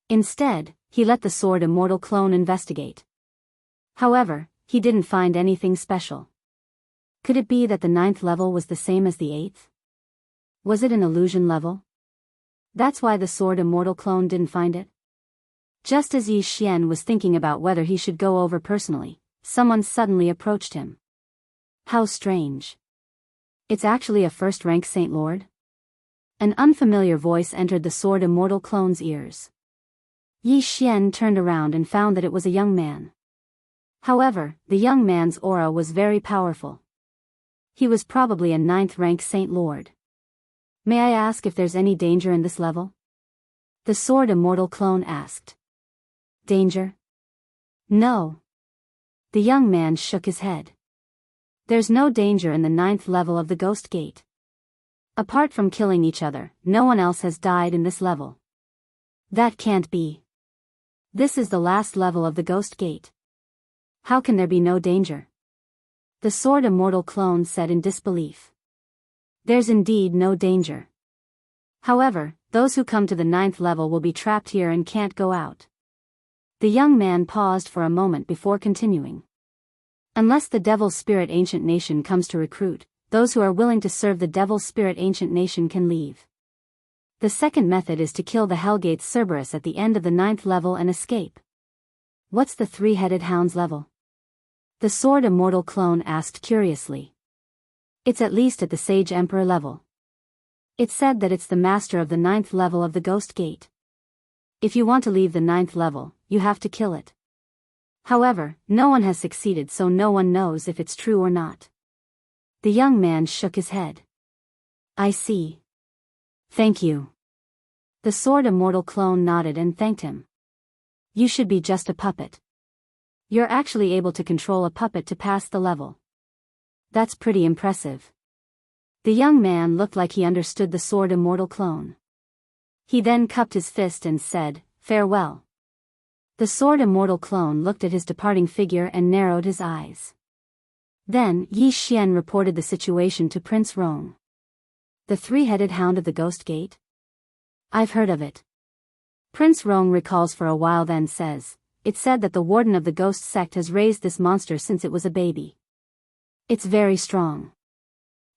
Instead, he let the sword immortal clone investigate. However, he didn't find anything special. Could it be that the 9th level was the same as the 8th? Was it an illusion level? That's why the sword immortal clone didn't find it? Just as Yi Xian was thinking about whether he should go over personally, someone suddenly approached him. How strange. It's actually a first-rank Saint Lord? An unfamiliar voice entered the sword immortal clone's ears. Yi Xian turned around and found that it was a young man. However, the young man's aura was very powerful. He was probably a 9th-rank Saint Lord. "May I ask if there's any danger in this level?" the sword immortal clone asked. "Danger? No." The young man shook his head. "There's no danger in the 9th level of the Ghost Gate. Apart from killing each other, no one else has died in this level." "That can't be. This is the last level of the Ghost Gate. How can there be no danger?" the sword immortal clone said in disbelief. "There's indeed no danger. However, those who come to the 9th level will be trapped here and can't go out." The young man paused for a moment before continuing. "Unless the Devil Spirit Ancient Nation comes to recruit, those who are willing to serve the Devil Spirit Ancient Nation can leave. The second method is to kill the Hellgate Cerberus at the end of the 9th level and escape." "What's the three-headed hound's level?" the sword immortal clone asked curiously. "It's at least at the Sage Emperor level. It said that it's the master of the 9th level of the Ghost Gate. If you want to leave the 9th level, you have to kill it. However, no one has succeeded, so no one knows if it's true or not." The young man shook his head. "I see. Thank you." The sword immortal clone nodded and thanked him. "You should be just a puppet. You're actually able to control a puppet to pass the level. That's pretty impressive." The young man looked like he understood the sword immortal clone. He then cupped his fist and said, "Farewell." The sword immortal clone looked at his departing figure and narrowed his eyes. Then Yi Xian reported the situation to Prince Rong. "The three-headed hound of the Ghost Gate? I've heard of it." Prince Rong recalls for a while, then says, "It said that the warden of the ghost sect has raised this monster since it was a baby. It's very strong.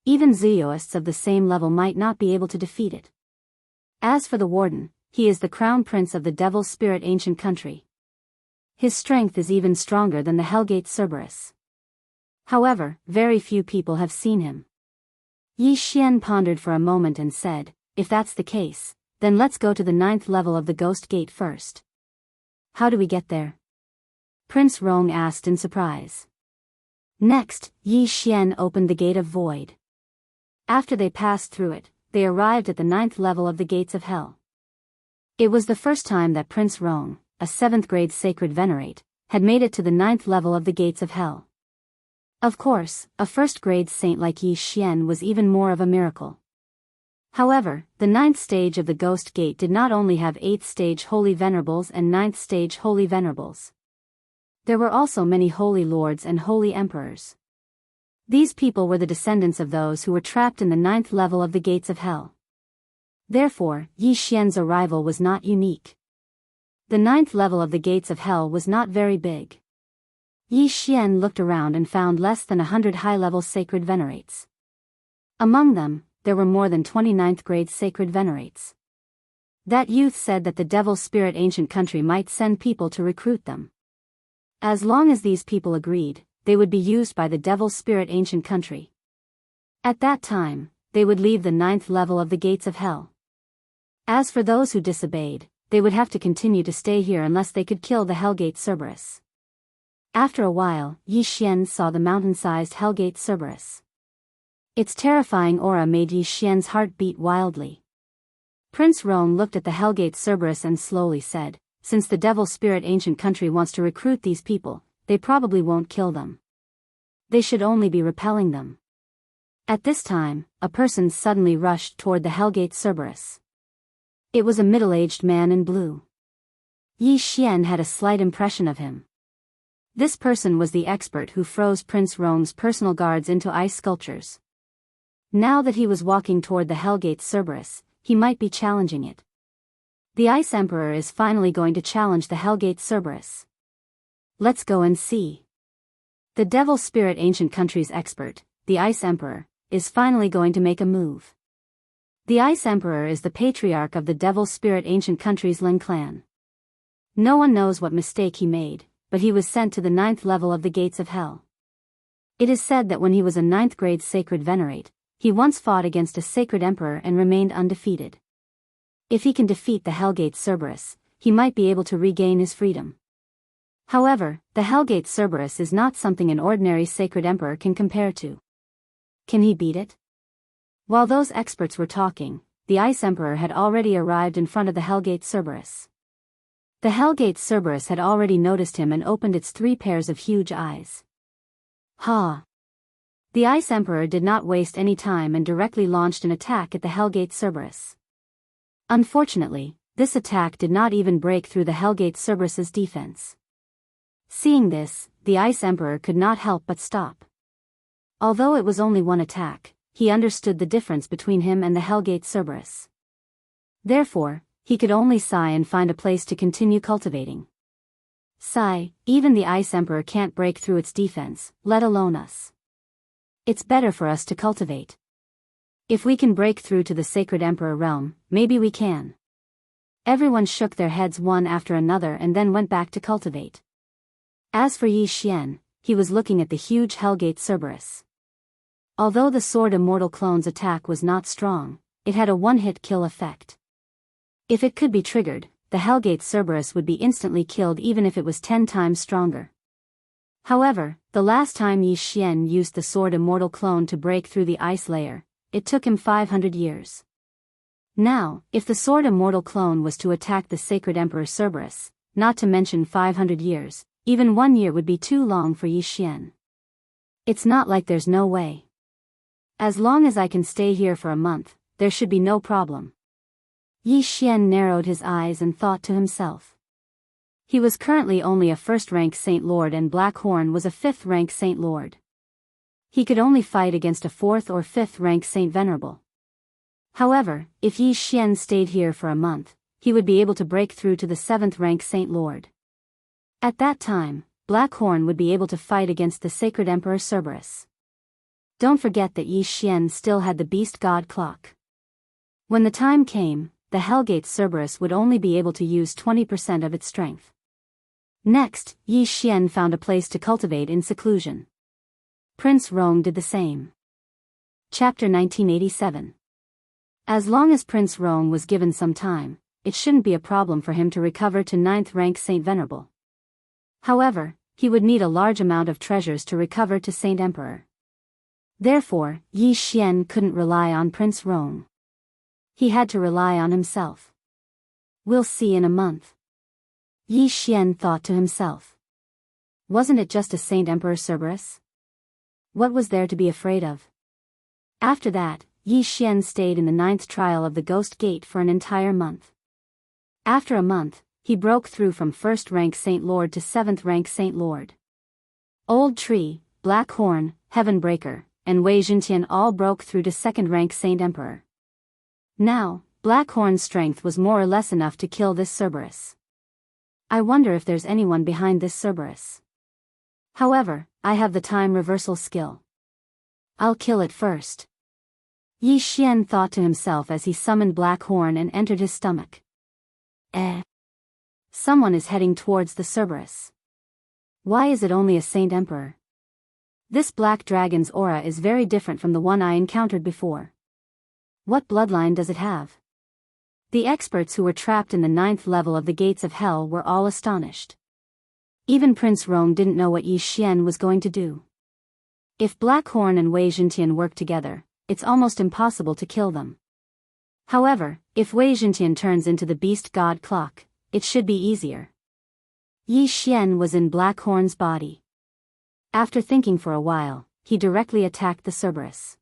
Even Daoists of the same level might not be able to defeat it. As for the warden, he is the crown prince of the Devil Spirit Ancient Country. His strength is even stronger than the Hellgate Cerberus. However, very few people have seen him." Yi Xian pondered for a moment and said, "If that's the case, then let's go to the 9th level of the Ghost Gate first." "How do we get there?" Prince Rong asked in surprise. Next, Yi Xian opened the Gate of Void. After they passed through it, they arrived at the 9th level of the gates of hell. It was the first time that Prince Rong, a 7th grade sacred venerate, had made it to the 9th level of the gates of hell. Of course, a 1st grade saint like Yi Xian was even more of a miracle. However, the 9th stage of the Ghost Gate did not only have 8th stage Holy Venerables and 9th stage Holy Venerables. There were also many Holy Lords and Holy Emperors. These people were the descendants of those who were trapped in the 9th level of the gates of hell. Therefore, Yi Xian's arrival was not unique. The 9th level of the gates of hell was not very big. Yi Xian looked around and found less than 100 high-level sacred venerates. Among them, there were more than 29th grade sacred venerates. That youth said that the Devil Spirit Ancient Country might send people to recruit them. As long as these people agreed, they would be used by the Devil Spirit Ancient Country. At that time, they would leave the 9th level of the gates of hell. As for those who disobeyed, they would have to continue to stay here unless they could kill the Hellgate Cerberus. After a while, Yi Xian saw the mountain-sized Hellgate Cerberus. Its terrifying aura made Yi Xian's heart beat wildly. Prince Rong looked at the Hellgate Cerberus and slowly said, "Since the Devil Spirit Ancient Country wants to recruit these people, they probably won't kill them. They should only be repelling them." At this time, a person suddenly rushed toward the Hellgate Cerberus. It was a middle-aged man in blue. Yi Xian had a slight impression of him. This person was the expert who froze Prince Rong's personal guards into ice sculptures. Now that he was walking toward the Hellgate Cerberus, he might be challenging it. The Ice Emperor is finally going to challenge the Hellgate Cerberus. Let's go and see. The Devil Spirit Ancient Country's expert, the Ice Emperor, is finally going to make a move. The Ice Emperor is the patriarch of the Devil Spirit Ancient Country's Lin clan. No one knows what mistake he made, but he was sent to the 9th level of the gates of hell. It is said that when he was a 9th grade sacred venerate, he once fought against a sacred emperor and remained undefeated. If he can defeat the Hellgate Cerberus, he might be able to regain his freedom. However, the Hellgate Cerberus is not something an ordinary sacred emperor can compare to. Can he beat it? While those experts were talking, the Ice Emperor had already arrived in front of the Hellgate Cerberus. The Hellgate Cerberus had already noticed him and opened its 3 pairs of huge eyes. Ha! The Ice Emperor did not waste any time and directly launched an attack at the Hellgate Cerberus. Unfortunately, this attack did not even break through the Hellgate Cerberus's defense. Seeing this, the Ice Emperor could not help but stop. Although it was only one attack, he understood the difference between him and the Hellgate Cerberus. Therefore, he could only sigh and find a place to continue cultivating. Sigh, even the Ice Emperor can't break through its defense, let alone us. It's better for us to cultivate. If we can break through to the Sacred Emperor realm, maybe we can. Everyone shook their heads one after another and then went back to cultivate. As for Yi Xian, he was looking at the huge Hellgate Cerberus. Although the Sword Immortal Clone's attack was not strong, it had a one-hit kill effect. If it could be triggered, the Hellgate Cerberus would be instantly killed even if it was 10 times stronger. However, the last time Yi Xian used the Sword Immortal Clone to break through the ice layer, it took him 500 years. Now, if the Sword Immortal Clone was to attack the Sacred Emperor Cerberus, not to mention 500 years, even 1 year would be too long for Yi Xian. It's not like there's no way. As long as I can stay here for a month, there should be no problem. Yi Xian narrowed his eyes and thought to himself. He was currently only a 1st-rank Saint Lord and Blackhorn was a 5th-rank Saint Lord. He could only fight against a 4th or 5th-rank Saint Venerable. However, if Yi Xian stayed here for a month, he would be able to break through to the 7th-rank Saint Lord. At that time, Blackhorn would be able to fight against the Sacred Emperor Cerberus. Don't forget that Yi Xian still had the Beast God Clock. When the time came, the Hellgate Cerberus would only be able to use 20% of its strength. Next, Yi Xian found a place to cultivate in seclusion. Prince Rong did the same. Chapter 1987. As long as Prince Rong was given some time, it shouldn't be a problem for him to recover to 9th-rank Saint Venerable. However, he would need a large amount of treasures to recover to Saint Emperor. Therefore, Yi Xian couldn't rely on Prince Rong. He had to rely on himself. We'll see in a month. Yi Xian thought to himself. Wasn't it just a Saint Emperor Cerberus? What was there to be afraid of? After that, Yi Xian stayed in the 9th trial of the Ghost Gate for an entire month. After a month, he broke through from 1st rank Saint Lord to 7th rank Saint Lord. Old Tree, Black Horn, Heaven Breaker, and Wei Zhentian all broke through to 2nd rank Saint Emperor. Now, Black Horn's strength was more or less enough to kill this Cerberus. I wonder if there's anyone behind this Cerberus. However, I have the time reversal skill. I'll kill it first. Yi Xian thought to himself as he summoned Black Horn and entered his stomach. Someone is heading towards the Cerberus. Why is it only a Saint Emperor? This black dragon's aura is very different from the one I encountered before. What bloodline does it have? The experts who were trapped in the 9th level of the gates of hell were all astonished. Even Prince Rong didn't know what Yi Xian was going to do. If Black Horn and Wei Zhentian work together, it's almost impossible to kill them. However, if Wei Zhentian turns into the beast god clock, it should be easier. Yi Xian was in Black Horn's body. After thinking for a while, he directly attacked the Cerberus.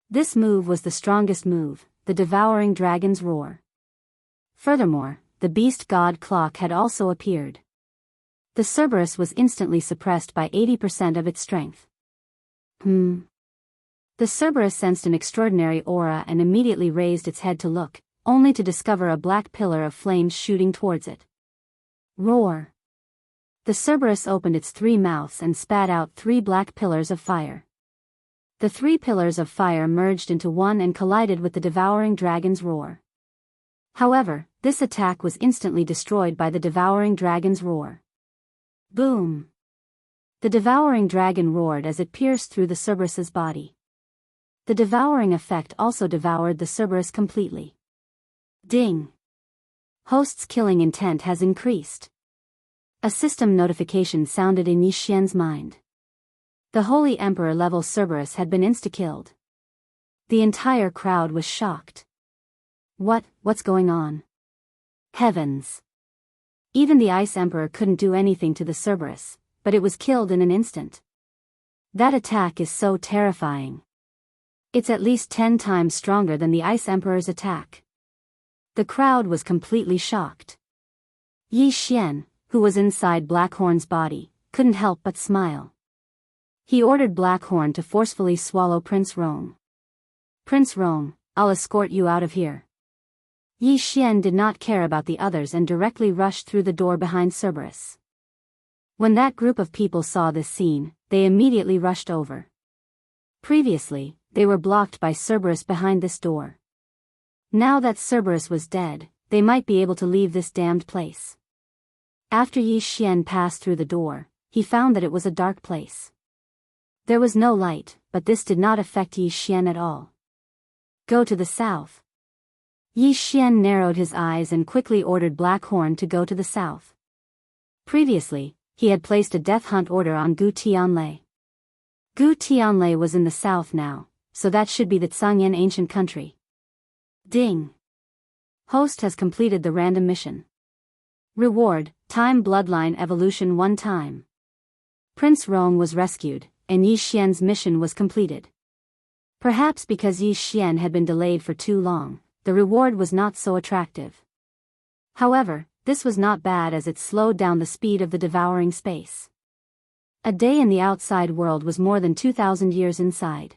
This move was the strongest move, the devouring dragon's roar. Furthermore, the beast god clock had also appeared. The Cerberus was instantly suppressed by 80% of its strength. The Cerberus sensed an extraordinary aura and immediately raised its head to look, only to discover a black pillar of flames shooting towards it. Roar! The Cerberus opened its 3 mouths and spat out 3 black pillars of fire. The 3 pillars of fire merged into one and collided with the devouring dragon's roar. However, this attack was instantly destroyed by the devouring dragon's roar. Boom! The devouring dragon roared as it pierced through the Cerberus's body. The devouring effect also devoured the Cerberus completely. Ding! Host's killing intent has increased. A system notification sounded in Yi Xian's mind. The Holy Emperor level Cerberus had been insta-killed. The entire crowd was shocked. What's going on? Heavens! Even the Ice Emperor couldn't do anything to the Cerberus, but it was killed in an instant. That attack is so terrifying. It's at least 10 times stronger than the Ice Emperor's attack. The crowd was completely shocked. Yi Xian, who was inside Blackhorn's body, couldn't help but smile. He ordered Blackhorn to forcefully swallow Prince Rong. Prince Rong, I'll escort you out of here. Yi Xian did not care about the others and directly rushed through the door behind Cerberus. When that group of people saw this scene, they immediately rushed over. Previously, they were blocked by Cerberus behind this door. Now that Cerberus was dead, they might be able to leave this damned place. After Yi Xian passed through the door, he found that it was a dark place. There was no light, but this did not affect Yi Xian at all. Go to the south. Yi Xian narrowed his eyes and quickly ordered Blackhorn to go to the south. Previously, he had placed a death hunt order on Gu Tianlei. Gu Tianlei was in the south now, so that should be the Zhangyan ancient country. Ding! Host has completed the random mission. Reward, time bloodline evolution 1 time. Prince Rong was rescued, and Yi Xian's mission was completed. Perhaps because Yi Xian had been delayed for too long, the reward was not so attractive. However, this was not bad as it slowed down the speed of the devouring space. A day in the outside world was more than 2,000 years inside.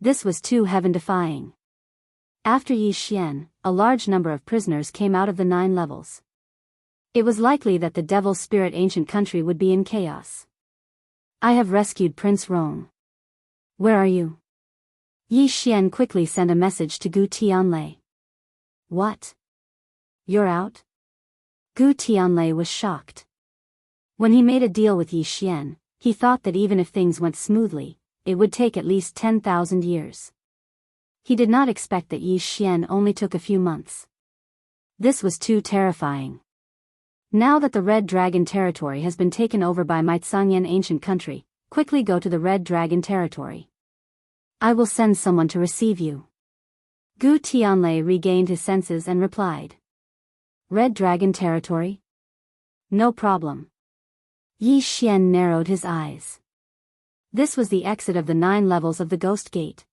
This was too heaven-defying. After Yi Xian, a large number of prisoners came out of the 9 levels. It was likely that the Devil Spirit ancient country would be in chaos. I have rescued Prince Rong. Where are you? Yi Xian quickly sent a message to Gu Tianlei. What? You're out? Gu Tianlei was shocked. When he made a deal with Yi Xian, he thought that even if things went smoothly, it would take at least 10,000 years. He did not expect that Yi Xian only took a few months. This was too terrifying. Now that the Red Dragon territory has been taken over by my Zhangyan ancient country, quickly go to the Red Dragon territory. I will send someone to receive you. Gu Tianlei regained his senses and replied. Red Dragon territory? No problem. Yi Xian narrowed his eyes. This was the exit of the 9 levels of the Ghost Gate.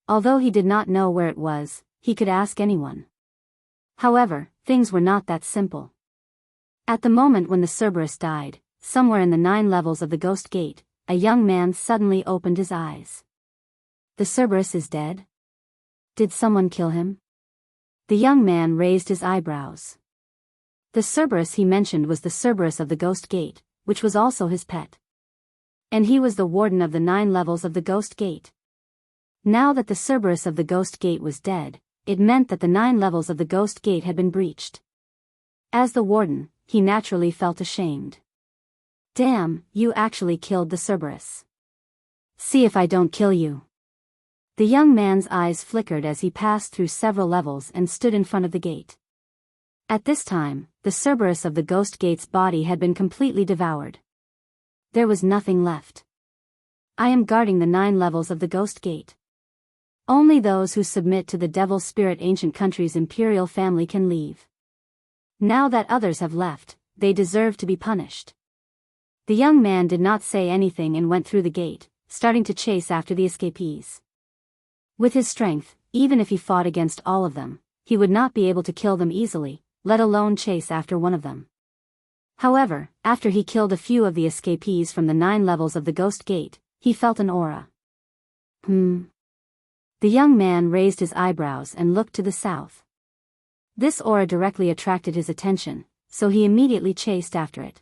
Although he did not know where it was, he could ask anyone. However, things were not that simple. At the moment when the Cerberus died, somewhere in the 9 levels of the Ghost Gate, a young man suddenly opened his eyes. The Cerberus is dead? Did someone kill him? The young man raised his eyebrows. The Cerberus he mentioned was the Cerberus of the Ghost Gate, which was also his pet. And he was the warden of the 9 levels of the Ghost Gate. Now that the Cerberus of the Ghost Gate was dead, it meant that the 9 levels of the Ghost Gate had been breached. As the warden, he naturally felt ashamed. Damn, you actually killed the Cerberus. See if I don't kill you. The young man's eyes flickered as he passed through several levels and stood in front of the gate. At this time, the Cerberus of the Ghost Gate's body had been completely devoured. There was nothing left. I am guarding the 9 levels of the Ghost Gate. Only those who submit to the Devil Spirit Ancient Country's imperial family can leave. Now that others have left, they deserve to be punished. The young man did not say anything and went through the gate, starting to chase after the escapees. With his strength, even if he fought against all of them, he would not be able to kill them easily, let alone chase after one of them. However, after he killed a few of the escapees from the 9 levels of the Ghost Gate, he felt an aura. The young man raised his eyebrows and looked to the south. This aura directly attracted his attention, so he immediately chased after it.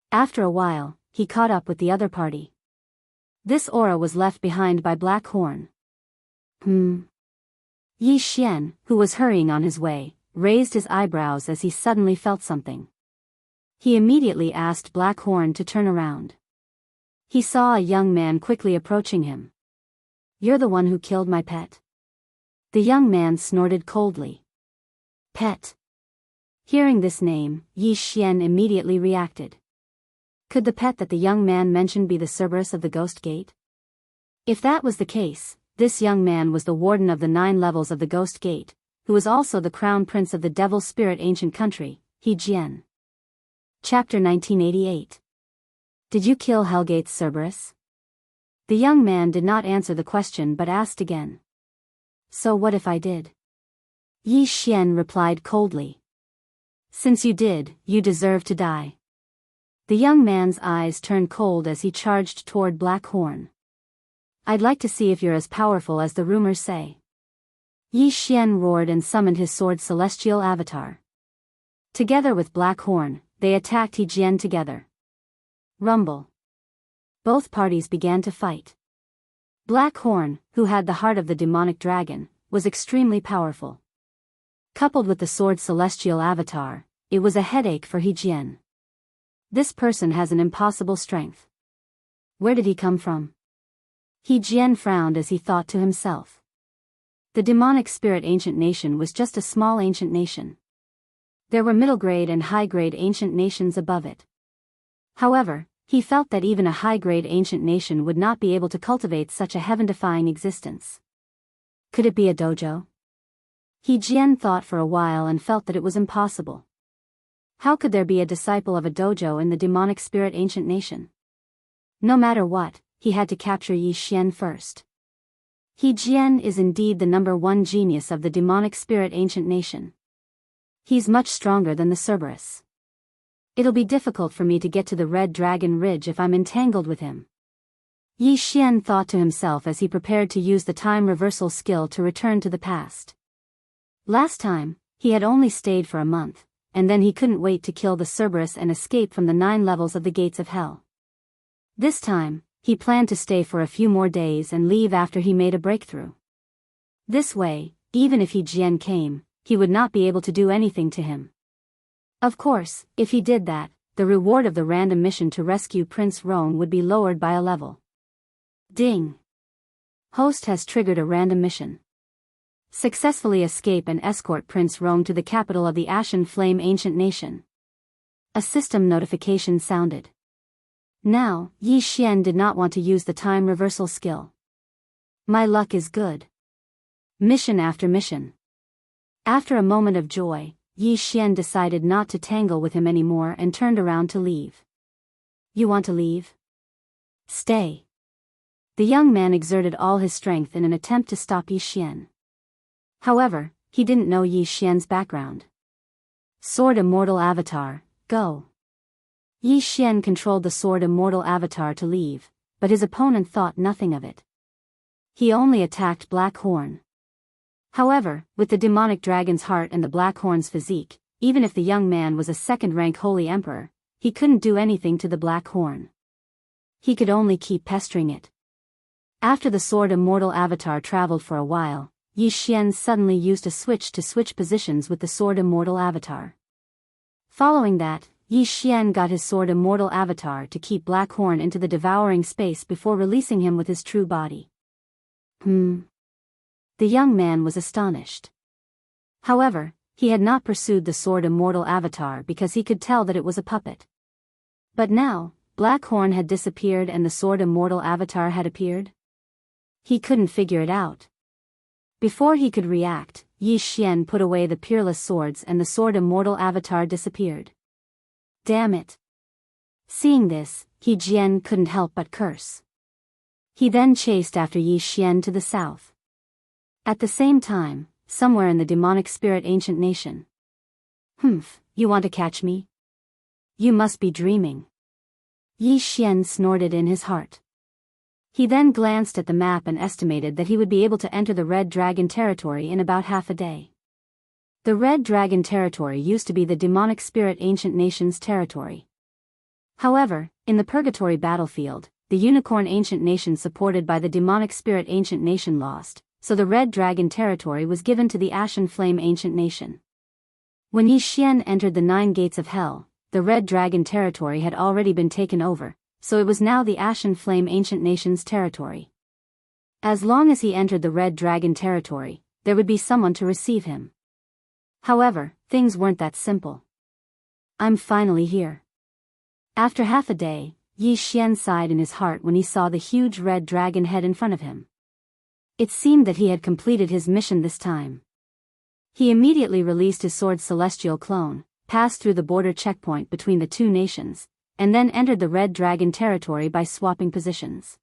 After a while, he caught up with the other party. This aura was left behind by Black Horn. Yi Xian, who was hurrying on his way, raised his eyebrows as he suddenly felt something. He immediately asked Black Horn to turn around. He saw a young man quickly approaching him. You're the one who killed my pet? The young man snorted coldly. Pet. Hearing this name, Yi Xian immediately reacted. Could the pet that the young man mentioned be the Cerberus of the Ghost Gate? If that was the case, this young man was the warden of the 9 levels of the Ghost Gate, who was also the crown prince of the Devil Spirit Ancient Country, He Jian. Chapter 1988. Did you kill Hellgate's Cerberus? The young man did not answer the question but asked again. So what if I did? Yi Xian replied coldly. Since you did, you deserve to die. The young man's eyes turned cold as he charged toward Black Horn. I'd like to see if you're as powerful as the rumors say. Yi Xian roared and summoned his sword Celestial Avatar. Together with Black Horn, they attacked He Jian together. Rumble. Both parties began to fight. Black Horn, who had the heart of the demonic dragon, was extremely powerful. Coupled with the sword Celestial Avatar, it was a headache for He Jian. This person has an impossible strength. Where did he come from? He Jian frowned as he thought to himself. The demonic spirit ancient nation was just a small ancient nation. There were middle-grade and high-grade ancient nations above it. However, he felt that even a high-grade ancient nation would not be able to cultivate such a heaven-defying existence. Could it be a dojo? He Jian thought for a while and felt that it was impossible. How could there be a disciple of a dojo in the demonic spirit ancient nation? No matter what, he had to capture Yi Xian first. He Jian is indeed the #1 genius of the demonic spirit ancient nation. He's much stronger than the Cerberus. It'll be difficult for me to get to the Red Dragon Ridge if I'm entangled with him. Yi Xian thought to himself as he prepared to use the time reversal skill to return to the past. Last time, he had only stayed for a month, and then he couldn't wait to kill the Cerberus and escape from the 9 levels of the Gates of Hell. This time, he planned to stay for a few more days and leave after he made a breakthrough. This way, even if He Jian came, he would not be able to do anything to him. Of course, if he did that, the reward of the random mission to rescue Prince Roan would be lowered by a level. Ding! Host has triggered a random mission. Successfully escape and escort Prince Roan to the capital of the Ashen Flame Ancient Nation. A system notification sounded. Now, Yi Xian did not want to use the time reversal skill. My luck is good. Mission after mission. After a moment of joy, Yi Xian decided not to tangle with him anymore and turned around to leave. You want to leave? Stay. The young man exerted all his strength in an attempt to stop Yi Xian. However, he didn't know Yi Xian's background. Sword Immortal Avatar, go. Yi Xian controlled the Sword Immortal Avatar to leave, but his opponent thought nothing of it. He only attacked Black Horn. However, with the demonic dragon's heart and the Black Horn's physique, even if the young man was a second-rank Holy Emperor, he couldn't do anything to the Black Horn. He could only keep pestering it. After the Sword Immortal Avatar traveled for a while, Yi Xian suddenly used a switch to switch positions with the Sword Immortal Avatar. Following that, Yi Xian got his Sword Immortal Avatar to keep Black Horn into the devouring space before releasing him with his true body. The young man was astonished. However, he had not pursued the Sword Immortal Avatar because he could tell that it was a puppet. But now, Black Horn had disappeared and the Sword Immortal Avatar had appeared? He couldn't figure it out. Before he could react, Yi Xian put away the peerless swords and the Sword Immortal Avatar disappeared. Damn it. Seeing this, He Jian couldn't help but curse. He then chased after Yi Xian to the south. At the same time, somewhere in the demonic spirit ancient nation. You want to catch me? You must be dreaming. Yi Xian snorted in his heart. He then glanced at the map and estimated that he would be able to enter the Red Dragon territory in about half a day. The Red Dragon territory used to be the demonic spirit ancient nation's territory. However, in the Purgatory battlefield, the Unicorn ancient nation supported by the demonic spirit ancient nation lost, so the Red Dragon territory was given to the Ashen Flame ancient nation. When Yi Xian entered the 9 gates of hell, the Red Dragon territory had already been taken over, so it was now the Ashen Flame ancient nation's territory. As long as he entered the Red Dragon territory, there would be someone to receive him. However, things weren't that simple. I'm finally here. After half a day, Yi Xian sighed in his heart when he saw the huge red dragon head in front of him. It seemed that he had completed his mission this time. He immediately released his sword Celestial Clone, passed through the border checkpoint between the two nations, and then entered the Red Dragon territory by swapping positions.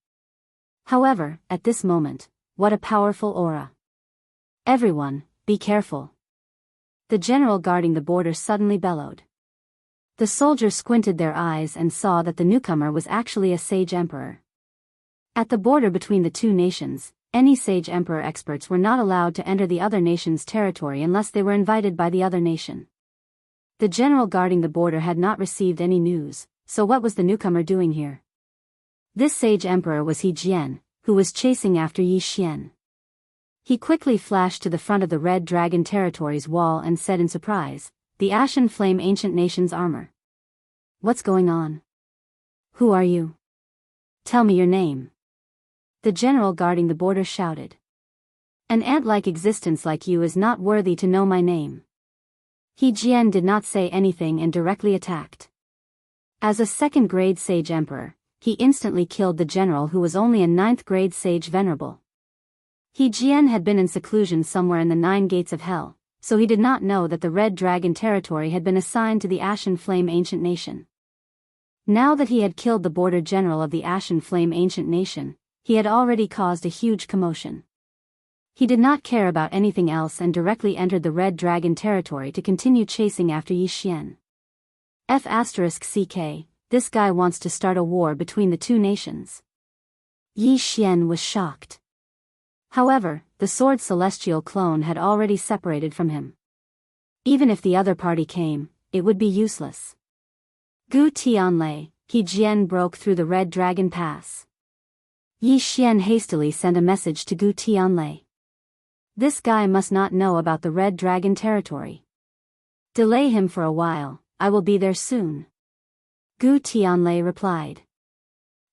However, at this moment, what a powerful aura. Everyone, be careful. The general guarding the border suddenly bellowed. The soldiers squinted their eyes and saw that the newcomer was actually a sage emperor. At the border between the two nations, any sage emperor experts were not allowed to enter the other nation's territory unless they were invited by the other nation. The general guarding the border had not received any news, so what was the newcomer doing here? This sage emperor was He Jian, who was chasing after Yi Xian. He quickly flashed to the front of the Red Dragon territory's wall and said in surprise, "The Ashen Flame ancient nation's armor. What's going on? Who are you? Tell me your name." The general guarding the border shouted. "An ant-like existence like you is not worthy to know my name." He Jian did not say anything and directly attacked. As a second-grade sage emperor, he instantly killed the general who was only a 9th-grade sage venerable. He Jian had been in seclusion somewhere in the 9 gates of hell, so he did not know that the Red Dragon territory had been assigned to the Ashen Flame ancient nation. Now that he had killed the border general of the Ashen Flame ancient nation, he had already caused a huge commotion. He did not care about anything else and directly entered the Red Dragon territory to continue chasing after Yi Xian. F***CK, this guy wants to start a war between the two nations. Yi Xian was shocked. However, the sword Celestial Clone had already separated from him. Even if the other party came, it would be useless. Gu Tianlei, He Jian broke through the Red Dragon Pass. Yi Xian hastily sent a message to Gu Tianlei. This guy must not know about the Red Dragon territory. Delay him for a while, I will be there soon. Gu Tianlei replied.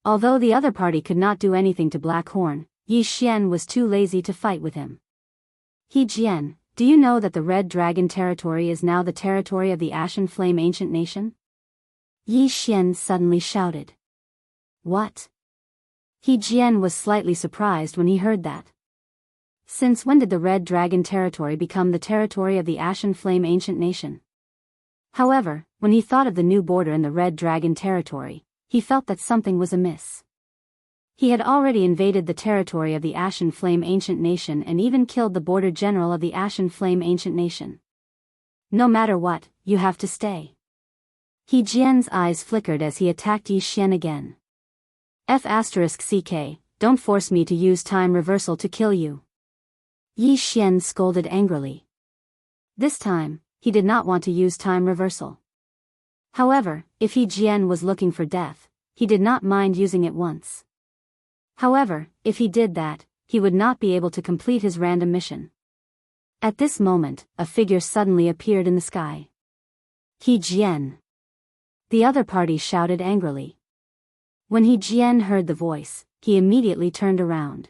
Although the other party could not do anything to Black Horn, Yi Xian was too lazy to fight with him. He Jian, do you know that the Red Dragon territory is now the territory of the Ashen Flame ancient nation? Yi Xian suddenly shouted. What? He Jian was slightly surprised when he heard that. Since when did the Red Dragon territory become the territory of the Ashen Flame Ancient Nation? However, when he thought of the new border in the Red Dragon territory, he felt that something was amiss. He had already invaded the territory of the Ashen Flame Ancient Nation and even killed the border general of the Ashen Flame Ancient Nation. No matter what, you have to stay. He Jian's eyes flickered as he attacked Yi Xian again. F***ck, don't force me to use time reversal to kill you. Yi Xian scolded angrily. This time, he did not want to use time reversal. However, if He Jian was looking for death, he did not mind using it once. However, if he did that, he would not be able to complete his random mission. At this moment, a figure suddenly appeared in the sky. He Jian. The other party shouted angrily. When He Jian heard the voice, he immediately turned around.